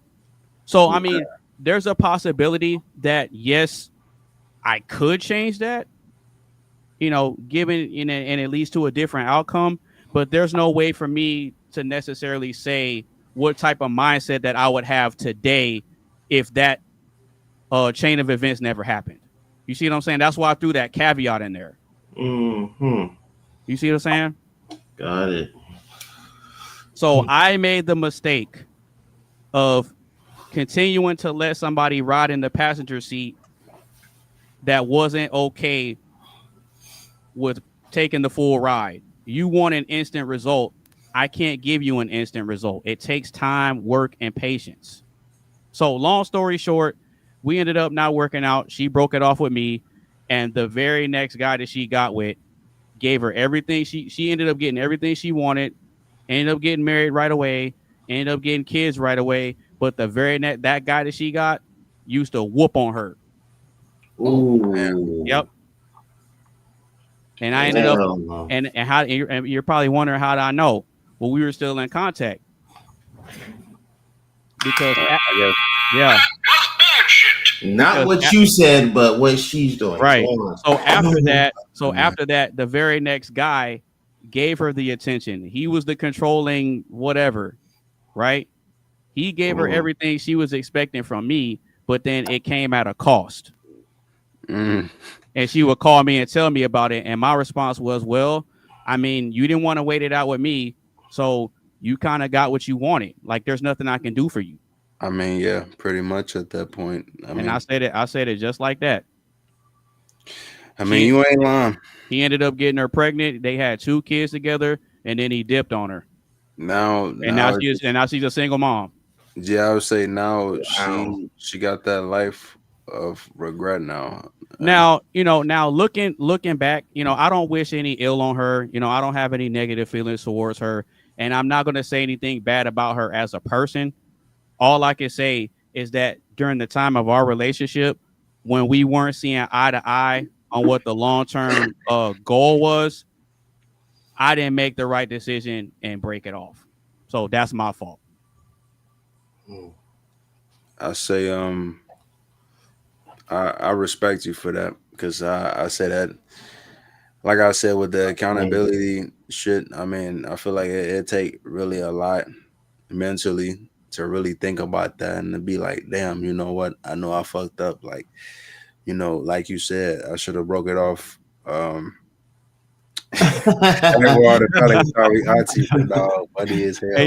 So I mean, there's a possibility that yes, I could change that, given and it leads to a different outcome. But there's no way for me to necessarily say what type of mindset that I would have today if that chain of events never happened. You see what I'm saying? That's why I threw that caveat in there. Mm-hmm. You see what I'm saying? Got it. So I made the mistake of continuing to let somebody ride in the passenger seat that wasn't okay with taking the full ride. You want an instant result. I can't give you an instant result. It takes time, work, and patience. So long story short, we ended up not working out. She broke it off with me. And the very next guy that she got with gave her everything. She ended up getting everything she wanted, ended up getting married right away, ended up getting kids right away. But the very next, that guy that she got used to whoop on her. Ooh. Yep. And I ended up, and you're probably wondering how did I know? Well, we were still in contact. Because, yeah. Not what you said, but what she's doing. Right. So after that, the very next guy gave her the attention. He was the controlling whatever, right? He gave her everything she was expecting from me, but then it came at a cost. And she would call me and tell me about it. And my response was, well, I mean, you didn't want to wait it out with me. So you kind of got what you wanted. Like, there's nothing I can do for you. I mean, yeah, pretty much at that point. I said it just like that. I mean, you ain't lying. He ended up getting her pregnant. They had 2 kids together, and then he dipped on her. Now she's a single mom. Yeah, I would say now she got that life of regret now. Now, looking back, I don't wish any ill on her. I don't have any negative feelings towards her, and I'm not going to say anything bad about her as a person. All I can say is that during the time of our relationship, when we weren't seeing eye to eye on what the long-term goal was, I didn't make the right decision and break it off. So that's my fault. I say, I respect you for that, because I say that, like I said, with the accountability shit, I mean, I feel like it take really a lot mentally to really think about that and to be like, damn, you know what? I know I fucked up. Like, like you said, I should have broke it off. Hey,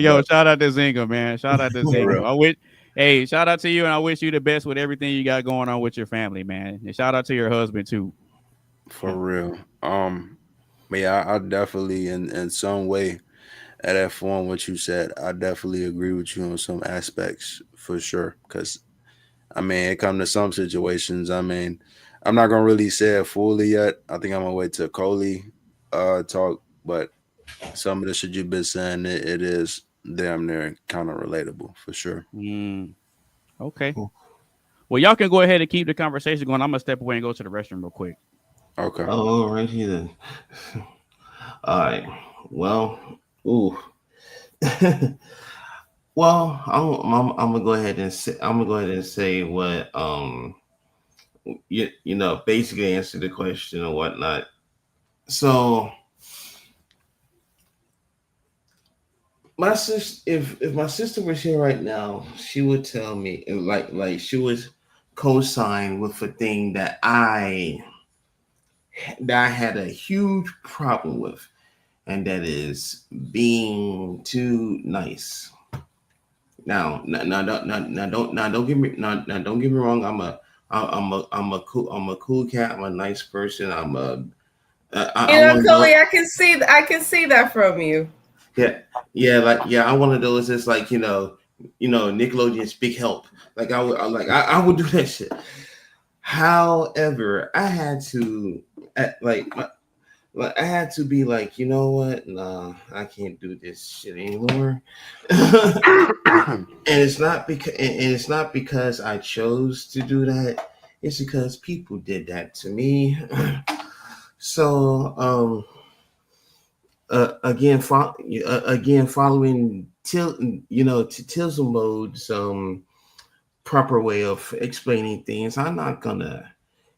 yo, shout out to Zinga, man. Shout out to Zinga. Shout out to you, and I wish you the best with everything you got going on with your family, man. And shout out to your husband too. For real. But yeah, I definitely in some way at that form what you said, I definitely agree with you on some aspects for sure. Because I mean, it come to some situations. I mean, I'm not gonna really say it fully yet. I think I'm gonna wait till Coley talk, but some of the shit you've been saying, it is damn near kind of relatable for sure. Okay. Well, y'all can go ahead and keep the conversation going. I'm gonna step away and go to the restroom real quick. Okay. Oh, all right then. All right. Well, well, I'm gonna go ahead and say what basically answer the question or whatnot. So my sister, if my sister was here right now, she would tell me, like she would co-sign with a thing that I had a huge problem with, and that is being too nice. Now, don't get me don't get me wrong. I'm a cool cat. I'm a nice person. Chloe, I can see that from you. Yeah. I'm one of those. It's like Nickelodeon's Big Help. Like I would do that shit. However, I had to I had to be like, you know what? Nah, I can't do this shit anymore. And it's not because I chose to do that. It's because people did that to me. So again, following Tizzle Mode's proper way of explaining things, I'm not gonna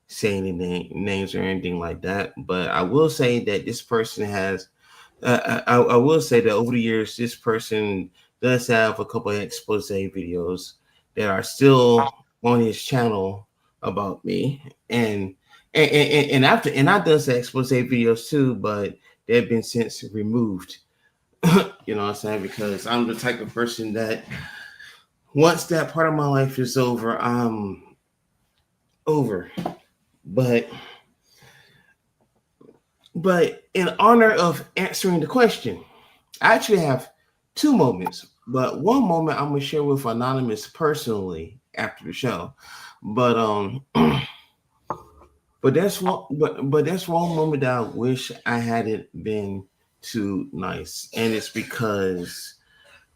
say any names or anything like that, but I will say that this person has. I will say that over the years, this person does have a couple of expose videos that are still on his channel about me, and I've done some expose videos too, but they've been since removed. You know what I'm saying? Because I'm the type of person that once that part of my life is over, I'm over. But in honor of answering the question, I actually have two moments, but one moment I'm gonna share with Anonymous personally after the show. But that's one moment that I wish I hadn't been too nice, and it's because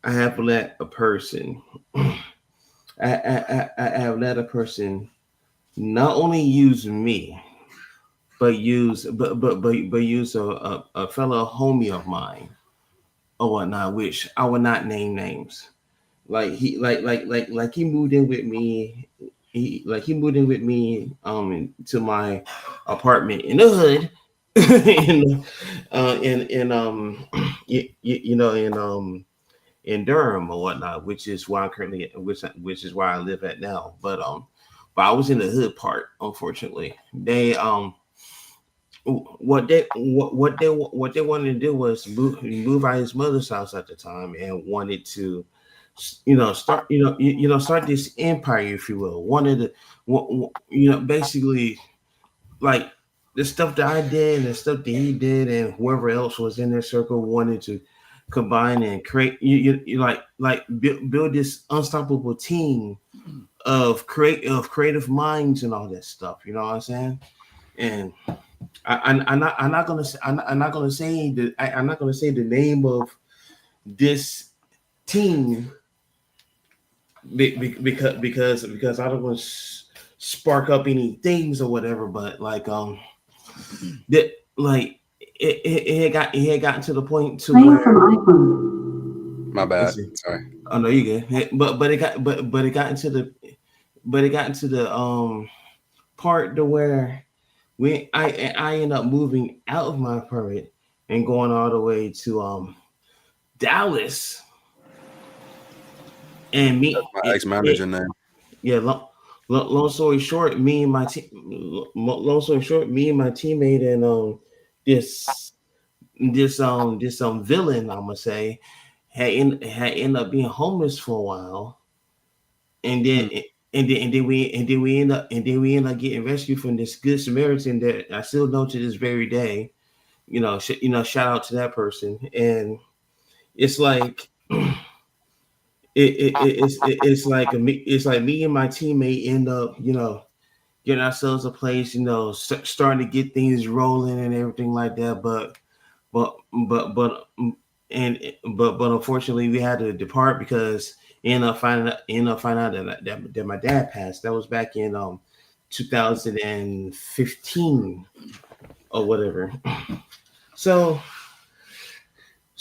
I have let a person I have let a person not only use me, but use a fellow homie of mine or whatnot, which I will not name names. Like he moved in with me. He moved in with me to my apartment in the hood. In Durham or whatnot, which is why I'm currently which is where I live at now. But I was in the hood part, unfortunately. They what they wanted to do was move out of his mother's house at the time and wanted to start start this empire, if you will. Wanted to basically like the stuff that I did and the stuff that he did and whoever else was in their circle wanted to combine and create build this unstoppable team of creative minds and all that stuff. You know what I'm saying? And I'm not gonna say the name of this team because I don't want to spark up any things or whatever. But it had gotten to the point to where my bad. Sorry. Oh no, you good. But it got into the part to where I end up moving out of my apartment and going all the way to Dallas. And me, that's my ex-manager name. Yeah, long story short, me and my teammate and this villain, I'm gonna say, had ended up being homeless for a while, and then we end up getting rescued from this good Samaritan that I still know to this very day. Shout out to that person. And it's like it's like me and my teammate end up getting ourselves a place, starting to get things rolling and everything like that. But unfortunately, we had to depart because ended up finding out that my dad passed. That was back in 2015 or whatever. So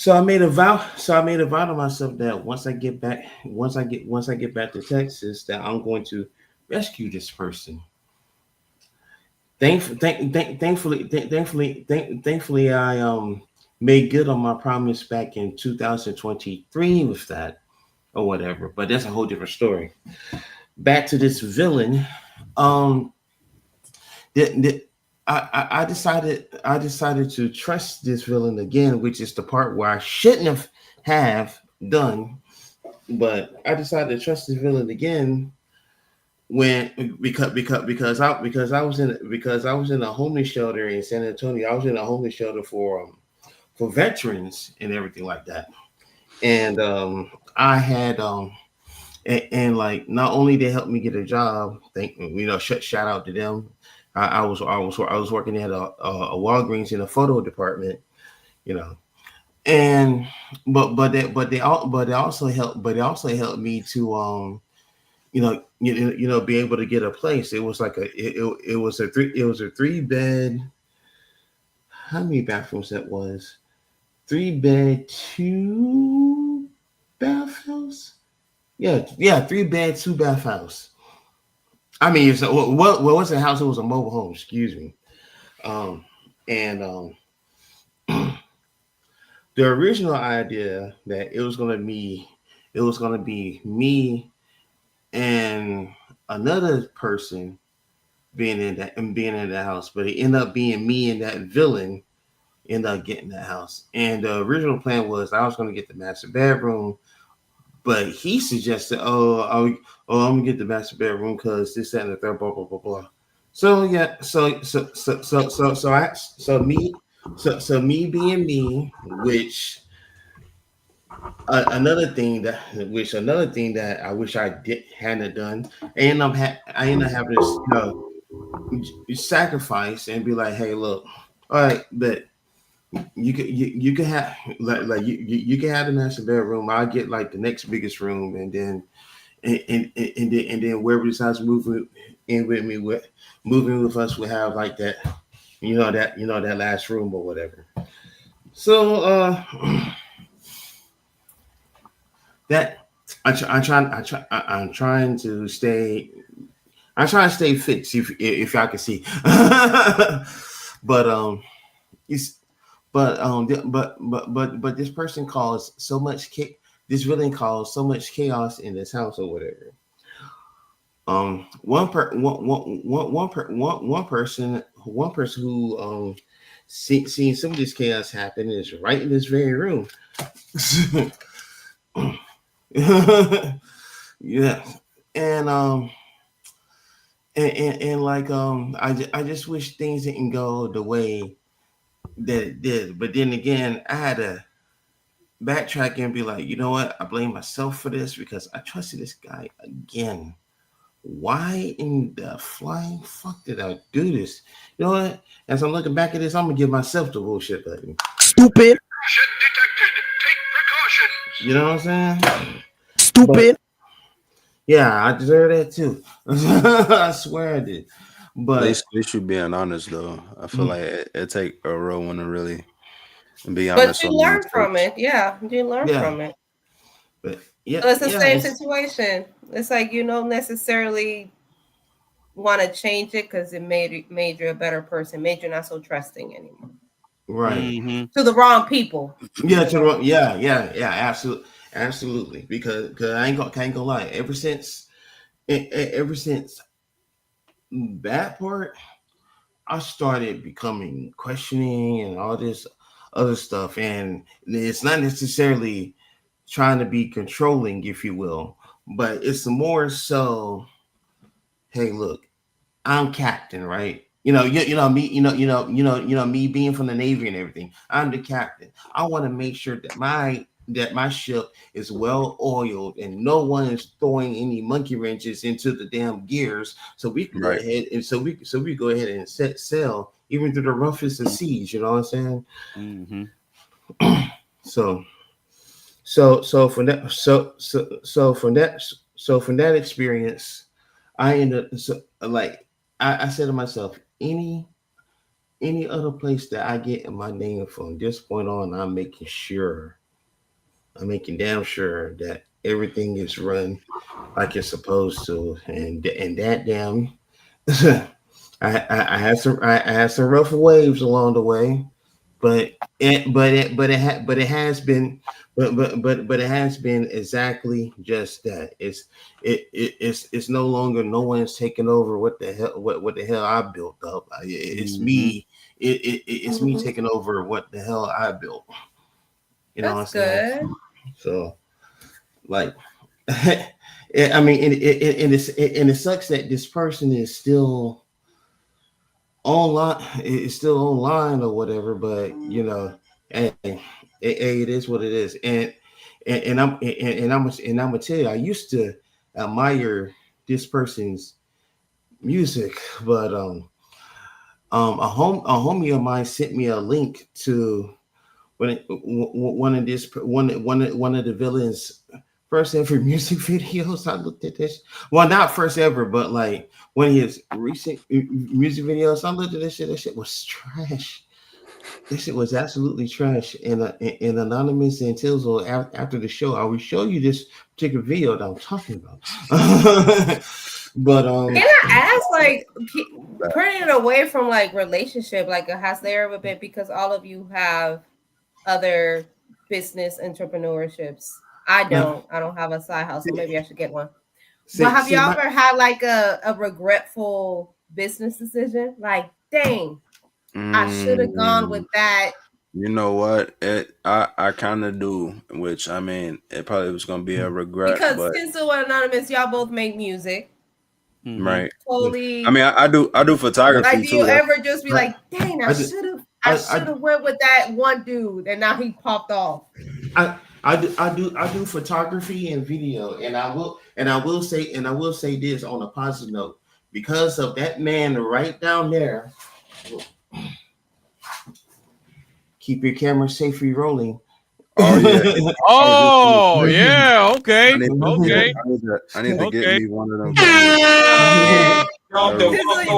I made a vow. So I made a vow to myself that once I get back to Texas, that I'm going to rescue this person. Thankfully, I made good on my promise back in 2023 with that or whatever. But that's a whole different story. Back to this villain. I decided to trust this villain again, which is the part where I shouldn't have done. But I decided to trust this villain again because I was in a homeless shelter in San Antonio. I was in a homeless shelter for veterans and everything like that. And I had and like not only they helped me get a job, shout out to them. I was working at a Walgreens in the photo department, and they also helped me to be able to get a place. It was like it was a 3-bed. How many bathrooms that was? 3-bed, 2-bath house. Yeah, 3-bed, 2-bath house. I mean, it's what was the house? It was a mobile home. Excuse me. The original idea that it was gonna be me and another person being in that house, but it ended up being me and that villain ended up getting that house. And the original plan was I was gonna get the master bedroom. But he suggested, I'm gonna get the master bedroom because this, that, and the third, blah, blah, blah, blah. So yeah, so me being me, which another thing that I wish I hadn't done, I end up having to sacrifice and be like, hey, look, all right, but you can have you can have the master bedroom. I'll get like the next biggest room, and then wherever decides to move in with me, moving with us, will have like that, that last room or whatever. So that I'm trying to stay fit. If y'all can see, but But this person caused so much this villain caused so much chaos in this house or whatever. One person who seen some of this chaos happen is right in this very room. Yeah, and I just wish things didn't go the way that it did. But then again, I had to backtrack and be like, you know what? I blame myself for this because I trusted this guy again. Why in the flying fuck did I do this? You know what? As I'm looking back at this, I'm gonna give myself the bullshit button. Stupid. You know what I'm saying? Stupid. Yeah, I deserve that too. I swear I did. But at least you being honest though. I feel like it take a real one to really be honest. But you learn from it. Yeah, you learn from it. But yeah, so it's the same situation. It's like you don't necessarily want to change it because it made you a better person, made you not so trusting anymore. Right. To the wrong people. Yeah, absolutely. Because I ain't gonna lie. Ever since that part, I started becoming questioning and all this other stuff. And it's not necessarily trying to be controlling, if you will, but it's more so, hey, look, I'm captain, right? Me being from the Navy and everything. I'm the captain. I want to make sure that my ship is well oiled and no one is throwing any monkey wrenches into the damn gears. So we can go ahead and so we go ahead and set sail even through the roughest of seas. You know what I'm saying? Mm-hmm. So from that experience, I ended up I said to myself, any other place that I get in my name from this point on, I'm making damn sure that everything is run like it's supposed to, and that damn I had some rough waves along the way, it has been exactly just that. It's no longer no one's taking over what the hell I built up. It's me. It's me taking over what the hell I built. You know That's what I'm saying? good. So, like, I mean, and it sucks that this person is still online. It's still online or whatever. But you know, hey, it is what it is. And I'm gonna tell you, I used to admire this person's music, but a homie of mine sent me a link to one of the villains' first ever music videos. I looked at this. Well, not first ever, but like one of his recent music videos. I looked at this shit. That shit was trash. This shit was absolutely trash. And Anonymous and Tilzel, after the show, I will show you this particular video that I'm talking about. But can I ask, like, turning it away from like relationship, like, has there ever been, because all of you have other business entrepreneurships? I don't have a side hustle. Maybe I should get one. But have you ever had like a regretful business decision? Like, dang, I should have gone with that. You know what? I kind of do, which I mean, it probably was gonna be a regret. Because but, Tinsel and Anonymous, y'all both make music. Right. Totally. I mean, I do photography like, do too. you ever just be like, dang, I should have went with that one dude, and now he popped off? I do photography and video, and I will say this on a positive note, because of that man right down there. Keep your camera safely rolling. Oh yeah. Oh yeah. Okay. I need to get me one of them.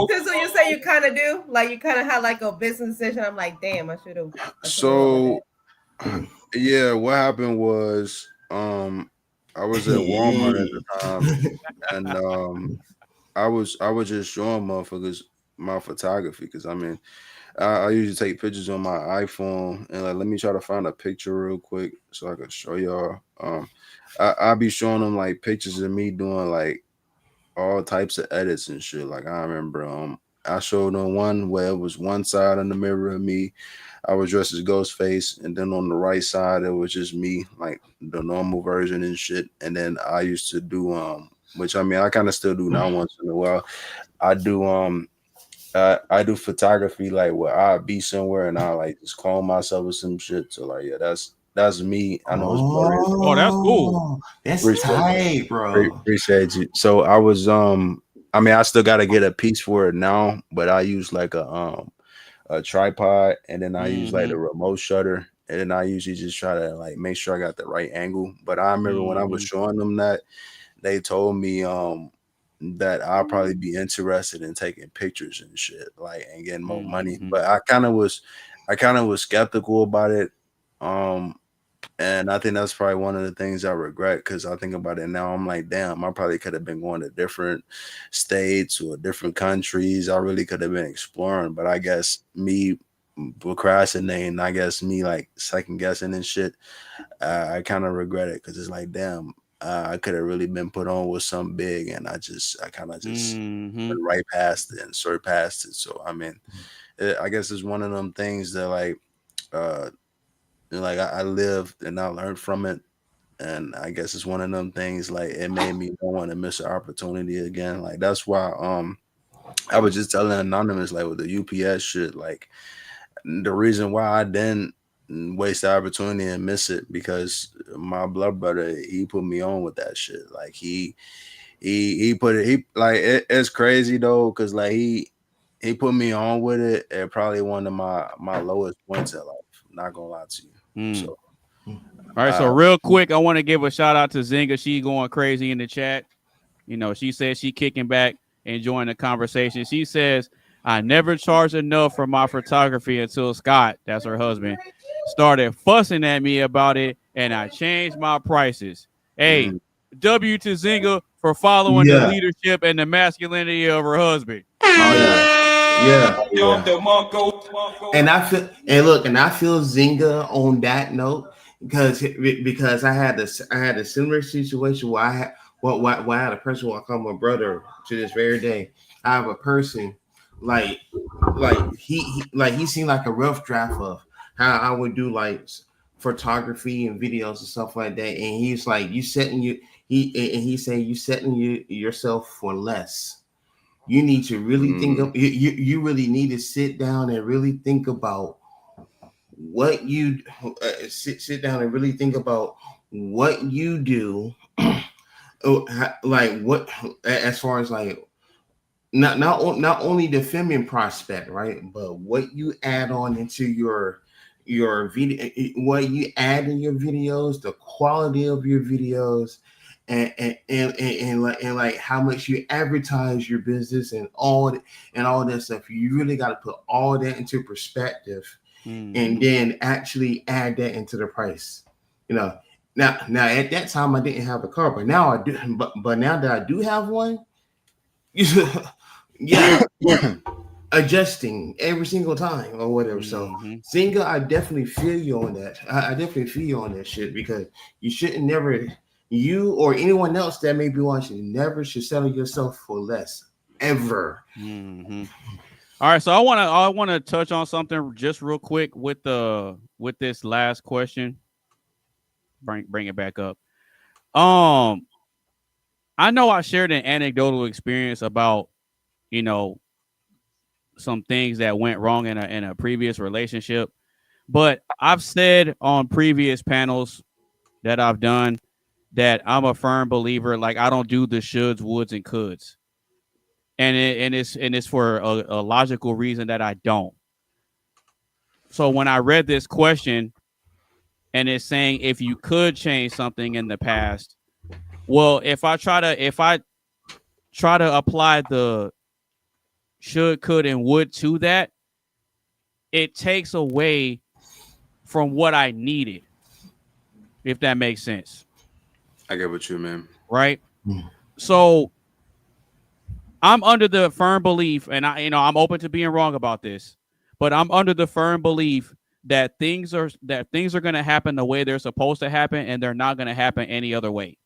Tinsel, you say you kind of do, like, you kind of had like a business decision. I'm like, damn, I should have. So, yeah, what happened was, I was at Walmart at the time, and I was just showing motherfuckers my photography, because I mean, I usually take pictures on my iPhone, and like, let me try to find a picture real quick so I can show y'all. I'll be showing them like pictures of me doing like all types of edits and shit. Like, I remember I showed them one where it was one side in the mirror of me, I was dressed as Ghostface, and then on the right side it was just me, like the normal version and shit. And then I used to do which I mean I kind of still do now once in a while. I do photography, like where I'll be somewhere and I like just clone myself with some shit. So like, yeah, that's me. I know it's blurry. Oh, that's cool. That's tight, bro. Appreciate you. So I was I mean, I still got to get a piece for it now, but I use like a tripod, and then I use like the remote shutter, and then I usually just try to like make sure I got the right angle. But I remember when I was showing them that, they told me that I'll probably be interested in taking pictures and shit, like, and getting more money. But I kind of was skeptical about it. And I think that's probably one of the things I regret, because I think about it now. I'm like, damn, I probably could have been going to different states or different countries. I really could have been exploring, but I guess me procrastinating, I guess me like second guessing and shit, I kind of regret it, because it's like, damn, I could have really been put on with something big, and I kind of just went right past it and surpassed it. So I mean, I guess it's one of them things that like I lived and I learned from it, and I guess it's one of them things like it made me don't want to miss an opportunity again. Like, that's why I was just telling Anonymous, like with the UPS shit, like the reason why I didn't waste the opportunity and miss it, because my blood brother, he put me on with that shit. Like he put it, it's crazy though, because like he put me on with it at probably one of my lowest points in life. I'm not gonna lie to you. So, all right, so real quick, I want to give a shout out to Zinga. She going crazy in the chat. You know, she says she kicking back, enjoying the conversation. She says, I never charged enough for my photography until Scott, that's her husband, started fussing at me about it, and I changed my prices. Hey, W to Zinga for following the leadership and the masculinity of her husband. Yeah. And I feel Zynga on that note because I had a similar situation where I had I had a person who I call my brother to this very day. I have a person like he seemed like a rough draft of how I would do like photography and videos and stuff like that. And he's like, he said you setting yourself for less. You need to really think of you really need to sit down and really think about what you sit down and really think about what you do. Like what, as far as like not only the filming prospect, right, but what you add on into your video, what you add in your videos, the quality of your videos, and like how much you advertise your business and all that stuff. You really got to put all that into perspective, and then actually add that into the price. Now at that time I didn't have a car, but now I do. But now that I do have one, yeah, adjusting every single time or whatever. So Zynga, I definitely feel you on that. I definitely feel you on that shit, because you shouldn't never, you or anyone else that may be watching, never should settle yourself for less ever. All right, so I want to touch on something just real quick with this last question. Bring it back up. I know I shared an anecdotal experience about, some things that went wrong in a previous relationship, but I've said on previous panels that I've done that I'm a firm believer. Like, I don't do the shoulds, woulds, and coulds, and it's for a logical reason that I don't. So when I read this question and it's saying if you could change something in the past, well, if I try to apply the should, could, and would to that, it takes away from what I needed, if that makes sense. I get what you mean. Right? So I'm under the firm belief, and I'm open to being wrong about this, but I'm under the firm belief that things are going to happen the way they're supposed to happen, and they're not going to happen any other way.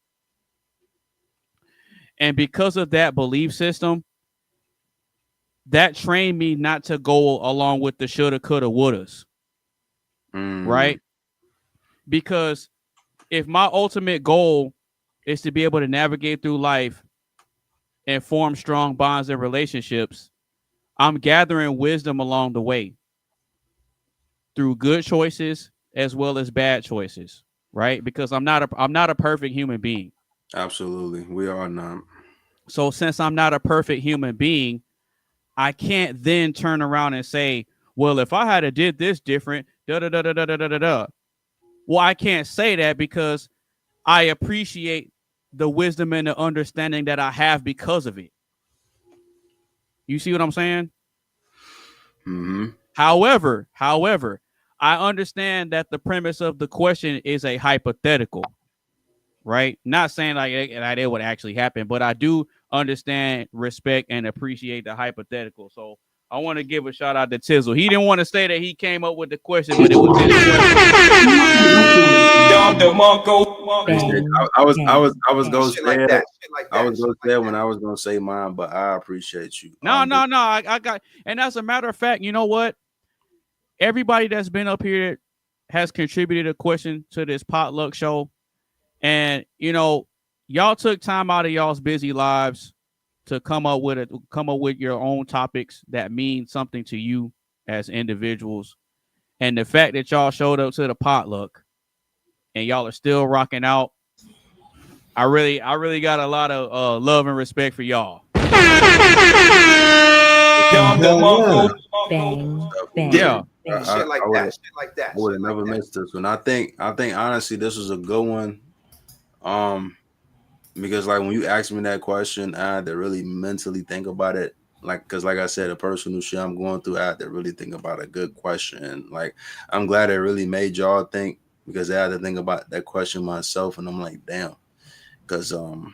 And because of that belief system, that trained me not to go along with the shoulda, coulda, wouldas. Right? Because if my ultimate goal is to be able to navigate through life and form strong bonds and relationships, I'm gathering wisdom along the way through good choices as well as bad choices, right? Because I'm not a perfect human being. Absolutely. We are not. So since I'm not a perfect human being, I can't then turn around and say, well, if I had did this different, da-da-da-da-da-da-da-da. Well, I can't say that because I appreciate the wisdom and the understanding that I have because of it. You see what I'm saying? However, I understand that the premise of the question is a hypothetical, right? Not saying like it would actually happen, but I do understand, respect, and appreciate the hypothetical. So I want to give a shout out to Tizzle. He didn't want to say that he came up with the question, but it was his question. I was gonna say it. I was gonna say it when I was gonna say mine, but I appreciate you. No. I got, and as a matter of fact, you know what? Everybody that's been up here has contributed a question to this potluck show. And y'all took time out of y'all's busy lives to come up with your own topics that mean something to you as individuals. And the fact that y'all showed up to the potluck and y'all are still rocking out, I really got a lot of love and respect for y'all. Bang. Yeah. Shit like that. I would have never missed this one. I think honestly this was a good one. Because like when you asked me that question, I had to really mentally think about it. Because like I said, the personal shit I'm going through, I had to really think about a good question. And like, I'm glad it really made y'all think, because I had to think about that question myself. And I'm like, damn. Because, I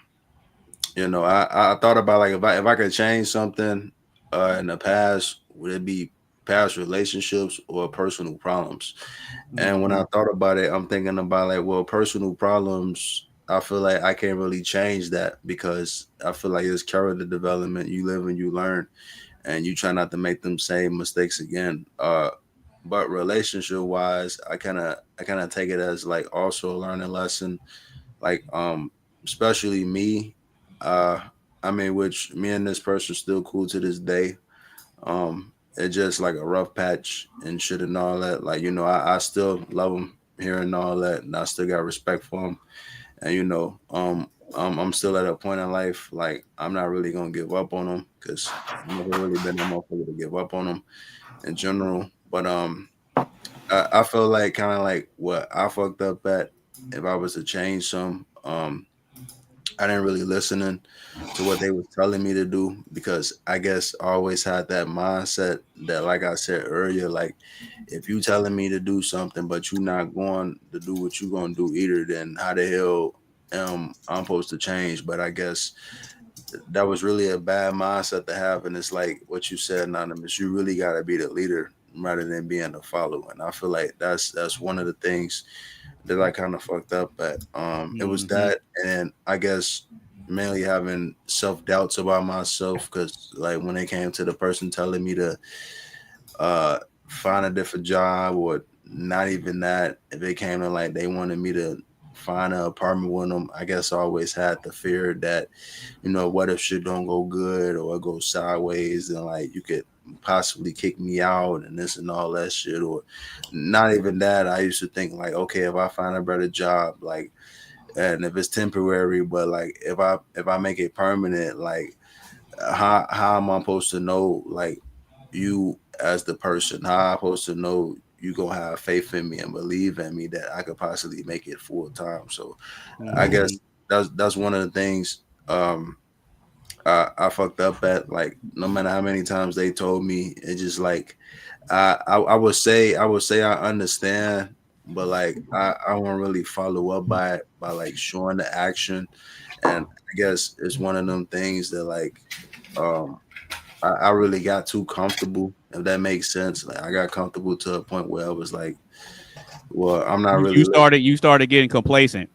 thought about like, if I could change something in the past, would it be past relationships or personal problems? And when I thought about it, I'm thinking about like, well, personal problems, I feel like I can't really change that because I feel like it's character development. You live and you learn, and you try not to make them same mistakes again. But relationship wise, I kind of take it as like also a learning lesson. Like especially me, I mean, which me and this person still cool to this day. It's just like a rough patch and shit and all that. Like, you know, I still love him here and all that, and I still got respect for him. And you know, I'm still at a point in life like I'm not really gonna give up on him because I've never really been a motherfucker to give up on him in general. But I feel like kind of like what I fucked up at. If I was to change some, I didn't really listen to what they was telling me to do because I guess I always had that mindset that, like I said earlier, like if you telling me to do something but you not going to do what you gonna do either, then how the hell I'm supposed to change? But I guess that was really a bad mindset to have, and it's like what you said, Anonymous. You really got to be the leader rather than being the follower, and I feel like that's one of the things that I kind of fucked up at. It was that, and I guess mainly having self doubts about myself because, like, when it came to the person telling me to find a different job, or not even that, if it came to like they wanted me to find an apartment with them, I guess I always had the fear that, you know, what if shit don't go good or it goes sideways, and like you could possibly kick me out and this and all that shit. Or not even that, I used to think like, okay, if I find a better job, like, and if it's temporary, but like if I make it permanent, like how am I supposed to know like you as the person? How am I supposed to know you gonna have faith in me and believe in me that I could possibly make it full time? So I guess that's one of the things I fucked up at. Like, no matter how many times they told me, it's just like I would say I understand, but like I won't really follow up by it, by like showing the action. And I guess it's one of them things that like I really got too comfortable, if that makes sense. Like I got comfortable to a point where I was like, well, I'm not really you started getting complacent.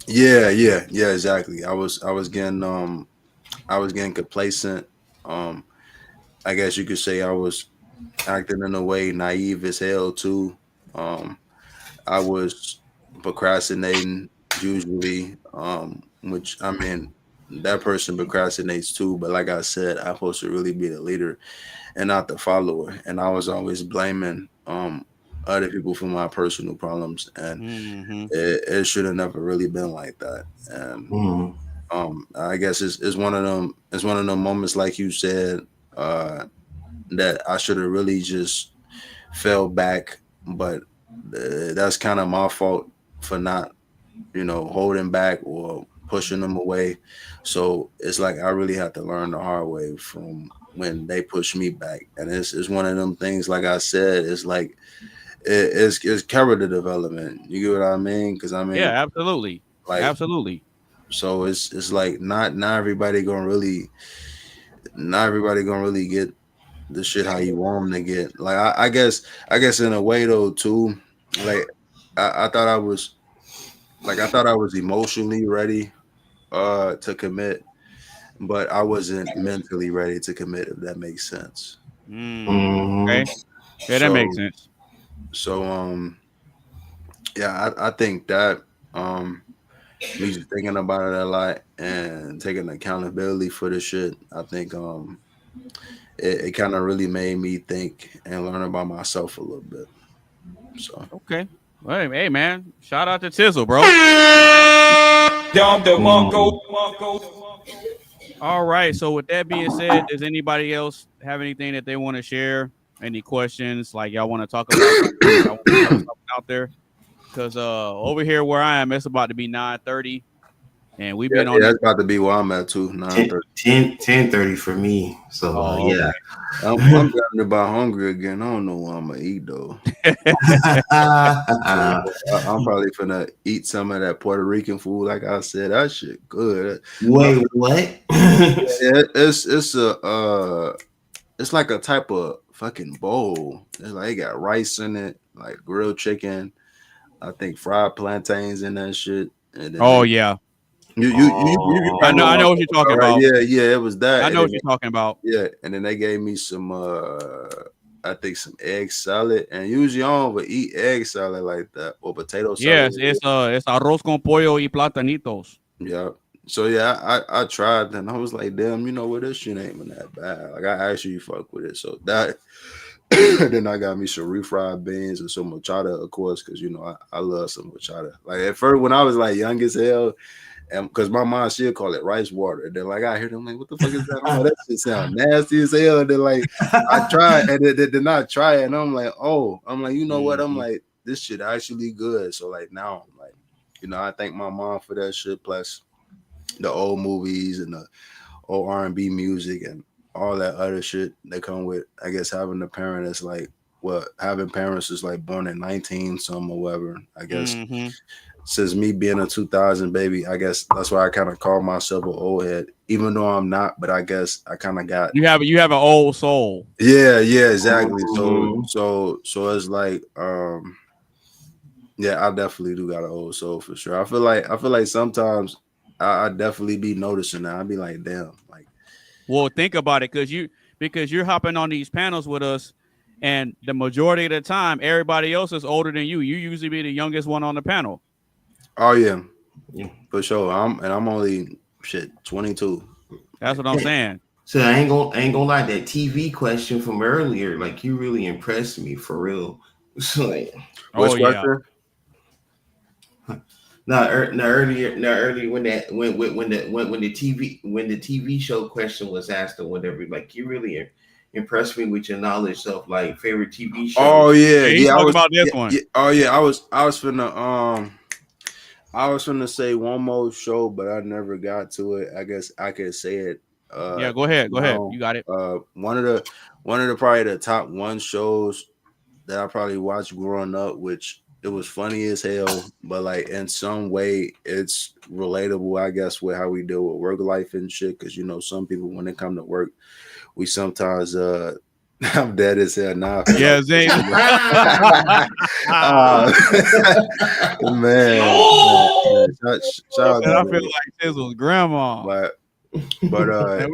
Yeah, exactly. I was getting complacent. I guess you could say I was acting in a way naive as hell too. I was procrastinating usually, which I mean that person procrastinates too, but like I said, I'm supposed to really be the leader and not the follower. And I was always blaming other people for my personal problems, and it should have never really been like that. And I guess it's one of them moments, like you said, that I should have really just fell back, but that's kind of my fault for not, you know, holding back or pushing them away. So it's like I really had to learn the hard way from when they push me back. And it's one of them things, like I said, it's like it's character development. You get what I mean? Because I mean, yeah, absolutely, like absolutely. So it's like not everybody gonna really get the shit how you want them to get. Like I guess in a way though too, like I thought I was emotionally ready to commit, but I wasn't mentally ready to commit, if that makes sense. Okay. Yeah, that makes sense. So yeah, I think that me just thinking about it a lot and taking accountability for the shit, I think it kind of really made me think and learn about myself a little bit. So okay. Well, hey man, shout out to Tizzle, bro. All right. So with that being said, does anybody else have anything that they want to share? Any questions like y'all want to talk about? Y'all want to throw something out there? Because over here where I am, it's about to be 9:30, and we've been on. That's about to be where I'm at too. 10:30 for me. So yeah, I'm getting about hungry again. I don't know what I'm gonna eat though. I'm probably finna eat some of that Puerto Rican food. Like I said, that shit good. Wait, what? It's like a type of fucking bowl. It's like it got rice in it, like grilled chicken. I think fried plantains in that shit. And then Oh yeah. You I know know what you're talking right? about. Yeah, it was that. I And know what then you're talking about. yeah, and then they gave me some I think some egg salad. And usually I don't ever eat egg salad like that or potato salad. Yes, it's arroz con pollo y platanitos. Yeah. So yeah, I tried and I was like, damn, you know what, this shit ain't even that bad. Like I actually fuck with it. So that then I got me some refried beans and some mochada, of course, because you know I love some mochada. Like at first when I was like young as hell, and because my mom she'll call it rice water. And then like I hear them like, what the fuck is that? Oh, that shit sound nasty as hell. And then like I tried and then I try it and I'm like, you know what? I'm like, this shit actually good. So like now I'm like, you know, I thank my mom for that shit. Plus the old movies and the old R&B music and all that other shit that come with, I guess, having a parent that's like, having parents is like born in 19 some or whatever. I guess since me being a 2000 baby, I guess that's why I kind of call myself an old head, even though I'm not. But I guess I kind of got you have an old soul. Yeah, exactly. So it's like yeah, I definitely do got an old soul for sure. I feel like sometimes I definitely be noticing that. I'd be like, damn, like. Well, think about it, because you're hopping on these panels with us, and the majority of the time, everybody else is older than you. You usually be the youngest one on the panel. Oh yeah, for sure. I'm only 22. That's what I'm saying. So I ain't gonna lie. That TV question from earlier, like you really impressed me for real. So like, what's question? Earlier when the TV show question was asked or whatever, like you really impressed me with your knowledge of like favorite TV shows. Oh yeah. I was about this one. Oh yeah, I was finna say one more show, but I never got to it. I guess I could say it. Yeah, go ahead. You got it. One of the probably the top one shows that I probably watched growing up, which it was funny as hell, but like in some way it's relatable, I guess, with how we deal with work life and shit. Because you know, some people when they come to work, we sometimes I'm dead as hell now. Yeah, Zane. Man. Shout out I feel like this was grandma. But and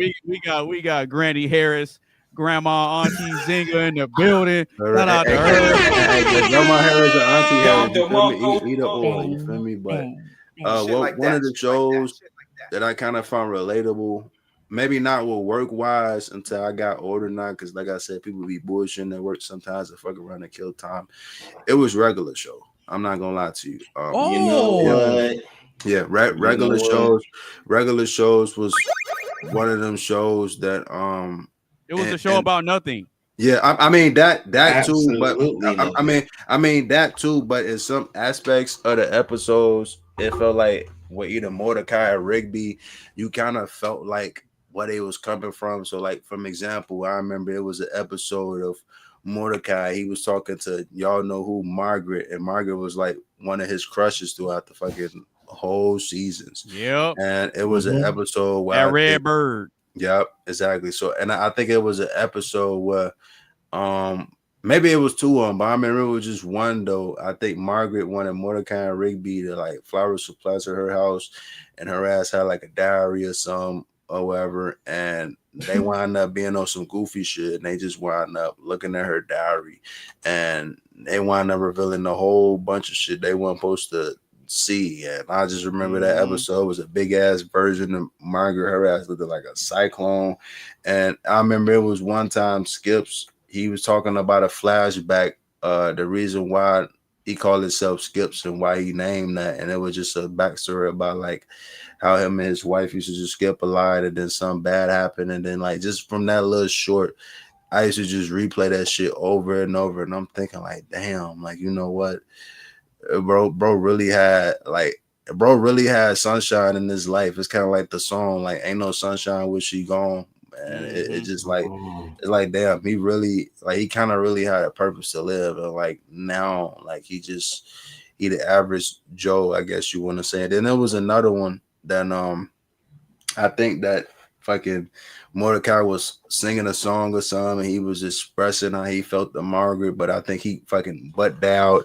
we got Granny Harris, Grandma Auntie Zinga in the building. Shout out to her. Grandma Harris and Auntie Harris, you feel me? Either or, you feel me? But one of the shows that I kind of found relatable, maybe not with work wise until I got older now, because like I said, people be bullshitting at work sometimes to fuck around and kill time. It was Regular Show. I'm not gonna lie to you. You know what? Yeah, regular shows. Regular Shows was one of them shows that it was a show about nothing. Yeah, I mean that too, but I mean that too, but in some aspects of the episodes, it felt like with either Mordecai or Rigby, you kind of felt like where they was coming from. So, like, from example, I remember it was an episode of Mordecai. He was talking to, y'all know who, Margaret, and Margaret was like one of his crushes throughout the fucking whole seasons. Yep. And it was an episode where that red bird. Yep, exactly. So, and I think it was an episode where maybe it was two of them, but I remember it was just one though. I think Margaret wanted Mordecai and Rigby to like flower supplies to her house, and her ass had like a diary or something or whatever, and they wound up being on some goofy shit, and they just wound up looking at her diary, and they wound up revealing a whole bunch of shit they weren't supposed to see. And I just remember that episode was a big ass version of Margaret. Her ass looked like a cyclone. And I remember it was one time Skips, he was talking about a flashback, the reason why he called himself Skips and why he named that, and it was just a backstory about like how him and his wife used to just skip a line, and then something bad happened, and then like just from that little short, I used to just replay that shit over and over, and I'm thinking like, damn, like, you know what, bro really had sunshine in his life. It's kind of like the song, like, ain't no sunshine when she gone. And it just like, it's like, damn, he really, like, he kind of really had a purpose to live. And like now, like, he the average Joe, I guess you want to say. And then there was another one that I think that fucking Mordecai was singing a song or something, and he was expressing how he felt to Margaret, but I think he fucking butt dialed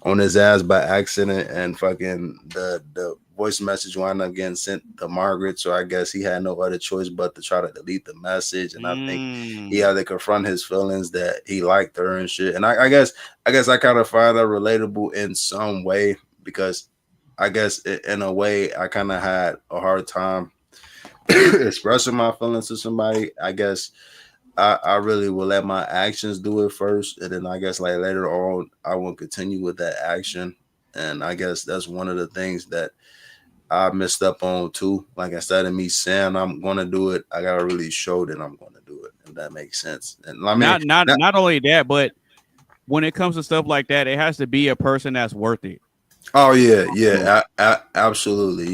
on his ass by accident, and fucking the voice message wound up getting sent to Margaret. So I guess he had no other choice but to try to delete the message. And I think he had to confront his feelings that he liked her and shit. And I guess I kind of find that relatable in some way, because I guess in a way I kind of had a hard time expressing my feelings to somebody. I guess I really will let my actions do it first, and then I guess like later on I will continue with that action. And I guess that's one of the things that I messed up on too. Like, instead of me saying I'm gonna do it, I gotta really show that I'm gonna do it, if that makes sense. And I mean, not only that, but when it comes to stuff like that, it has to be a person that's worth it. Oh yeah, absolutely.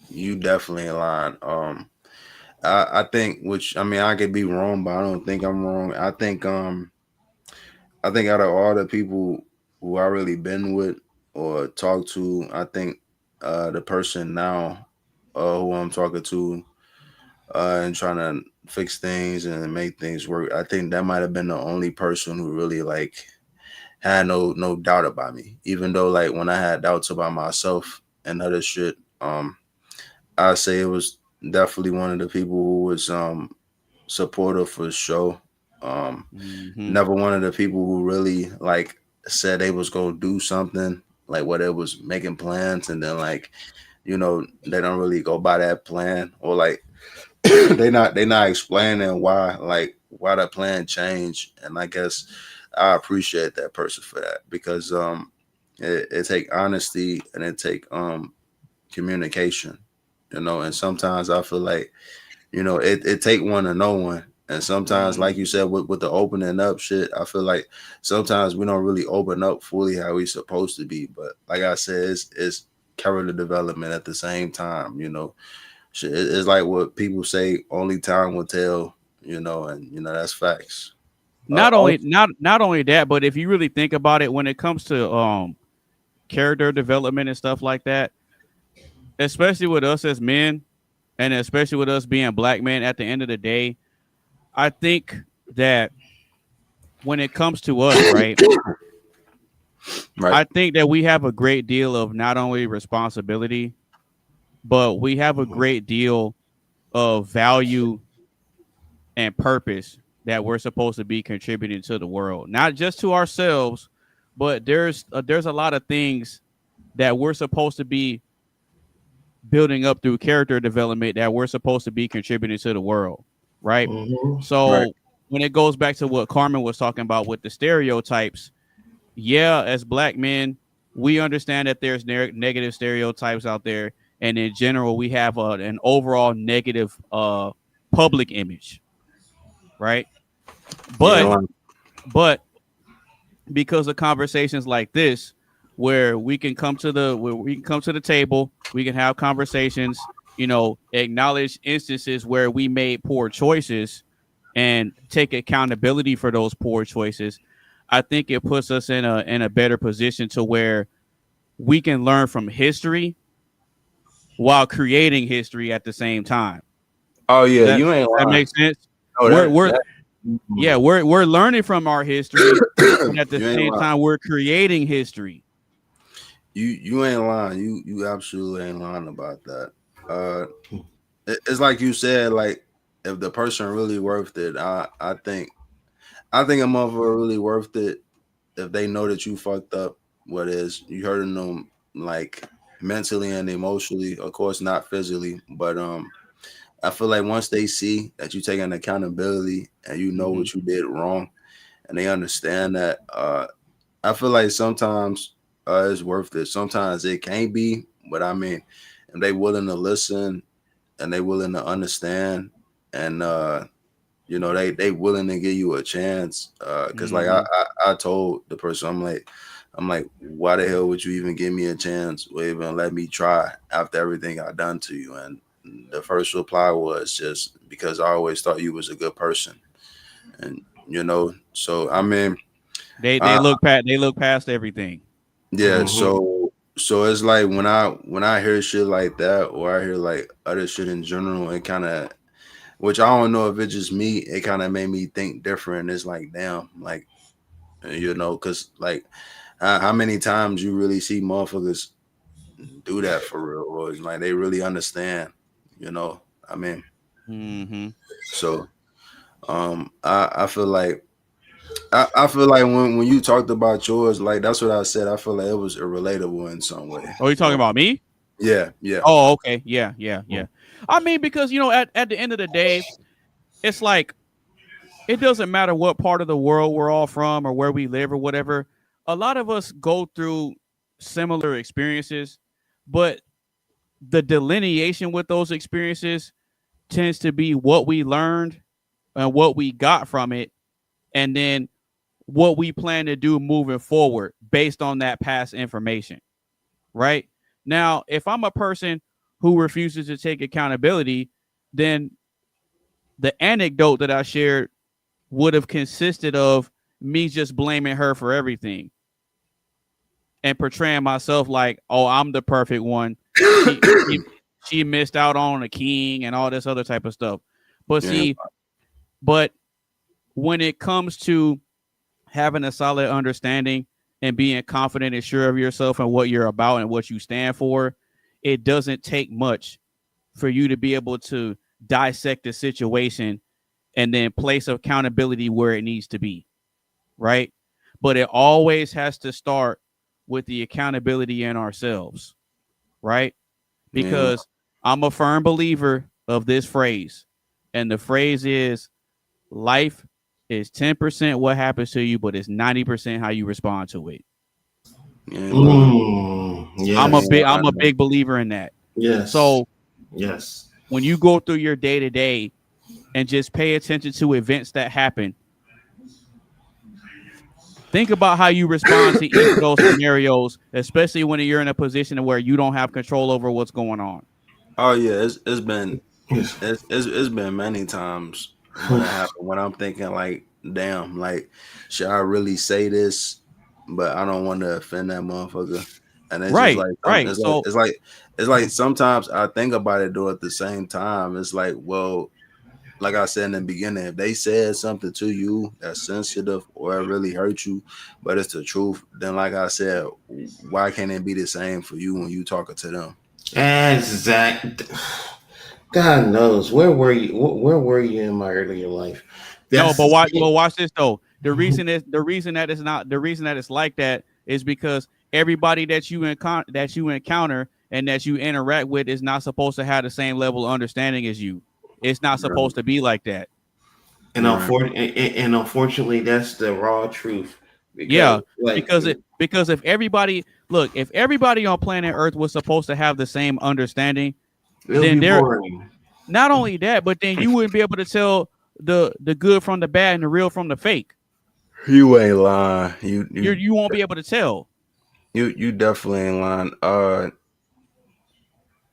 You definitely in line. I think, which I mean, I could be wrong, but I don't think I'm wrong. I think out of all the people who I really been with or talked to, I think the person now who I'm talking to and trying to fix things and make things work, I think that might have been the only person who really like had no doubt about me. Even though like when I had doubts about myself and other shit, I'd say it was definitely one of the people who was supportive for the show. Never one of the people who really like said they was gonna do something, like where they was making plans and then like, you know, they don't really go by that plan, or like they not explaining why the plan changed. And I guess I appreciate that person for that, because it take honesty and it take communication, you know. And sometimes I feel like, you know, it take one to know one. And sometimes, like you said, with the opening up shit, I feel like sometimes we don't really open up fully how we supposed to be. But like I said, it's character development at the same time, you know. It's like what people say, only time will tell, you know, and you know that's facts. Not only that, but if you really think about it, when it comes to character development and stuff like that, especially with us as men, and especially with us being black men, at the end of the day, I think that when it comes to us, right, I think that we have a great deal of not only responsibility, but we have a great deal of value and purpose that we're supposed to be contributing to the world, not just to ourselves, but there's a lot of things that we're supposed to be building up through character development that we're supposed to be contributing to the world, right? So when it goes back to what Carmen was talking about with the stereotypes, yeah, as black men, we understand that there's negative stereotypes out there, and in general, we have an overall negative public image, right? But because of conversations like this, where we can come to the table, we can have conversations, you know, acknowledge instances where we made poor choices and take accountability for those poor choices. I think it puts us in a better position to where we can learn from history while creating history at the same time. Oh yeah, you ain't lying. That makes sense. Oh, we're learning from our history, and at the same time we're creating history. You ain't lying. You absolutely ain't lying about that. It's like you said, like if the person really worth it, I think a motherfucker really worth it if they know that you fucked up. What is you hurting them like mentally and emotionally, of course not physically, but I feel like once they see that you taking accountability and you know what you did wrong, and they understand that, I feel like sometimes it's worth it. Sometimes it can't be, but I mean, if they willing to listen and they willing to understand, and you know, they willing to give you a chance. Because like I told the person, I'm like, why the hell would you even give me a chance or even let me try after everything I've done to you? And the first reply was just because I always thought you was a good person. And you know, so I mean, they look past everything. Yeah, so it's like when I hear shit like that, or I hear like other shit in general, it kind of which I don't know if it's just me. It kind of made me think different. It's like, damn, like, you know, because like, how many times you really see motherfuckers do that for real, or it's like they really understand, you know? I mean, so I feel like I feel like when you talked about yours, like that's what I said. I feel like it was relatable in some way. Oh, you talking about me? Yeah, yeah. Oh, okay. Yeah. I mean, because you know, at the end of the day, it's like it doesn't matter what part of the world we're all from or where we live or whatever. A lot of us go through similar experiences, but the delineation with those experiences tends to be what we learned and what we got from it, and then what we plan to do moving forward based on that past information. Right? Now, if I'm a person who refuses to take accountability, then the anecdote that I shared would have consisted of me just blaming her for everything and portraying myself like, oh, I'm the perfect one. She missed out on a king and all this other type of stuff. But see, but when it comes to having a solid understanding and being confident and sure of yourself and what you're about and what you stand for, it doesn't take much for you to be able to dissect the situation and then place accountability where it needs to be, right? But it always has to start with the accountability in ourselves, right? Because I'm a firm believer of this phrase, and the phrase is life is 10% what happens to you, but it's 90% how you respond to it. Yes. I'm a big believer in that. Yes. So yes, when you go through your day to day and just pay attention to events that happen, think about how you respond to each of those scenarios, especially when you're in a position where you don't have control over what's going on. Oh yeah, it's been many times when it happened when I'm thinking like, damn, like should I really say this? But I don't want to offend that motherfucker. And it's just like it's like sometimes I think about it though at the same time. It's like, well, like I said in the beginning, if they said something to you that's sensitive or it really hurt you, but it's the truth, then like I said, why can't it be the same for you when you talking to them? Exact. God knows where were you? Where were you in my earlier life? No, but watch this though. The reason that it's like that is because everybody that you encounter and that you interact with is not supposed to have the same level of understanding as you. It's not supposed to be like that. And unfortunately, that's the raw truth. Because if everybody on planet Earth was supposed to have the same understanding, then not only that, but then you wouldn't be able to tell the good from the bad and the real from the fake. You ain't lying. You won't be able to tell. You definitely ain't lying.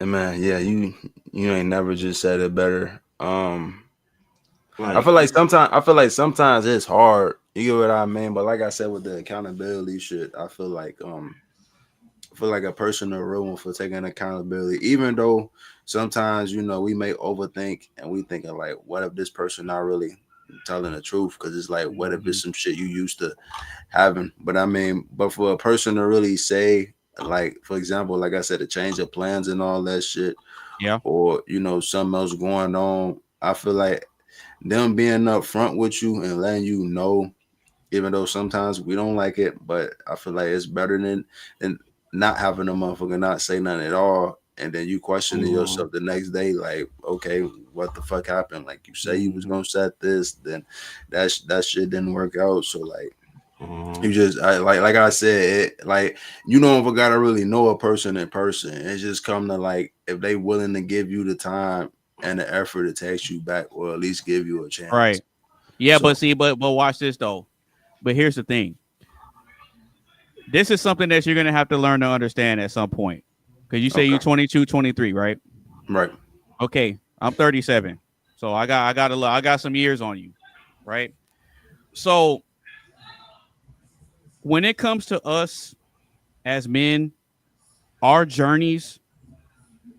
Man, yeah, you ain't never just said it better. I feel like sometimes it's hard. You get what I mean? But like I said with the accountability shit, I feel like a person or real one for taking accountability, even though sometimes, you know, we may overthink and we thinking like, what if this person not really telling the truth? Because it's like, what if it's some shit you used to having? But I mean, but for a person to really say, like, for example, like I said, to change of plans and all that shit, or you know, something else going on, I feel like them being up front with you and letting you know, even though sometimes we don't like it, but I feel like it's better than not having a motherfucker not say nothing at all, and then you questioning yourself the next day, like, okay, what the fuck happened? Like you say you was gonna set this, then that shit didn't work out. So like, you just like I said, like you don't ever gotta really know a person in person. It's just come to like if they willing to give you the time and the effort to text you back or at least give you a chance. Right. Yeah, so, but watch this though. But here's the thing. This is something that you're going to have to learn to understand at some point. Because you say you're 22, 23, right? Right. Okay. I'm 37. So I got some years on you. Right. So when it comes to us as men, our journeys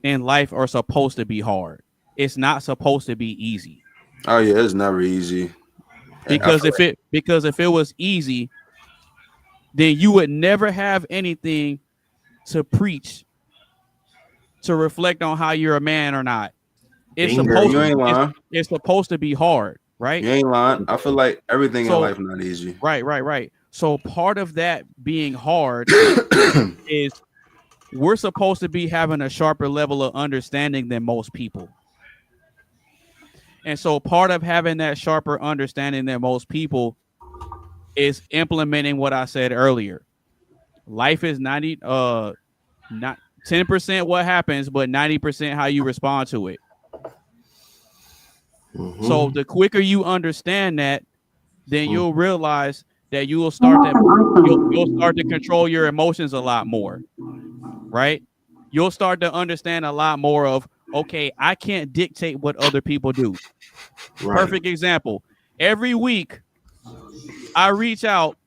in life are supposed to be hard. it's not supposed to be easy. Oh yeah, it's never easy. Because if it was easy, then you would never have anything to preach to reflect on how you're a man or not. It's supposed you ain't to, lying. it's supposed to be hard, right? You ain't lying. I feel like everything in life not easy. Right. So part of that being hard is we're supposed to be having a sharper level of understanding than most people. And so part of having that sharper understanding than most people is implementing what I said earlier. Life is not 10% what happens, but 90% how you respond to it. Mm-hmm. So the quicker you understand that, then you'll realize that you'll start to control your emotions a lot more, right? You'll start to understand a lot more of, okay, I can't dictate what other people do. Right. Perfect example. Every week, I reach out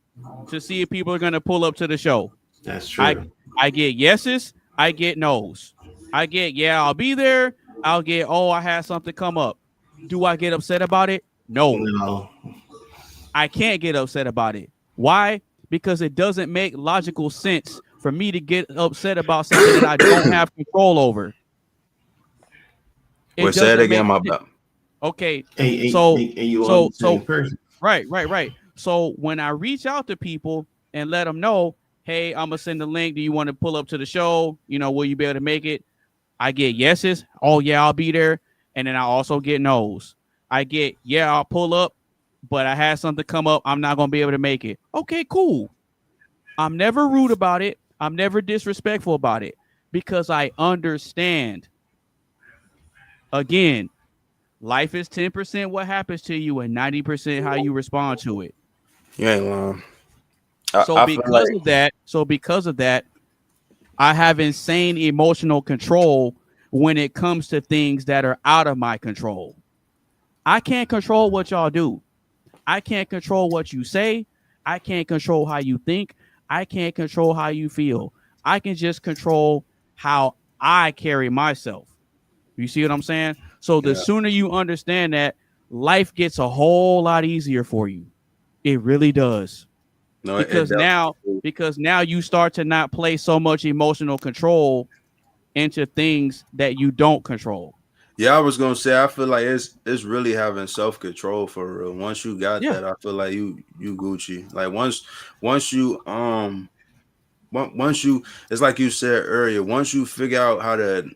to see if people are going to pull up to the show. That's true. I get yeses, I get nos. I get, yeah, I'll be there. I'll get, oh, I had something come up. Do I get upset about it? No. I can't get upset about it. Why? Because it doesn't make logical sense for me to get upset about something that I don't have control over. Say it again, my bad. Okay. So right. So when I reach out to people and let them know, hey, I'm gonna send the link. Do you want to pull up to the show? Will you be able to make it? I get yeses. Oh yeah, I'll be there. And then I also get no's. I get, yeah, I'll pull up, but I had something come up. I'm not gonna be able to make it. Okay, cool. I'm never rude about it. I'm never disrespectful about it because I understand. Again, life is 10% what happens to you and 90% how you respond to it. You ain't lying. Because of that, I have insane emotional control when it comes to things that are out of my control. I can't control what y'all do. I can't control what you say. I can't control how you think. I can't control how you feel. I can just control how I carry myself. You see what I'm saying? So the sooner you understand that, life gets a whole lot easier for you. It really does. No, because now you start to not play so much emotional control into things that you don't control. Yeah, I was gonna say I feel like it's really having self-control for real. Once you got that, I feel like you Gucci. Like once you it's like you said earlier, once you figure out how to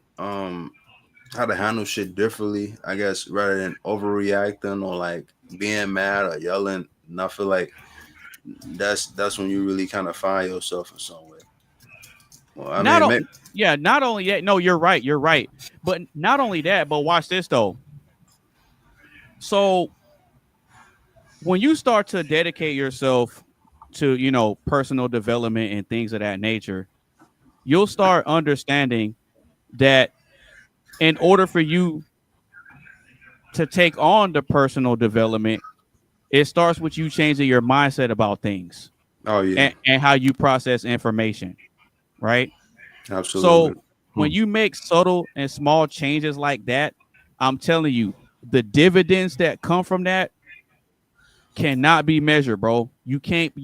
handle shit differently, I guess, rather than overreacting or like being mad or yelling, and I feel like that's when you really kind of find yourself in some way. Well, not only that. No, you're right. But not only that, but watch this though. So when you start to dedicate yourself to, personal development and things of that nature, you'll start understanding that in order for you to take on the personal development, it starts with you changing your mindset about things. Oh yeah. And how you process information, right? Absolutely. So when you make subtle and small changes like that, I'm telling you, the dividends that come from that cannot be measured, bro. You can't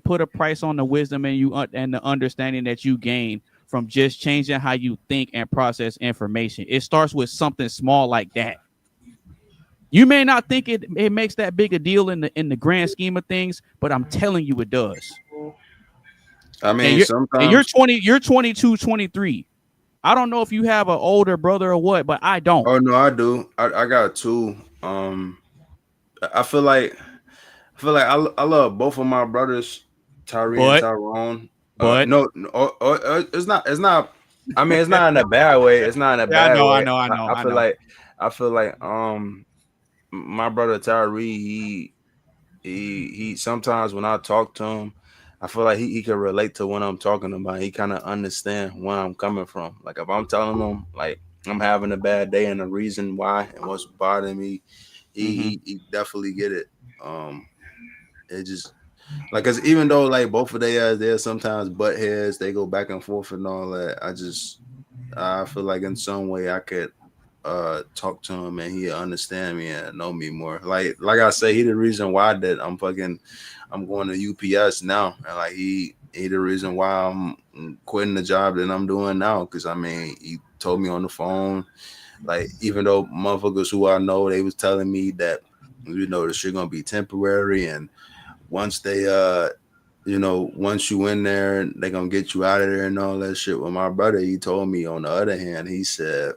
put a price on the wisdom and the understanding that you gain from just changing how you think and process information. It starts with something small like that. You may not think it makes that big a deal in the grand scheme of things, but I'm telling you it does. I mean, sometimes you're 22, 23. I don't know if you have an older brother or what, but I don't. Oh no, I do. I got two. I feel like I love both of my brothers, Tyree and Tyrone. But no, it's not. I mean, it's not in a bad way. It's not in a bad way. I know. I feel like my brother Tyree, he sometimes when I talk to him, I feel like he can relate to what I'm talking about. He kind of understand where I'm coming from. Like if I'm telling him like I'm having a bad day and the reason why and what's bothering me, he definitely get it. It just like, cause even though like both of they're sometimes butt heads, they go back and forth and all that. I feel like in some way I could talk to him and he understand me and know me more. Like I say, he the reason why that I'm going to UPS now, and like he the reason why I'm quitting the job that I'm doing now. Because I mean, he told me on the phone, like even though motherfuckers who I know, they was telling me that the shit gonna be temporary, and once they once you in there, they gonna get you out of there and all that shit. Well, my brother, he told me on the other hand, he said,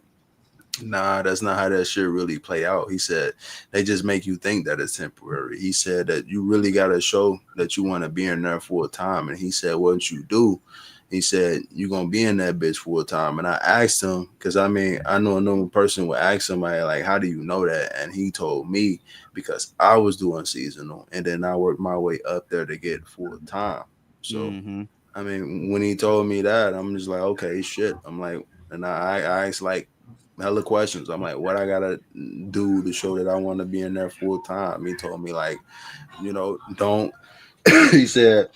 nah, that's not how that shit really play out. He said they just make you think that it's temporary. He said that you really gotta show that you want to be in there full time. And he said once you do, he said you're gonna be in that bitch full time. And I asked him, because I mean I know a normal person would ask somebody like, how do you know that? And he told me because I was doing seasonal and then I worked my way up there to get full time. So I mean, when he told me that, I'm just like, okay, shit. I'm like, and I asked like hella questions. I'm like, what I gotta do to show that I want to be in there full time? He told me like, don't. He said,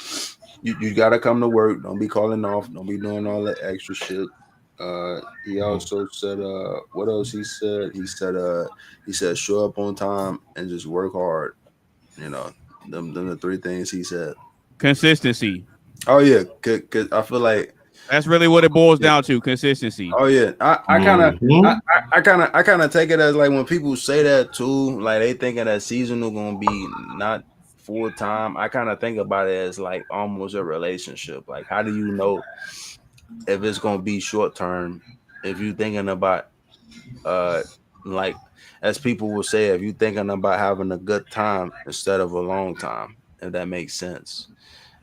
you gotta come to work. Don't be calling off. Don't be doing all that extra shit. He also said, what else he said? He said, show up on time and just work hard. Them the three things he said. Consistency. Oh yeah, cause I feel like that's really what it boils down to. Consistency. Oh yeah, I kind of take it as like when people say that too, like they thinking that seasonal gonna be not full time. I kind of think about it as like almost a relationship. Like, how do you know if it's gonna be short term? If you thinking about like as people will say, if you thinking about having a good time instead of a long time, if that makes sense.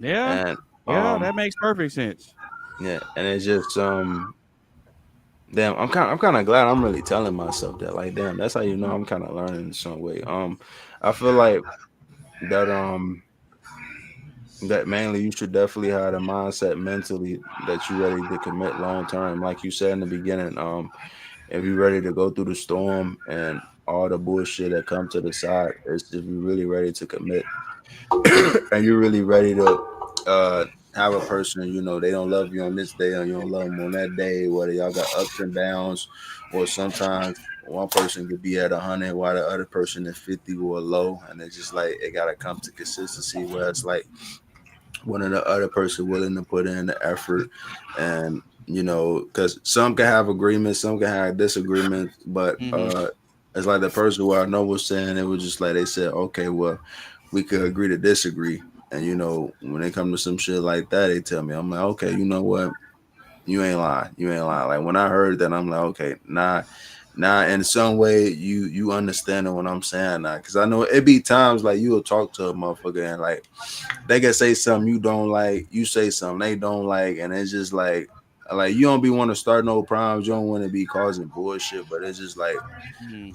Yeah, and that makes perfect sense. Yeah, and it's just damn, I'm kind of glad I'm really telling myself that. Like, damn, that's how you know I'm kind of learning in some way. I feel like that mainly you should definitely have a mindset mentally that you're ready to commit long term. Like you said in the beginning, if you're ready to go through the storm and all the bullshit that comes to the side, it's if you're really ready to commit and you're really ready to have a person, they don't love you on this day and you don't love them on that day, whether y'all got ups and downs, or sometimes one person could be at 100 while the other person is 50 or low, and it's just like it gotta come to consistency where it's like one of the other person willing to put in the effort. And because some can have agreements, some can have disagreements, but it's like the person who I know was saying, it was just like they said, okay, well, we could agree to disagree. And when they come to some shit like that, they tell me, I'm like, okay, you know what? You ain't lying. Like when I heard that, I'm like, okay, nah, in some way you understanding what I'm saying now. Cause I know it be times like you'll talk to a motherfucker and like they can say something you don't like, you say something they don't like, and it's just like you don't be want to start no problems, you don't want to be causing bullshit, but it's just like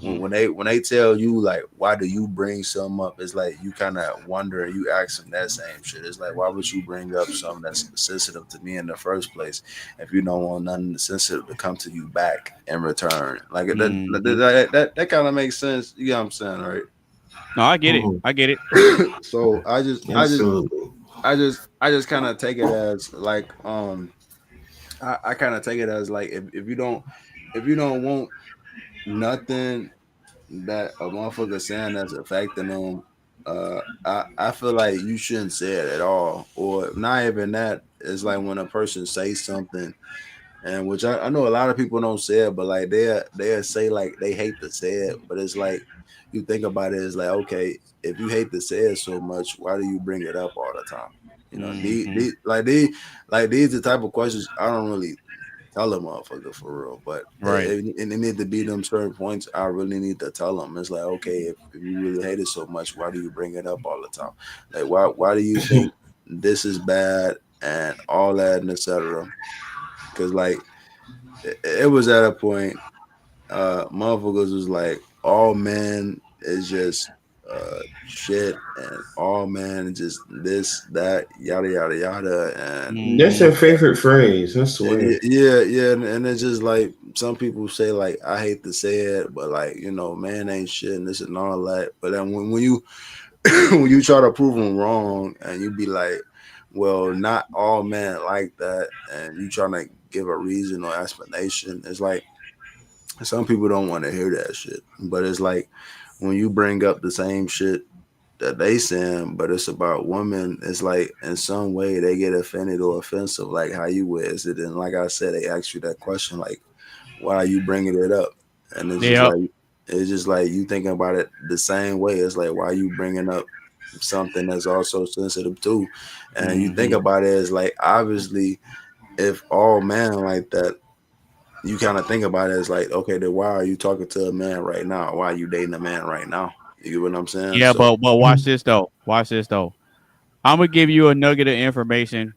when they tell you like, why do you bring something up, it's like you kind of wonder and you ask them that same shit. It's like, why would you bring up something that's sensitive to me in the first place if you don't want nothing sensitive to come to you back in return? Like that kind of makes sense. You know what I'm saying, right? No, I get it. So I just kind of take it as like I kind of take it as like if you don't want nothing that a motherfucker saying that's affecting them, I feel like you shouldn't say it at all. Or not even that. It's like when a person says something, and which I know a lot of people don't say it, but like they say like they hate to say it, but it's like you think about it, it's like, okay, if you hate to say it so much, why do you bring it up all the time? These the type of questions I don't really tell a motherfucker for real, but it need to be them certain points I really need to tell them. It's like, okay, if you really hate it so much, why do you bring it up all the time? Like, why do you think this is bad and all that and etc.? Because like it was at a point, motherfuckers was like, all men is just shit, and all men is just this, that, yada yada yada. And that's your favorite phrase, I swear. Yeah, and it's just like some people say like, I hate to say it, but like, man ain't shit and this and all that. But then when you when you try to prove them wrong and you be like, well, not all men like that, and you trying to give a reason or explanation, it's like some people don't want to hear that shit. But it's like when you bring up the same shit that they saying, but it's about women, it's like in some way they get offended or offensive, like how you would. Is it? And like I said, they ask you that question, like, why are you bringing it up? And it's just like you thinking about it the same way. It's like, why are you bringing up something that's also sensitive too? And you think about it as like, obviously, if all men like that, you kind of think about it as like, okay, then why are you talking to a man right now? Why are you dating a man right now? You get what I'm saying? Yeah, but watch this though. Watch this though. I'm gonna give you a nugget of information.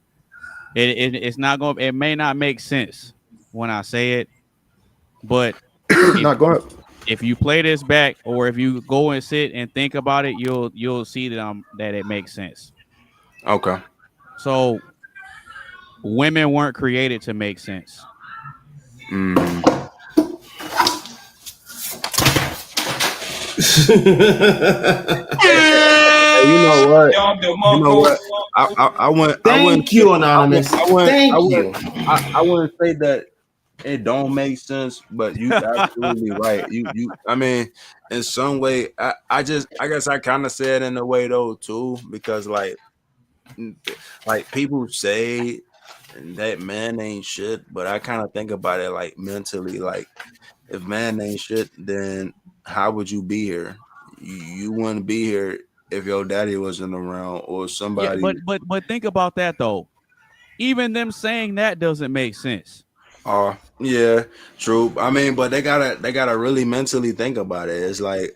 It's not going. It may not make sense when I say it, but if you play this back, or if you go and sit and think about it, you'll see that it makes sense. Okay. So women weren't created to make sense. You know what? You know what? I wouldn't. Thank you, Anonymous. Thank you. I wouldn't say that it don't make sense, but you absolutely right. I mean, in some way, I guess I kind of said in a way though too, because like people say that man ain't shit, but I kind of think about it like mentally, like if man ain't shit, then how would you be here? You wouldn't be here if your daddy wasn't around or somebody. Yeah, but think about that though. Even them saying that doesn't make sense. Yeah, true. I mean, but they gotta really mentally think about it. It's like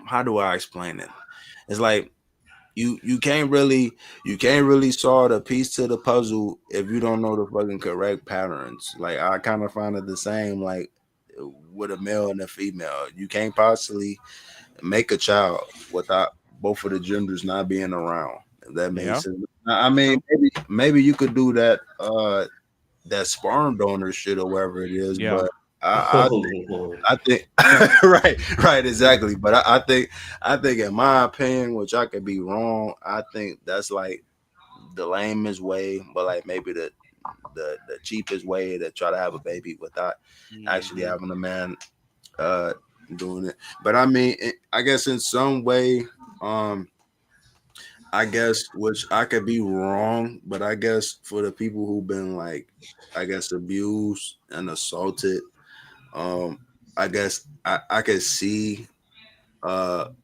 how do I explain it? It's like you can't really solve the piece to the puzzle if you don't know the fucking correct patterns. Like I kind of find it the same like with a male and a female. You can't possibly make a child without both of the genders not being around. If that makes sense. I mean, maybe you could do that that sperm donor shit or whatever it is, but I think right, exactly. But I think in my opinion, which I could be wrong, I think that's like the lamest way, but like maybe the cheapest way to try to have a baby without actually having a man doing it. But I mean, I guess in some way, I guess, which I could be wrong, but I guess for the people who've been like, I guess abused and assaulted, I guess I could see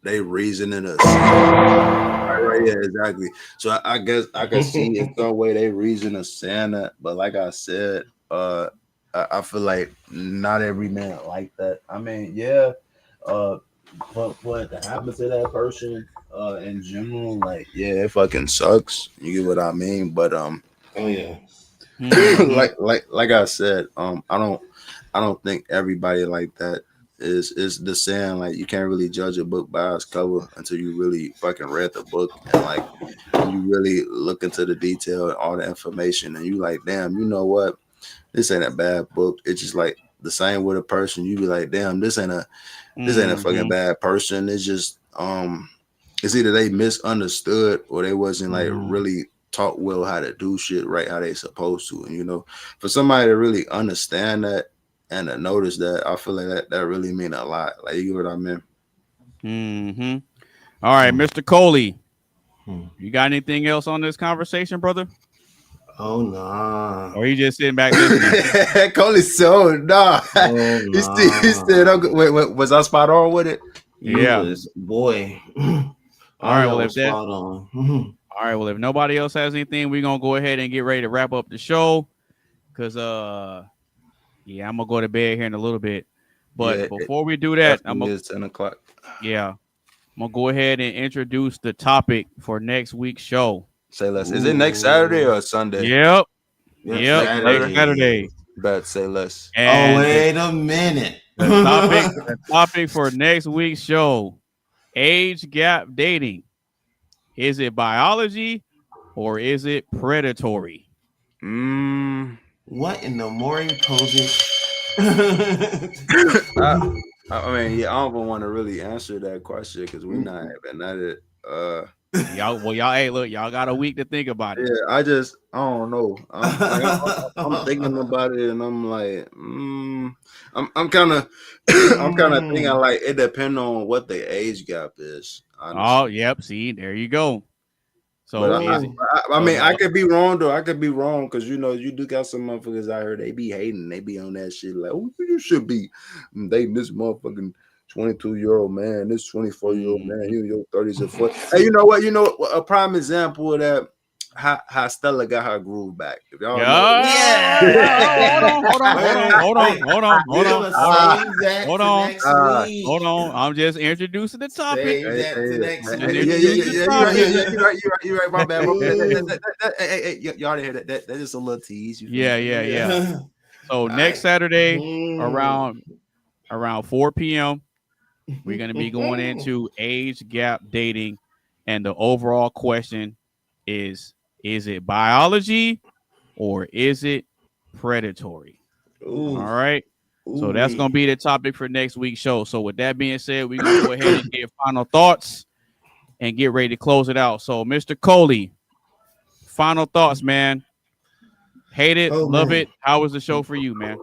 they reasoning us. Right, yeah, exactly. So I guess I could see in some way they reason of saying that, but like I said, I feel like not every man like that. I mean, yeah, but to happen to that person in general, like, yeah, it fucking sucks. You get what I mean? But oh yeah, like I said, I don't think everybody like that is the saying, like you can't really judge a book by its cover until you really fucking read the book and like you really look into the detail and all the information and you like, damn, you know what? This ain't a bad book. It's just like the same with a person. You be like, damn, this ain't a fucking bad person. It's just it's either they misunderstood or they wasn't like really taught well how to do shit right how they supposed to. And you know, for somebody to really understand that and to notice that, I feel like that really mean a lot. Like, you get what I mean? All right, Mr. Coley, you got anything else on this conversation, brother? Oh nah. Or you just sitting back listening? Coley's so nah. He still wait, was I spot on with it? Yeah, boy. All right, well, if nobody else has anything, we're gonna go ahead and get ready to wrap up the show. Cause yeah, I'm gonna go to bed here in a little bit. But before we do that, it's 10 o'clock. Yeah, I'm gonna go ahead and introduce the topic for next week's show. Say less. Is it next Saturday or Sunday? Yep. Saturday. Bet say less. And wait a minute. The topic for next week's show: age gap dating. Is it biology or is it predatory? What in the morning COVID? I mean, yeah, I don't even want to really answer that question because we're not having at it. Y'all, hey, look, y'all got a week to think about it. Yeah, I don't know. I'm thinking about it, and I'm like, I'm kind of, I'm kind of thinking like it depends on what the age gap is. Honestly. Oh, yep. See, there you go. So But I mean, I could be wrong though. I could be wrong because you do got some motherfuckers out here. They be hating. They be on that shit like, oh, you should be dating this motherfucking 22-year-old man, this 24-year-old man. You in your 30s or 40s. Hey, you know what? A prime example of that. How Stella got her groove back. If y'all know. Hold on. I'm just introducing the topic. You're right. My bad. Hey, y'all didn't hear that. That's just a little tease. Yeah. So next Saturday around 4 p.m. we're gonna be going into age gap dating, and the overall question is it biology or is it predatory? All right. So that's going to be the topic for next week's show. So with that being said, we're going to go ahead and get final thoughts and get ready to close it out. So Mr. Coley, final thoughts, man. Hate it, love it. How was the show for you, man?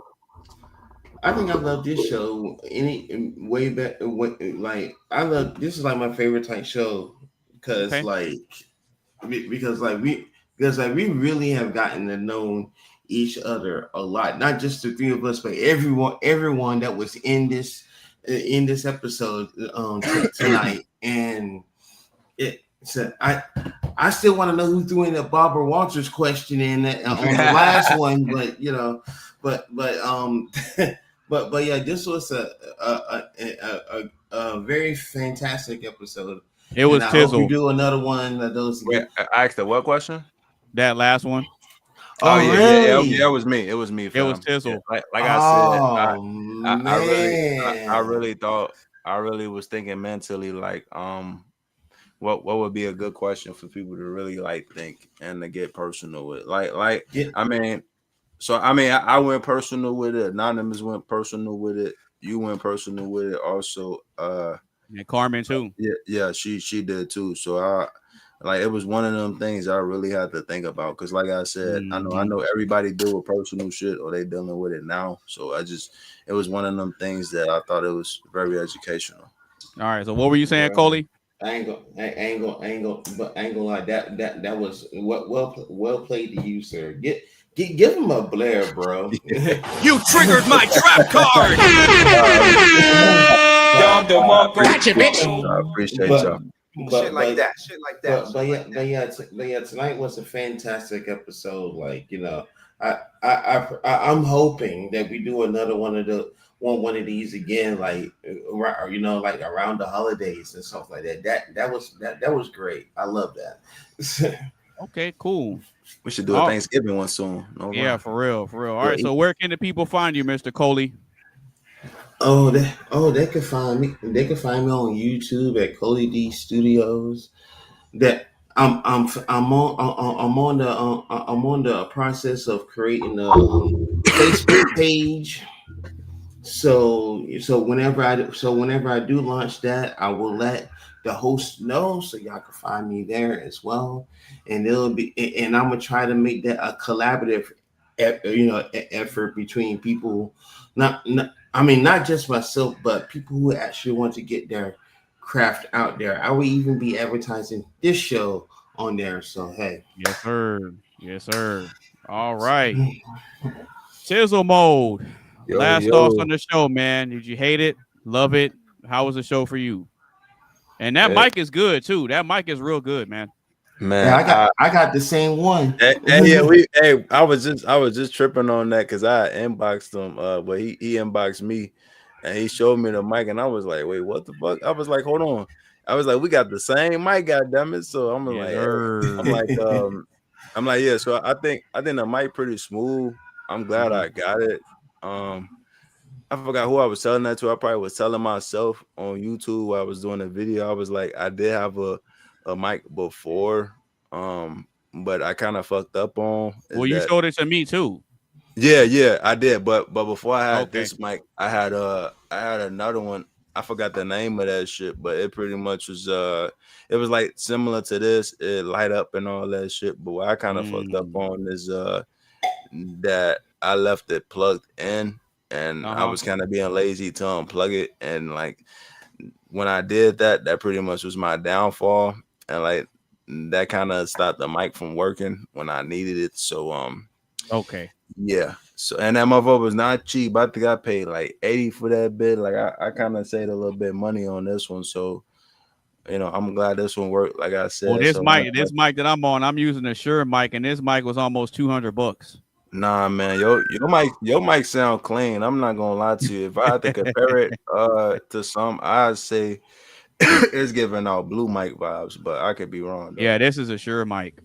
I think I love this show way back. Like I love this is like my favorite type show because we really have gotten to know each other a lot. Not just the three of us, but everyone that was in this episode tonight. And I still want to know who threw in the Barbara Walters question on the last one, but but yeah, this was a very fantastic episode. It was Tizzle. I hope we Tizzle. do another one of those. Wait, I asked the what question? That last one. Oh yeah, really? It was me. It was me. It was Tizzle. Yeah, like I said, I really was thinking mentally like what would be a good question for people to really like think and to get personal with. I went personal with it. Anonymous went personal with it. You went personal with it also. And Carmen too. Yeah, she did too. So it was one of them things I really had to think about because, like I said, I know everybody deal with personal shit or they dealing with it now. So it was one of them things that I thought it was very educational. All right. So what were you saying, Coley? I ain't gonna lie. That was well played to you, sir. Give him a Blair, bro. You triggered my trap card. Gotcha, bitch. I appreciate y'all. Shit like that. But yeah, tonight was a fantastic episode. Like, I'm hoping that we do another one of these again, like around the holidays and stuff like that. That was great. I love that. Okay, cool. We should do a Thanksgiving one soon. Yeah, for real. All right. So where can the people find you, Mr. Coley? They can find me. They can find me on YouTube at Coley D Studios. That I'm on the process of creating a Facebook page. So whenever I do launch that, I will let the host know so y'all can find me there as well. And I'm gonna try to make that a collaborative, effort between people. Not just myself, but people who actually want to get their craft out there. I will even be advertising this show on there. So hey, yes sir. All right. Tizzle mode. Last thoughts on the show, man. Did you hate it? Love it? How was the show for you? And that mic is good too. That mic is real good, man. Man, yeah, I got the same one. I was just tripping on that because I inboxed him, but he inboxed me and he showed me the mic and I was like, wait, what the fuck? I was like, hold on. I was like, we got the same mic, goddammit. So I'm like, yeah. So I think the mic pretty smooth. I'm glad I got it. I forgot who I was telling that to. I probably was telling myself on YouTube while I was doing a video. I was like, I did have a mic before, but I kind of fucked up on. Well, you showed it to me too. Yeah, I did. But before I had this mic, I had another one I forgot the name of that shit, but it pretty much was it was like similar to this. It light up and all that shit. But what I kind of fucked up on is that I left it plugged in, and I was kind of being lazy to unplug it, and like when I did that, that pretty much was my downfall, and like that kind of stopped the mic from working when I needed it. So okay. Yeah. So and that motherfucker was not cheap. I think I paid like 80 for that bit. Like I kind of saved a little bit of money on this one. So I'm glad this one worked. Like I said. Well, this so mic that I'm on, I'm using a Shure mic, and this mic was almost $200. Nah, man, your mic sound clean. I'm not gonna lie to you. If I had to compare it to some, I'd say it's giving out blue mic vibes, but I could be wrong. Though. Yeah, this is a Shure mic.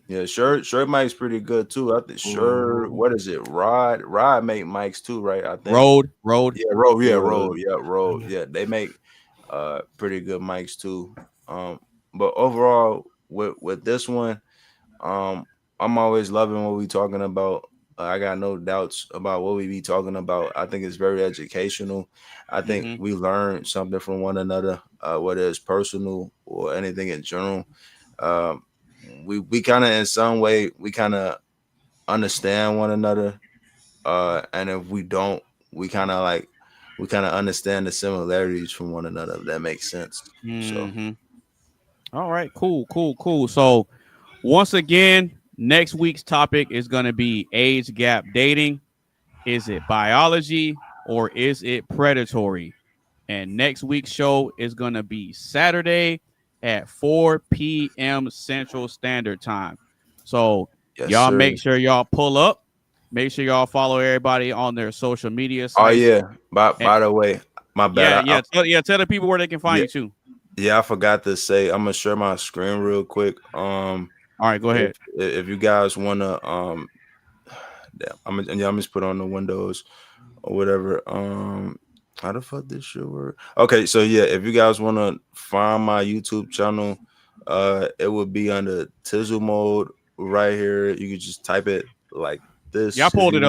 Yeah, Shure mic's pretty good too. I think Shure, what is it? Rod make mics too, right? I think Rode. Yeah, Rode. Yeah, they make pretty good mics too. But overall with this one, I'm always loving what we talking about. I got no doubts about what we be talking about. I think it's very educational. I think we learn something from one another, whether it's personal or anything in general. We kind of in some way we kind of understand one another, and if we don't, we kind of understand the similarities from one another. If that makes sense. So all right, cool. So once again, next week's topic is going to be age gap dating. Is it biology or is it predatory? And next week's show is going to be Saturday at 4 p.m. Central Standard Time. So y'all make sure y'all pull up. Make sure y'all follow everybody on their social media sites. Oh yeah. By the way, my bad. Tell the people where they can find you too. Yeah, I forgot to say. I'm gonna share my screen real quick. All right, go ahead. If you guys wanna, I'm gonna just put on the windows or whatever. How the fuck this shit work? Okay, so yeah, if you guys wanna find my YouTube channel, it would be under Tizzle mode right here. You could just type it like this. Yeah, I pulled it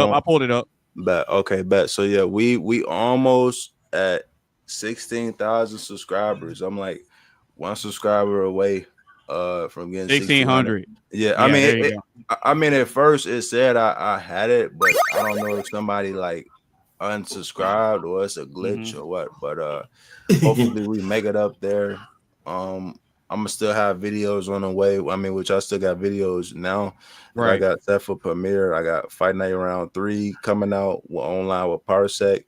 up. Bet. So yeah, we almost at 16,000 subscribers. I'm like one subscriber away from getting 1,600. Yeah, I mean at first it said I had it, but I don't know if somebody like unsubscribed or it's a glitch or what. But hopefully we make it up there. I'm gonna still have videos on the way. I mean, which I still got videos now. Right. I got set for premiere. I got Fight Night Round 3 coming out online with Parsec.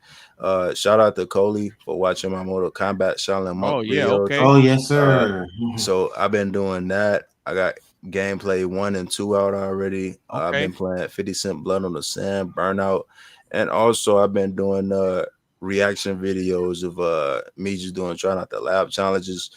Shout out to Coley for watching my Mortal Kombat Shaolin Monk videos. Okay. Oh yes, sir. So I've been doing that. I got gameplay 1 and 2 out already. I've been playing 50 Cent Blood on the Sand, Burnout, and also I've been doing reaction videos of me just doing Try Not to Laugh challenges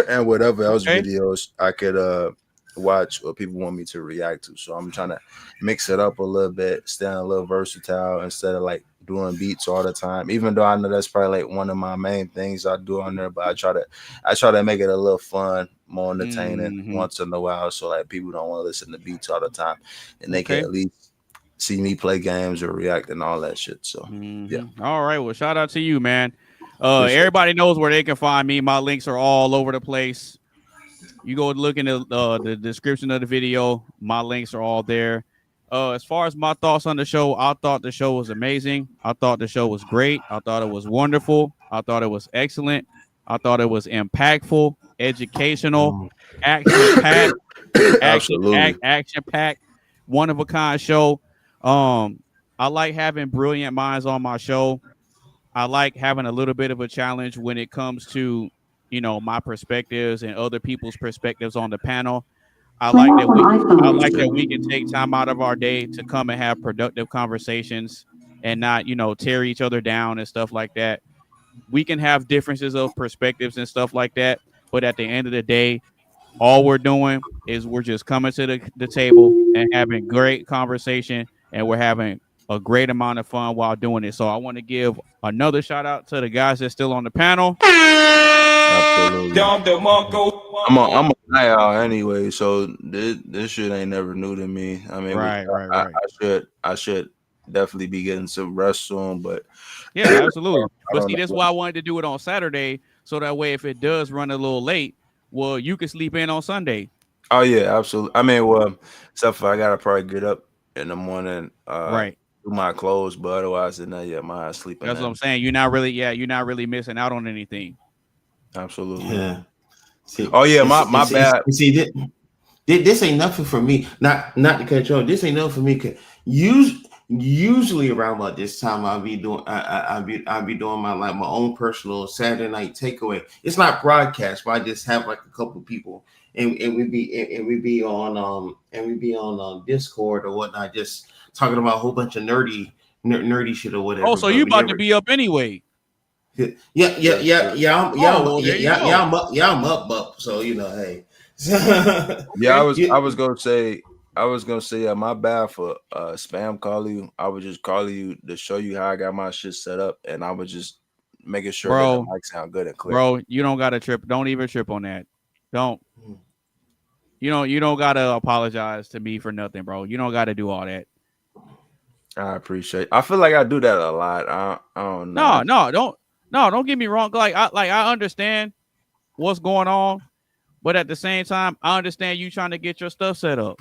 and whatever else videos I could watch or people want me to react to. So I'm trying to mix it up a little bit, stay a little versatile instead of like doing beats all the time. Even though I know that's probably like one of my main things I do on there, but I try to make it a little fun, more entertaining once in a while, so like people don't want to listen to beats all the time, and they can at least see me play games or react and all that shit. So yeah. All right. Well, shout out to you, man. Everybody knows where they can find me. My links are all over the place. You go look in the description of the video. My links are all there. As far as my thoughts on the show, I thought the show was amazing. I thought the show was great. I thought it was wonderful. I thought it was excellent. I thought it was impactful, educational, action-packed, action-packed, one-of-a-kind show. I like having brilliant minds on my show. I like having a little bit of a challenge when it comes to, my perspectives and other people's perspectives on the panel. I like that we can take time out of our day to come and have productive conversations and not, tear each other down and stuff like that. We can have differences of perspectives and stuff like that, but at the end of the day, all we're doing is we're just coming to the table and having great conversation, and we're having a great amount of fun while doing it. So I want to give another shout out to the guys that's still on the panel. Absolutely. I'm a night owl anyway, so this shit ain't never new to me. I mean, right. I should definitely be getting some rest soon. But yeah, absolutely. I But don't see, that's know. why I wanted to do it on Saturday, so that way if it does run a little late, well, you can sleep in on Sunday. Oh yeah, absolutely. I mean, well, except for I gotta probably get up in the morning, Right. do my clothes, but otherwise, then yeah, my ass sleeping That's what I'm in. saying. You're not really missing out on anything. Absolutely. Yeah. See, Oh yeah, my bad. see, this ain't nothing for me. Not to cut you off. This ain't nothing for me. Usually around about this time, I'll be doing I'll be doing my own personal Saturday night takeaway. It's not broadcast, but I just have like a couple people, and we be on Discord or whatnot, just talking about a whole bunch of nerdy shit or whatever. Oh, so But you we about never. to be up anyway? Yeah. I'm up. So hey. Yeah, Okay. I was gonna say yeah, my bad for spam calling you. I was just calling you to show you how I got my shit set up, and I was just making sure that the Bro, mic sound good and clear. bro, you don't gotta trip. Don't even trip on that. Don't. You don't gotta apologize to me for nothing, bro. You don't gotta do all that. I appreciate. I feel like I do that a lot. I don't know. Don't get me wrong. I understand what's going on, but at the same time, I understand you trying to get your stuff set up.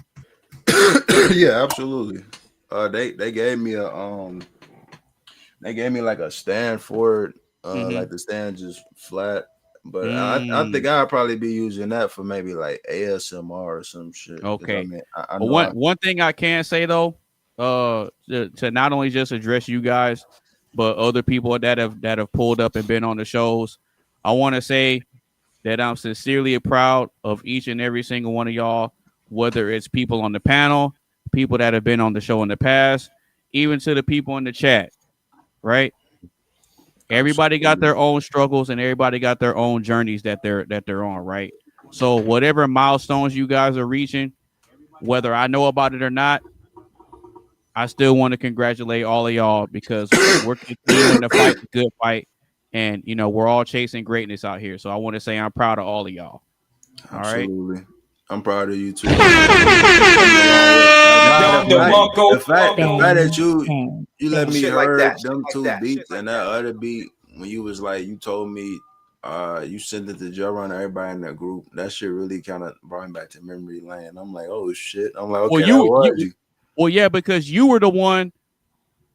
Yeah, absolutely. They gave me like a stand for it. Like the stand just flat. But I think I'll probably be using that for maybe like ASMR or some shit. Okay. I mean, I But know one thing I can say though, to not only just address you guys, but other people that have pulled up and been on the shows, I want to say that I'm sincerely proud of each and every single one of y'all, whether it's people on the panel, people that have been on the show in the past, even to the people in the chat, right? Everybody got their own struggles and everybody got their own journeys that they're on, right? So whatever milestones you guys are reaching, whether I know about it or not, I still want to congratulate all of y'all because we're continuing to fight the good fight, and we're all chasing greatness out here. So I want to say I'm proud of all of y'all. absolutely. All right. I'm proud of you too. The fact that you let me Shit hear like that, them shit two like that, beats and that other beat when you was like you told me you sent it to Joe Run everybody in that group. That shit really kind of brought me back to memory lane. I'm like, oh shit. I'm like, okay, that was you. Well, yeah, because you were the one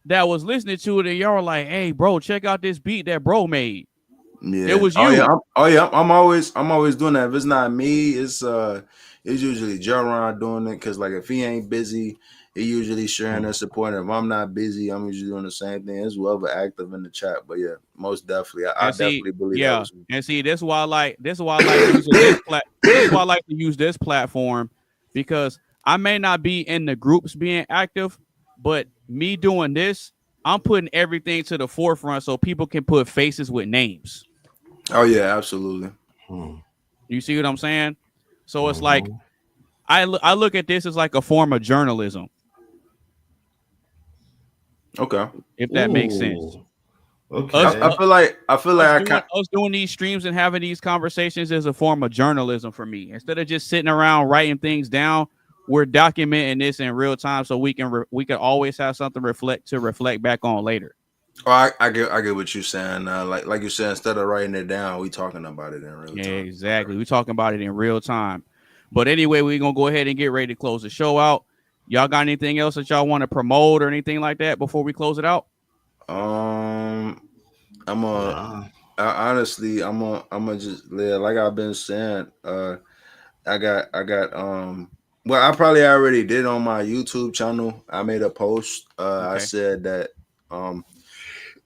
that was listening to it, and y'all were like, "Hey, bro, check out this beat that bro made." Yeah, it was you. I'm always doing that. If it's not me, it's usually Jaron doing it because like if he ain't busy, he usually sharing and supporting. If I'm not busy, I'm usually doing the same thing. It's whoever active in the chat. But yeah, most definitely, I definitely believe that was me. And see, that's why I like using this that's why I like to use this platform, because I may not be in the groups being active, but me doing this, I'm putting everything to the forefront so people can put faces with names. Oh yeah, absolutely. You see what I'm saying? So it's like I look at this as like a form of journalism. Okay, if that makes sense. Okay. I feel like us doing these streams and having these conversations is a form of journalism for me. Instead of just sitting around writing things down, we're documenting this in real time so we can always have something reflect back on later. Oh, I get what you're saying. Like you said, instead of writing it down, we talking about it in real time. Yeah, exactly. We're talking about it in real time. But anyway, we're gonna go ahead and get ready to close the show out. Y'all got anything else that y'all want to promote or anything like that before we close it out? Honestly, I'm gonna just like I've been saying. I got well, I probably already did on my YouTube channel. I made a post. I said that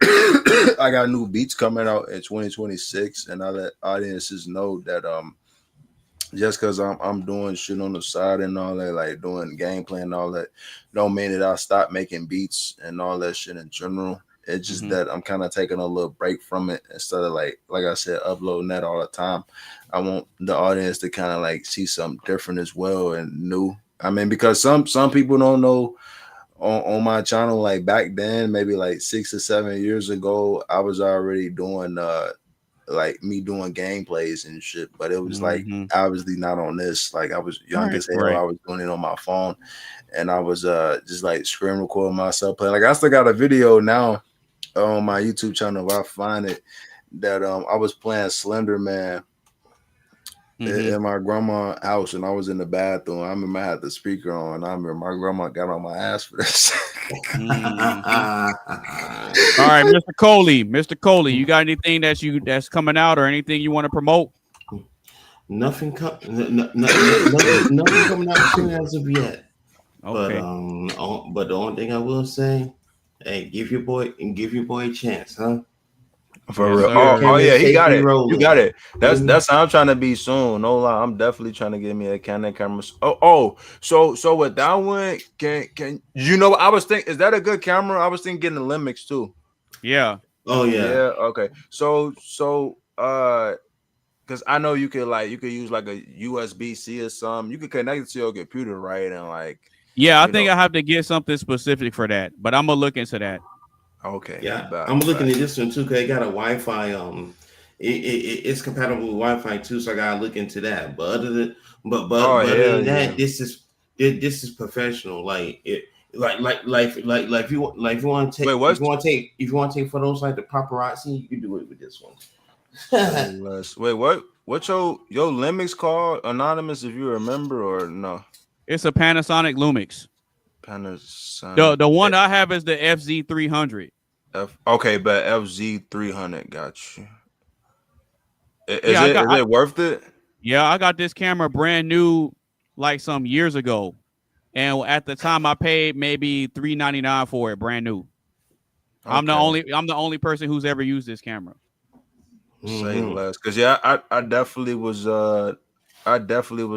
I got new beats coming out in 2026, and I let audiences know that just because I'm doing shit on the side and all that, like doing gameplay and all that, don't mean that I stop making beats and all that shit in general. It's just that I'm kind of taking a little break from it instead of like I said, uploading that all the time. I want the audience to kind of like see something different as well and new. I mean, because some people don't know on my channel, like back then, maybe like 6 or 7 years ago, I was already doing like me doing gameplays and shit, but it was like obviously not on this. Like I was young as hell. I was doing it on my phone, and I was just like screen recording myself playing. Like I still got a video now on my YouTube channel if I find it that I was playing Slender Man in my grandma's house, and I was in the bathroom. I remember I had the speaker on. I remember my grandma got on my ass for this. All right, Mr. Coley, you got anything that's coming out or anything you want to promote? Nothing coming out soon as of yet. Okay. But the only thing I will say, hey, give your boy a chance, huh? For real. Oh yeah, he got it. You got it. That's how I'm trying to be soon. No lie, I'm definitely trying to get me a Canon camera. So with that one, can you know? I was thinking, is that a good camera? I was thinking getting the Limix too. Yeah. Oh yeah. Yeah. Okay. So because I know you could use like a USB-C or something. You could connect it to your computer, right? And like. Yeah, I think I have to get something specific for that, but I'm gonna look into that. Okay. Yeah, I'm looking at this one too because they got a Wi-Fi. It's compatible with Wi-Fi too, so I gotta look into that. But other than that, this is professional. Like it, like if you want to take if you want to take photos like the paparazzi, you can do it with this one. Wait, what's your Limix called? Anonymous, if you remember or no? It's a Panasonic Lumix. Panasonic. The one I have is the FZ300. Okay, but FZ300 got you. Is it worth it? Yeah, I got this camera brand new like some years ago. And at the time I paid maybe $399 for it, brand new. Okay. I'm the only person who's ever used this camera. Say less. Cause yeah, I definitely was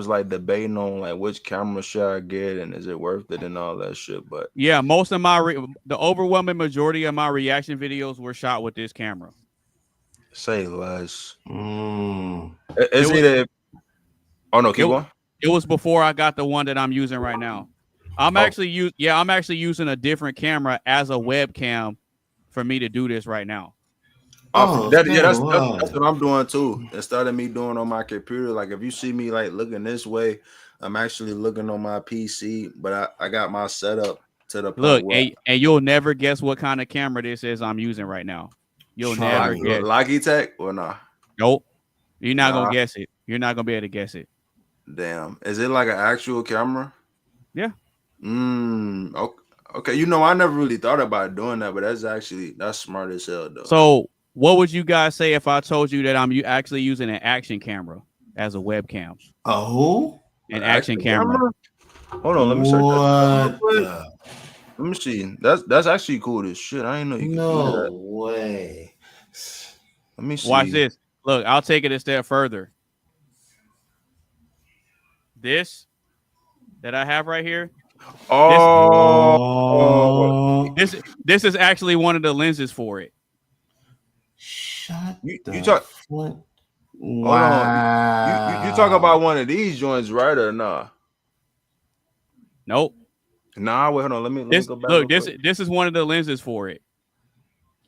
like debating on like which camera should I get and is it worth it and all that shit. But yeah, most of the overwhelming majority of my reaction videos were shot with this camera. Say less. Oh no, keep going. It was before I got the one that I'm using right now. I'm actually using a different camera as a webcam for me to do this right now. That's what I'm doing too. Instead of me doing on my computer, like if you see me like looking this way, I'm actually looking on my PC, but I got my setup to the look, and you'll never guess what kind of camera this is I'm using right now. You'll never guess. Logitech or nah? Nope. You're not gonna guess it. You're not gonna be able to guess it. Damn. Is it like an actual camera? Yeah. Okay. You know, I never really thought about doing that, but that's smart as hell though. So what would you guys say if I told you that I'm actually using an action camera as a webcam? Oh, an action camera. Hold on, let me search that. Let me see. That's actually cool as shit. I didn't know you could do that. No way. Let me see. Watch this. Look, I'll take it a step further. This that I have right here. This is actually one of the lenses for it. You talk. Wow. You talk about one of these joints, right or nah? Nope. Nah, wait, hold on. Let me go back. Look, this is one of the lenses for it.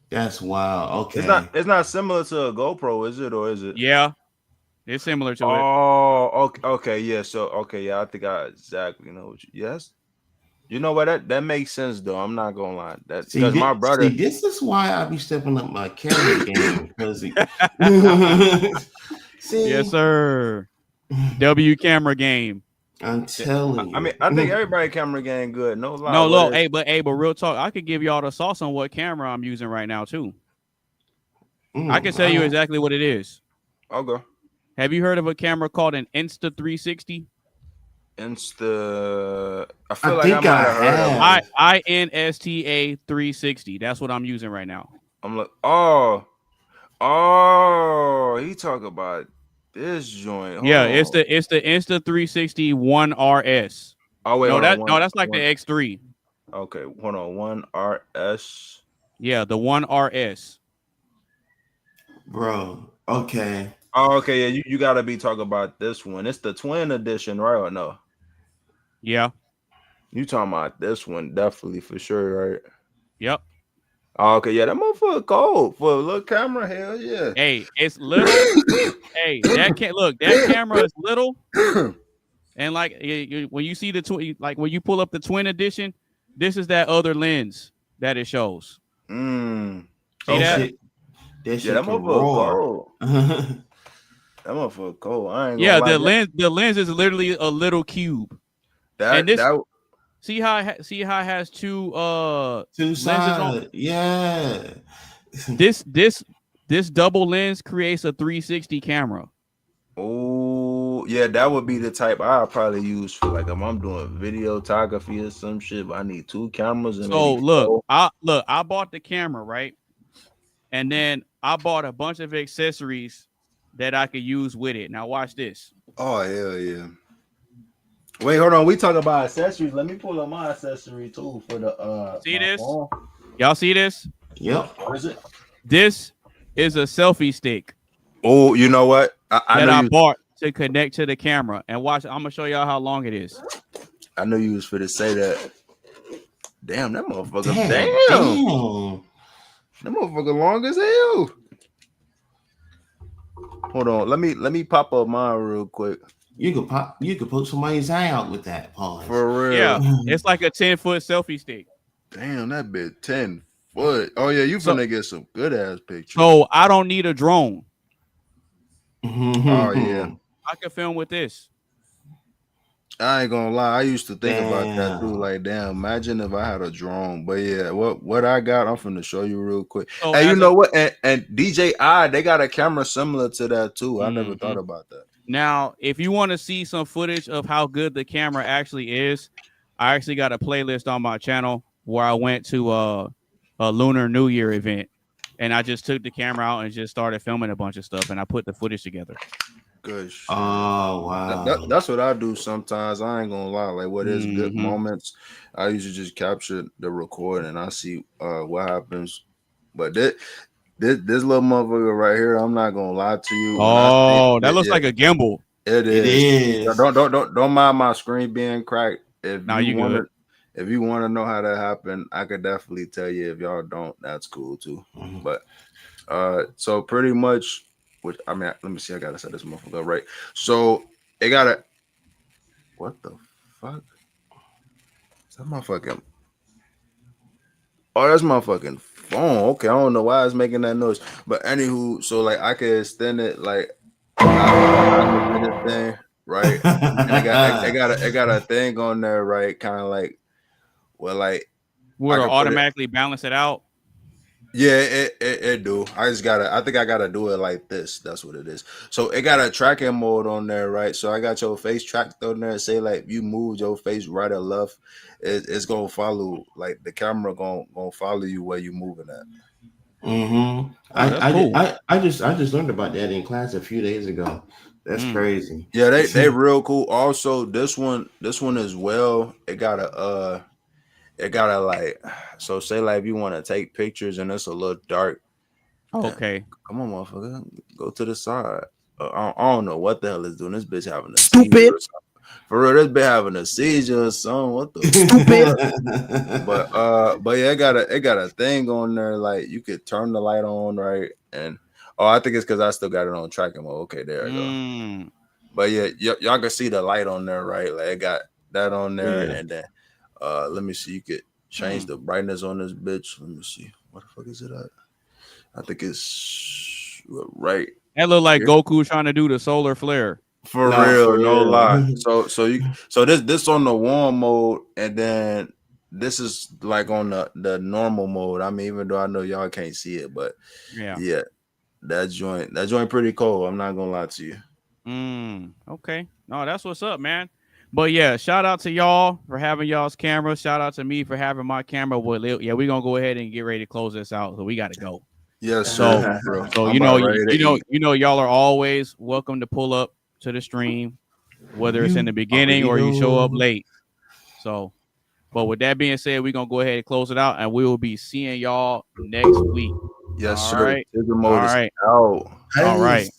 That's wild. Okay. It's not similar to a GoPro, is it, or is it? Yeah. It's similar to it. Oh, okay, yeah. So I think I exactly know what yes. You know what? That makes sense though. I'm not gonna lie. That's because my brother. See, this is why I be stepping up my camera game because. Yes, sir. W camera game. I'm telling you. I mean, I think everybody camera game good. No lie. No, look, but real talk. I could give y'all the sauce on what camera I'm using right now too. I can tell you exactly what it is. Okay. Have you heard of a camera called an Insta360? I feel like I might have heard of it. INSTA 360. That's what I'm using right now. I'm like, he talk about this joint. Hold on. It's the Insta360 1RS. Oh wait, that's like the X3. Okay, hold on, 1RS. Yeah, the 1RS. Bro, okay. Oh, okay, yeah, you gotta be talking about this one. It's the twin edition, right or no? Yeah. You talking about this one, definitely for sure, right? Yep. Oh, okay, yeah, that motherfucker cold for a little camera. Hell yeah. Hey, it's little. Hey, that camera is little. And like when you see like when you pull up the twin edition, this is that other lens that it shows. See that? Yeah, that motherfucker cold. That motherfucker cold. I ain't gonna lie. The lens is literally a little cube. See how it has two lenses on. Yeah. This double lens creates a 360 camera. Oh yeah, that would be the type I'll probably use for like if I'm doing videography or some shit. But I need 2 cameras and so look, I bought the camera, right? And then I bought a bunch of accessories that I could use with it. Now watch this. Oh hell yeah. Wait, hold on. We talk about accessories. Let me pull up my accessory too for the see this? Phone. Y'all see this? Yep. What is it? This is a selfie stick. Oh, you know what? I bought to connect to the camera. And watch, I'm gonna show y'all how long it is. I knew you was for to say that. Damn, that motherfucker. Damn. That motherfucker long as hell. Hold on. Let me pop up mine real quick. You could poke somebody's eye out with that, Paul. For real. Yeah, it's like a 10-foot selfie stick. Damn, that bit 10 foot. Oh yeah, you finna get some good ass pictures. So I don't need a drone. Oh yeah. I can film with this. I ain't gonna lie, I used to think about that too. Like, damn, imagine if I had a drone. But yeah, what I got, I'm finna show you real quick. So hey, you know what? And DJI, they got a camera similar to that too. I never thought about that. Now, if you want to see some footage of how good the camera actually is, I actually got a playlist on my channel where I went to a Lunar New Year event, and I just took the camera out and just started filming a bunch of stuff, and I put the footage together. Good shit. Oh wow. That's what I do sometimes. I ain't gonna lie. Like what is good moments, I usually just capture the record and I see what happens. But this little motherfucker right here, I'm not gonna lie to you. Oh, that looks like a gimbal. It is. Don't mind my screen being cracked. If you want to know how that happened, I could definitely tell you. If y'all don't, that's cool too. But so pretty much. Which I mean, let me see. I gotta set this motherfucker up right. So it gotta. What the fuck? Is that my fucking? Oh, that's my fucking phone. Okay, I don't know why it's making that noise. But anywho, so like I can extend it like I this thing, right? And it got a thing on there, right? Kind of like, well, like will it automatically balance it out? Yeah, it do. I think I gotta do it like this. That's what it is. So it got a tracking mode on there, right? So I got your face tracked on there. Say like you move your face right or left, it's gonna follow. Like the camera gonna follow you where you moving at. I just learned about that in class a few days ago. That's crazy. Yeah, they real cool. Also, this one as well. It got a like, so say like if you want to take pictures and it's a little dark. Okay. Come on, motherfucker. Go to the side. I don't know what the hell is doing. This bitch having a stupid. Seizure or something. For real, this bitch having a seizure or something. What the stupid? But yeah, it got a thing on there. Like you could turn the light on, right? And I think it's because I still got it on tracking mode. Okay, there I go. But yeah, y'all can see the light on there, right? Like it got that on there, and then let me see. You could change the brightness on this bitch. Let me see. What the fuck is it at? I think it's right. That look like here. Goku trying to do the solar flare. For real, no lie. So this on the warm mode, and then this is like on the normal mode. I mean, even though I know y'all can't see it, but yeah, that joint pretty cool. I'm not gonna lie to you. Okay. No, that's what's up, man. But yeah, shout out to y'all for having y'all's camera. Shout out to me for having my camera. Well, yeah, we're gonna go ahead and get ready to close this out. So we gotta go. Yes, sir. So you know, y'all are always welcome to pull up to the stream, whether it's in the beginning or you show up late. So, but with that being said, we're gonna go ahead and close it out, and we will be seeing y'all next week. Yes, all sir. Right. All right. All right.